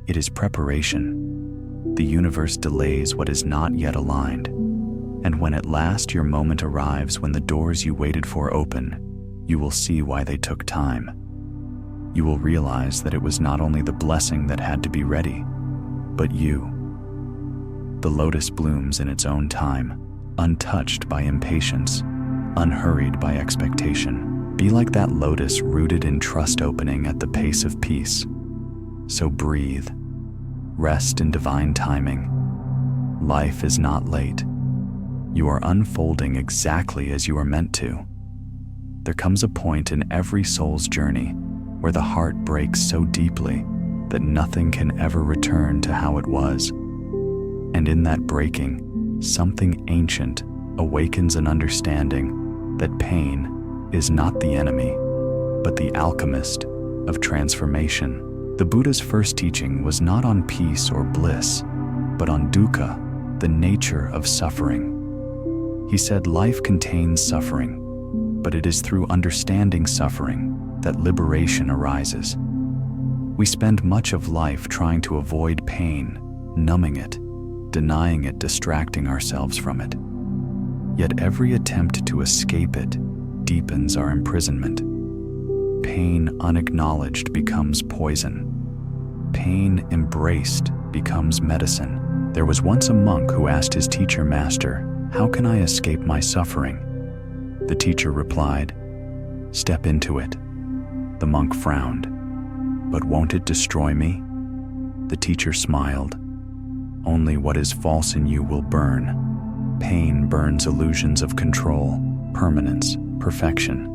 it is preparation. The universe delays what is not yet aligned, and when at last your moment arrives, when the doors you waited for open, you will see why they took time. You will realize that it was not only the blessing that had to be ready, but you. The lotus blooms in its own time, untouched by impatience, unhurried by expectation. Be like that lotus rooted in trust, opening at the pace of peace. So breathe. Rest in divine timing. Life is not late. You are unfolding exactly as you are meant to. There comes a point in every soul's journey where the heart breaks so deeply that nothing can ever return to how it was. And in that breaking, something ancient awakens an understanding that pain is not the enemy, but the alchemist of transformation. The Buddha's first teaching was not on peace or bliss, but on dukkha, the nature of suffering. He said life contains suffering, but it is through understanding suffering that liberation arises. We spend much of life trying to avoid pain, numbing it, denying it, distracting ourselves from it. Yet every attempt to escape it deepens our imprisonment. Pain unacknowledged becomes poison. Pain embraced becomes medicine. There was once a monk who asked his teacher, "Master, how can I escape my suffering?" The teacher replied, "Step into it." The monk frowned. "But won't it destroy me?" The teacher smiled. "Only what is false in you will burn. Pain burns illusions of control, permanence, perfection.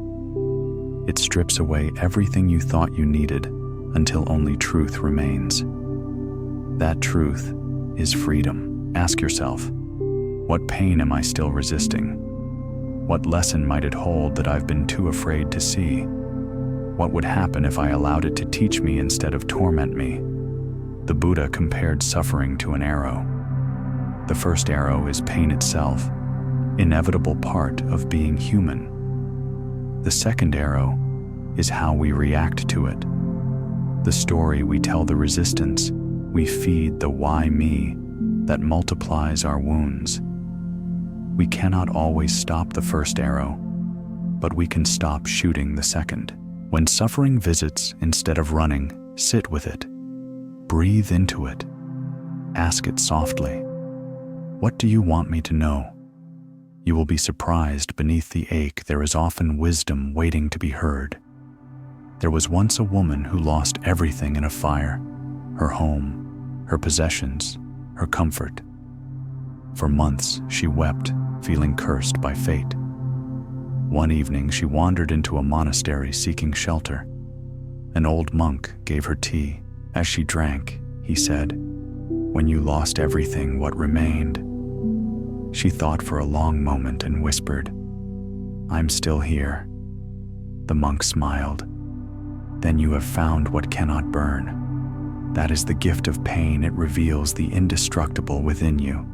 It strips away everything you thought you needed until only truth remains. That truth is freedom." Ask yourself, what pain am I still resisting? What lesson might it hold that I've been too afraid to see? What would happen if I allowed it to teach me instead of torment me? The Buddha compared suffering to an arrow. The first arrow is pain itself, inevitable part of being human. The second arrow is how we react to it. The story we tell the resistance, we feed the why me that multiplies our wounds. We cannot always stop the first arrow, but we can stop shooting the second. When suffering visits, instead of running, sit with it. Breathe into it. Ask it softly, "What do you want me to know?" You will be surprised beneath the ache there is often wisdom waiting to be heard. There was once a woman who lost everything in a fire: her home, her possessions, her comfort. For months she wept, feeling cursed by fate. One evening she wandered into a monastery seeking shelter. An old monk gave her tea. As she drank, he said, "When you lost everything, what remained?" She thought for a long moment and whispered, "I'm still here." The monk smiled. "Then you have found what cannot burn. That is the gift of pain. It reveals the indestructible within you.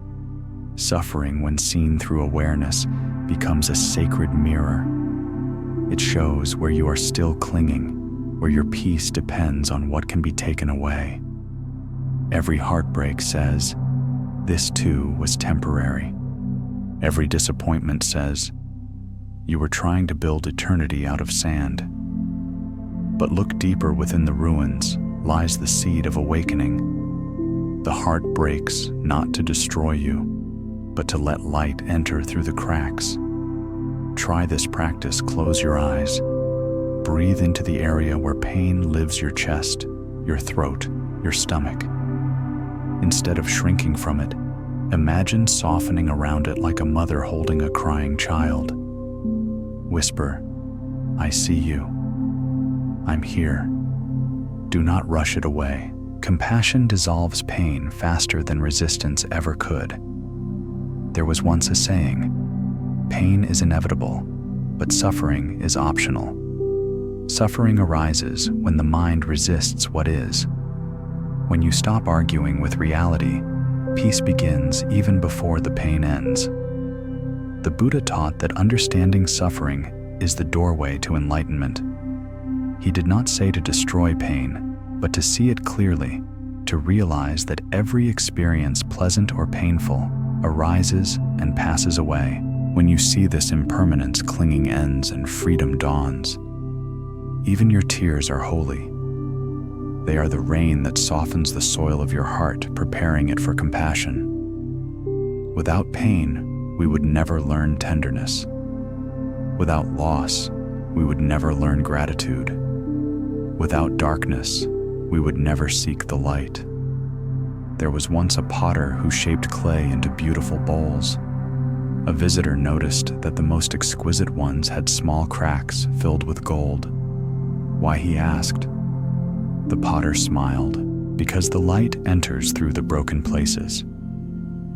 Suffering, when seen through awareness, becomes a sacred mirror. It shows where you are still clinging, where your peace depends on what can be taken away. Every heartbreak says, this too was temporary. Every disappointment says, you were trying to build eternity out of sand. But look deeper within the ruins lies the seed of awakening. The heart breaks not to destroy you, but to let light enter through the cracks. Try this practice. Close your eyes. Breathe into the area where pain lives: your chest, your throat, your stomach. Instead of shrinking from it, imagine softening around it like a mother holding a crying child. Whisper, "I see you. I'm here." Do not rush it away. Compassion dissolves pain faster than resistance ever could. There was once a saying, pain is inevitable, but suffering is optional. Suffering arises when the mind resists what is. When you stop arguing with reality, peace begins even before the pain ends. The Buddha taught that understanding suffering is the doorway to enlightenment. He did not say to destroy pain, but to see it clearly, to realize that every experience, pleasant or painful, arises and passes away. When you see this impermanence, clinging ends and freedom dawns. Even your tears are holy. They are the rain that softens the soil of your heart, preparing it for compassion. Without pain, we would never learn tenderness. Without loss, we would never learn gratitude. Without darkness, we would never seek the light. There was once a potter who shaped clay into beautiful bowls. A visitor noticed that the most exquisite ones had small cracks filled with gold. Why, he asked. The potter smiled, because the light enters through the broken places.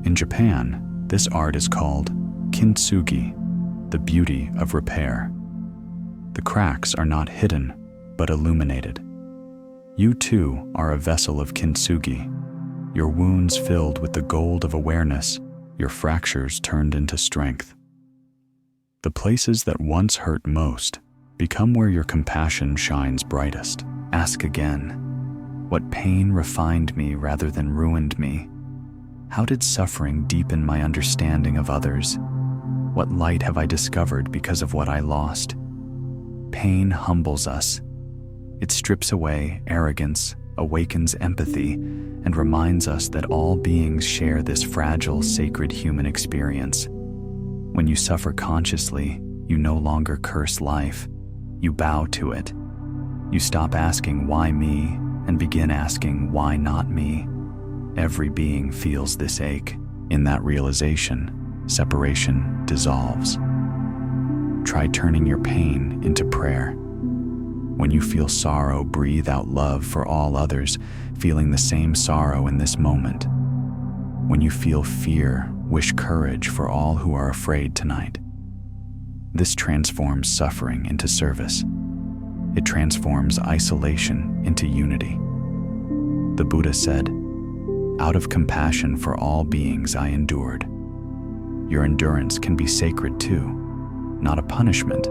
In Japan, this art is called kintsugi, the beauty of repair. The cracks are not hidden, but illuminated. You too are a vessel of kintsugi, your wounds filled with the gold of awareness, your fractures turned into strength. The places that once hurt most become where your compassion shines brightest. Ask again, What pain refined me rather than ruined me? How did suffering deepen my understanding of others? What light have I discovered because of what I lost? Pain humbles us. It strips away arrogance, awakens empathy, and reminds us that all beings share this fragile, sacred human experience. When you suffer consciously, you no longer curse life. You bow to it. You stop asking, "Why me?" and begin asking, "Why not me?" Every being feels this ache. In that realization, separation dissolves. Try turning your pain into prayer. When you feel sorrow, breathe out love for all others, feeling the same sorrow in this moment. When you feel fear, wish courage for all who are afraid tonight. This transforms suffering into service. It transforms isolation into unity. The Buddha said, "Out of compassion for all beings I endured." Your endurance can be sacred too, not a punishment,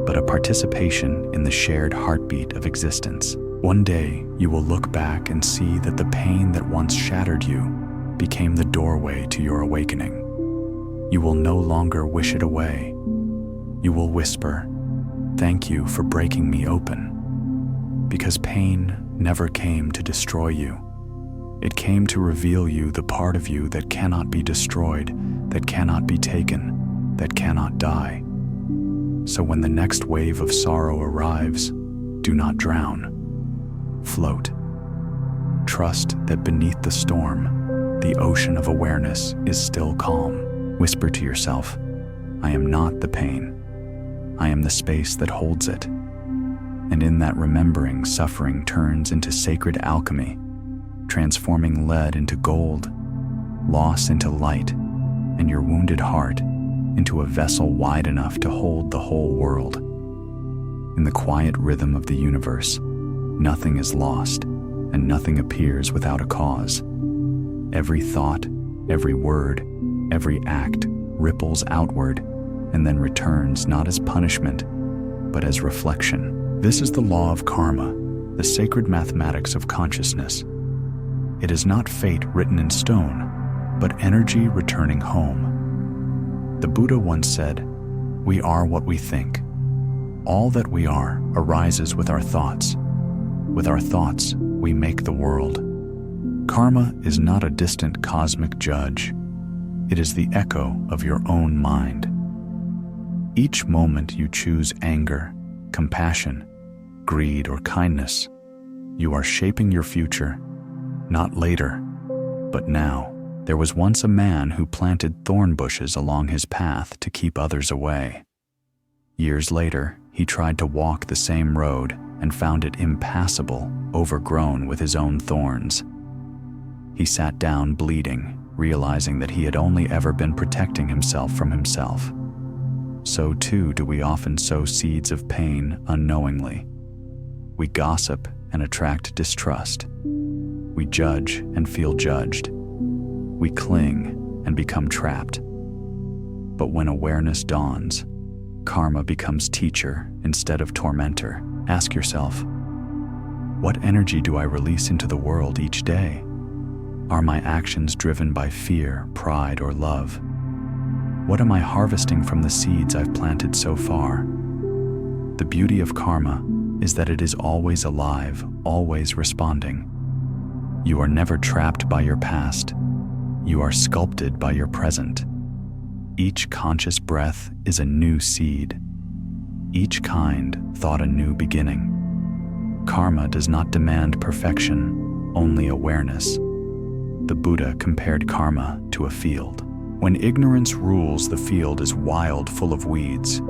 but a participation in the shared heartbeat of existence. One day, you will look back and see that the pain that once shattered you became the doorway to your awakening. You will no longer wish it away. You will whisper, "Thank you for breaking me open." Because pain never came to destroy you. It came to reveal you the part of you that cannot be destroyed, that cannot be taken, that cannot die. So when the next wave of sorrow arrives, do not drown. Float. Trust that beneath the storm, the ocean of awareness is still calm. Whisper to yourself, "I am not the pain. I am the space that holds it." And in that remembering, suffering turns into sacred alchemy, transforming lead into gold, loss into light, and your wounded heart into a vessel wide enough to hold the whole world. In the quiet rhythm of the universe, nothing is lost, and nothing appears without a cause. Every thought, every word, every act ripples outward, and then returns not as punishment, but as reflection. This is the law of karma, the sacred mathematics of consciousness. It is not fate written in stone, but energy returning home. The Buddha once said, "We are what we think." All that we are arises with our thoughts. With our thoughts, we make the world. Karma is not a distant cosmic judge. It is the echo of your own mind. Each moment you choose anger, compassion, greed, or kindness, you are shaping your future, not later, but now. There was once a man who planted thorn bushes along his path to keep others away. Years later, he tried to walk the same road and found it impassable, overgrown with his own thorns. He sat down bleeding, realizing that he had only ever been protecting himself from himself. So too do we often sow seeds of pain unknowingly. We gossip and attract distrust. We judge and feel judged. We cling and become trapped. But when awareness dawns, karma becomes teacher instead of tormentor. Ask yourself, what energy do I release into the world each day? Are my actions driven by fear, pride, or love? What am I harvesting from the seeds I've planted so far? The beauty of karma is that it is always alive, always responding. You are never trapped by your past. You are sculpted by your present. Each conscious breath is a new seed. Each kind thought a new beginning. Karma does not demand perfection, only awareness. The Buddha compared karma to a field. When ignorance rules, the field is wild, full of weeds.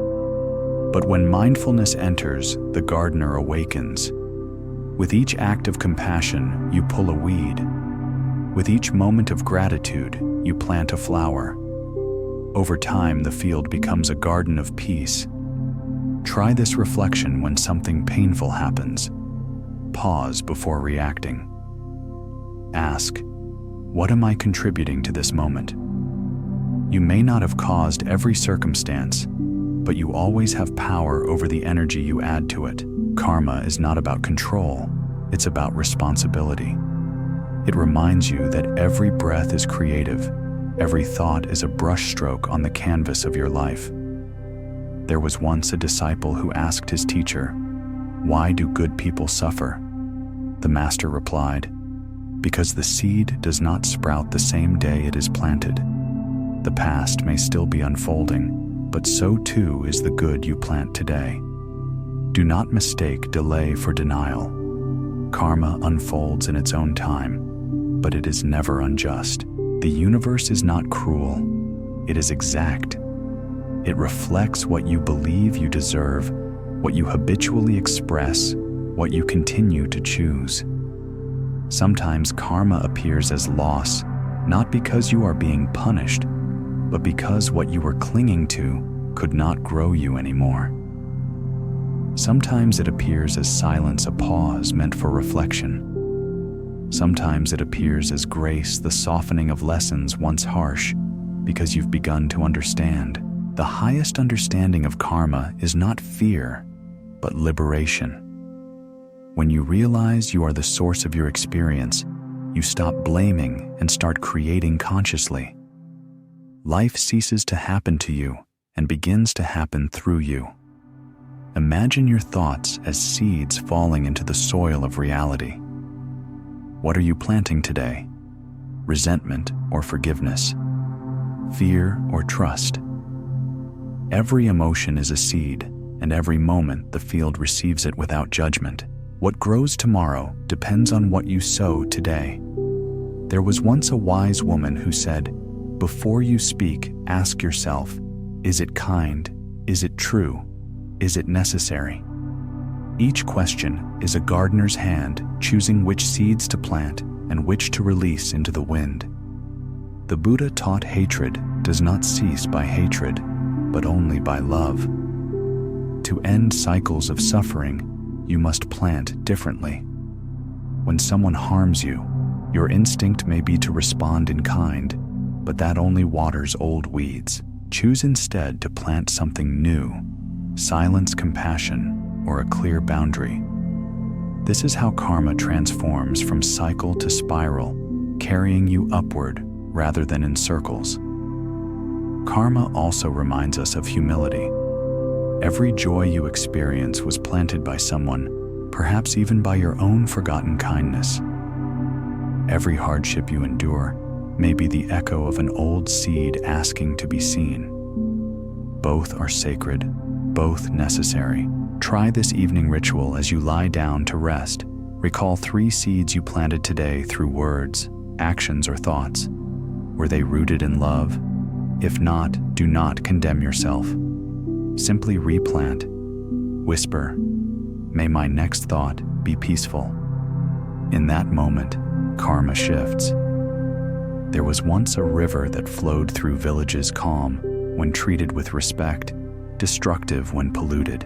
But when mindfulness enters, the gardener awakens. With each act of compassion, you pull a weed. With each moment of gratitude, you plant a flower. Over time, the field becomes a garden of peace. Try this reflection when something painful happens. Pause before reacting. Ask, what am I contributing to this moment? You may not have caused every circumstance, but you always have power over the energy you add to it. Karma is not about control, It's about responsibility. It reminds you that every breath is creative, every thought is a brushstroke on the canvas of your life. There was once a disciple who asked his teacher, "Why do good people suffer?" The master replied, "Because the seed does not sprout the same day it is planted. The past may still be unfolding, but so too is the good you plant today. Do not mistake delay for denial. Karma unfolds in its own time, but it is never unjust. The universe is not cruel, it is exact. It reflects what you believe you deserve, what you habitually express, what you continue to choose. Sometimes karma appears as loss, not because you are being punished, but because what you were clinging to could not grow you anymore. Sometimes it appears as silence, a pause meant for reflection. Sometimes it appears as grace, the softening of lessons once harsh, because you've begun to understand. The highest understanding of karma is not fear, but liberation. When you realize you are the source of your experience, you stop blaming and start creating consciously. Life ceases to happen to you and begins to happen through you. Imagine your thoughts as seeds falling into the soil of reality. What are you planting today? Resentment or forgiveness? Fear or trust? Every emotion is a seed, and every moment the field receives it without judgment. What grows tomorrow depends on what you sow today. There was once a wise woman who said, "Before you speak, ask yourself, is it kind? Is it true? Is it necessary?" Each question is a gardener's hand choosing which seeds to plant and which to release into the wind. The Buddha taught hatred does not cease by hatred, but only by love. To end cycles of suffering, you must plant differently. When someone harms you, your instinct may be to respond in kind, but that only waters old weeds. Choose instead to plant something new, silence, compassion, or a clear boundary. This is how karma transforms from cycle to spiral, carrying you upward rather than in circles. Karma also reminds us of humility. Every joy you experience was planted by someone, perhaps even by your own forgotten kindness. Every hardship you endure may be the echo of an old seed asking to be seen. Both are sacred, both necessary. Try this evening ritual as you lie down to rest. Recall 3 seeds you planted today through words, actions, or thoughts. Were they rooted in love? If not, do not condemn yourself. Simply replant. Whisper, "May my next thought be peaceful." In that moment, karma shifts. There was once a river that flowed through villages, calm when treated with respect, destructive when polluted.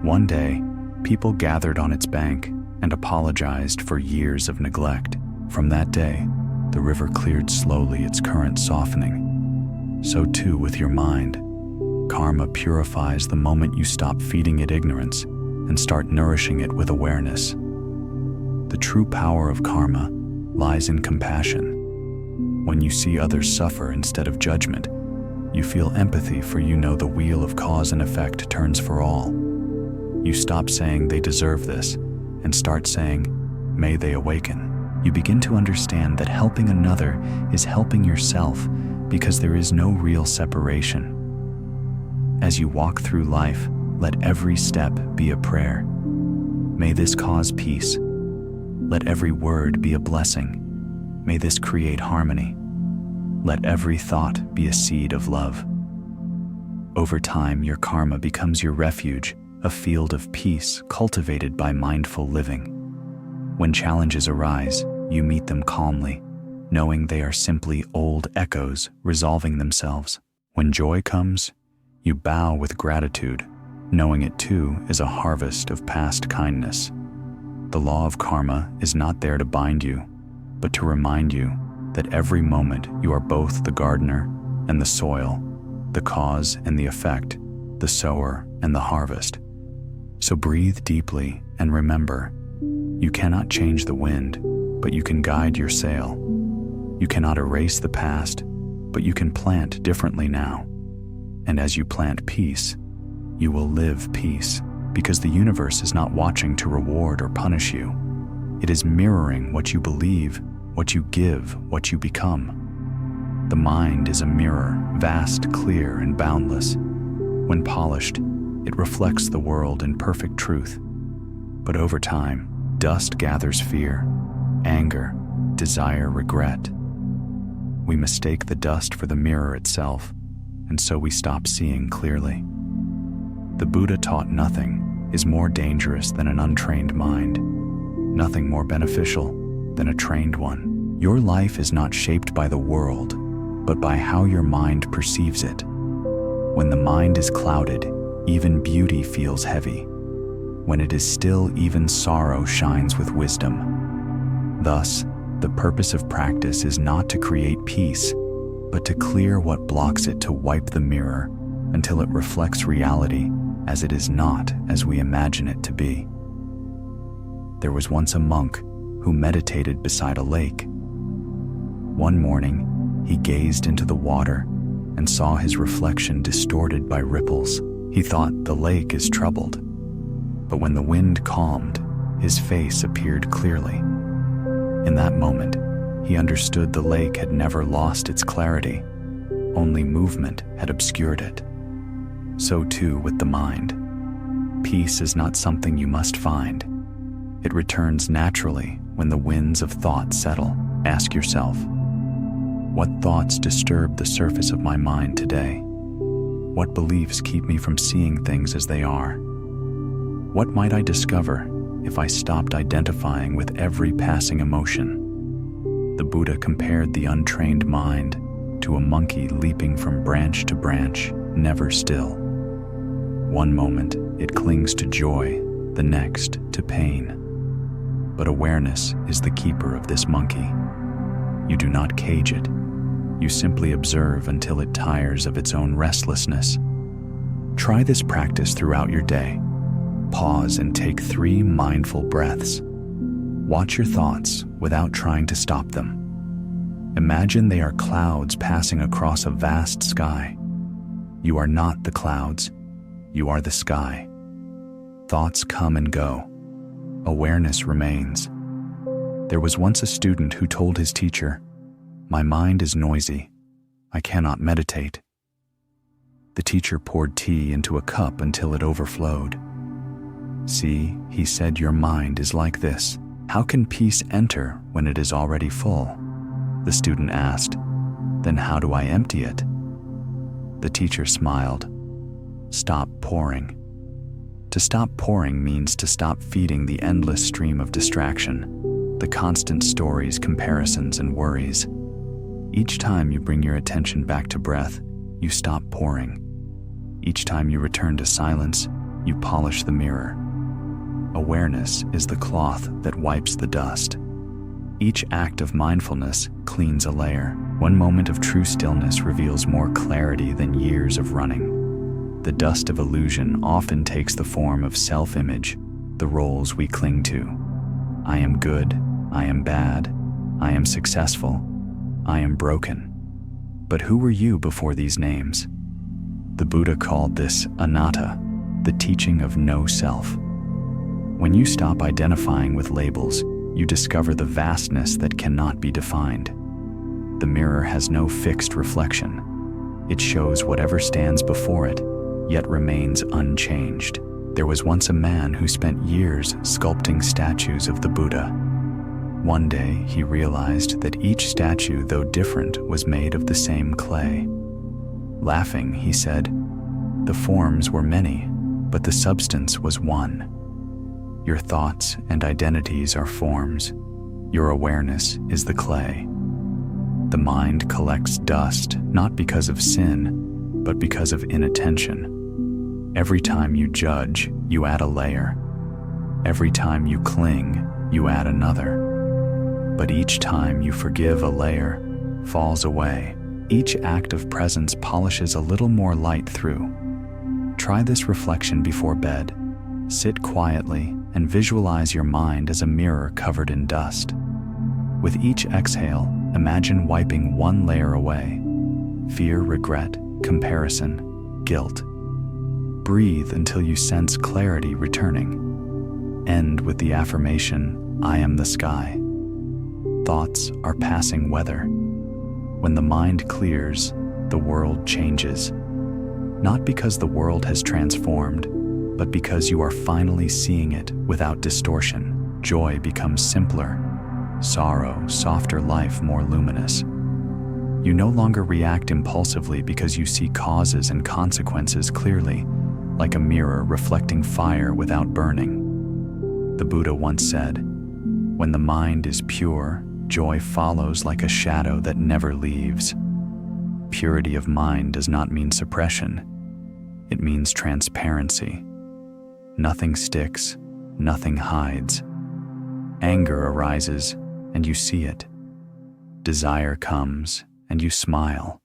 One day, people gathered on its bank and apologized for years of neglect. From that day, the river cleared slowly, its current softening. So too with your mind. Karma purifies the moment you stop feeding it ignorance and start nourishing it with awareness. The true power of karma lies in compassion. When you see others suffer instead of judgment, you feel empathy, for you know the wheel of cause and effect turns for all. You stop saying they deserve this and start saying, may they awaken. You begin to understand that helping another is helping yourself, because there is no real separation. As you walk through life, let every step be a prayer. May this cause peace. Let every word be a blessing. May this create harmony. Let every thought be a seed of love. Over time, your karma becomes your refuge, a field of peace cultivated by mindful living. When challenges arise, you meet them calmly, knowing they are simply old echoes resolving themselves. When joy comes, you bow with gratitude, knowing it too is a harvest of past kindness. The law of karma is not there to bind you, but to remind you that every moment you are both the gardener and the soil, the cause and the effect, the sower and the harvest. So breathe deeply and remember, You cannot change the wind, but you can guide your sail. You cannot erase the past, but you can plant differently now. And as you plant peace, you will live peace, because the universe is not watching to reward or punish you. It is mirroring what you believe, what you give, what you become. The mind is a mirror, vast, clear, and boundless. When polished, it reflects the world in perfect truth. But over time, dust gathers fear, anger, desire, regret. We mistake the dust for the mirror itself, and so we stop seeing clearly. The Buddha taught nothing is more dangerous than an untrained mind, nothing more beneficial than a trained one. Your life is not shaped by the world, but by how your mind perceives it. When the mind is clouded, even beauty feels heavy. When it is still, even sorrow shines with wisdom. Thus, the purpose of practice is not to create peace, but to clear what blocks it, to wipe the mirror until it reflects reality as it is not as we imagine it to be. There was once a monk who meditated beside a lake. One morning, he gazed into the water and saw his reflection distorted by ripples. He thought, the lake is troubled. But when the wind calmed, his face appeared clearly. In that moment, he understood the lake had never lost its clarity, only movement had obscured it. So too with the mind. Peace is not something you must find. It returns naturally when the winds of thought settle. Ask yourself, what thoughts disturb the surface of my mind today? What beliefs keep me from seeing things as they are? What might I discover if I stopped identifying with every passing emotion? The Buddha compared the untrained mind to a monkey leaping from branch to branch, never still. One moment it clings to joy, the next to pain. But awareness is the keeper of this monkey. You do not cage it. You simply observe until it tires of its own restlessness. Try this practice throughout your day. Pause and take 3 mindful breaths. Watch your thoughts without trying to stop them. Imagine they are clouds passing across a vast sky. You are not the clouds. You are the sky. Thoughts come and go. Awareness remains. There was once a student who told his teacher, "My mind is noisy. I cannot meditate." The teacher poured tea into a cup until it overflowed. "See," he said, "your mind is like this. How can peace enter when it is already full?" The student asked, "Then how do I empty it?" The teacher smiled. "Stop pouring." To stop pouring means to stop feeding the endless stream of distraction, the constant stories, comparisons, and worries. Each time you bring your attention back to breath, you stop pouring. Each time you return to silence, you polish the mirror. Awareness is the cloth that wipes the dust. Each act of mindfulness cleans a layer. One moment of true stillness reveals more clarity than years of running. The dust of illusion often takes the form of self-image, the roles we cling to. I am good, I am bad, I am successful, I am broken. But who were you before these names? The Buddha called this anatta, the teaching of no self. When you stop identifying with labels, you discover the vastness that cannot be defined. The mirror has no fixed reflection. It shows whatever stands before it, yet remains unchanged. There was once a man who spent years sculpting statues of the Buddha. One day, he realized that each statue, though different, was made of the same clay. Laughing, he said, "The forms were many, but the substance was one." Your thoughts and identities are forms. Your awareness is the clay. The mind collects dust, not because of sin, but because of inattention. Every time you judge, you add a layer. Every time you cling, you add another. But each time you forgive, a layer falls away. Each act of presence polishes a little more light through. Try this reflection before bed. Sit quietly and visualize your mind as a mirror covered in dust. With each exhale, imagine wiping one layer away: fear, regret, comparison, guilt. Breathe until you sense clarity returning. End with the affirmation, "I am the sky." Thoughts are passing weather. When the mind clears, the world changes. Not because the world has transformed, but because you are finally seeing it without distortion. Joy becomes simpler, sorrow, softer, life more luminous. You no longer react impulsively because you see causes and consequences clearly, like a mirror reflecting fire without burning. The Buddha once said, "When the mind is pure, joy follows like a shadow that never leaves." Purity of mind does not mean suppression. It means transparency. Nothing sticks, nothing hides. Anger arises, and you see it. Desire comes, and you smile.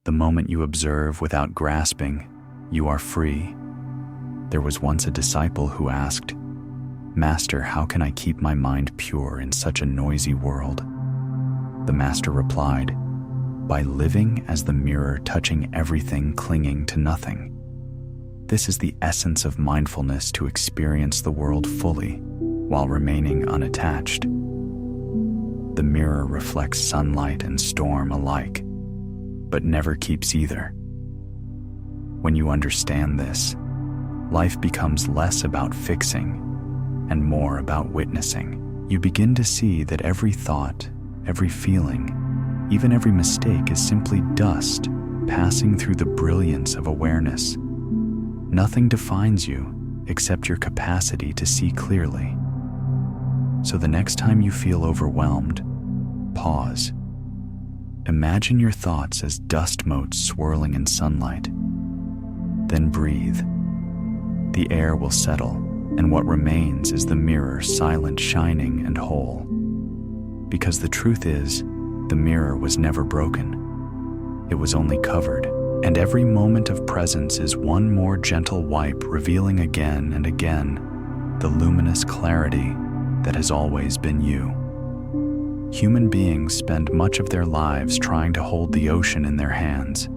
The moment you observe without grasping, you are free. There was once a disciple who asked, "Master, how can I keep my mind pure in such a noisy world?" The master replied, "By living as the mirror, touching everything, clinging to nothing." This is the essence of mindfulness: to experience the world fully while remaining unattached. The mirror reflects sunlight and storm alike, but never keeps either. When you understand this, life becomes less about fixing and more about witnessing. You begin to see that every thought, every feeling, even every mistake is simply dust passing through the brilliance of awareness. Nothing defines you except your capacity to see clearly. So the next time you feel overwhelmed, pause. Imagine your thoughts as dust motes swirling in sunlight. Then breathe. The air will settle, and what remains is the mirror, silent, shining, and whole. Because the truth is, the mirror was never broken. It was only covered, and every moment of presence is one more gentle wipe, revealing again and again the luminous clarity that has always been you. Human beings spend much of their lives trying to hold the ocean in their hands.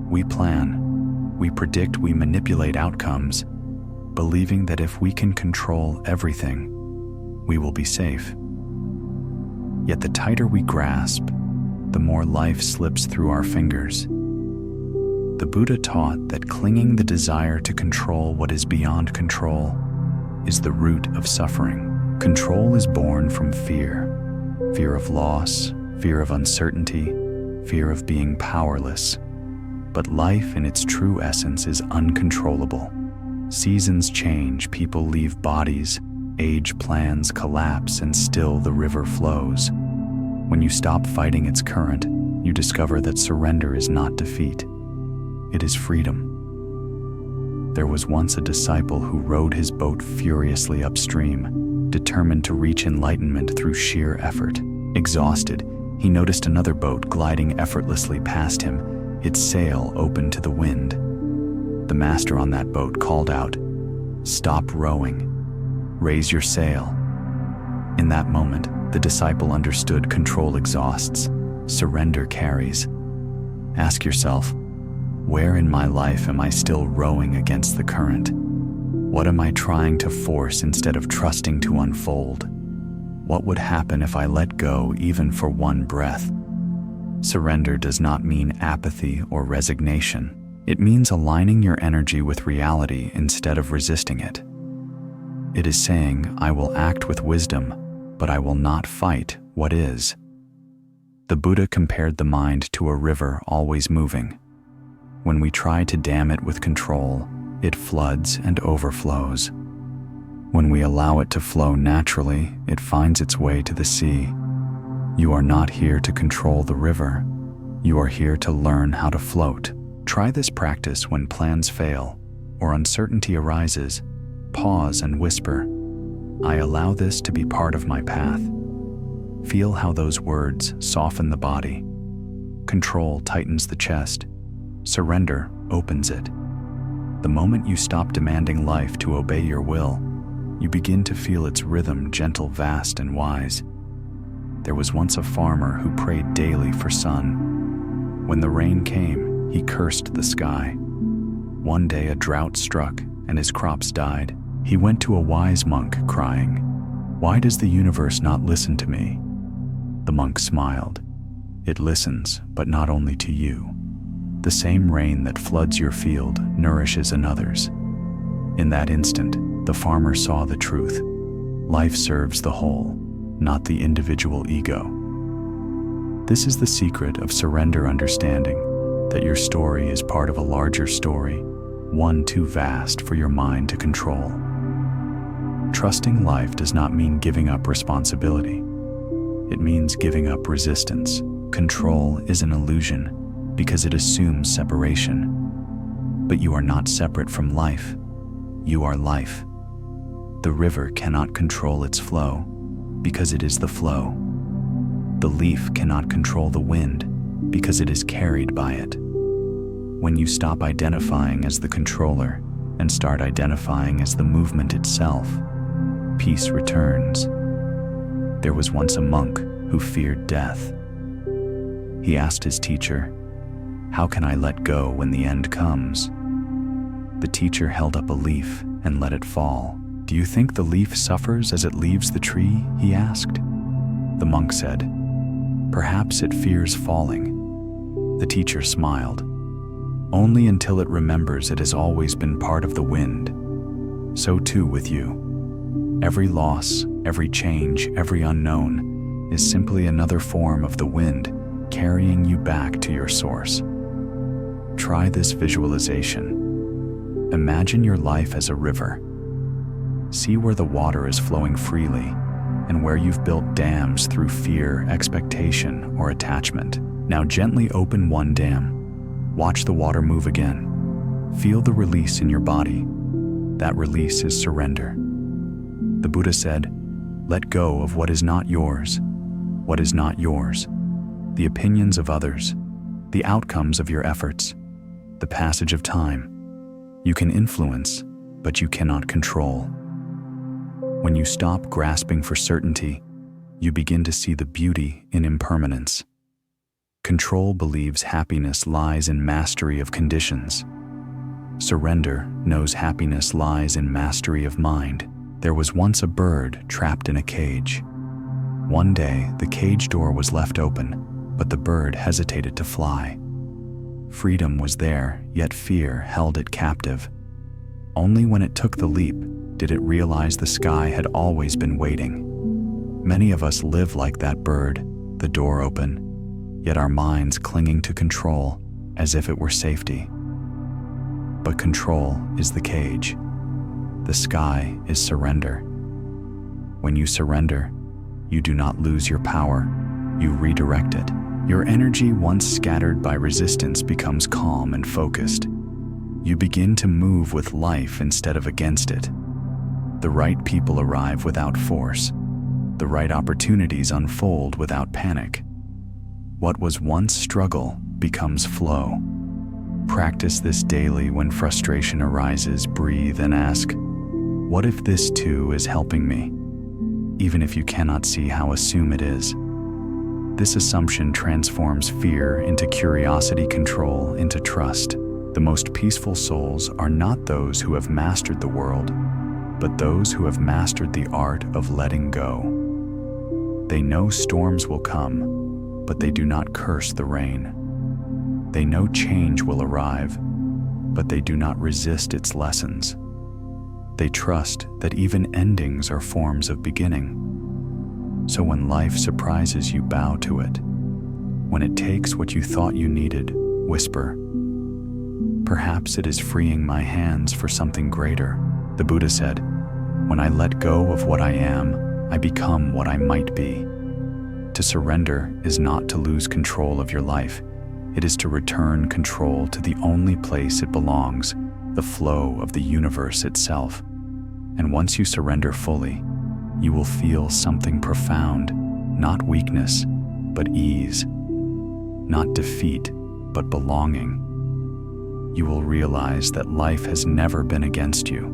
We plan, we predict, we manipulate outcomes, believing that if we can control everything, we will be safe. Yet the tighter we grasp, the more life slips through our fingers. The Buddha taught that clinging the desire to control what is beyond control is the root of suffering. Control is born from fear. Fear of loss, fear of uncertainty, fear of being powerless. But life in its true essence is uncontrollable. Seasons change, people leave bodies, age, plans collapse, and still the river flows. When you stop fighting its current, you discover that surrender is not defeat. It is freedom. There was once a disciple who rowed his boat furiously upstream, determined to reach enlightenment through sheer effort. Exhausted, he noticed another boat gliding effortlessly past him, its sail open to the wind. The master on that boat called out, "Stop rowing. Raise your sail." In that moment, the disciple understood control exhausts, surrender carries. Ask yourself, where in my life am I still rowing against the current? What am I trying to force instead of trusting to unfold? What would happen if I let go even for one breath? Surrender does not mean apathy or resignation. It means aligning your energy with reality instead of resisting it. It is saying, I will act with wisdom, but I will not fight what is. The Buddha compared the mind to a river always moving. When we try to dam it with control, it floods and overflows. When we allow it to flow naturally, it finds its way to the sea. You are not here to control the river. You are here to learn how to float. Try this practice when plans fail or uncertainty arises. Pause and whisper, I allow this to be part of my path. Feel how those words soften the body. Control tightens the chest. Surrender opens it. The moment you stop demanding life to obey your will, You begin to feel its rhythm, gentle, vast, and wise. There was once a farmer who prayed daily for sun. When the rain came, he cursed the sky. One day a drought struck, and his crops died. He went to a wise monk, crying, "Why does the universe not listen to me?" The monk smiled. "It listens, but not only to you. The same rain that floods your field nourishes another's." In that instant, the farmer saw the truth. Life serves the whole, not the individual ego. This is the secret of surrender, understanding that your story is part of a larger story, one too vast for your mind to control. Trusting life does not mean giving up responsibility. It means giving up resistance. Control is an illusion because it assumes separation. But you are not separate from life. You are life. The river cannot control its flow because it is the flow. The leaf cannot control the wind because it is carried by it. When you stop identifying as the controller and start identifying as the movement itself, peace returns. There was once a monk who feared death. He asked his teacher, "How can I let go when the end comes?" The teacher held up a leaf and let it fall. "Do you think the leaf suffers as it leaves the tree?" he asked. The monk said, "Perhaps it fears falling." The teacher smiled. "Only until it remembers it has always been part of the wind. So too with you. Every loss, every change, every unknown is simply another form of the wind carrying you back to your source." Try this visualization. Imagine your life as a river. See where the water is flowing freely and where you've built dams through fear, expectation, or attachment. Now gently open one dam. Watch the water move again. Feel the release in your body. That release is surrender. The Buddha said, "Let go of what is not yours." What is not yours? The opinions of others, the outcomes of your efforts, the passage of time. You can influence, but you cannot control. When you stop grasping for certainty, you begin to see the beauty in impermanence. Control believes happiness lies in mastery of conditions. Surrender knows happiness lies in mastery of mind. There was once a bird trapped in a cage. One day, the cage door was left open, but the bird hesitated to fly. Freedom was there, yet fear held it captive. Only when it took the leap did it realize the sky had always been waiting. Many of us live like that bird, the door open, yet our minds clinging to control as if it were safety. But control is the cage. The sky is surrender. When you surrender, you do not lose your power, you redirect it. Your energy, once scattered by resistance, becomes calm and focused. You begin to move with life instead of against it. The right people arrive without force. The right opportunities unfold without panic. What was once struggle becomes flow. Practice this daily. When frustration arises, breathe and ask, "What if this too is helping me?" Even if you cannot see how, assume it is. This assumption transforms fear into curiosity, control into trust. The most peaceful souls are not those who have mastered the world, but those who have mastered the art of letting go. They know storms will come, but they do not curse the rain. They know change will arrive, but they do not resist its lessons. They trust that even endings are forms of beginning. So when life surprises you, bow to it. When it takes what you thought you needed, whisper, "Perhaps it is freeing my hands for something greater." The Buddha said, "When I let go of what I am, I become what I might be." To surrender is not to lose control of your life. It is to return control to the only place it belongs, the flow of the universe itself. And once you surrender fully, you will feel something profound, not weakness, but ease, not defeat, but belonging. You will realize that life has never been against you.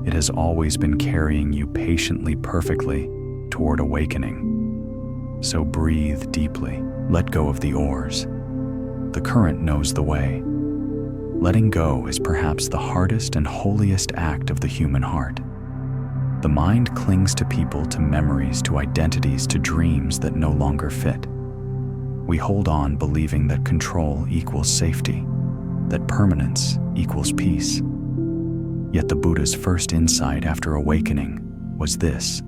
It has always been carrying you patiently, perfectly toward awakening. So breathe deeply. Let go of the oars. The current knows the way. Letting go is perhaps the hardest and holiest act of the human heart. The mind clings to people, to memories, to identities, to dreams that no longer fit. We hold on believing that control equals safety, that permanence equals peace. Yet the Buddha's first insight after awakening was this: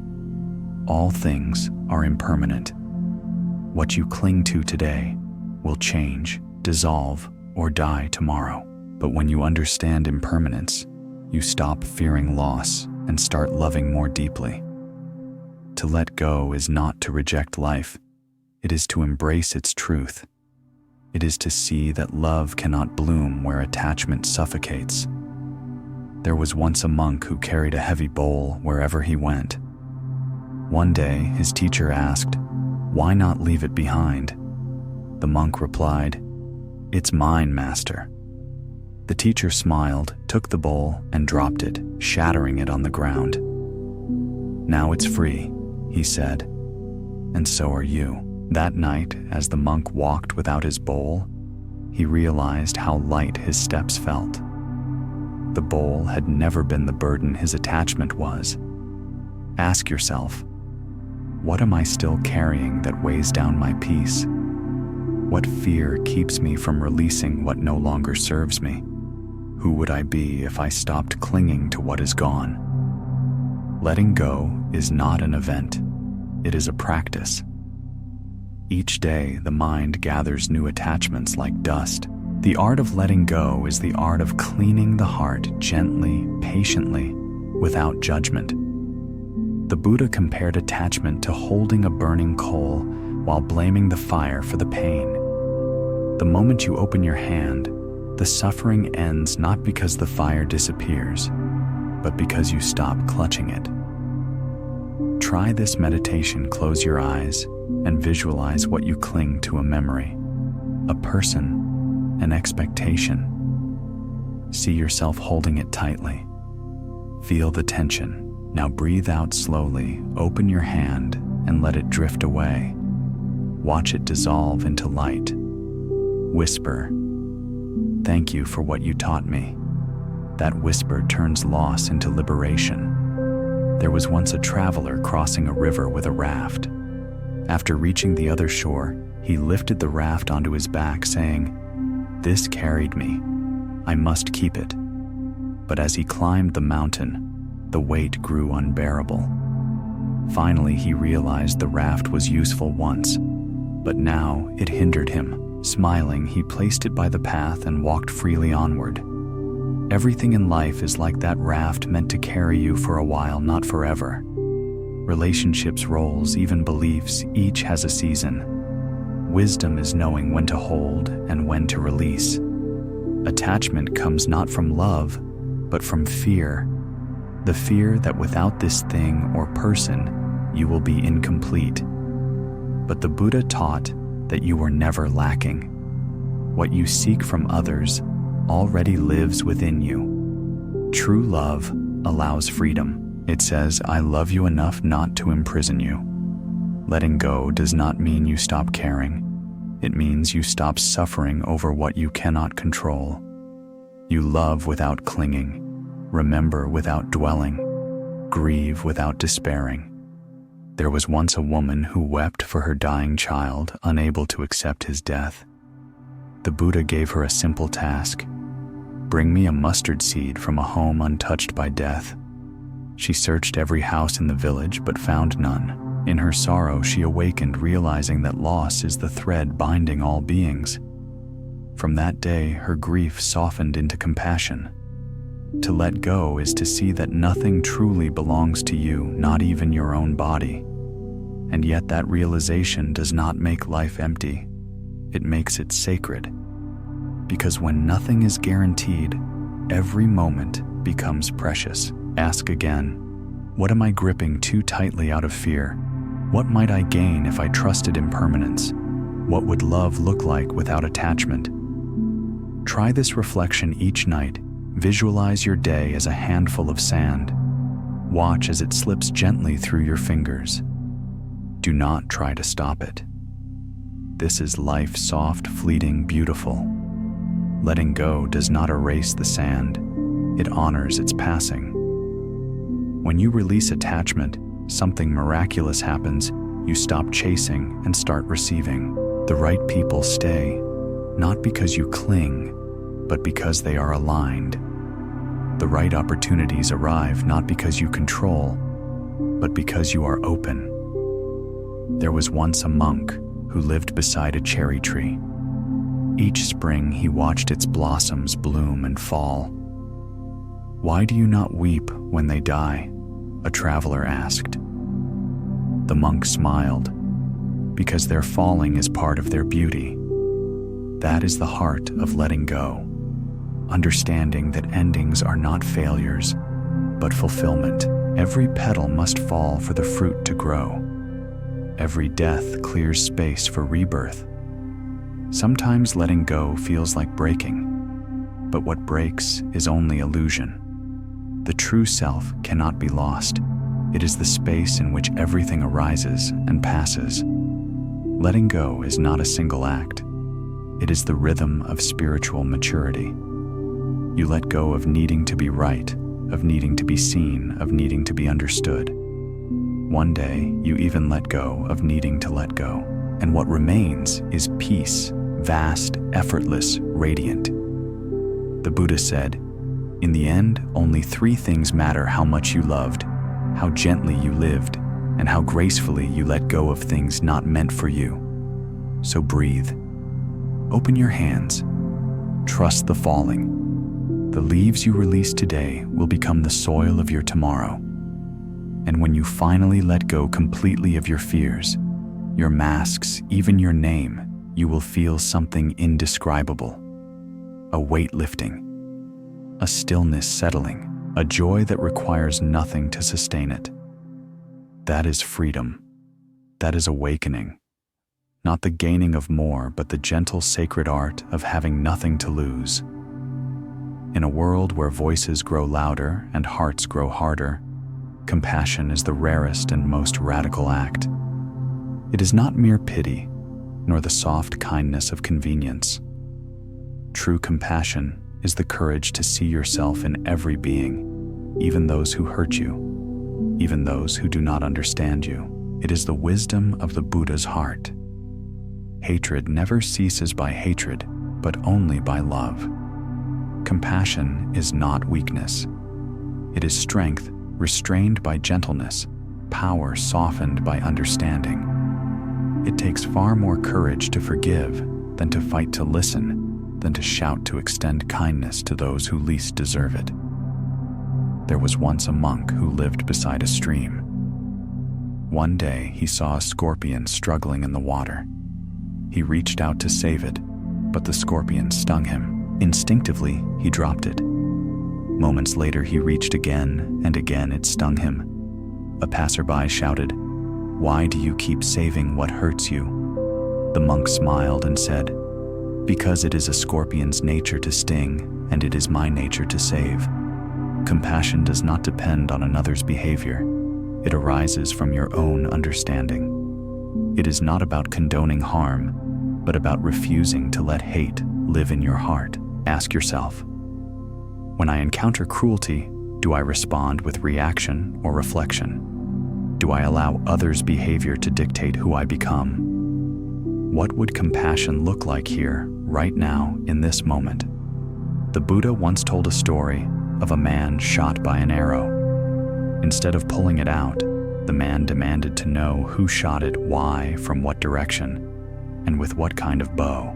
all things are impermanent. What you cling to today will change, dissolve, or die tomorrow. But when you understand impermanence, you stop fearing loss and start loving more deeply. To let go is not to reject life. It is to embrace its truth. It is to see that love cannot bloom where attachment suffocates. There was once a monk who carried a heavy bowl wherever he went. One day, his teacher asked, "Why not leave it behind?" The monk replied, "It's mine, master." The teacher smiled, took the bowl, and dropped it, shattering it on the ground. "Now it's free," he said, "and so are you." That night, as the monk walked without his bowl, he realized how light his steps felt. The bowl had never been the burden his attachment was. Ask yourself, what am I still carrying that weighs down my peace? What fear keeps me from releasing what no longer serves me? Who would I be if I stopped clinging to what is gone? Letting go is not an event. It is a practice. Each day, the mind gathers new attachments like dust. The art of letting go is the art of cleaning the heart gently, patiently, without judgment. The Buddha compared attachment to holding a burning coal while blaming the fire for the pain. The moment you open your hand, the suffering ends not because the fire disappears, but because you stop clutching it. Try this meditation. Close your eyes and visualize what you cling to: a memory, a person, an expectation. See yourself holding it tightly. Feel the tension. Now breathe out slowly, open your hand, and let it drift away. Watch it dissolve into light. Whisper, "Thank you for what you taught me." That whisper turns loss into liberation. There was once a traveler crossing a river with a raft. After reaching the other shore, he lifted the raft onto his back, saying, "This carried me. I must keep it." But as he climbed the mountain, the weight grew unbearable. Finally, he realized the raft was useful once, but now it hindered him. Smiling, he placed it by the path and walked freely onward. Everything in life is like that raft, meant to carry you for a while, not forever. Relationships, roles, even beliefs, each has a season. Wisdom is knowing when to hold and when to release. Attachment comes not from love, but from fear. The fear that without this thing or person, you will be incomplete. But the Buddha taught that you were never lacking. What you seek from others already lives within you. True love allows freedom. It says, "I love you enough not to imprison you." Letting go does not mean you stop caring. It means you stop suffering over what you cannot control. You love without clinging, remember without dwelling, grieve without despairing. There was once a woman who wept for her dying child, unable to accept his death. The Buddha gave her a simple task: bring me a mustard seed from a home untouched by death. She searched every house in the village but found none. In her sorrow, she awakened, realizing that loss is the thread binding all beings. From that day, her grief softened into compassion. To let go is to see that nothing truly belongs to you, not even your own body. And yet that realization does not make life empty. It makes it sacred. Because when nothing is guaranteed, every moment becomes precious. Ask again, what am I gripping too tightly out of fear? What might I gain if I trusted impermanence? What would love look like without attachment? Try this reflection each night. Visualize your day as a handful of sand. Watch as it slips gently through your fingers. Do not try to stop it. This is life, soft, fleeting, beautiful. Letting go does not erase the sand. It honors its passing. When you release attachment, something miraculous happens. You stop chasing and start receiving. The right people stay, not because you cling, but because they are aligned. The right opportunities arrive not because you control, but because you are open. There was once a monk who lived beside a cherry tree. Each spring he watched its blossoms bloom and fall. "Why do you not weep when they die?" a traveler asked. The monk smiled. "Because their falling is part of their beauty." That is the heart of letting go. Understanding that endings are not failures, but fulfillment. Every petal must fall for the fruit to grow. Every death clears space for rebirth. Sometimes letting go feels like breaking, but what breaks is only illusion. The true self cannot be lost. It is the space in which everything arises and passes. Letting go is not a single act. It is the rhythm of spiritual maturity. You let go of needing to be right, of needing to be seen, of needing to be understood. One day, you even let go of needing to let go, and what remains is peace, vast, effortless, radiant. The Buddha said, "In the end, only 3 things matter: how much you loved, how gently you lived, and how gracefully you let go of things not meant for you." So breathe. Open your hands. Trust the falling. The leaves you release today will become the soil of your tomorrow. And when you finally let go completely of your fears, your masks, even your name, you will feel something indescribable. A weight lifting, a stillness settling, a joy that requires nothing to sustain it. That is freedom. That is awakening. Not the gaining of more, but the gentle sacred art of having nothing to lose. In a world where voices grow louder and hearts grow harder, compassion is the rarest and most radical act. It is not mere pity, nor the soft kindness of convenience. True compassion is the courage to see yourself in every being, even those who hurt you, even those who do not understand you. It is the wisdom of the Buddha's heart. Hatred never ceases by hatred, but only by love. Compassion is not weakness. It is strength restrained by gentleness, power softened by understanding. It takes far more courage to forgive than to fight to listen, than to shout to extend kindness to those who least deserve it. There was once a monk who lived beside a stream. One day he saw a scorpion struggling in the water. He reached out to save it, but the scorpion stung him. Instinctively, he dropped it. Moments later, he reached again, and again it stung him. A passerby shouted, "Why do you keep saving what hurts you?" The monk smiled and said, "Because it is a scorpion's nature to sting, and it is my nature to save." Compassion does not depend on another's behavior. It arises from your own understanding. It is not about condoning harm, but about refusing to let hate live in your heart. Ask yourself, when I encounter cruelty, do I respond with reaction or reflection? Do I allow others' behavior to dictate who I become? What would compassion look like here, right now, in this moment? The Buddha once told a story of a man shot by an arrow. Instead of pulling it out, the man demanded to know who shot it, why, from what direction, and with what kind of bow.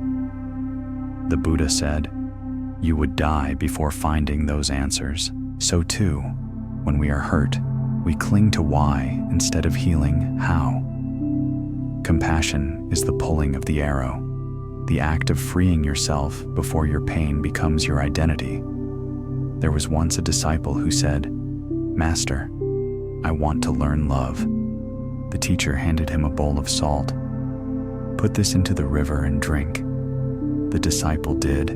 The Buddha said, "You would die before finding those answers." So too, when we are hurt, we cling to why instead of healing how. Compassion is the pulling of the arrow, the act of freeing yourself before your pain becomes your identity. There was once a disciple who said, "Master, I want to learn love." The teacher handed him a bowl of salt. "Put this into the river and drink." The disciple did,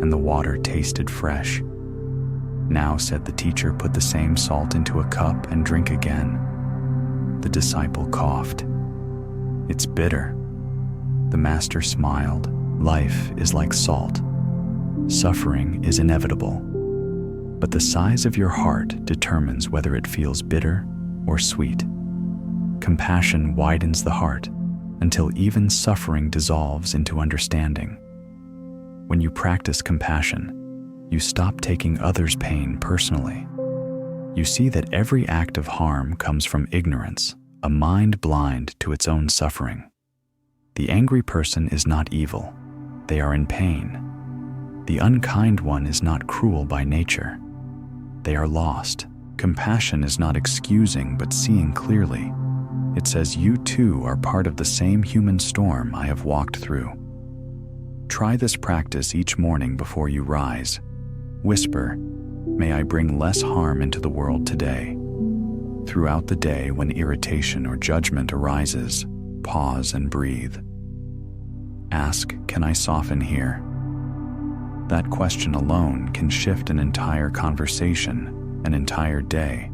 and the water tasted fresh. "Now," said the teacher, "put the same salt into a cup and drink again." The disciple coughed. "It's bitter." The master smiled. "Life is like salt. Suffering is inevitable. But the size of your heart determines whether it feels bitter or sweet. Compassion widens the heart until even suffering dissolves into understanding. When you practice compassion, you stop taking others' pain personally. You see that every act of harm comes from ignorance, a mind blind to its own suffering. The angry person is not evil. They are in pain. The unkind one is not cruel by nature. They are lost. Compassion is not excusing but seeing clearly. It says, you too are part of the same human storm I have walked through. Try this practice each morning before you rise. Whisper, "May I bring less harm into the world today." Throughout the day, when irritation or judgment arises, pause and breathe. Ask, "Can I soften here?" That question alone can shift an entire conversation, an entire day,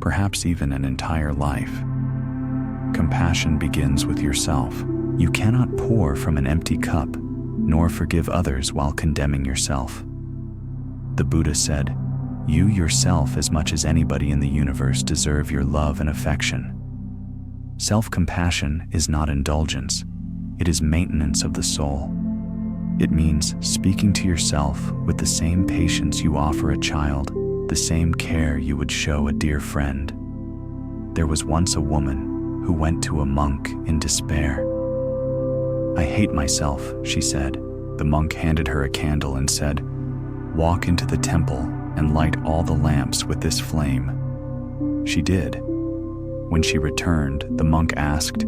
perhaps even an entire life. Compassion begins with yourself. You cannot pour from an empty cup, nor forgive others while condemning yourself. The Buddha said, "You yourself, as much as anybody in the universe, deserve your love and affection." Self-compassion is not indulgence. It is maintenance of the soul. It means speaking to yourself with the same patience you offer a child, the same care you would show a dear friend. There was once a woman who went to a monk in despair. "I hate myself," she said. The monk handed her a candle and said, "Walk into the temple and light all the lamps with this flame." She did. When she returned, the monk asked,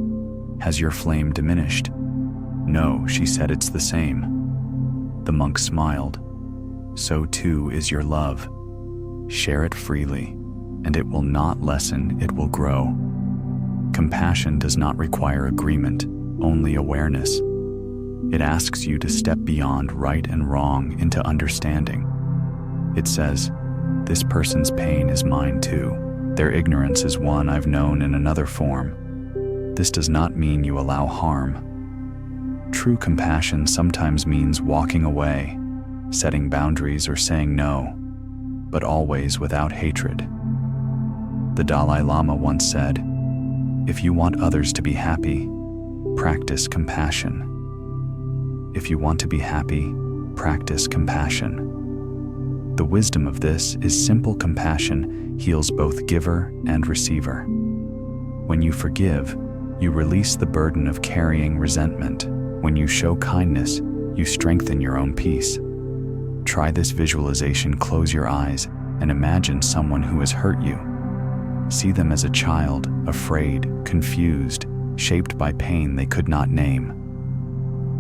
"Has your flame diminished?" "No," she said, "it's the same." The monk smiled. "So too is your love. Share it freely, and it will not lessen, it will grow." Compassion does not require agreement, only awareness. It asks you to step beyond right and wrong into understanding. It says, "This person's pain is mine too. Their ignorance is one I've known in another form." This does not mean you allow harm. True compassion sometimes means walking away, setting boundaries, or saying no, but always without hatred. The Dalai Lama once said, "If you want others to be happy, practice compassion. If you want to be happy, practice compassion." The wisdom of this is simple. Compassion heals both giver and receiver. When you forgive, you release the burden of carrying resentment. When you show kindness, you strengthen your own peace. Try this visualization. Close your eyes and imagine someone who has hurt you. See them as a child, afraid, confused, shaped by pain they could not name.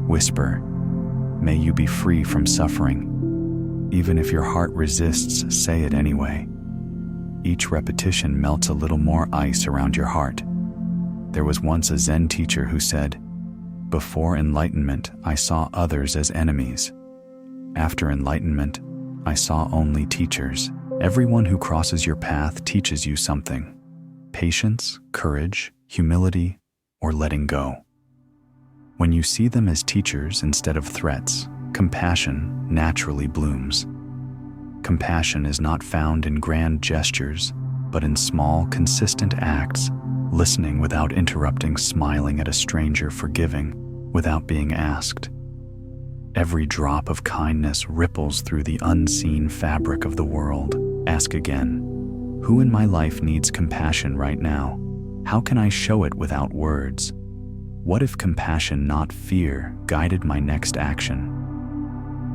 Whisper, "May you be free from suffering." Even if your heart resists, say it anyway. Each repetition melts a little more ice around your heart. There was once a Zen teacher who said, "Before enlightenment, I saw others as enemies. After enlightenment, I saw only teachers." Everyone who crosses your path teaches you something: patience, courage, humility, or letting go. When you see them as teachers instead of threats, compassion naturally blooms. Compassion is not found in grand gestures, but in small, consistent acts: listening without interrupting, smiling at a stranger, forgiving without being asked. Every drop of kindness ripples through the unseen fabric of the world. Ask again, who in my life needs compassion right now? How can I show it without words? What if compassion, not fear, guided my next action?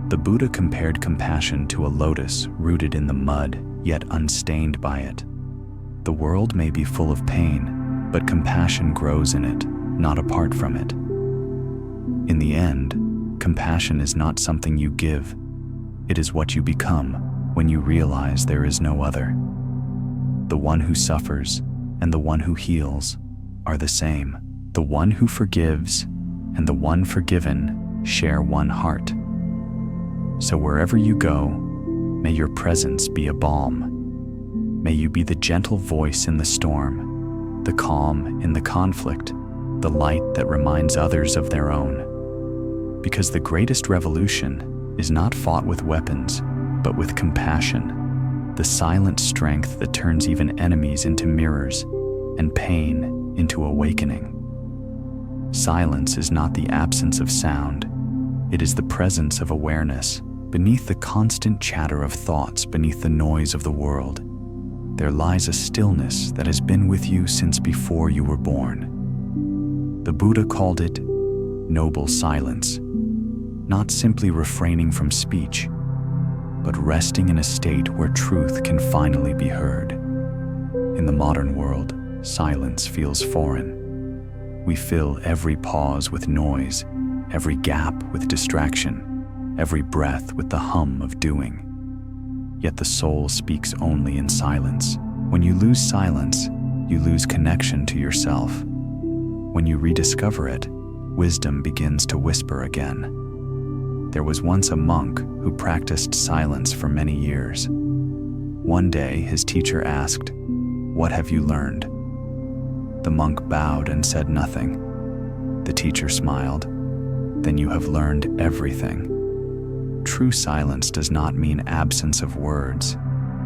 The Buddha compared compassion to a lotus rooted in the mud, yet unstained by it. The world may be full of pain, but compassion grows in it, not apart from it. In the end, compassion is not something you give. It is what you become when you realize there is no other. The one who suffers and the one who heals are the same. The one who forgives and the one forgiven share one heart. So wherever you go, May your presence be a balm. May you be the gentle voice in the storm, the calm in the conflict, the light that reminds others of their own. Because the greatest revolution is not fought with weapons, but with compassion, the silent strength that turns even enemies into mirrors and pain into awakening. Silence is not the absence of sound, it is the presence of awareness. Beneath the constant chatter of thoughts, beneath the noise of the world, there lies a stillness that has been with you since before you were born. The Buddha called it noble silence, not simply refraining from speech, but resting in a state where truth can finally be heard. In the modern world, silence feels foreign. We fill every pause with noise, every gap with distraction, every breath with the hum of doing. Yet the soul speaks only in silence. When you lose silence, you lose connection to yourself. When you rediscover it, wisdom begins to whisper again. There was once a monk who practiced silence for many years. One day, his teacher asked, "What have you learned?" The monk bowed and said nothing. The teacher smiled. "Then you have learned everything." True silence does not mean absence of words.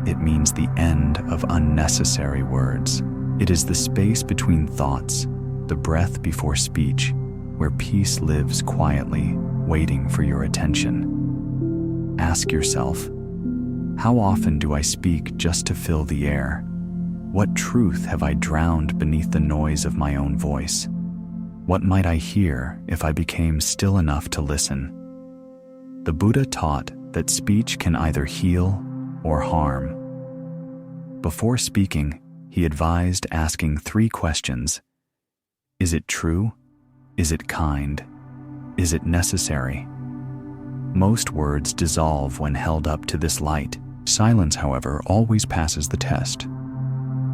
It means the end of unnecessary words. It is the space between thoughts, the breath before speech, where peace lives quietly, waiting for your attention. Ask yourself, how often do I speak just to fill the air? What truth have I drowned beneath the noise of my own voice? What might I hear if I became still enough to listen? The Buddha taught that speech can either heal or harm. Before speaking, he advised asking 3 questions. Is it true? Is it kind? Is it necessary? Most words dissolve when held up to this light. Silence, however, always passes the test.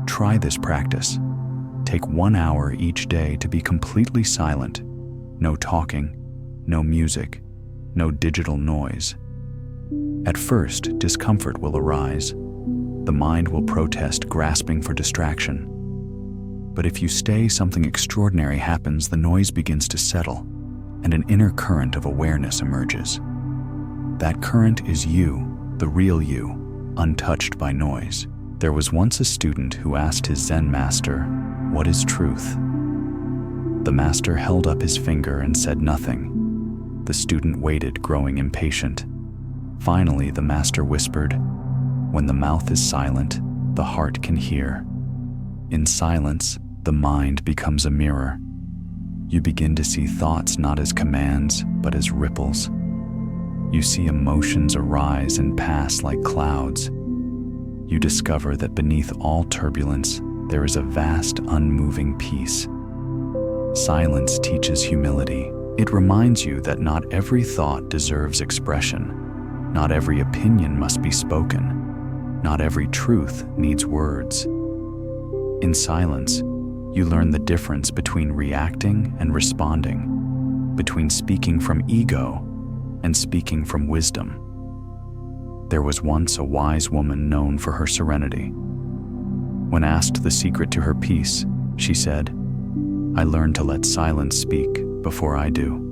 Try this practice. Take 1 hour each day to be completely silent. No talking, no music, no digital noise. At first, discomfort will arise. The mind will protest, grasping for distraction. But if you stay, something extraordinary happens. The noise begins to settle, and an inner current of awareness emerges. That current is you, the real you, untouched by noise. There was once a student who asked his Zen master, "What is truth?" The master held up his finger and said nothing. The student waited, growing impatient. Finally, the master whispered, "When the mouth is silent, the heart can hear." In silence, the mind becomes a mirror. You begin to see thoughts not as commands, but as ripples. You see emotions arise and pass like clouds. You discover that beneath all turbulence, there is a vast, unmoving peace. Silence teaches humility. It reminds you that not every thought deserves expression. Not every opinion must be spoken. Not every truth needs words. In silence, you learn the difference between reacting and responding, between speaking from ego and speaking from wisdom. There was once a wise woman known for her serenity. When asked the secret to her peace, she said, "I learned to let silence speak before I do."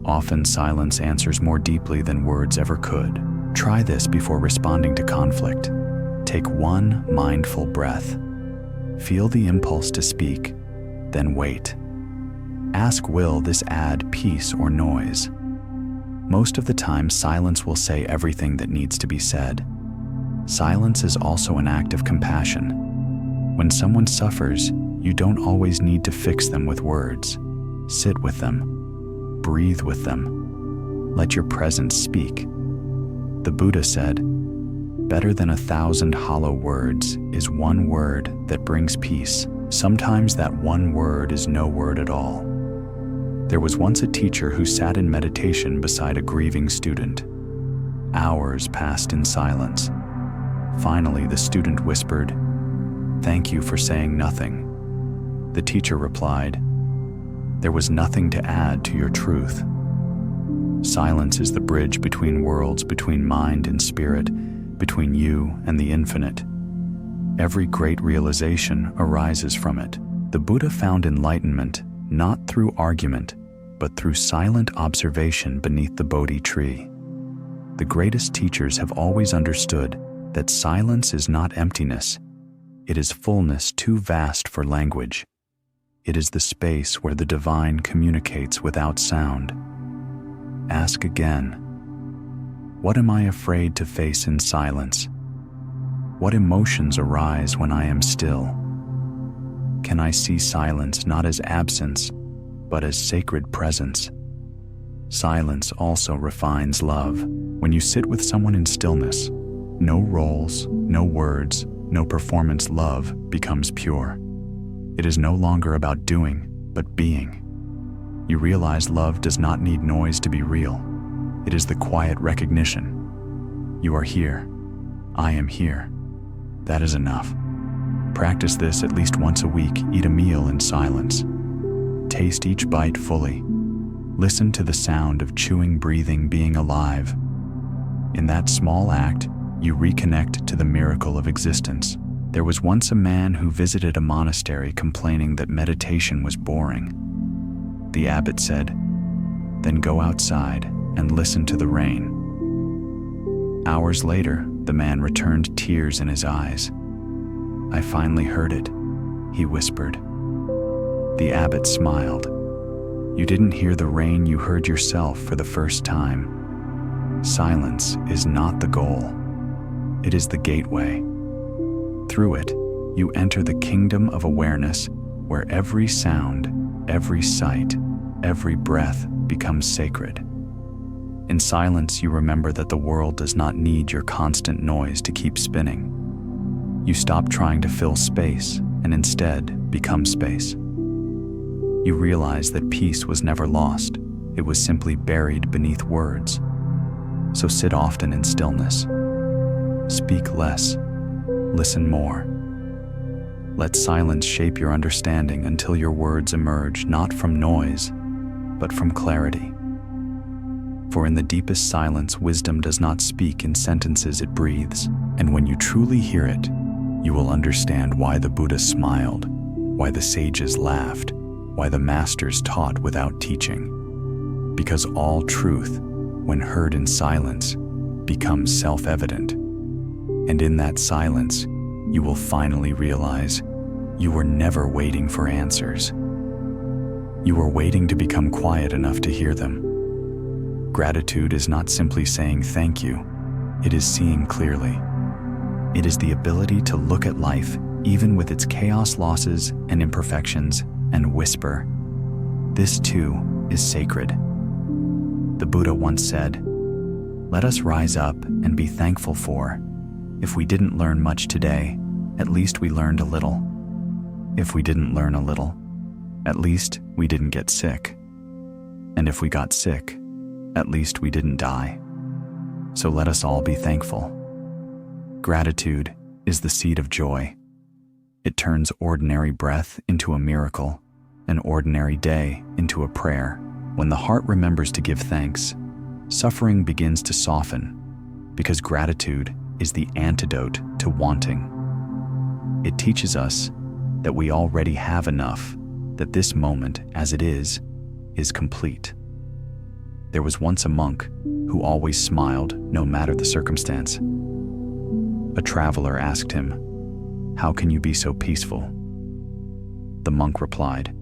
Often silence answers more deeply than words ever could. Try this before responding to conflict. Take 1 mindful breath. Feel the impulse to speak, then wait. Ask, will this add peace or noise? Most of the time, silence will say everything that needs to be said. Silence is also an act of compassion. When someone suffers, you don't always need to fix them with words. Sit with them. Breathe with them. Let your presence speak. The Buddha said, "Better than 1,000 hollow words is 1 word that brings peace." Sometimes that 1 word is no word at all. There was once a teacher who sat in meditation beside a grieving student. Hours passed in silence. Finally, the student whispered, "Thank you for saying nothing." The teacher replied, "There was nothing to add to your truth." Silence is the bridge between worlds, between mind and spirit, between you and the infinite. Every great realization arises from it. The Buddha found enlightenment not through argument, but through silent observation beneath the Bodhi tree. The greatest teachers have always understood that silence is not emptiness. It is fullness too vast for language. It is the space where the divine communicates without sound. Ask again, what am I afraid to face in silence? What emotions arise when I am still? Can I see silence not as absence, but as sacred presence? Silence also refines love. When you sit with someone in stillness, no roles, no words, no performance, love becomes pure. It is no longer about doing, but being. You realize love does not need noise to be real. It is the quiet recognition. You are here. I am here. That is enough. Practice this at least once a week. Eat a meal in silence. Taste each bite fully. Listen to the sound of chewing, breathing, being alive. In that small act, you reconnect to the miracle of existence. There was once a man who visited a monastery complaining that meditation was boring. The abbot said, "Then go outside and listen to the rain." Hours later, the man returned, tears in his eyes. "I finally heard it," he whispered. The abbot smiled. "You didn't hear the rain, you heard yourself for the first time." Silence is not the goal. It is the gateway. Through it, you enter the kingdom of awareness where every sound, every sight, every breath becomes sacred. In silence, you remember that the world does not need your constant noise to keep spinning. You stop trying to fill space and instead become space. You realize that peace was never lost. It was simply buried beneath words. So sit often in stillness. Speak less. Listen more. Let silence shape your understanding until your words emerge not from noise, but from clarity. For in the deepest silence, wisdom does not speak in sentences, it breathes. And when you truly hear it, you will understand why the Buddha smiled, why the sages laughed, why the masters taught without teaching. Because all truth, when heard in silence, becomes self-evident. And in that silence, you will finally realize you were never waiting for answers. You were waiting to become quiet enough to hear them. Gratitude is not simply saying thank you. It is seeing clearly. It is the ability to look at life, even with its chaos, losses, and imperfections, and whisper, "This too is sacred." The Buddha once said, "Let us rise up and be thankful for, if we didn't learn much today, at least we learned a little. If we didn't learn a little, at least we didn't get sick. And if we got sick, at least we didn't die. So let us all be thankful." Gratitude is the seed of joy. It turns ordinary breath into a miracle, an ordinary day into a prayer. When the heart remembers to give thanks, suffering begins to soften, because gratitude is the antidote to wanting. It teaches us that we already have enough, that this moment, as it is complete. There was once a monk who always smiled no matter the circumstance. A traveler asked him, "How can you be so peaceful?" The monk replied,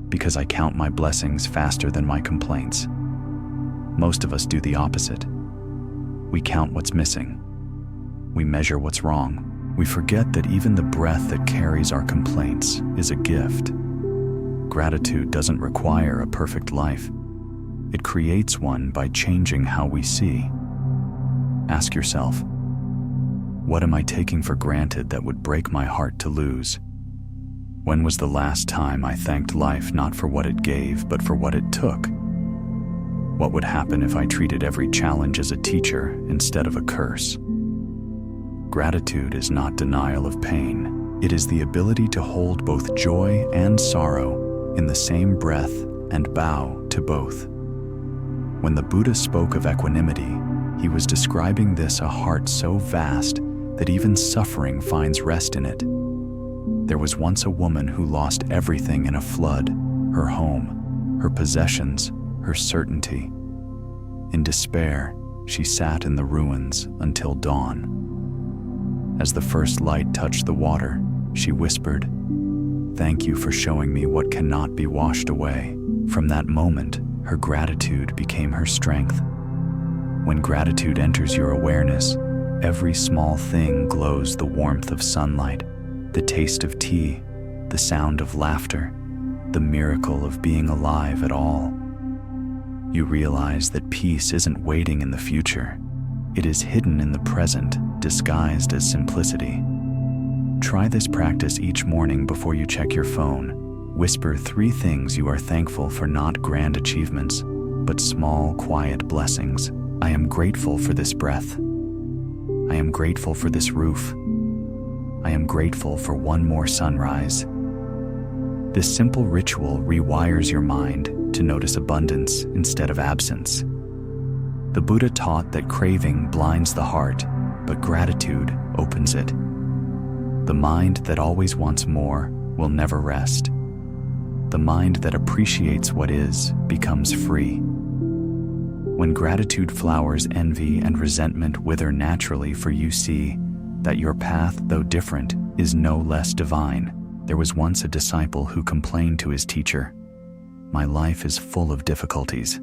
"Because I count my blessings faster than my complaints." Most of us do the opposite. We count what's missing. We measure what's wrong. We forget that even the breath that carries our complaints is a gift. Gratitude doesn't require a perfect life. It creates one by changing how we see. Ask yourself, what am I taking for granted that would break my heart to lose? When was the last time I thanked life not for what it gave, but for what it took? What would happen if I treated every challenge as a teacher instead of a curse? Gratitude is not denial of pain. It is the ability to hold both joy and sorrow in the same breath and bow to both. When the Buddha spoke of equanimity, he was describing a heart so vast that even suffering finds rest in it. There was once a woman who lost everything in a flood: her home, her possessions, her certainty. In despair, she sat in the ruins until dawn. As the first light touched the water, she whispered, "Thank you for showing me what cannot be washed away." From that moment, her gratitude became her strength. When gratitude enters your awareness, every small thing glows: the warmth of sunlight, the taste of tea, the sound of laughter, the miracle of being alive at all. You realize that peace isn't waiting in the future. It is hidden in the present, disguised as simplicity. Try this practice each morning before you check your phone. Whisper 3 things you are thankful for, not grand achievements, but small, quiet blessings. I am grateful for this breath. I am grateful for this roof. I am grateful for one more sunrise. This simple ritual rewires your mind to notice abundance instead of absence. The Buddha taught that craving blinds the heart, but gratitude opens it. The mind that always wants more will never rest. The mind that appreciates what is becomes free. When gratitude flowers, envy and resentment wither naturally, for you see that your path, though different, is no less divine. There was once a disciple who complained to his teacher, "My life is full of difficulties."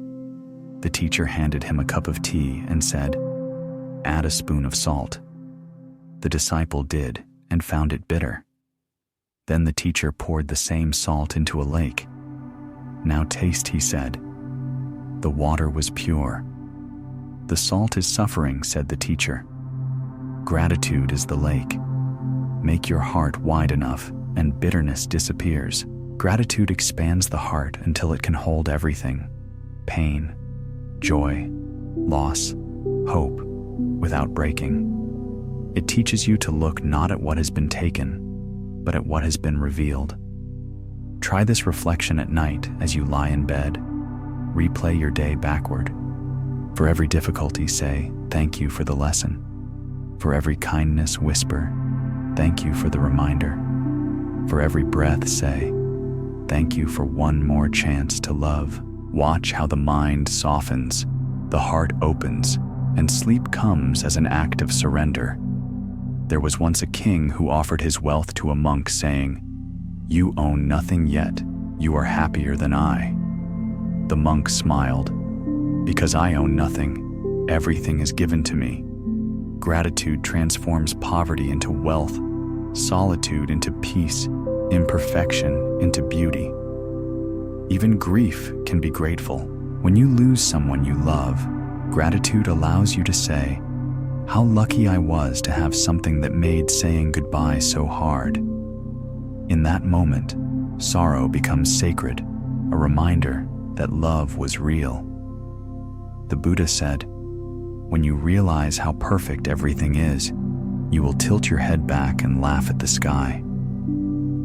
The teacher handed him a cup of tea and said, "Add a spoon of salt." The disciple did and found it bitter. Then the teacher poured the same salt into a lake. "Now taste," he said. The water was pure. "The salt is suffering," said the teacher. "Gratitude is the lake. Make your heart wide enough, and bitterness disappears." Gratitude expands the heart until it can hold everything: pain, joy, loss, hope, without breaking. It teaches you to look not at what has been taken, but at what has been revealed. Try this reflection at night as you lie in bed. Replay your day backward. For every difficulty, say, "Thank you for the lesson." For every kindness, whisper, "Thank you for the reminder." For every breath, say, "Thank you for one more chance to love." Watch how the mind softens, the heart opens, and sleep comes as an act of surrender. There was once a king who offered his wealth to a monk, saying, "You own nothing yet. You are happier than I." The monk smiled, "Because I own nothing, everything is given to me." Gratitude transforms poverty into wealth, solitude into peace, imperfection into beauty. Even grief can be grateful. When you lose someone you love, gratitude allows you to say, "How lucky I was to have something that made saying goodbye so hard." In that moment, sorrow becomes sacred, a reminder that love was real. The Buddha said, "When you realize how perfect everything is, you will tilt your head back and laugh at the sky."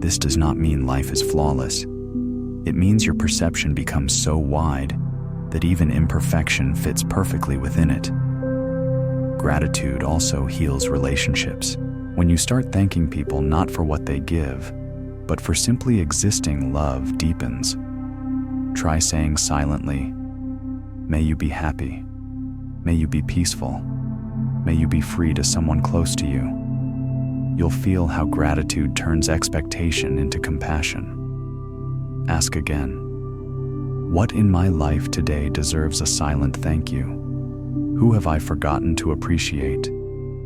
This does not mean life is flawless. It means your perception becomes so wide that even imperfection fits perfectly within it. Gratitude also heals relationships. When you start thanking people not for what they give, but for simply existing, love deepens. Try saying silently, "May you be happy. May you be peaceful. May you be free," to someone close to you. You'll feel how gratitude turns expectation into compassion. Ask again, "What in my life today deserves a silent thank you? Who have I forgotten to appreciate?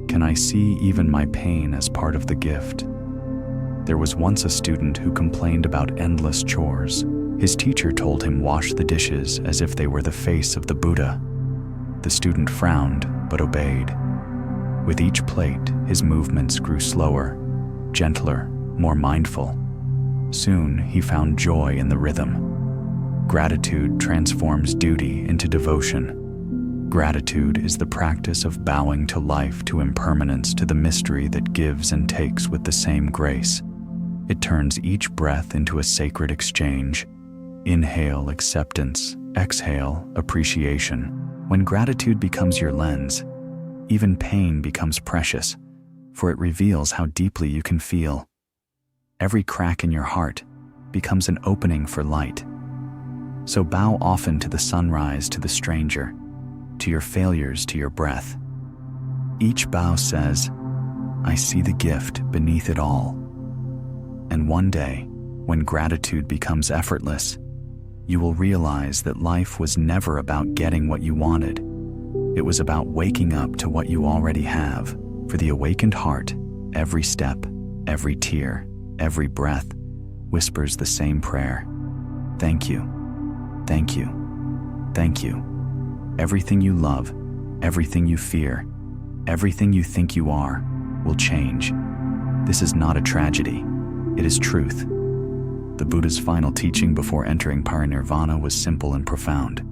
Can I see even my pain as part of the gift?" There was once a student who complained about endless chores. His teacher told him wash the dishes as if they were the face of the Buddha. The student frowned but obeyed. With each plate, his movements grew slower, gentler, more mindful. Soon, he found joy in the rhythm. Gratitude transforms duty into devotion. Gratitude is the practice of bowing to life, to impermanence, to the mystery that gives and takes with the same grace. It turns each breath into a sacred exchange. Inhale acceptance, Exhale, appreciation. When gratitude becomes your lens, even pain becomes precious, for it reveals how deeply you can feel. Every crack in your heart becomes an opening for light. So bow often to the sunrise, to the stranger, to your failures, to your breath. Each bow says, I see the gift beneath it all. And one day, when gratitude becomes effortless, you will realize that life was never about getting what you wanted. It was about waking up to what you already have. For the awakened heart, every step, every tear, every breath whispers the same prayer. Thank you, thank you, thank you. Everything you love, everything you fear, everything you think you are, will change. This is not a tragedy, it is truth. The Buddha's final teaching before entering parinirvana was simple and profound.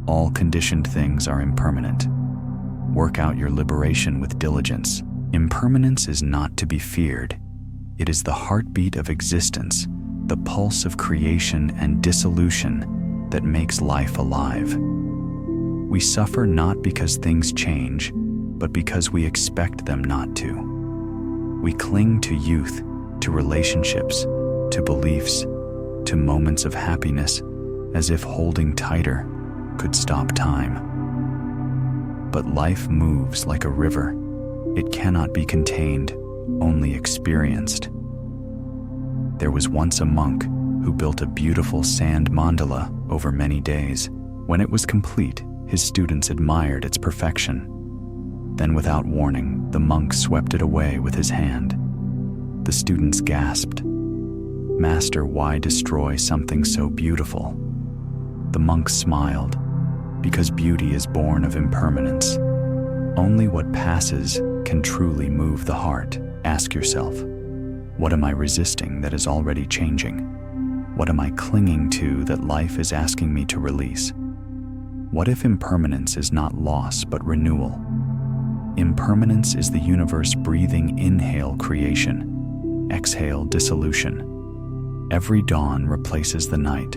All conditioned things are impermanent. Work out your liberation with diligence. Impermanence is not to be feared. It is the heartbeat of existence, the pulse of creation and dissolution that makes life alive. We suffer not because things change, but because we expect them not to. We cling to youth, to relationships, to beliefs, to moments of happiness, as if holding tighter could stop time. But life moves like a river. It cannot be contained, only experienced. There was once a monk who built a beautiful sand mandala over many days. When it was complete, his students admired its perfection. Then, without warning, the monk swept it away with his hand. The students gasped, "Master, why destroy something so beautiful?" The monk smiled, because beauty is born of impermanence. Only what passes can truly move the heart. Ask yourself, what am I resisting that is already changing? What am I clinging to that life is asking me to release? What if impermanence is not loss but renewal? Impermanence is the universe breathing. Inhale, creation. Exhale, dissolution. Every dawn replaces the night.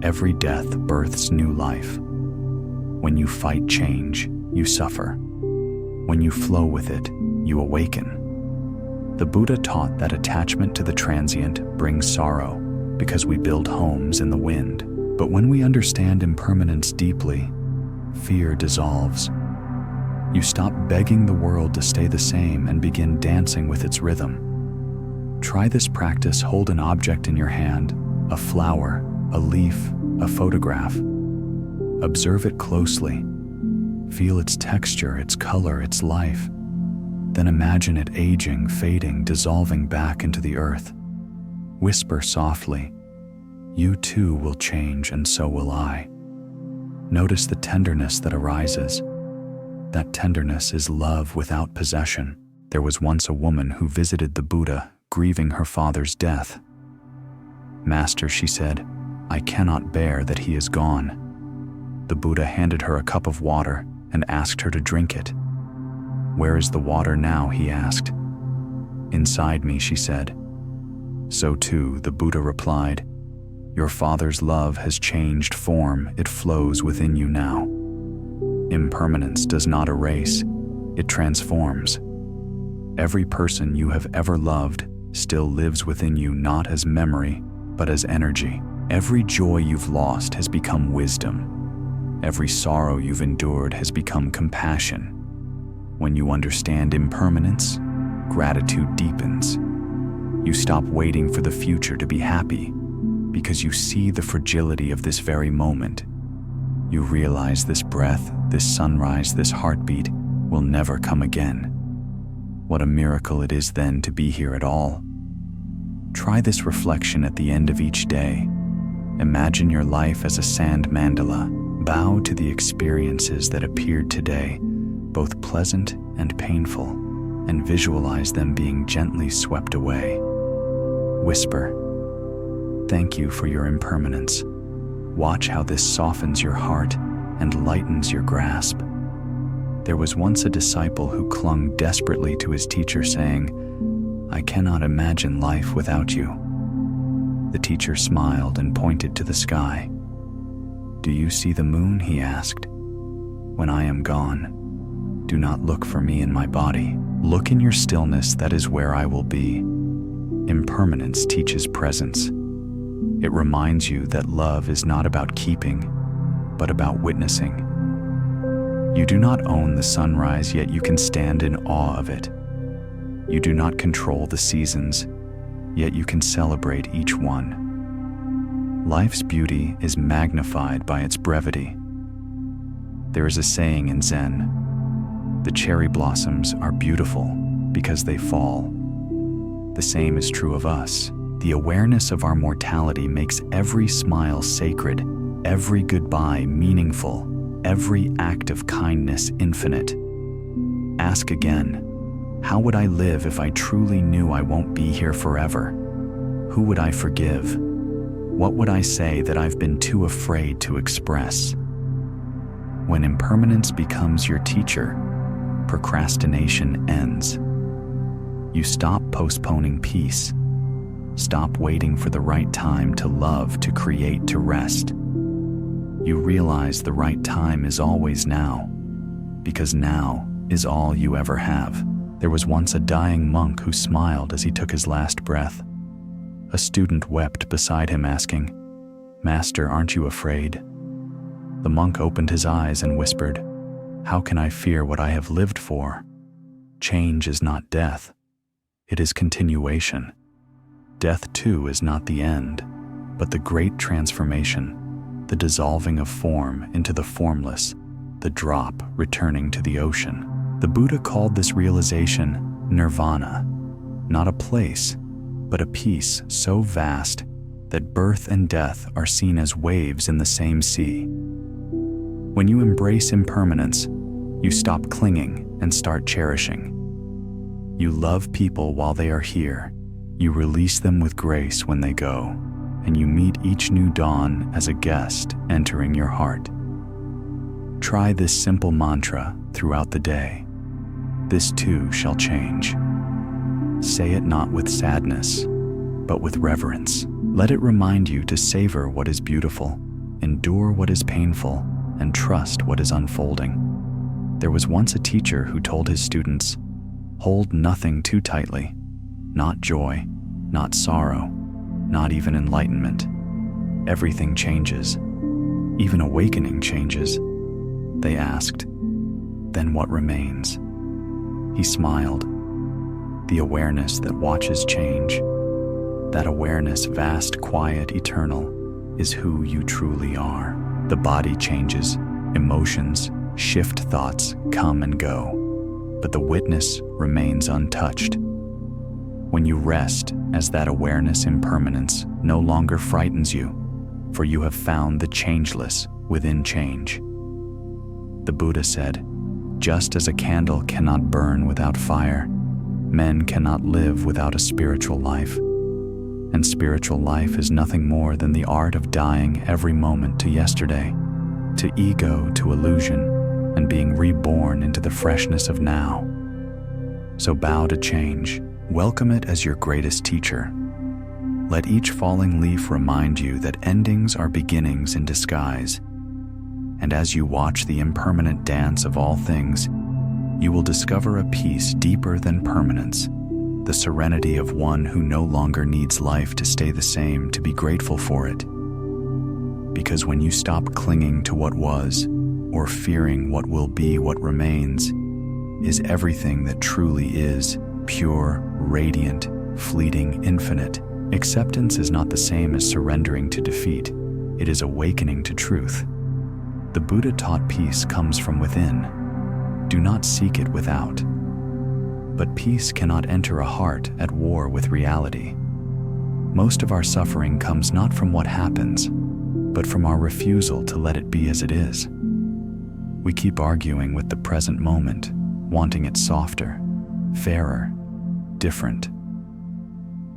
Every death births new life. When you fight change, you suffer. When you flow with it, you awaken. The Buddha taught that attachment to the transient brings sorrow, because we build homes in the wind. But when we understand impermanence deeply, fear dissolves. You stop begging the world to stay the same and begin dancing with its rhythm. Try this practice. Hold an object in your hand, a flower, a leaf, a photograph. Observe it closely. Feel its texture, its color, its life. Then imagine it aging, fading, dissolving back into the earth. Whisper softly, "You too will change, and so will I." Notice the tenderness that arises. That tenderness is love without possession. There was once a woman who visited the Buddha, grieving her father's death. "Master," she said, "I cannot bear that he is gone." The Buddha handed her a cup of water and asked her to drink it. "Where is the water now?" he asked. "Inside me," she said. "So too," the Buddha replied, "your father's love has changed form. It flows within you now." Impermanence does not erase, it transforms. Every person you have ever loved still lives within you, not as memory, but as energy. Every joy you've lost has become wisdom. Every sorrow you've endured has become compassion. When you understand impermanence, gratitude deepens. You stop waiting for the future to be happy, because you see the fragility of this very moment. You realize this breath, this sunrise, this heartbeat will never come again. What a miracle it is then to be here at all. Try this reflection at the end of each day. Imagine your life as a sand mandala. Bow to the experiences that appeared today, both pleasant and painful, and visualize them being gently swept away. Whisper, "Thank you for your impermanence." Watch how this softens your heart and lightens your grasp. There was once a disciple who clung desperately to his teacher, saying, "I cannot imagine life without you." The teacher smiled and pointed to the sky. "Do you see the moon?" he asked. "When I am gone, do not look for me in my body. Look in your stillness, that is where I will be." Impermanence teaches presence. It reminds you that love is not about keeping, but about witnessing. You do not own the sunrise, yet you can stand in awe of it. You do not control the seasons, yet you can celebrate each one. Life's beauty is magnified by its brevity. There is a saying in Zen, "The cherry blossoms are beautiful because they fall." The same is true of us. The awareness of our mortality makes every smile sacred, every goodbye meaningful, every act of kindness infinite. Ask again, how would I live if I truly knew I won't be here forever? Who would I forgive? What would I say that I've been too afraid to express? When impermanence becomes your teacher, procrastination ends. You stop postponing peace. Stop waiting for the right time to love, to create, to rest. You realize the right time is always now, because now is all you ever have. There was once a dying monk who smiled as he took his last breath. A student wept beside him, asking, "Master, aren't you afraid?" The monk opened his eyes and whispered, "How can I fear what I have lived for? Change is not death. It is continuation. Death too is not the end, but the great transformation, the dissolving of form into the formless, the drop returning to the ocean." The Buddha called this realization nirvana, not a place, but a peace so vast that birth and death are seen as waves in the same sea. When you embrace impermanence, you stop clinging and start cherishing. You love people while they are here, you release them with grace when they go, and you meet each new dawn as a guest entering your heart. Try this simple mantra throughout the day. This too shall change. Say it not with sadness, but with reverence. Let it remind you to savor what is beautiful, endure what is painful, and trust what is unfolding. There was once a teacher who told his students, "Hold nothing too tightly, not joy, not sorrow, not even enlightenment. Everything changes. Even awakening changes." They asked, "Then what remains?" He smiled. The awareness that watches change, that awareness vast, quiet, eternal, is who you truly are. The body changes, emotions shift, thoughts come and go, but the witness remains untouched. When you rest as that awareness, impermanence no longer frightens you, for you have found the changeless within change. The Buddha said, "Just as a candle cannot burn without fire, men cannot live without a spiritual life. And spiritual life is nothing more than the art of dying every moment to yesterday, to ego, to illusion, and being reborn into the freshness of now." So bow to change. Welcome it as your greatest teacher. Let each falling leaf remind you that endings are beginnings in disguise. And as you watch the impermanent dance of all things, you will discover a peace deeper than permanence, the serenity of one who no longer needs life to stay the same to be grateful for it. Because when you stop clinging to what was, or fearing what will be, what remains is everything that truly is, pure, radiant, fleeting, infinite. Acceptance is not the same as surrendering to defeat. It is awakening to truth. The Buddha taught peace comes from within. Do not seek it without. But peace cannot enter a heart at war with reality. Most of our suffering comes not from what happens, but from our refusal to let it be as it is. We keep arguing with the present moment, wanting it softer, fairer, different.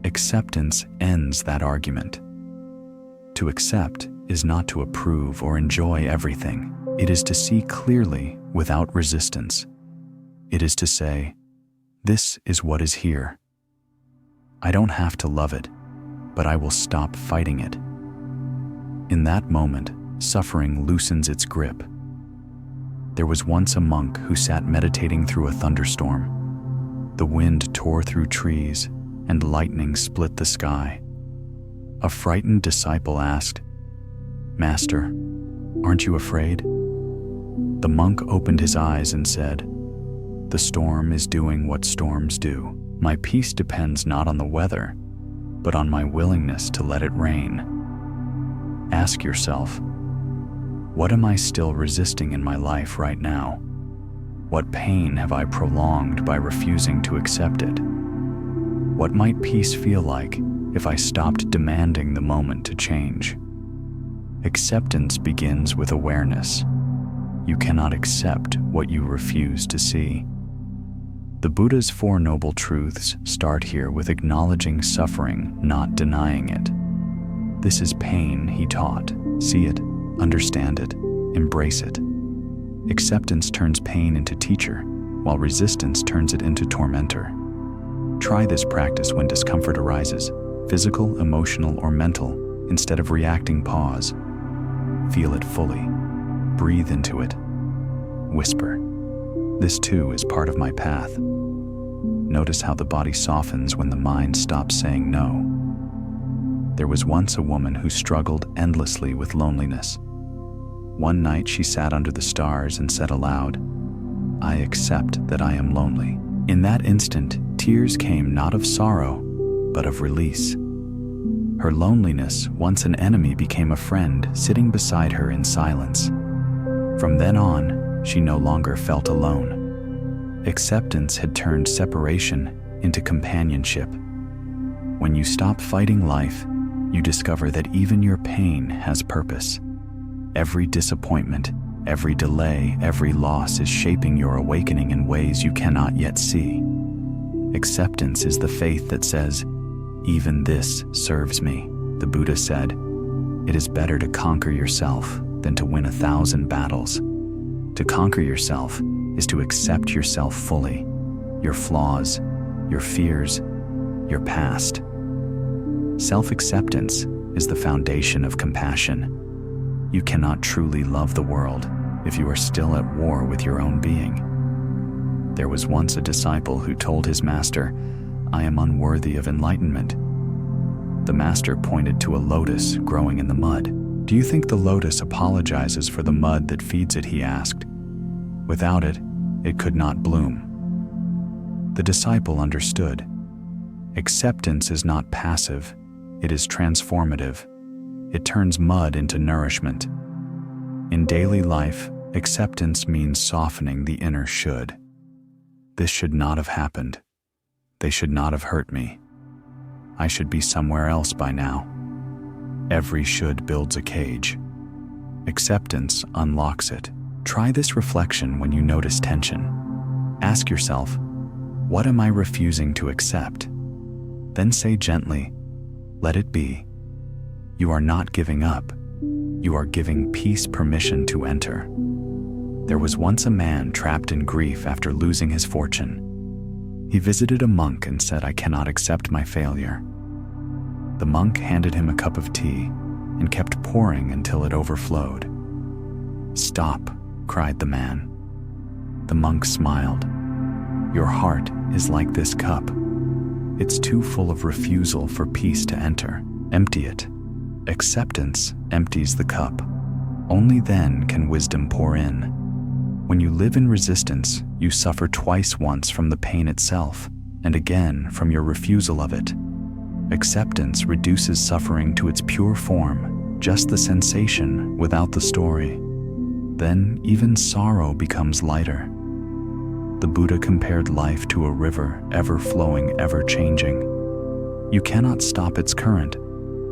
Acceptance ends that argument. To accept is not to approve or enjoy everything. It is to see clearly without resistance. It is to say, "This is what is here. I don't have to love it, but I will stop fighting it." In that moment, suffering loosens its grip. There was once a monk who sat meditating through a thunderstorm. The wind tore through trees, and lightning split the sky. A frightened disciple asked, "Master, aren't you afraid?" The monk opened his eyes and said, "The storm is doing what storms do. My peace depends not on the weather, but on my willingness to let it rain." Ask yourself, what am I still resisting in my life right now? What pain have I prolonged by refusing to accept it? What might peace feel like if I stopped demanding the moment to change? Acceptance begins with awareness. You cannot accept what you refuse to see. The Buddha's Four Noble Truths start here with acknowledging suffering, not denying it. This is pain, he taught. See it, understand it, embrace it. Acceptance turns pain into teacher, while resistance turns it into tormentor. Try this practice when discomfort arises, physical, emotional, or mental. Instead of reacting, pause. Feel it fully. Breathe into it. Whisper, "This too is part of my path." Notice how the body softens when the mind stops saying no. There was once a woman who struggled endlessly with loneliness. One night she sat under the stars and said aloud, "I accept that I am lonely." In that instant, tears came not of sorrow, but of release. Her loneliness, once an enemy, became a friend, sitting beside her in silence. From then on, she no longer felt alone. Acceptance had turned separation into companionship. When you stop fighting life, you discover that even your pain has purpose. Every disappointment, every delay, every loss is shaping your awakening in ways you cannot yet see. Acceptance is the faith that says, "Even this serves me." The Buddha said, "It is better to conquer yourself than to win 1,000 battles." To conquer yourself is to accept yourself fully, your flaws, your fears, your past. Self-acceptance is the foundation of compassion. You cannot truly love the world if you are still at war with your own being. There was once a disciple who told his master, "I am unworthy of enlightenment." The master pointed to a lotus growing in the mud. "Do you think the lotus apologizes for the mud that feeds it?" he asked. "Without it, it could not bloom." The disciple understood. Acceptance is not passive, it is transformative. It turns mud into nourishment. In daily life, acceptance means softening the inner should. This should not have happened. They should not have hurt me. I should be somewhere else by now. Every should builds a cage. Acceptance unlocks it. Try this reflection when you notice tension. Ask yourself, what am I refusing to accept? Then say gently, let it be. You are not giving up. You are giving peace permission to enter. There was once a man trapped in grief after losing his fortune. He visited a monk and said, "I cannot accept my failure." The monk handed him a cup of tea and kept pouring until it overflowed. "Stop," cried the man. The monk smiled. "Your heart is like this cup. It's too full of refusal for peace to enter. Empty it." Acceptance empties the cup. Only then can wisdom pour in. When you live in resistance, you suffer twice, once from the pain itself, and again from your refusal of it. Acceptance reduces suffering to its pure form, just the sensation without the story. Then even sorrow becomes lighter. The Buddha compared life to a river, ever flowing, ever changing. You cannot stop its current,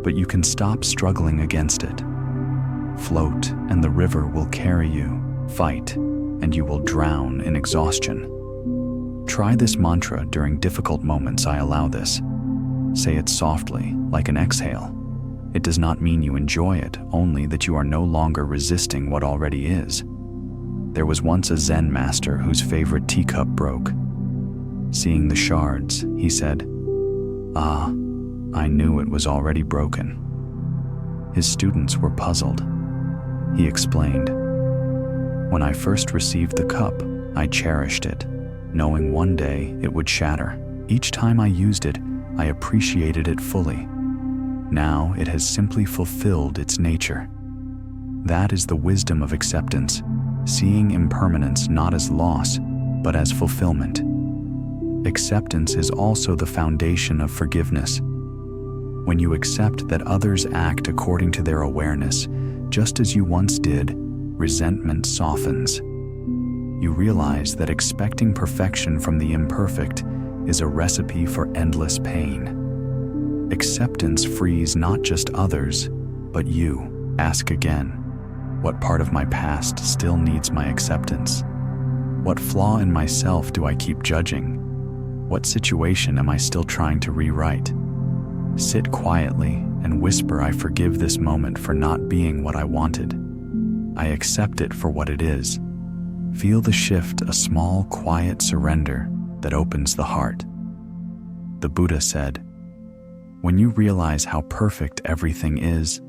but you can stop struggling against it. Float, and the river will carry you. Fight, and you will drown in exhaustion. Try this mantra during difficult moments. I allow this. Say it softly, like an exhale. It does not mean you enjoy it, only that you are no longer resisting what already is. There was once a Zen master whose favorite teacup broke. Seeing the shards, he said, "Ah, I knew it was already broken." His students were puzzled. He explained, "When I first received the cup, I cherished it, knowing one day it would shatter. Each time I used it, I appreciated it fully. Now it has simply fulfilled its nature." That is the wisdom of acceptance, seeing impermanence not as loss, but as fulfillment. Acceptance is also the foundation of forgiveness. When you accept that others act according to their awareness, just as you once did, resentment softens. You realize that expecting perfection from the imperfect is a recipe for endless pain. Acceptance frees not just others, but you. Ask again, what part of my past still needs my acceptance? What flaw in myself do I keep judging? What situation am I still trying to rewrite? Sit quietly and whisper, "I forgive this moment for not being what I wanted. I accept it for what it is." Feel the shift, a small, quiet surrender that opens the heart. The Buddha said, "When you realize how perfect everything is,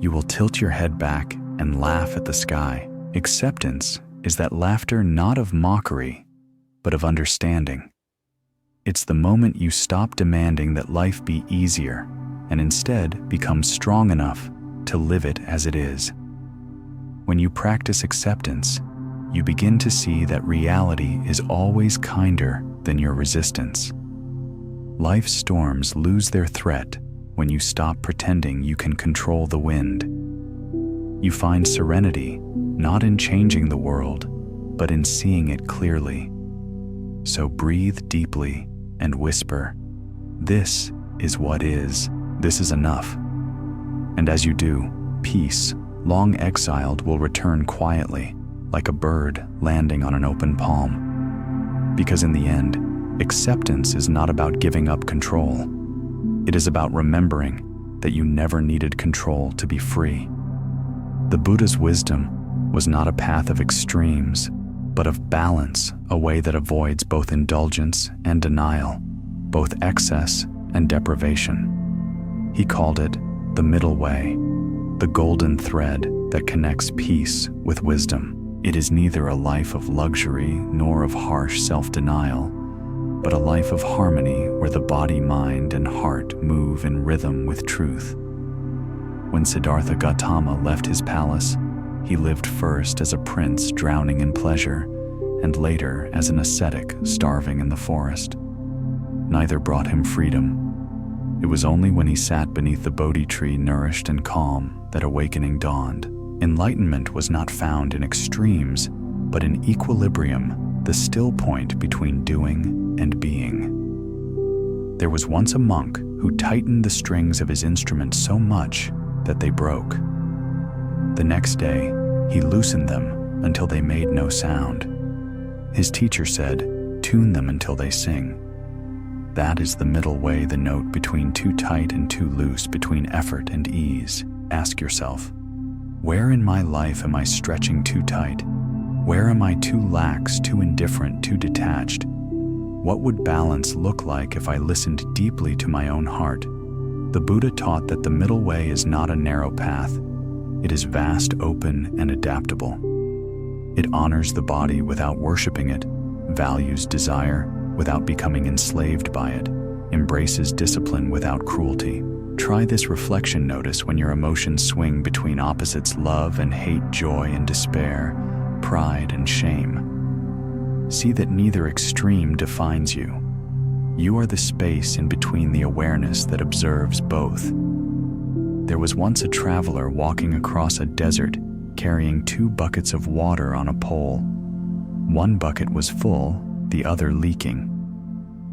you will tilt your head back and laugh at the sky." Acceptance is that laughter not of mockery, but of understanding. It's the moment you stop demanding that life be easier and instead become strong enough to live it as it is. When you practice acceptance, you begin to see that reality is always kinder than your resistance. Life's storms lose their threat when you stop pretending you can control the wind. You find serenity not in changing the world, but in seeing it clearly. So breathe deeply and whisper, "This is what is. This is enough." And as you do, peace, long exiled, will return quietly, like a bird landing on an open palm. Because in the end, acceptance is not about giving up control. It is about remembering that you never needed control to be free. The Buddha's wisdom was not a path of extremes, but of balance, a way that avoids both indulgence and denial, both excess and deprivation. He called it the middle way, the golden thread that connects peace with wisdom. It is neither a life of luxury nor of harsh self-denial, but a life of harmony where the body, mind, and heart move in rhythm with truth. When Siddhartha Gautama left his palace, he lived first as a prince drowning in pleasure, and later as an ascetic starving in the forest. Neither brought him freedom. It was only when he sat beneath the Bodhi tree, nourished and calm, that awakening dawned. Enlightenment was not found in extremes, but in equilibrium, the still point between doing and being. There was once a monk who tightened the strings of his instrument so much that they broke. The next day, he loosened them until they made no sound. His teacher said, "Tune them until they sing." That is the middle way, the note between too tight and too loose, between effort and ease. Ask yourself, where in my life am I stretching too tight? Where am I too lax, too indifferent, too detached? What would balance look like if I listened deeply to my own heart? The Buddha taught that the middle way is not a narrow path. It is vast, open, and adaptable. It honors the body without worshiping it, values desire without becoming enslaved by it, embraces discipline without cruelty. Try this reflection notice when your emotions swing between opposites: love and hate, joy and despair, pride and shame. See that neither extreme defines you. You are the space in between, the awareness that observes both. There was once a traveler walking across a desert, carrying 2 buckets of water on a pole. One bucket was full, the other leaking.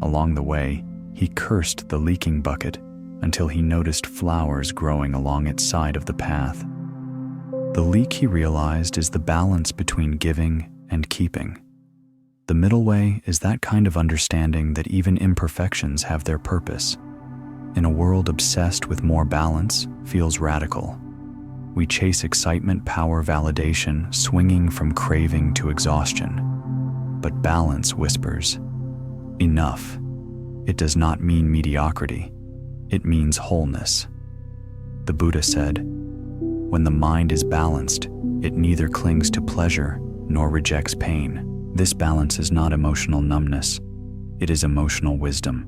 Along the way, he cursed the leaking bucket until he noticed flowers growing along its side of the path. The leak, he realized, is the balance between giving and keeping. The middle way is that kind of understanding that even imperfections have their purpose. In a world obsessed with more balance, feels radical. We chase excitement, power, validation, swinging from craving to exhaustion. But balance whispers, enough. It does not mean mediocrity. It means wholeness. The Buddha said, When the mind is balanced, it neither clings to pleasure nor rejects pain. This balance is not emotional numbness, it is emotional wisdom.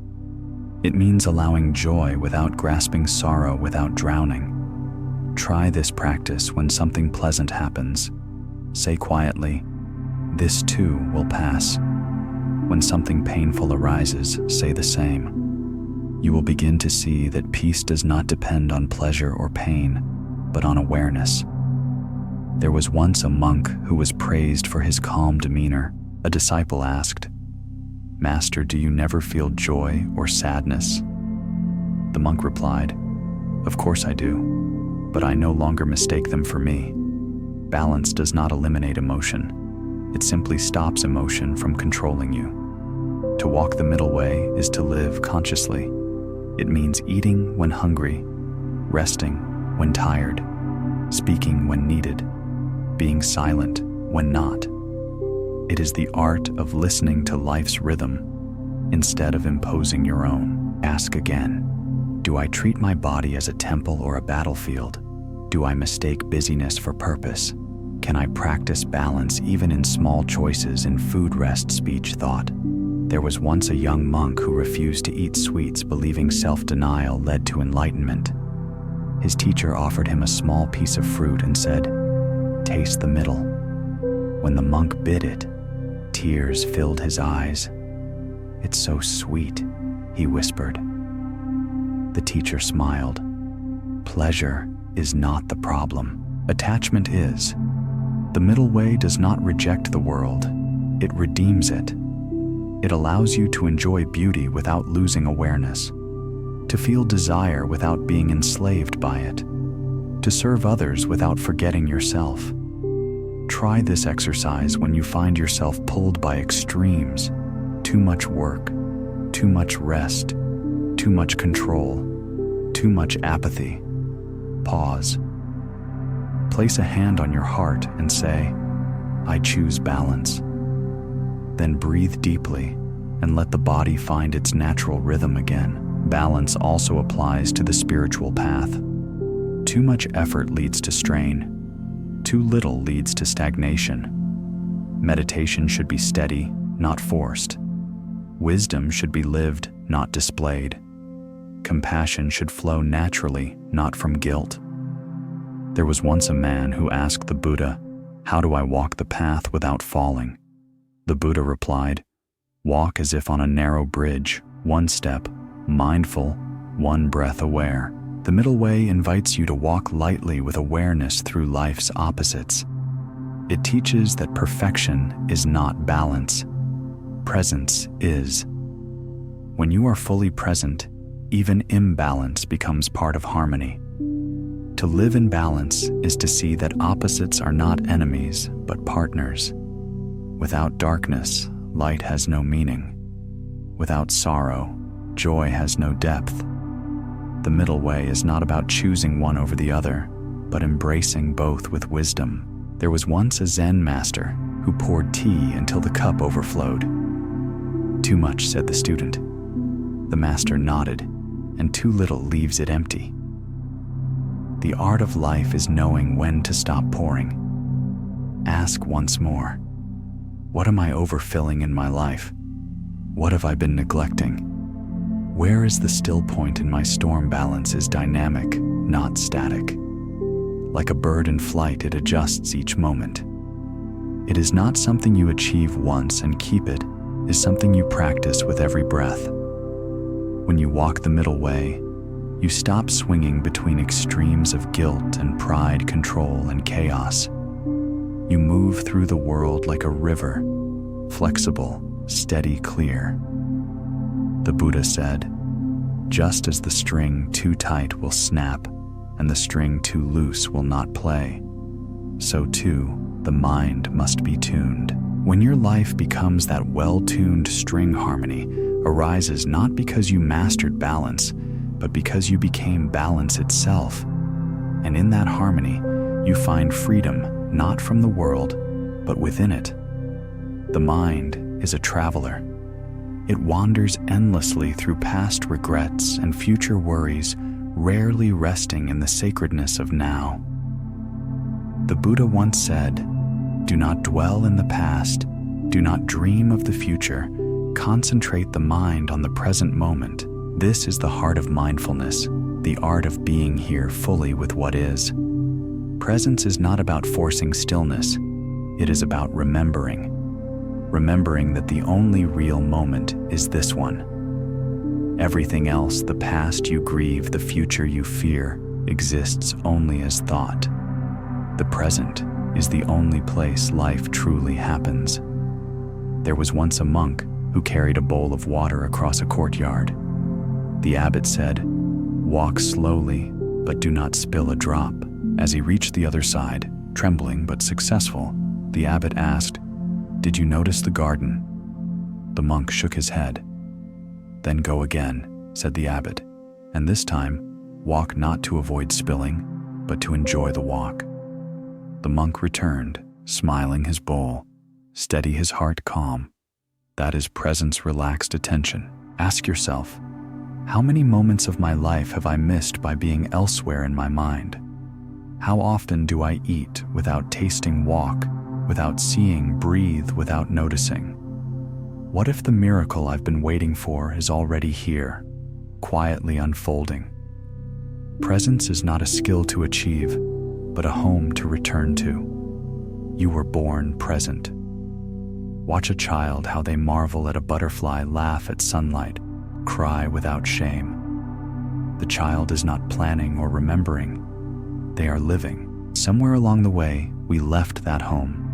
It means allowing joy without grasping sorrow without drowning. Try this practice when something pleasant happens. Say quietly, "This too will pass." When something painful arises, say the same. You will begin to see that peace does not depend on pleasure or pain, but on awareness. There was once a monk who was praised for his calm demeanor. A disciple asked, "Master, do you never feel joy or sadness?" The monk replied, "Of course I do, but I no longer mistake them for me." Balance does not eliminate emotion. It simply stops emotion from controlling you. To walk the middle way is to live consciously. It means eating when hungry, resting when tired, speaking when needed, being silent when not. It is the art of listening to life's rhythm instead of imposing your own. Ask again, do I treat my body as a temple or a battlefield? Do I mistake busyness for purpose? Can I practice balance even in small choices in food, rest, speech, thought? There was once a young monk who refused to eat sweets, believing self-denial led to enlightenment. His teacher offered him a small piece of fruit and said, "Taste the middle." When the monk bit it, tears filled his eyes. "It's so sweet," he whispered. The teacher smiled. Pleasure is not the problem. Attachment is. The middle way does not reject the world. It redeems it. It allows you to enjoy beauty without losing awareness, to feel desire without being enslaved by it, to serve others without forgetting yourself. Try this exercise when you find yourself pulled by extremes, too much work, too much rest, too much control, too much apathy. Pause. Place a hand on your heart and say, "I choose balance." Then breathe deeply and let the body find its natural rhythm again. Balance also applies to the spiritual path. Too much effort leads to strain. Too little leads to stagnation. Meditation should be steady, not forced. Wisdom should be lived, not displayed. Compassion should flow naturally, not from guilt. There was once a man who asked the Buddha, "How do I walk the path without falling?" The Buddha replied, "Walk as if on a narrow bridge, one step, mindful, one breath aware." The middle way invites you to walk lightly with awareness through life's opposites. It teaches that perfection is not balance. Presence is. When you are fully present, even imbalance becomes part of harmony. To live in balance is to see that opposites are not enemies, but partners. Without darkness, light has no meaning. Without sorrow, joy has no depth. The middle way is not about choosing one over the other, but embracing both with wisdom. There was once a Zen master who poured tea until the cup overflowed. "Too much," said the student. The master nodded, "And too little leaves it empty." The art of life is knowing when to stop pouring. Ask once more, what am I overfilling in my life? What have I been neglecting? Where is the still point in my storm? Balance is dynamic, not static. Like a bird in flight, it adjusts each moment. It is not something you achieve once and keep. It is something you practice with every breath. When you walk the middle way, you stop swinging between extremes of guilt and pride, control and chaos. You move through the world like a river, flexible, steady, clear. The Buddha said, "Just as the string too tight will snap and the string too loose will not play, so too the mind must be tuned." When your life becomes that well-tuned string, harmony arises not because you mastered balance, but because you became balance itself. And in that harmony, you find freedom not from the world, but within it. The mind is a traveler. It wanders endlessly through past regrets and future worries, rarely resting in the sacredness of now. The Buddha once said, "Do not dwell in the past, do not dream of the future, concentrate the mind on the present moment." This is the heart of mindfulness, the art of being here fully with what is. Presence is not about forcing stillness, it is about remembering. Remembering that the only real moment is this one. Everything else, the past you grieve, the future you fear, exists only as thought. The present is the only place life truly happens. There was once a monk who carried a bowl of water across a courtyard. The abbot said, "Walk slowly, but do not spill a drop." As he reached the other side, trembling but successful, the abbot asked, "Did you notice the garden?" The monk shook his head. "Then go again," said the abbot, "and this time, walk not to avoid spilling, but to enjoy the walk." The monk returned, smiling his bowl, steady his heart calm. That is presence, relaxed attention. Ask yourself, how many moments of my life have I missed by being elsewhere in my mind? How often do I eat without tasting, walk without seeing, breathe without noticing? What if the miracle I've been waiting for is already here, quietly unfolding? Presence is not a skill to achieve, but a home to return to. You were born present. Watch a child how they marvel at a butterfly, laugh at sunlight, cry without shame. The child is not planning or remembering. They are living. Somewhere along the way, we left that home.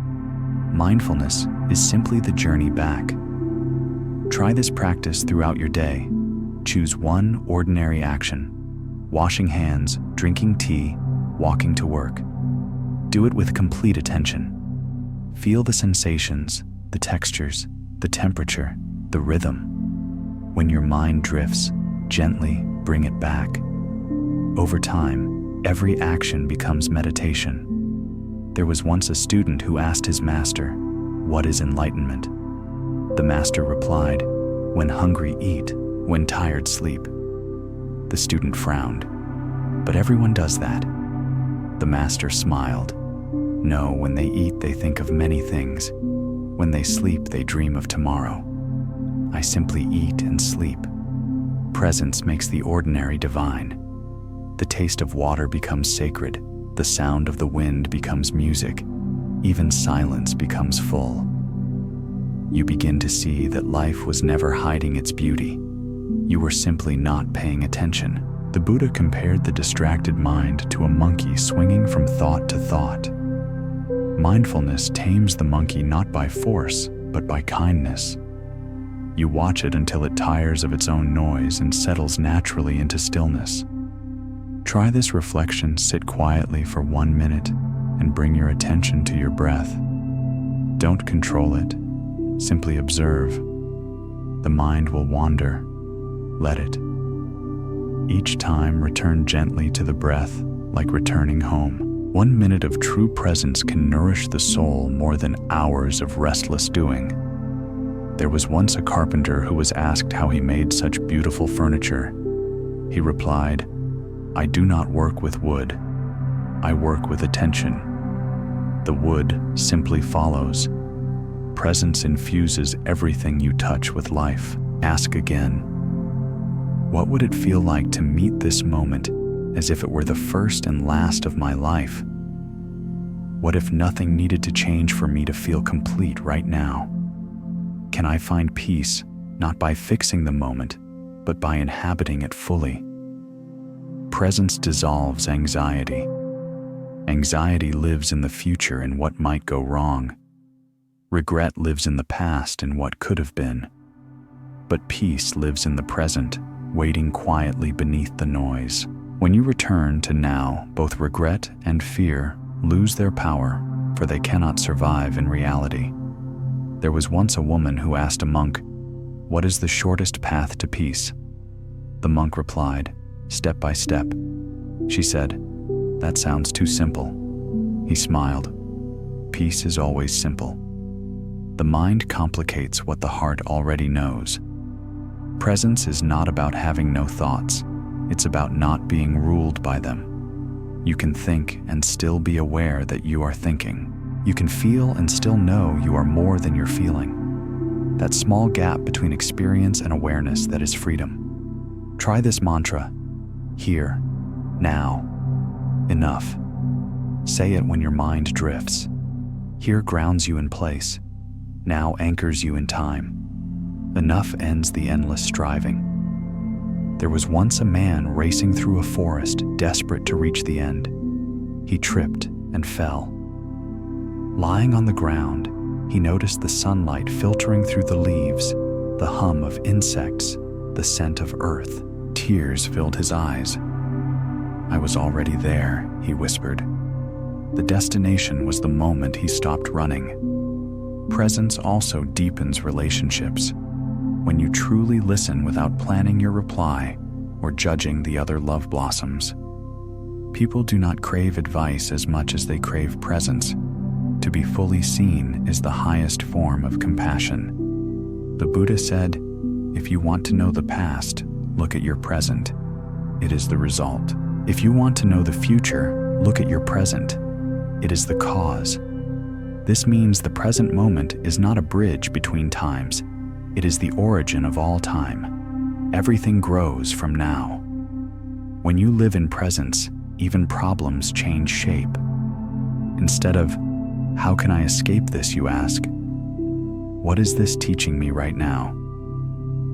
Mindfulness is simply the journey back. Try this practice throughout your day. Choose one ordinary action: washing hands, drinking tea, walking to work. Do it with complete attention. Feel the sensations, the textures, the temperature, the rhythm. When your mind drifts, gently bring it back. Over time, every action becomes meditation. There was once a student who asked his master, "What is enlightenment?" The master replied, "When hungry, eat, when tired, sleep." The student frowned. "But everyone does that." The master smiled. "No, when they eat, they think of many things. When they sleep, they dream of tomorrow. I simply eat and sleep." Presence makes the ordinary divine. The taste of water becomes sacred. The sound of the wind becomes music. Even silence becomes full. You begin to see that life was never hiding its beauty. You were simply not paying attention. The Buddha compared the distracted mind to a monkey swinging from thought to thought. Mindfulness tames the monkey not by force, but by kindness. You watch it until it tires of its own noise and settles naturally into stillness. Try this reflection, sit quietly for 1 minute and bring your attention to your breath. Don't control it, simply observe. The mind will wander, let it. Each time return gently to the breath, like returning home. 1 minute of true presence can nourish the soul more than hours of restless doing. There was once a carpenter who was asked how he made such beautiful furniture. He replied, "I do not work with wood. I work with attention." The wood simply follows. Presence infuses everything you touch with life. Ask again, what would it feel like to meet this moment as if it were the first and last of my life? What if nothing needed to change for me to feel complete right now? Can I find peace, not by fixing the moment, but by inhabiting it fully? Presence dissolves anxiety. Anxiety lives in the future and what might go wrong. Regret lives in the past and what could have been. But peace lives in the present, waiting quietly beneath the noise. When you return to now, both regret and fear lose their power, for they cannot survive in reality. There was once a woman who asked a monk, "What is the shortest path to peace?" The monk replied, "Step by step." She said, "That sounds too simple." He smiled. Peace is always simple. The mind complicates what the heart already knows. Presence is not about having no thoughts. It's about not being ruled by them. You can think and still be aware that you are thinking. You can feel and still know you are more than you're feeling. That small gap between experience and awareness, that is freedom. Try this mantra: here, now, enough. Say it when your mind drifts. Here grounds you in place. Now anchors you in time. Enough ends the endless striving. There was once a man racing through a forest, desperate to reach the end. He tripped and fell. Lying on the ground, he noticed the sunlight filtering through the leaves, the hum of insects, the scent of earth. Tears filled his eyes. "I was already there," he whispered. The destination was the moment he stopped running. Presence also deepens relationships. When you truly listen without planning your reply or judging the other love blossoms. People do not crave advice as much as they crave presence. To be fully seen is the highest form of compassion. The Buddha said, "If you want to know the past, look at your present. It is the result. If you want to know the future, look at your present. It is the cause." This means the present moment is not a bridge between times. It is the origin of all time. Everything grows from now. When you live in presence, even problems change shape. Instead of, "How can I escape this?" you ask, "What is this teaching me right now?"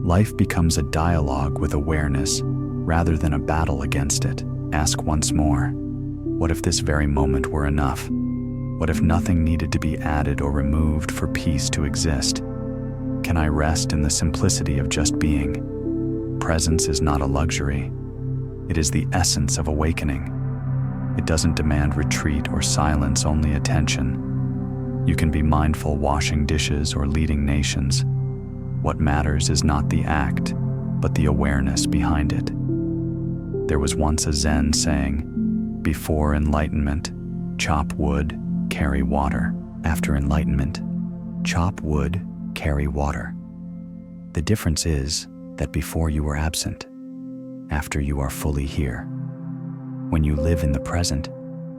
Life becomes a dialogue with awareness rather than a battle against it. Ask once more, what if this very moment were enough? What if nothing needed to be added or removed for peace to exist? Can I rest in the simplicity of just being? Presence is not a luxury. It is the essence of awakening. It doesn't demand retreat or silence, only attention. You can be mindful washing dishes or leading nations. What matters is not the act, but the awareness behind it. There was once a Zen saying, "Before enlightenment, chop wood, carry water. After enlightenment, chop wood, carry water." The difference is that before you were absent, after you are fully here. When you live in the present,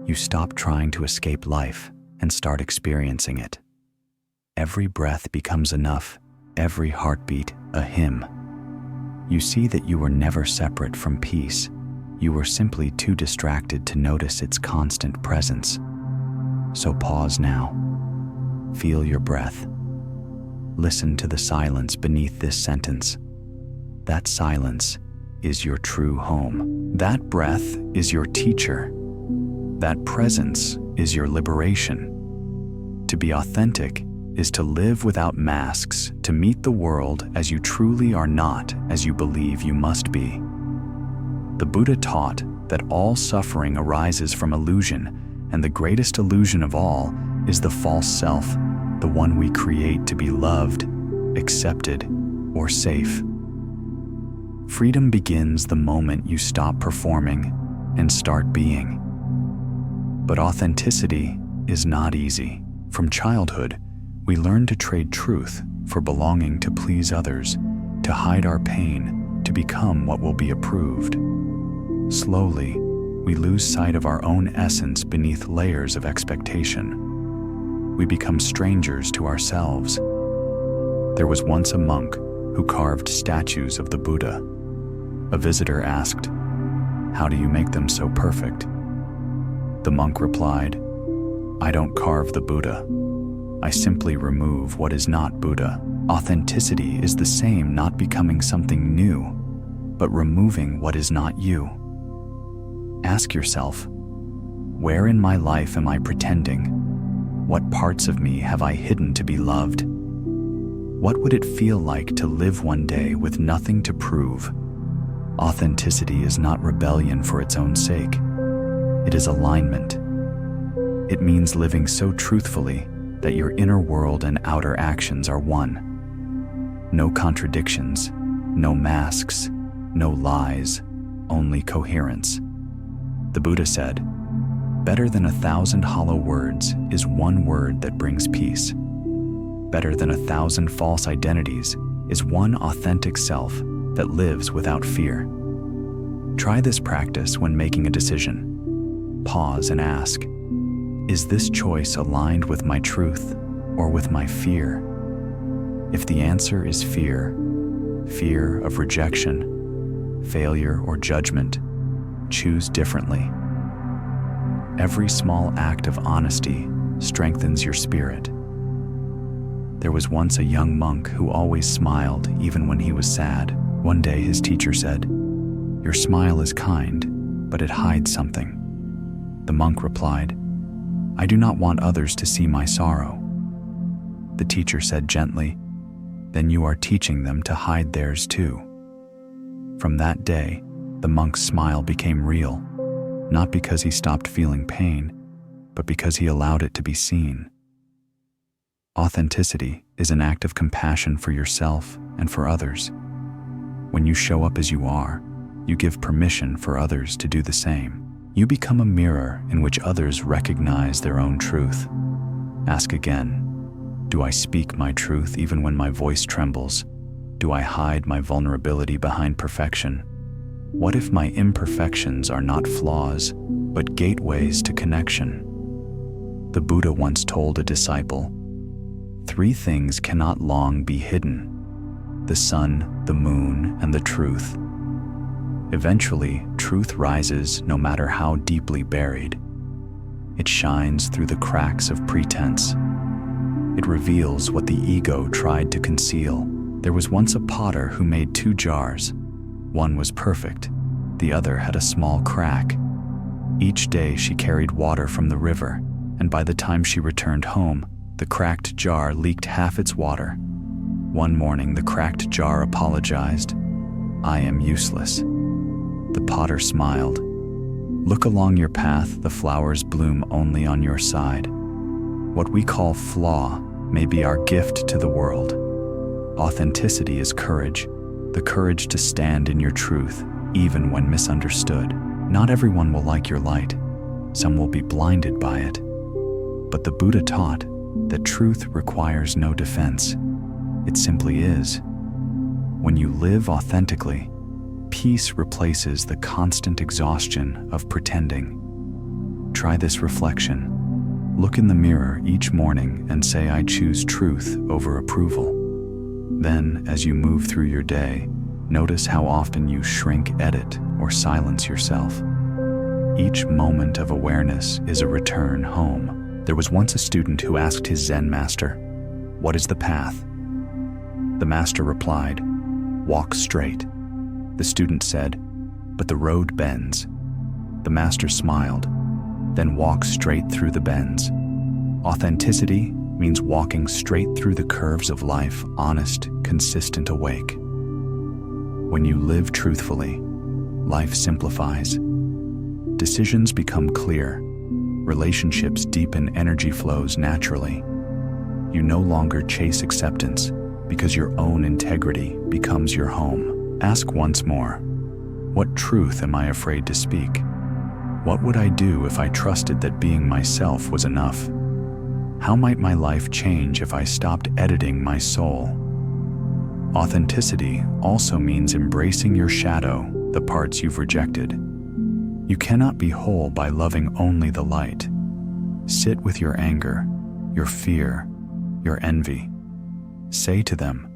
you stop trying to escape life and start experiencing it. Every breath becomes enough, every heartbeat a hymn. You see that you were never separate from peace. You were simply too distracted to notice its constant presence. So pause now. Feel your breath. Listen to the silence beneath this sentence. That silence is your true home. That breath is your teacher. That presence is your liberation. To be authentic is to live without masks, to meet the world as you truly are, not as you believe you must be. The Buddha taught that all suffering arises from illusion, and the greatest illusion of all is the false self, the one we create to be loved, accepted, or safe. Freedom begins the moment you stop performing and start being. But authenticity is not easy. From childhood, we learn to trade truth for belonging, to please others, to hide our pain, to become what will be approved. Slowly, we lose sight of our own essence beneath layers of expectation. We become strangers to ourselves. There was once a monk who carved statues of the Buddha. A visitor asked, "How do you make them so perfect?" The monk replied, "I don't carve the Buddha. I simply remove what is not Buddha." Authenticity is the same, not becoming something new, but removing what is not you. Ask yourself, where in my life am I pretending? What parts of me have I hidden to be loved? What would it feel like to live one day with nothing to prove? Authenticity is not rebellion for its own sake. It is alignment. It means living so truthfully that your inner world and outer actions are one. No contradictions, no masks, no lies, only coherence. The Buddha said, "Better than 1,000 hollow words is one word that brings peace. Better than 1,000 false identities is one authentic self that lives without fear." Try this practice when making a decision. pause and ask, is this choice aligned with my truth or with my fear? If the answer is fear, fear of rejection, failure, or judgment, choose differently. Every small act of honesty strengthens your spirit. There was once a young monk who always smiled even when he was sad. One day his teacher said, "Your smile is kind, but it hides something." The monk replied, "I do not want others to see my sorrow." The teacher said gently, "Then you are teaching them to hide theirs too." From that day, the monk's smile became real, not because he stopped feeling pain, but because he allowed it to be seen. Authenticity is an act of compassion for yourself and for others. When you show up as you are, you give permission for others to do the same. You become a mirror in which others recognize their own truth. Ask again, do I speak my truth even when my voice trembles? Do I hide my vulnerability behind perfection? What if my imperfections are not flaws, but gateways to connection? The Buddha once told a disciple, "Three things cannot long be hidden: the sun, the moon, and the truth." Eventually, truth rises no matter how deeply buried. It shines through the cracks of pretense. It reveals what the ego tried to conceal. There was once a potter who made 2 jars. One was perfect, the other had a small crack. Each day she carried water from the river, and by the time she returned home, the cracked jar leaked half its water. One morning, the cracked jar apologized. "I am useless." The potter smiled. "Look along your path, the flowers bloom only on your side." What we call flaw may be our gift to the world. Authenticity is courage, the courage to stand in your truth, even when misunderstood. Not everyone will like your light. Some will be blinded by it. But the Buddha taught that truth requires no defense. It simply is. When you live authentically, peace replaces the constant exhaustion of pretending. Try this reflection. Look in the mirror each morning and say, "I choose truth over approval." Then, as you move through your day, notice how often you shrink, edit, or silence yourself. Each moment of awareness is a return home. There was once a student who asked his Zen master, "What is the path?" The master replied, "Walk straight." The student said, "But the road bends." The master smiled, "Then walk straight through the bends." Authenticity means walking straight through the curves of life, honest, consistent, awake. When you live truthfully, life simplifies. Decisions become clear. Relationships deepen, energy flows naturally. You no longer chase acceptance because your own integrity becomes your home. Ask once more, what truth am I afraid to speak? What would I do if I trusted that being myself was enough? How might my life change if I stopped editing my soul? Authenticity also means embracing your shadow, the parts you've rejected. You cannot be whole by loving only the light. Sit with your anger, your fear, your envy. Say to them,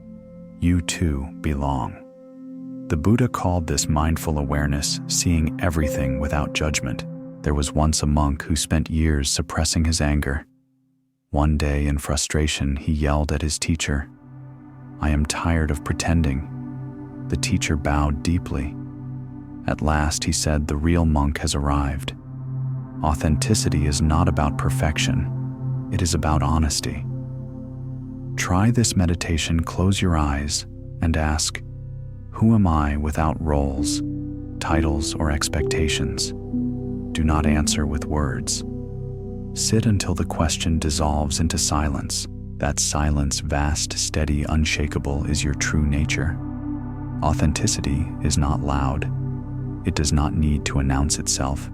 "You too belong." The Buddha called this mindful awareness, seeing everything without judgment. There was once a monk who spent years suppressing his anger. One day, in frustration, he yelled at his teacher, "I am tired of pretending." The teacher bowed deeply. At last, he said, "The real monk has arrived." Authenticity is not about perfection. It is about honesty. Try this meditation, close your eyes, and ask, who am I without roles, titles, or expectations? Do not answer with words. Sit until the question dissolves into silence. That silence, vast, steady, unshakable, is your true nature. Authenticity is not loud. It does not need to announce itself.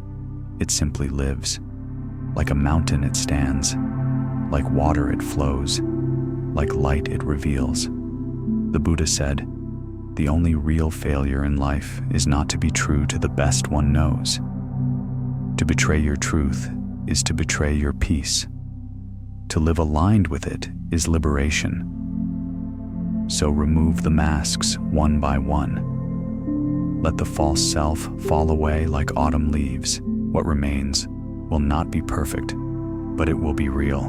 It simply lives. Like a mountain, it stands. Like water, it flows. Like light, it reveals. The Buddha said, "The only real failure in life is not to be true to the best one knows." To betray your truth is to betray your peace. To live aligned with it is liberation. So remove the masks one by one. Let the false self fall away like autumn leaves. What remains will not be perfect, but it will be real.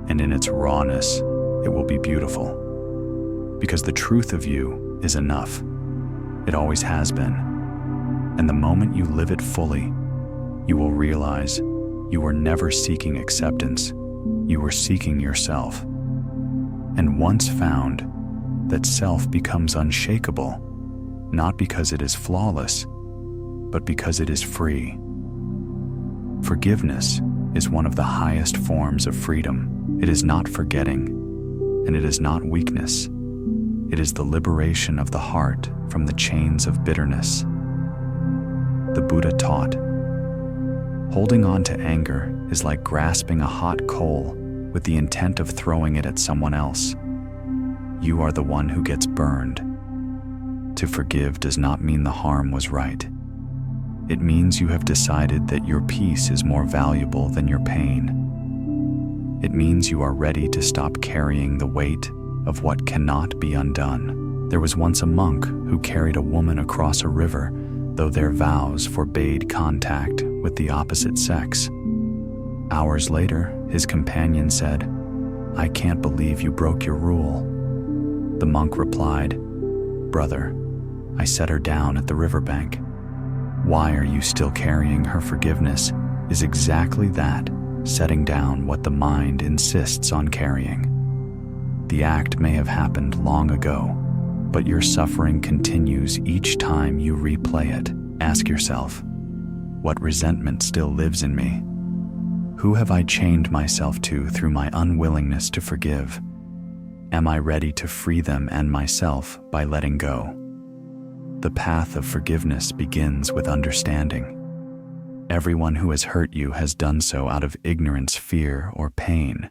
And in its rawness, it will be beautiful. Because the truth of you is enough. It always has been. And the moment you live it fully, you will realize you were never seeking acceptance. You were seeking yourself. And once found, that self becomes unshakable, not because it is flawless, but because it is free. Forgiveness is one of the highest forms of freedom. It is not forgetting, and it is not weakness. It is the liberation of the heart from the chains of bitterness. The Buddha taught, holding on to anger is like grasping a hot coal with the intent of throwing it at someone else. You are the one who gets burned. To forgive does not mean the harm was right. It means you have decided that your peace is more valuable than your pain. It means you are ready to stop carrying the weight of what cannot be undone. There was once a monk who carried a woman across a river, though their vows forbade contact with the opposite sex. Hours later, his companion said, "I can't believe you broke your rule." The monk replied, "Brother, I set her down at the riverbank. Why are you still carrying her? Forgiveness is exactly that, setting down what the mind insists on carrying. The act may have happened long ago, but your suffering continues each time you replay it. Ask yourself, what resentment still lives in me? Who have I chained myself to through my unwillingness to forgive? Am I ready to free them and myself by letting go? The path of forgiveness begins with understanding. Everyone who has hurt you has done so out of ignorance, fear, or pain,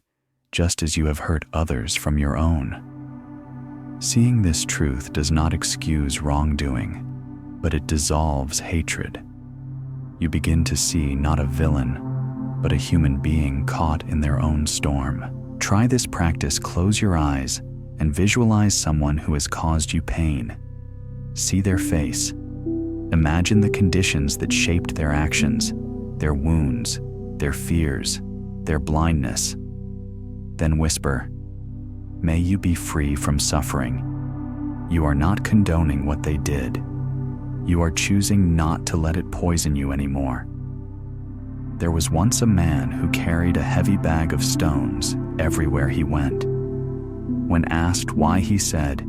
just as you have hurt others from your own. Seeing this truth does not excuse wrongdoing, but it dissolves hatred. You begin to see not a villain, but a human being caught in their own storm. Try this practice. Close your eyes and visualize someone who has caused you pain. See their face. Imagine the conditions that shaped their actions, their wounds, their fears, their blindness. Then whisper, "May you be free from suffering." You are not condoning what they did. You are choosing not to let it poison you anymore. There was once a man who carried a heavy bag of stones everywhere he went. When asked why, he said,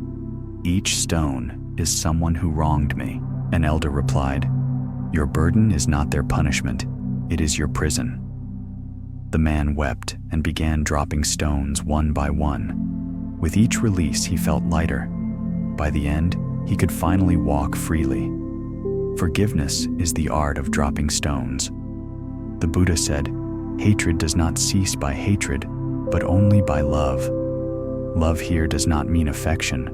"Each stone is someone who wronged me." An elder replied, "Your burden is not their punishment, it is your prison." The man wept and began dropping stones one by one. With each release, he felt lighter. By the end, he could finally walk freely. Forgiveness is the art of dropping stones. The Buddha said, "Hatred does not cease by hatred, but only by love." Love here does not mean affection.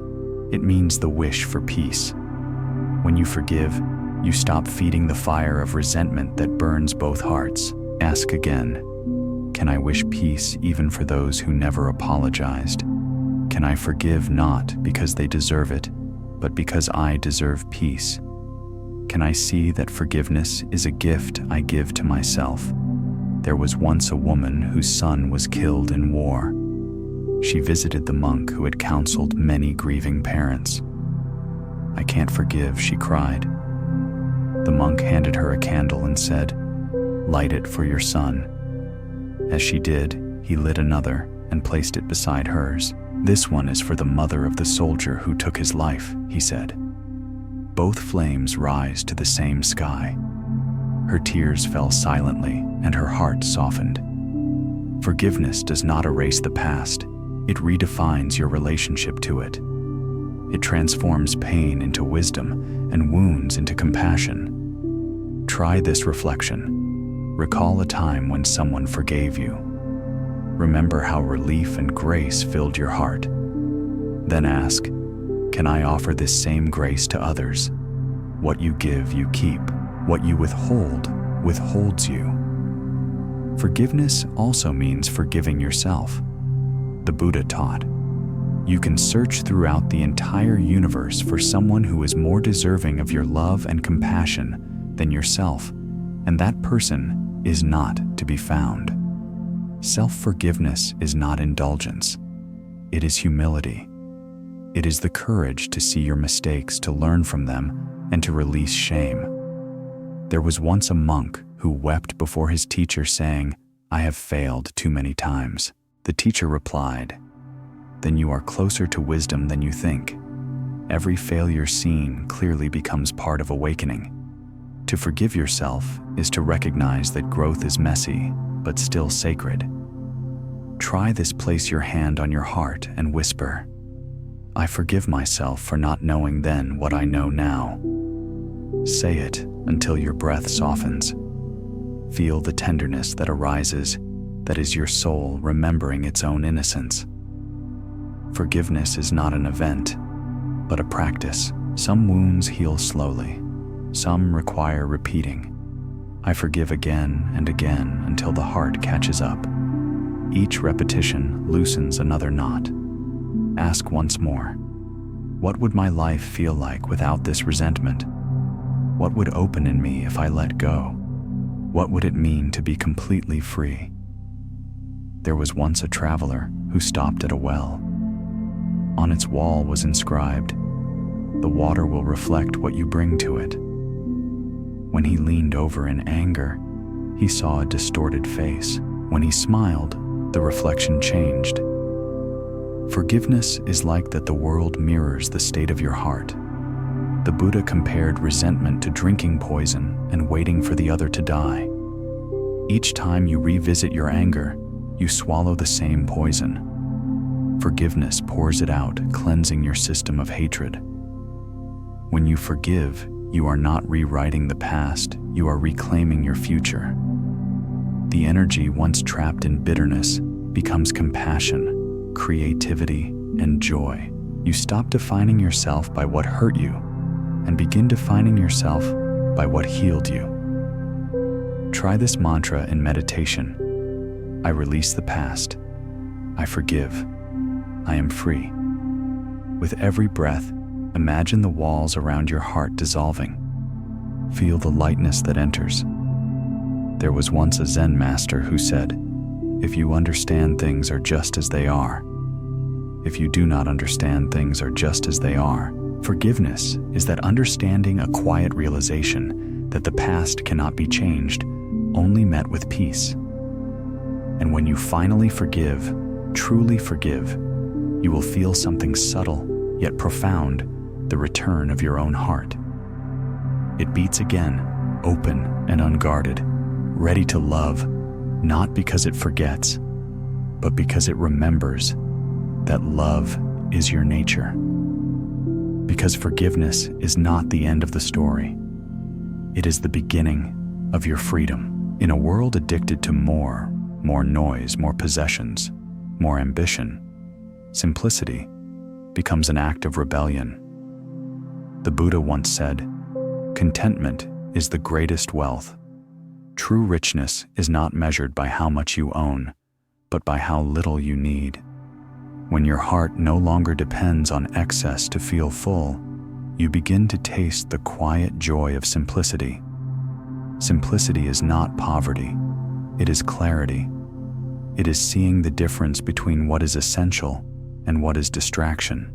It means the wish for peace. When you forgive, you stop feeding the fire of resentment that burns both hearts. Ask again, can I wish peace even for those who never apologized? Can I forgive not because they deserve it, but because I deserve peace? Can I see that forgiveness is a gift I give to myself? There was once a woman whose son was killed in war. She visited the monk who had counseled many grieving parents. "I can't forgive," she cried. The monk handed her a candle and said, "Light it for your son." As she did, he lit another and placed it beside hers. "This one is for the mother of the soldier who took his life," he said. Both flames rise to the same sky. Her tears fell silently and her heart softened. Forgiveness does not erase the past. It redefines your relationship to it. It transforms pain into wisdom and wounds into compassion. Try this reflection. Recall a time when someone forgave you. Remember how relief and grace filled your heart. Then ask, can I offer this same grace to others? What you give, you keep. What you withhold, withholds you. Forgiveness also means forgiving yourself. The Buddha taught, you can search throughout the entire universe for someone who is more deserving of your love and compassion than yourself, and that person is not to be found. Self-forgiveness is not indulgence. It is humility. It is the courage to see your mistakes, to learn from them, and to release shame. There was once a monk who wept before his teacher, saying, "I have failed too many times." The teacher replied, "Then you are closer to wisdom than you think. Every failure seen clearly becomes part of awakening." To forgive yourself is to recognize that growth is messy, but still sacred. Try this: place your hand on your heart and whisper, "I forgive myself for not knowing then what I know now." Say it until your breath softens. Feel the tenderness that arises. That is your soul remembering its own innocence. Forgiveness is not an event, but a practice. Some wounds heal slowly. Some require repeating. I forgive again and again until the heart catches up. Each repetition loosens another knot. Ask once more, what would my life feel like without this resentment? What would open in me if I let go? What would it mean to be completely free? There was once a traveler who stopped at a well. On its wall was inscribed, "The water will reflect what you bring to it." When he leaned over in anger, he saw a distorted face. When he smiled, the reflection changed. Forgiveness is like that. The world mirrors the state of your heart. The Buddha compared resentment to drinking poison and waiting for the other to die. Each time you revisit your anger, you swallow the same poison. Forgiveness pours it out, cleansing your system of hatred. When you forgive, you are not rewriting the past, you are reclaiming your future. The energy once trapped in bitterness becomes compassion, creativity, and joy. You stop defining yourself by what hurt you and begin defining yourself by what healed you. Try this mantra in meditation. I release the past. I forgive. I am free. With every breath, imagine the walls around your heart dissolving. Feel the lightness that enters. There was once a Zen master who said, "If you understand things are just as they are. If you do not understand things are just as they are." Forgiveness is that understanding, a quiet realization that the past cannot be changed, only met with peace. And when you finally forgive, truly forgive, you will feel something subtle yet profound, the return of your own heart. It beats again, open and unguarded, ready to love, not because it forgets, but because it remembers that love is your nature. Because forgiveness is not the end of the story. It is the beginning of your freedom. In a world addicted to more noise, more possessions, more ambition, simplicity becomes an act of rebellion. The Buddha once said, "Contentment is the greatest wealth. True richness is not measured by how much you own, but by how little you need." When your heart no longer depends on excess to feel full, you begin to taste the quiet joy of simplicity. Simplicity is not poverty. It is clarity. It is seeing the difference between what is essential and what is distraction.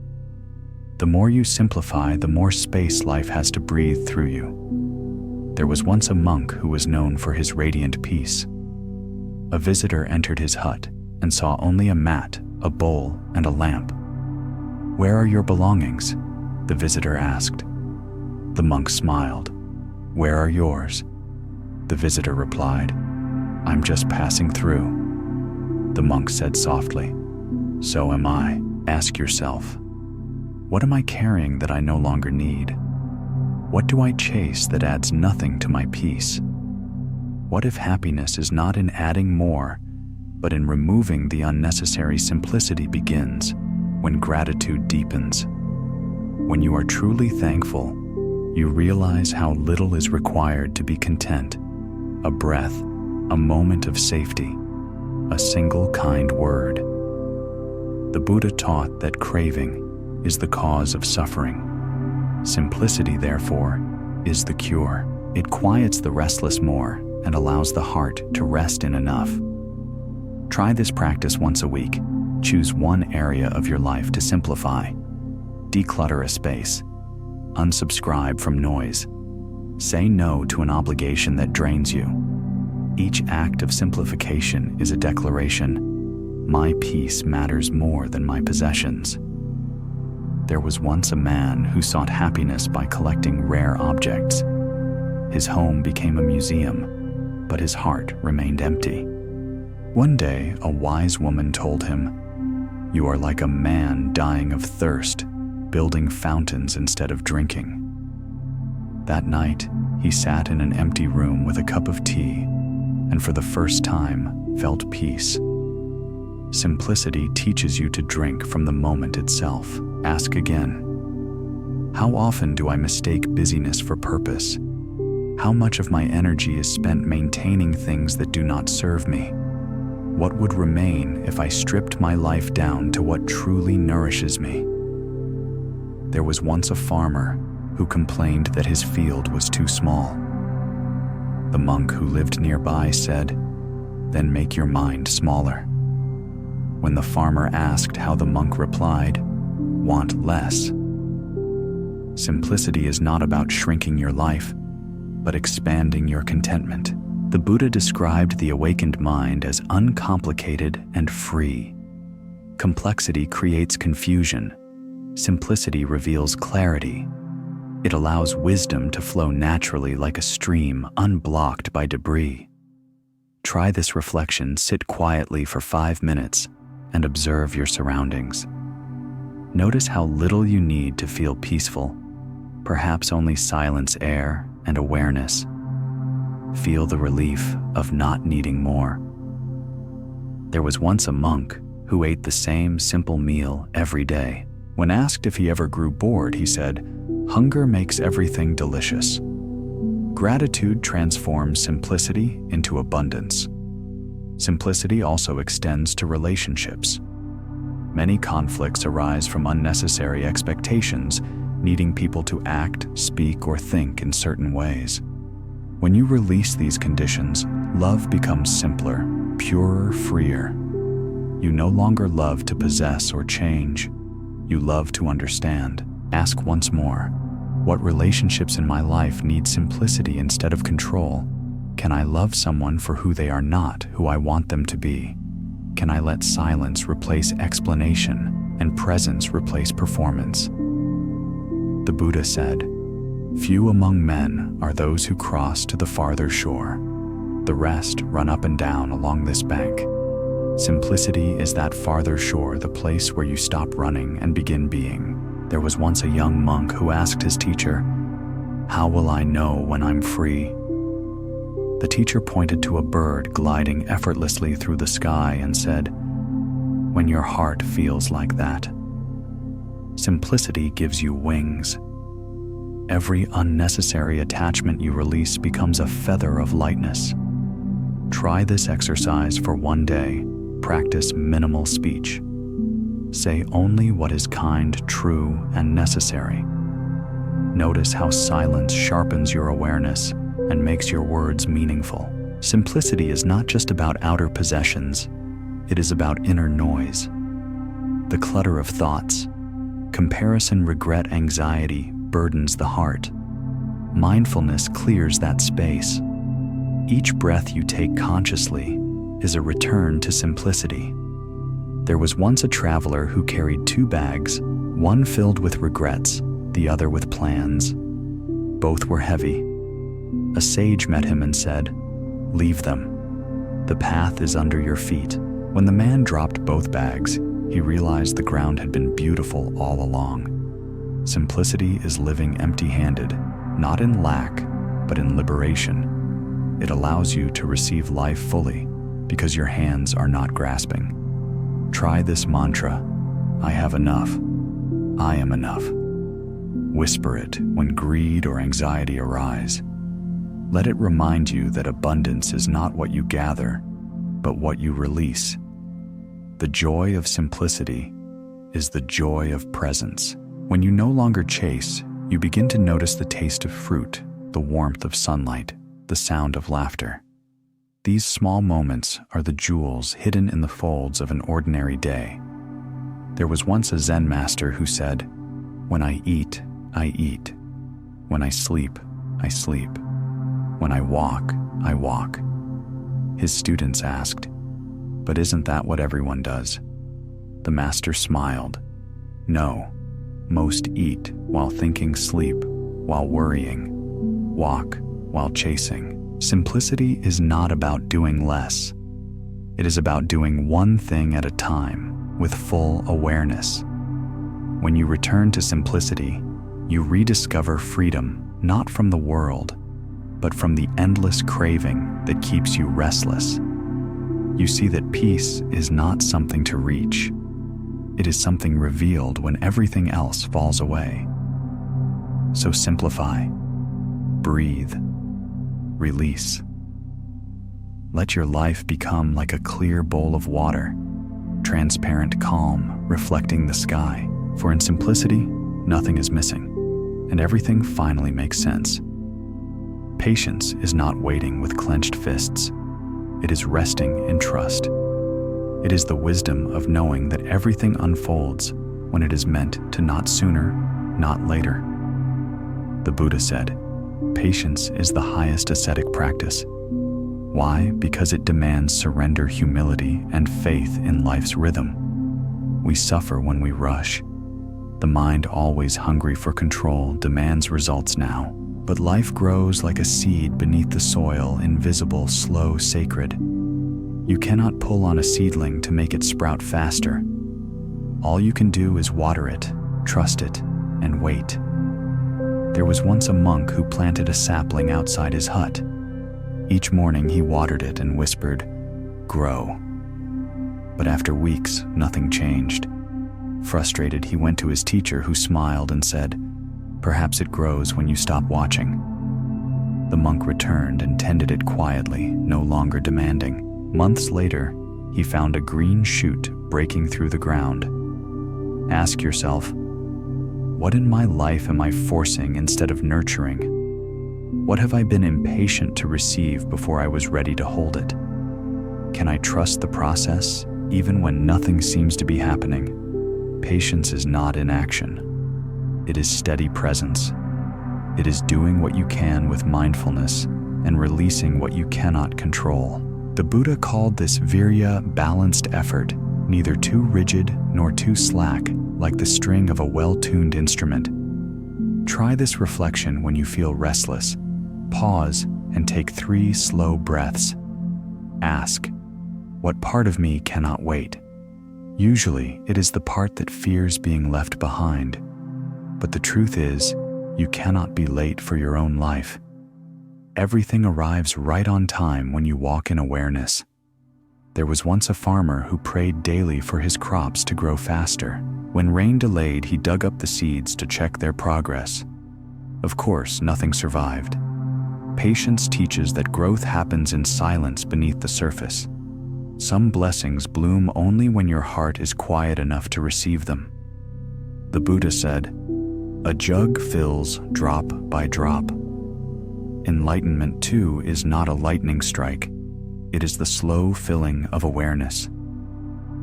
The more you simplify, the more space life has to breathe through you. There was once a monk who was known for his radiant peace. A visitor entered his hut and saw only a mat, a bowl, and a lamp. "Where are your belongings?" the visitor asked. The monk smiled. "Where are yours?" The visitor replied, "I'm just passing through." The monk said softly, "So am I. Ask yourself, what am I carrying that I no longer need? What do I chase that adds nothing to my peace? What if happiness is not in adding more, but in removing the unnecessary? Simplicity begins when gratitude deepens. When you are truly thankful, you realize how little is required to be content. a breath, a moment of safety, a single kind word. The Buddha taught that craving is the cause of suffering. Simplicity, therefore, is the cure. It quiets the restless more and allows the heart to rest in enough. Try this practice once a week. Choose one area of your life to simplify. Declutter a space. Unsubscribe from noise. Say no to an obligation that drains you. Each act of simplification is a declaration: my peace matters more than my possessions. There was once a man who sought happiness by collecting rare objects. His home became a museum, but his heart remained empty. One day, a wise woman told him, "You are like a man dying of thirst, building fountains instead of drinking." That night, he sat in an empty room with a cup of tea, and for the first time felt peace. Simplicity teaches you to drink from the moment itself. Ask again. How often do I mistake busyness for purpose? How much of my energy is spent maintaining things that do not serve me? What would remain if I stripped my life down to what truly nourishes me? There was once a farmer who complained that his field was too small. The monk who lived nearby said, "Then make your mind smaller." When the farmer asked how the monk replied, "Want less." Simplicity is not about shrinking your life, but expanding your contentment. The Buddha described the awakened mind as uncomplicated and free. Complexity creates confusion. Simplicity reveals clarity. It allows wisdom to flow naturally like a stream, unblocked by debris. Try this reflection. Sit quietly for 5 minutes and observe your surroundings. Notice how little you need to feel peaceful, perhaps only silence, air, and awareness. Feel the relief of not needing more. There was once a monk who ate the same simple meal every day. When asked if he ever grew bored, he said, "Hunger makes everything delicious." Gratitude transforms simplicity into abundance. Simplicity also extends to relationships. Many conflicts arise from unnecessary expectations, needing people to act, speak, or think in certain ways. When you release these conditions, love becomes simpler, purer, freer. You no longer love to possess or change. You love to understand. Ask once more, what relationships in my life need simplicity instead of control? Can I love someone for who they are, not who I want them to be? Can I let silence replace explanation and presence replace performance? The Buddha said, "Few among men are those who cross to the farther shore. The rest run up and down along this bank." Simplicity is that farther shore, the place where you stop running and begin being. There was once a young monk who asked his teacher, "How will I know when I'm free?" The teacher pointed to a bird gliding effortlessly through the sky and said, "When your heart feels like that." Simplicity gives you wings. Every unnecessary attachment you release becomes a feather of lightness. Try this exercise for one day. Practice minimal speech. Say only what is kind, true, and necessary. Notice how silence sharpens your awareness and makes your words meaningful. Simplicity is not just about outer possessions. It is about inner noise. The clutter of thoughts, comparison, regret, anxiety burdens the heart. Mindfulness clears that space. Each breath you take consciously is a return to simplicity. There was once a traveler who carried 2 bags, one filled with regrets, the other with plans. Both were heavy. A sage met him and said, "Leave them. The path is under your feet." When the man dropped both bags, he realized the ground had been beautiful all along. Simplicity is living empty-handed, not in lack, but in liberation. It allows you to receive life fully because your hands are not grasping. Try this mantra: I have enough. I am enough. Whisper it when greed or anxiety arise. Let it remind you that abundance is not what you gather, but what you release. The joy of simplicity is the joy of presence. When you no longer chase, you begin to notice the taste of fruit, the warmth of sunlight, the sound of laughter. These small moments are the jewels hidden in the folds of an ordinary day. There was once a Zen master who said, "When I eat, I eat. When I sleep, I sleep. When I walk, I walk." His students asked, "But isn't that what everyone does?" The master smiled. "No, most eat while thinking, sleep while worrying, walk while chasing." Simplicity is not about doing less. It is about doing one thing at a time with full awareness. When you return to simplicity, you rediscover freedom not from the world, but from the endless craving that keeps you restless. You see that peace is not something to reach. It is something revealed when everything else falls away. So simplify, breathe, release. Let your life become like a clear bowl of water, transparent calm reflecting the sky. For in simplicity, nothing is missing, and everything finally makes sense. Patience is not waiting with clenched fists. It is resting in trust. It is the wisdom of knowing that everything unfolds when it is meant to, not sooner, not later. The Buddha said, "Patience is the highest ascetic practice." Why? Because it demands surrender, humility, and faith in life's rhythm. We suffer when we rush. The mind, always hungry for control, demands results now. But life grows like a seed beneath the soil, invisible, slow, sacred. You cannot pull on a seedling to make it sprout faster. All you can do is water it, trust it, and wait. There was once a monk who planted a sapling outside his hut. Each morning he watered it and whispered, "Grow." But after weeks, nothing changed. Frustrated, he went to his teacher, who smiled and said, "Perhaps it grows when you stop watching." The monk returned and tended it quietly, no longer demanding. Months later, he found a green shoot breaking through the ground. Ask yourself, what in my life am I forcing instead of nurturing? What have I been impatient to receive before I was ready to hold it? Can I trust the process even when nothing seems to be happening? Patience is not inaction. It is steady presence. It is doing what you can with mindfulness and releasing what you cannot control. The Buddha called this virya, balanced effort, neither too rigid nor too slack, like the string of a well-tuned instrument. Try this reflection when you feel restless. Pause and take 3 slow breaths. Ask, what part of me cannot wait? Usually, it is the part that fears being left behind. But the truth is, you cannot be late for your own life. Everything arrives right on time when you walk in awareness. There was once a farmer who prayed daily for his crops to grow faster. When rain delayed, he dug up the seeds to check their progress. Of course, nothing survived. Patience teaches that growth happens in silence beneath the surface. Some blessings bloom only when your heart is quiet enough to receive them. The Buddha said, "A jug fills drop by drop." Enlightenment, too, is not a lightning strike. It is the slow filling of awareness.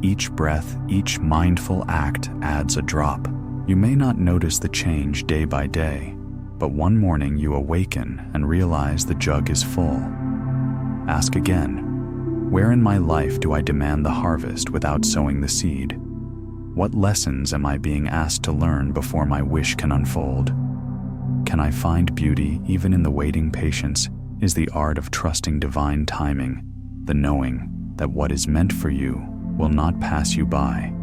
Each breath, each mindful act adds a drop. You may not notice the change day by day, but one morning you awaken and realize the jug is full. Ask again, where in my life do I demand the harvest without sowing the seed? What lessons am I being asked to learn before my wish can unfold? Can I find beauty even in the waiting? Patience is the art of trusting divine timing, the knowing that what is meant for you will not pass you by,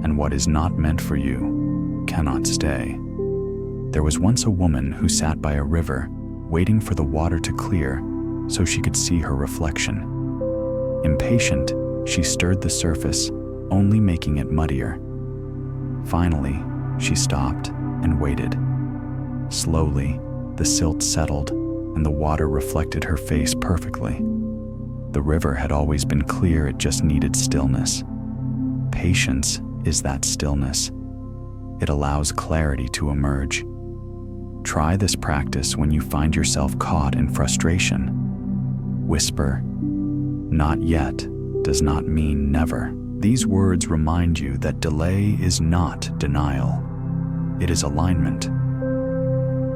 and what is not meant for you cannot stay. There was once a woman who sat by a river, waiting for the water to clear so she could see her reflection. Impatient, she stirred the surface, only making it muddier. Finally, she stopped and waited. Slowly, the silt settled, and the water reflected her face perfectly. The river had always been clear, it just needed stillness. Patience is that stillness. It allows clarity to emerge. Try this practice when you find yourself caught in frustration. Whisper, "Not yet," does not mean never. These words remind you that delay is not denial. It is alignment.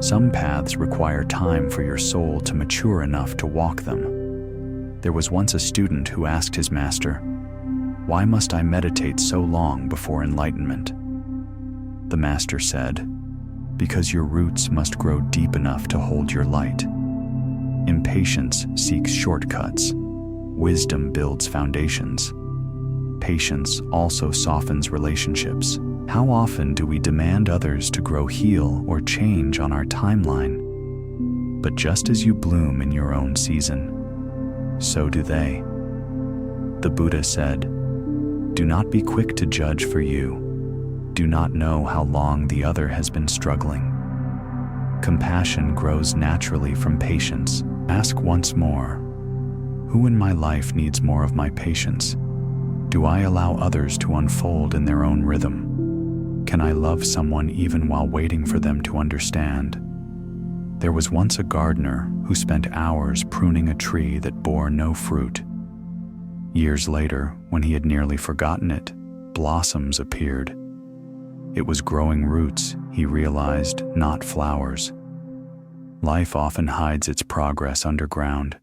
Some paths require time for your soul to mature enough to walk them. There was once a student who asked his master, "Why must I meditate so long before enlightenment?" The master said, "Because your roots must grow deep enough to hold your light. Impatience seeks shortcuts. Wisdom builds foundations. Patience also softens relationships." How often do we demand others to grow, heal, or change on our timeline? But just as you bloom in your own season, so do they. The Buddha said, "Do not be quick to judge, for you do not know how long the other has been struggling." Compassion grows naturally from patience. Ask once more, who in my life needs more of my patience? Do I allow others to unfold in their own rhythm? Can I love someone even while waiting for them to understand? There was once a gardener who spent hours pruning a tree that bore no fruit. Years later, when he had nearly forgotten it, blossoms appeared. It was growing roots, he realized, not flowers. Life often hides its progress underground.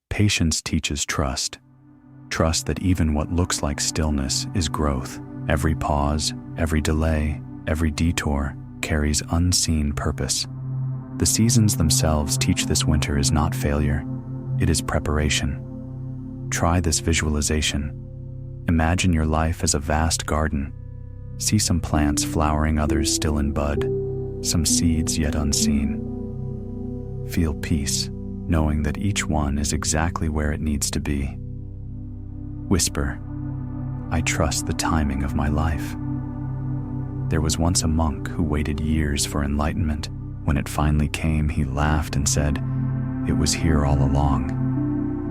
Patience teaches trust. Trust that even what looks like stillness is growth. Every pause, every delay, every detour carries unseen purpose. The seasons themselves teach this winter is not failure, it is preparation. Try this visualization. Imagine your life as a vast garden. See some plants flowering, others still in bud, some seeds yet unseen. Feel peace, knowing that each one is exactly where it needs to be. Whisper, "I trust the timing of my life." There was once a monk who waited years for enlightenment. When it finally came, he laughed and said, "It was here all along.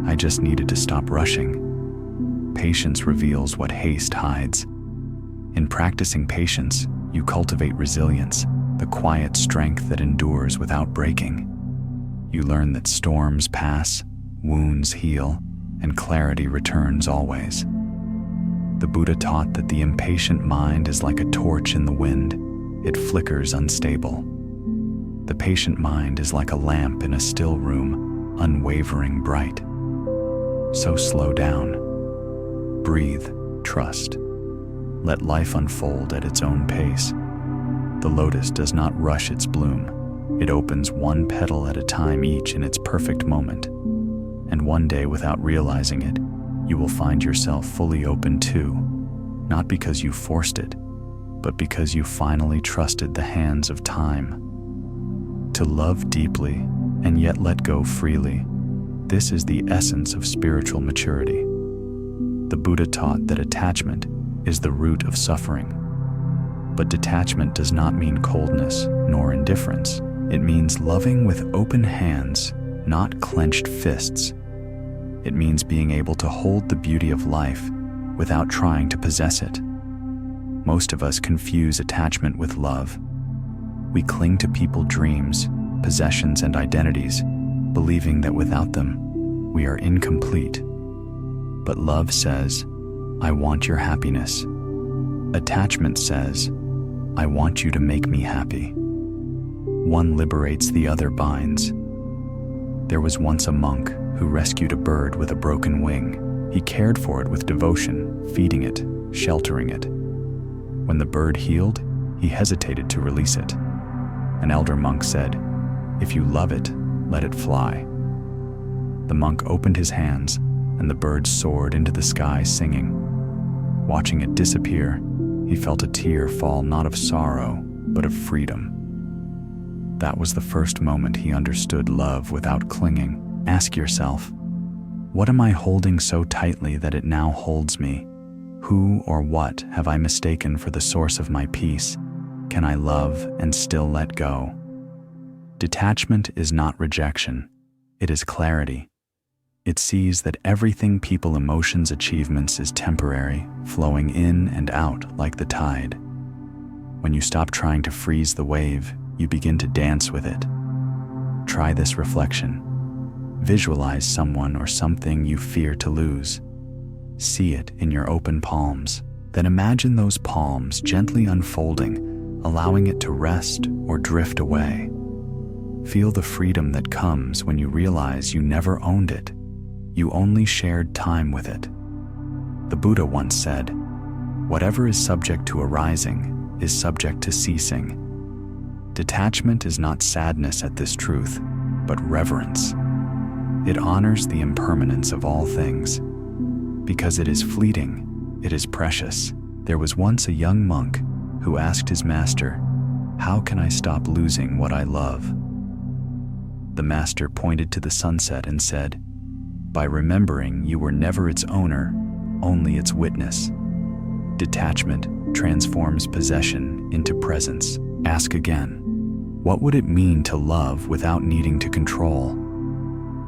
I just needed to stop rushing." Patience reveals what haste hides. In practicing patience, you cultivate resilience, the quiet strength that endures without breaking. You learn that storms pass, wounds heal, and clarity returns always. The Buddha taught that the impatient mind is like a torch in the wind. It flickers unstable. The patient mind is like a lamp in a still room, unwavering bright. So slow down. Breathe, trust. Let life unfold at its own pace. The lotus does not rush its bloom. It opens one petal at a time, each in its perfect moment. And one day, without realizing it, you will find yourself fully open too, not because you forced it, but because you finally trusted the hands of time. To love deeply and yet let go freely, this is the essence of spiritual maturity. The Buddha taught that attachment is the root of suffering. But detachment does not mean coldness nor indifference. It means loving with open hands, not clenched fists. It means being able to hold the beauty of life without trying to possess it. Most of us confuse attachment with love. We cling to people, dreams, possessions, and identities, believing that without them, we are incomplete. But love says, "I want your happiness." Attachment says, "I want you to make me happy." One liberates, the other binds. There was once a monk who rescued a bird with a broken wing. He cared for it with devotion, feeding it, sheltering it. When the bird healed, he hesitated to release it. An elder monk said, "If you love it, let it fly." The monk opened his hands, and the bird soared into the sky singing. Watching it disappear, he felt a tear fall, not of sorrow, but of freedom. That was the first moment he understood love without clinging. Ask yourself, what am I holding so tightly that it now holds me? Who or what have I mistaken for the source of my peace? Can I love and still let go? Detachment is not rejection, it is clarity. It sees that everything, people, emotions, achievements, is temporary, flowing in and out like the tide. When you stop trying to freeze the wave, you begin to dance with it. Try this reflection. Visualize someone or something you fear to lose. See it in your open palms. Then imagine those palms gently unfolding, allowing it to rest or drift away. Feel the freedom that comes when you realize you never owned it. You only shared time with it. The Buddha once said, "Whatever is subject to arising is subject to ceasing." Detachment is not sadness at this truth, but reverence. It honors the impermanence of all things. Because it is fleeting, it is precious. There was once a young monk who asked his master, "How can I stop losing what I love?" The master pointed to the sunset and said, "By remembering you were never its owner, only its witness." Detachment transforms possession into presence. Ask again, what would it mean to love without needing to control?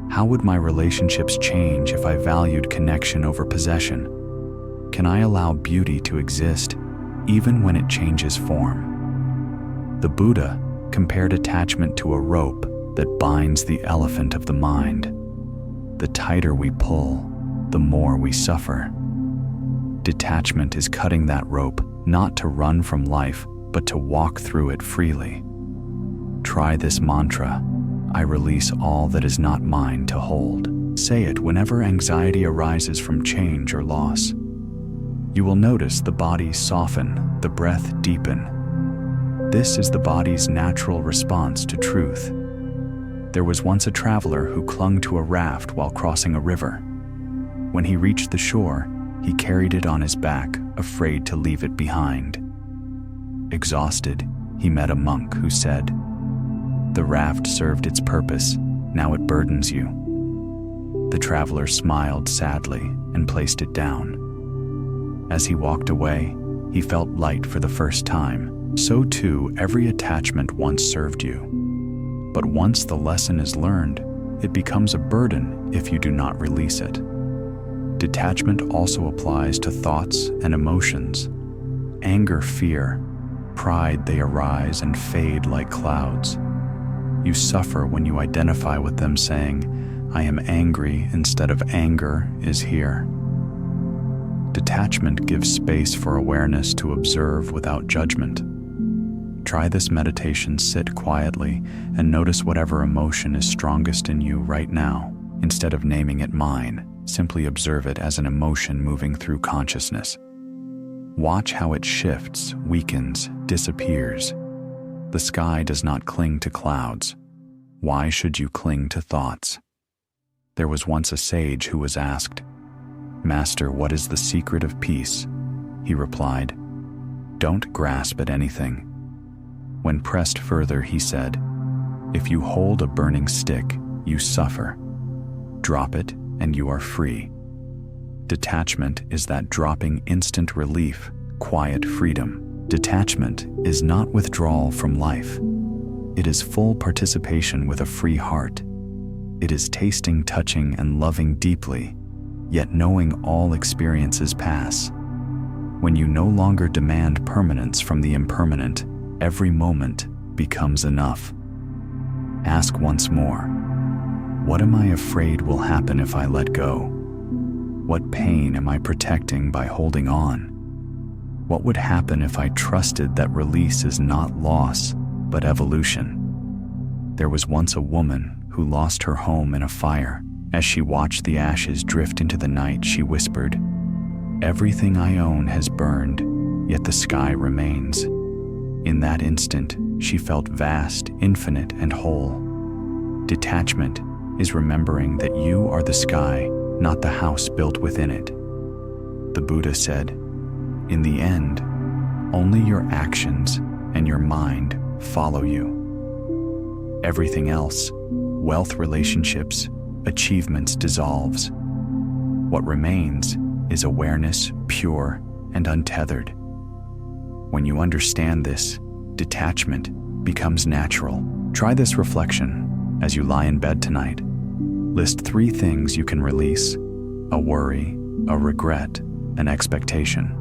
How would my relationships change if I valued connection over possession? Can I allow beauty to exist even when it changes form? The Buddha compared attachment to a rope that binds the elephant of the mind. The tighter we pull, the more we suffer. Detachment is cutting that rope, not to run from life, but to walk through it freely. Try this mantra: I release all that is not mine to hold. Say it whenever anxiety arises from change or loss. You will notice the body soften, the breath deepen. This is the body's natural response to truth. There was once a traveler who clung to a raft while crossing a river. When he reached the shore, he carried it on his back, afraid to leave it behind. Exhausted, he met a monk who said, "The raft served its purpose, now it burdens you." The traveler smiled sadly and placed it down. As he walked away, he felt light for the first time. So too, every attachment once served you. But once the lesson is learned, it becomes a burden if you do not release it. Detachment also applies to thoughts and emotions. Anger, fear, pride, they arise and fade like clouds. You suffer when you identify with them, saying, "I am angry," instead of "anger is here." Detachment gives space for awareness to observe without judgment. Try this meditation. Sit quietly and notice whatever emotion is strongest in you right now. Instead of naming it mine, simply observe it as an emotion moving through consciousness. Watch how it shifts, weakens, disappears. The sky does not cling to clouds. Why should you cling to thoughts? There was once a sage who was asked, "Master, what is the secret of peace?" He replied, "Don't grasp at anything." When pressed further, he said, "If you hold a burning stick, you suffer. Drop it and you are free." Detachment is that dropping instant relief, quiet freedom. Detachment is not withdrawal from life. It is full participation with a free heart. It is tasting, touching, and loving deeply, yet knowing all experiences pass. When you no longer demand permanence from the impermanent, every moment becomes enough. Ask once more, what am I afraid will happen if I let go? What pain am I protecting by holding on? What would happen if I trusted that release is not loss, but evolution? There was once a woman who lost her home in a fire. As she watched the ashes drift into the night, she whispered, "Everything I own has burned, yet the sky remains." In that instant, she felt vast, infinite, and whole. Detachment is remembering that you are the sky, not the house built within it. The Buddha said, "In the end, only your actions and your mind follow you. Everything else, wealth, relationships, achievements, dissolves. What remains is awareness, pure and untethered." When you understand this, detachment becomes natural. Try this reflection as you lie in bed tonight. List 3 things you can release: a worry, a regret, an expectation.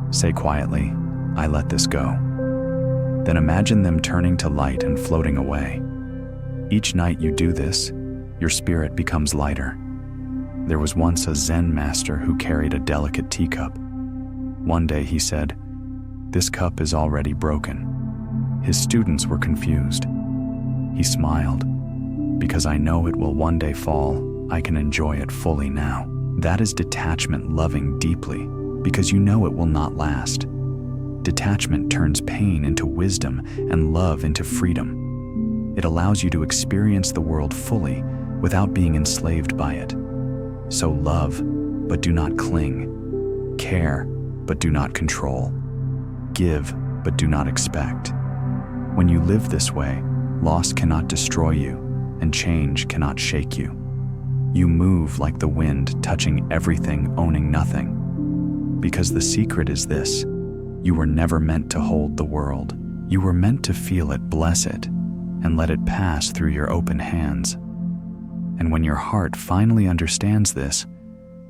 Say quietly, "I let this go." Then imagine them turning to light and floating away. Each night you do this, your spirit becomes lighter. There was once a Zen master who carried a delicate teacup. One day he said, "This cup is already broken." His students were confused. He smiled. "Because I know it will one day fall, I can enjoy it fully now." That is detachment, loving deeply, because you know it will not last. Detachment turns pain into wisdom and love into freedom. It allows you to experience the world fully without being enslaved by it. So love, but do not cling. Care, but do not control. Give, but do not expect. When you live this way, loss cannot destroy you, and change cannot shake you. You move like the wind, touching everything, owning nothing. Because the secret is this: you were never meant to hold the world. You were meant to feel it, bless it, and let it pass through your open hands. And when your heart finally understands this,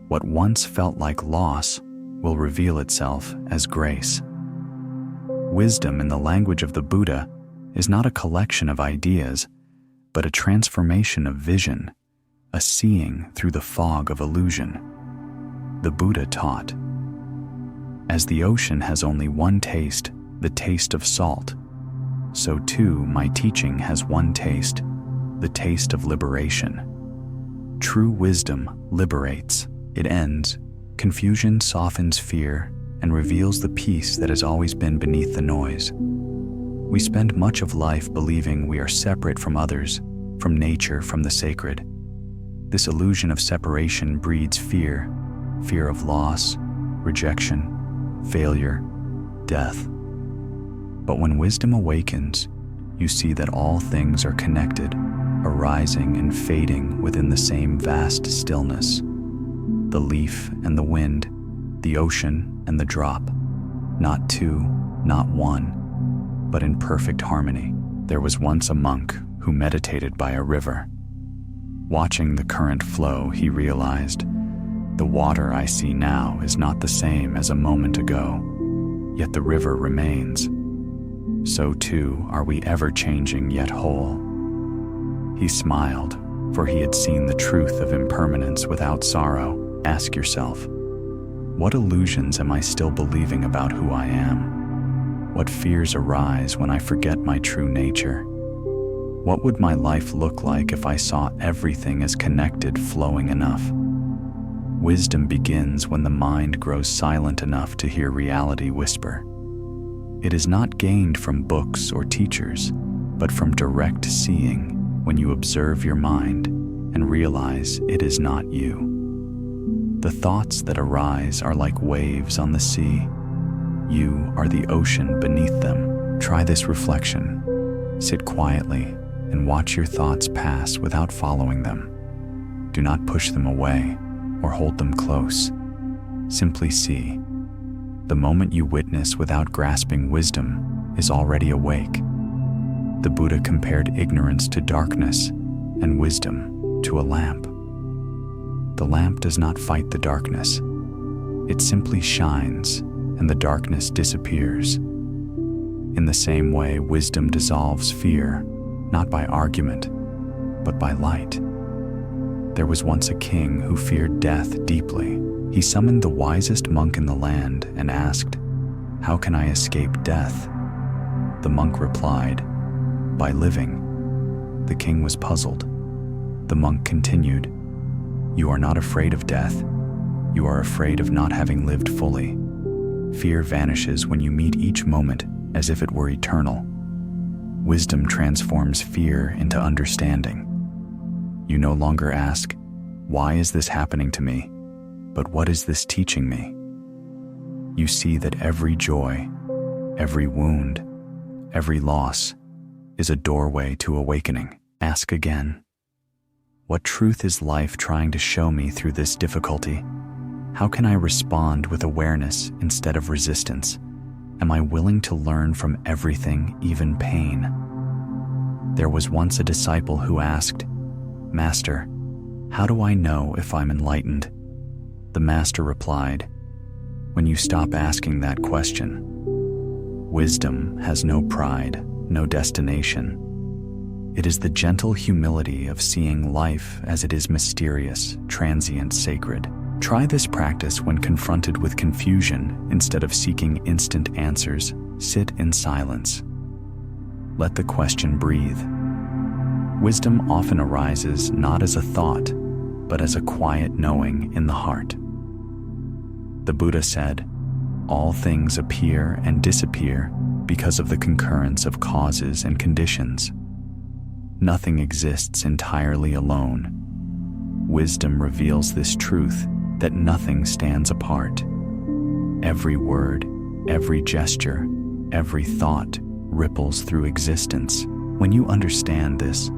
what once felt like loss will reveal itself as grace. Wisdom, in the language of the Buddha, is not a collection of ideas, but a transformation of vision, a seeing through the fog of illusion. The Buddha taught, "As the ocean has only one taste, the taste of salt, so too my teaching has one taste, the taste of liberation." True wisdom liberates. It ends. Confusion softens fear and reveals the peace that has always been beneath the noise. We spend much of life believing we are separate from others, from nature, from the sacred. This illusion of separation breeds fear, fear of loss, rejection, failure, death. But when wisdom awakens, you see that all things are connected, arising and fading within the same vast stillness. The leaf and the wind, the ocean and the drop, not two, not one, but in perfect harmony. There was once a monk who meditated by a river. Watching the current flow, he realized, "The water I see now is not the same as a moment ago, yet the river remains. So too are we ever-changing yet whole." He smiled, for he had seen the truth of impermanence without sorrow. Ask yourself, what illusions am I still believing about who I am? What fears arise when I forget my true nature? What would my life look like if I saw everything as connected, flowing enough? Wisdom begins when the mind grows silent enough to hear reality whisper. It is not gained from books or teachers, but from direct seeing, when you observe your mind and realize it is not you. The thoughts that arise are like waves on the sea. You are the ocean beneath them. Try this reflection. Sit quietly and watch your thoughts pass without following them. Do not push them away or hold them close. Simply see. The moment you witness without grasping wisdom is already awake. The Buddha compared ignorance to darkness and wisdom to a lamp. The lamp does not fight the darkness. It simply shines, and the darkness disappears. In the same way, wisdom dissolves fear, not by argument, but by light. There was once a king who feared death deeply. He summoned the wisest monk in the land and asked, "How can I escape death?" The monk replied, "By living." The king was puzzled. The monk continued, "You are not afraid of death. You are afraid of not having lived fully. Fear vanishes when you meet each moment as if it were eternal. Wisdom transforms fear into understanding. You no longer ask, 'Why is this happening to me?' but 'What is this teaching me?' You see that every joy, every wound, every loss is a doorway to awakening. Ask again. What truth is life trying to show me through this difficulty? How can I respond with awareness instead of resistance? Am I willing to learn from everything, even pain? There was once a disciple who asked, "Master, how do I know if I'm enlightened?" The master replied, "When you stop asking that question." Wisdom has no pride, no destination. It is the gentle humility of seeing life as it is mysterious, transient, sacred. Try this practice when confronted with confusion. Instead of seeking instant answers, sit in silence. Let the question breathe. Wisdom often arises not as a thought, but as a quiet knowing in the heart. The Buddha said, "All things appear and disappear because of the concurrence of causes and conditions. Nothing exists entirely alone." Wisdom reveals this truth, that nothing stands apart. Every word, every gesture, every thought ripples through existence. When you understand this,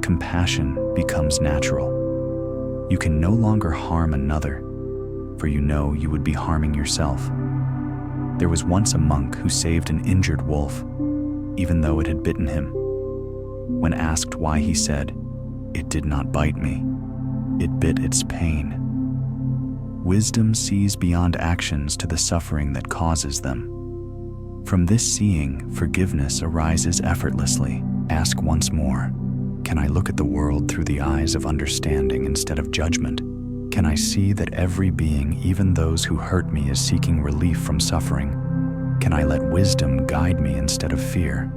compassion becomes natural. You can no longer harm another, for you know you would be harming yourself. There was once a monk who saved an injured wolf, even though it had bitten him. When asked why, he said, "It did not bite me. It bit its pain." Wisdom sees beyond actions to the suffering that causes them. From this seeing, forgiveness arises effortlessly. Ask once more, can I look at the world through the eyes of understanding instead of judgment? Can I see that every being, even those who hurt me, is seeking relief from suffering? Can I let wisdom guide me instead of fear?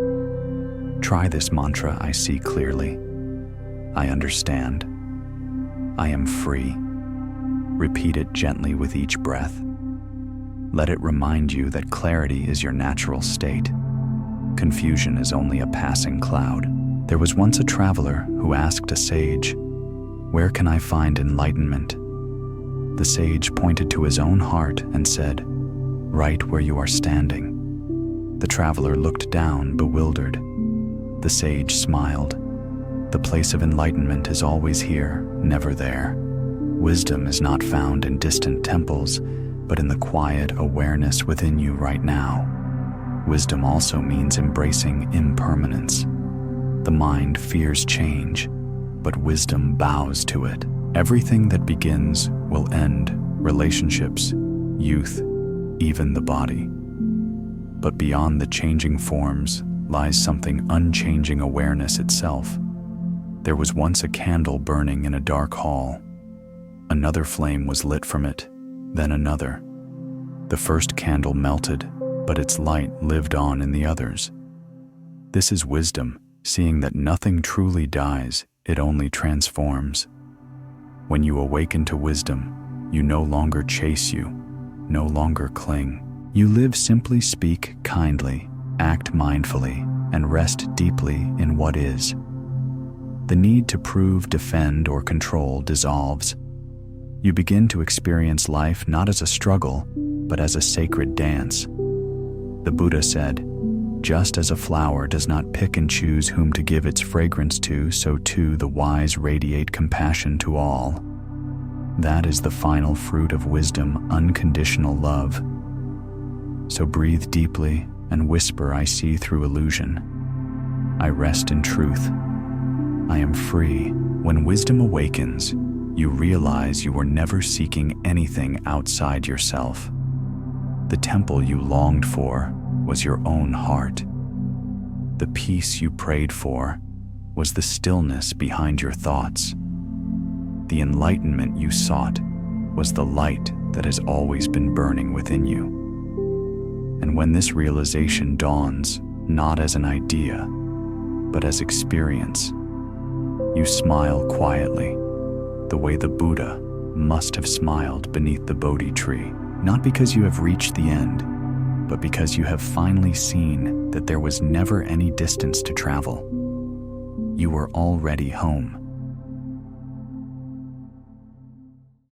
Try this mantra I see clearly. I understand. I am free. Repeat it gently with each breath. Let it remind you that clarity is your natural state. Confusion is only a passing cloud. There was once a traveler who asked a sage, "Where can I find enlightenment?" The sage pointed to his own heart and said, "Right where you are standing." The traveler looked down, bewildered. The sage smiled. The place of enlightenment is always here, never there. Wisdom is not found in distant temples, but in the quiet awareness within you right now. Wisdom also means embracing impermanence. The mind fears change, but wisdom bows to it. Everything that begins will end, relationships, youth, even the body. But beyond the changing forms lies something unchanging, awareness itself. There was once a candle burning in a dark hall. Another flame was lit from it, then another. The first candle melted, but its light lived on in the others. This is wisdom, seeing that nothing truly dies, it only transforms. When you awaken to wisdom, you no longer chase you, no longer cling. You live simply, speak kindly, act mindfully, and rest deeply in what is. The need to prove, defend, or control dissolves. You begin to experience life not as a struggle, but as a sacred dance. The Buddha said, "Just as a flower does not pick and choose whom to give its fragrance to, so too the wise radiate compassion to all." That is the final fruit of wisdom, unconditional love. So breathe deeply and whisper, "I see through illusion. I rest in truth. I am free." When wisdom awakens, you realize you were never seeking anything outside yourself. The temple you longed for was your own heart. The peace you prayed for was the stillness behind your thoughts. The enlightenment you sought was the light that has always been burning within you. And when this realization dawns, not as an idea, but as experience, you smile quietly, the way the Buddha must have smiled beneath the Bodhi tree, not because you have reached the end, but because you have finally seen that there was never any distance to travel. You were already home.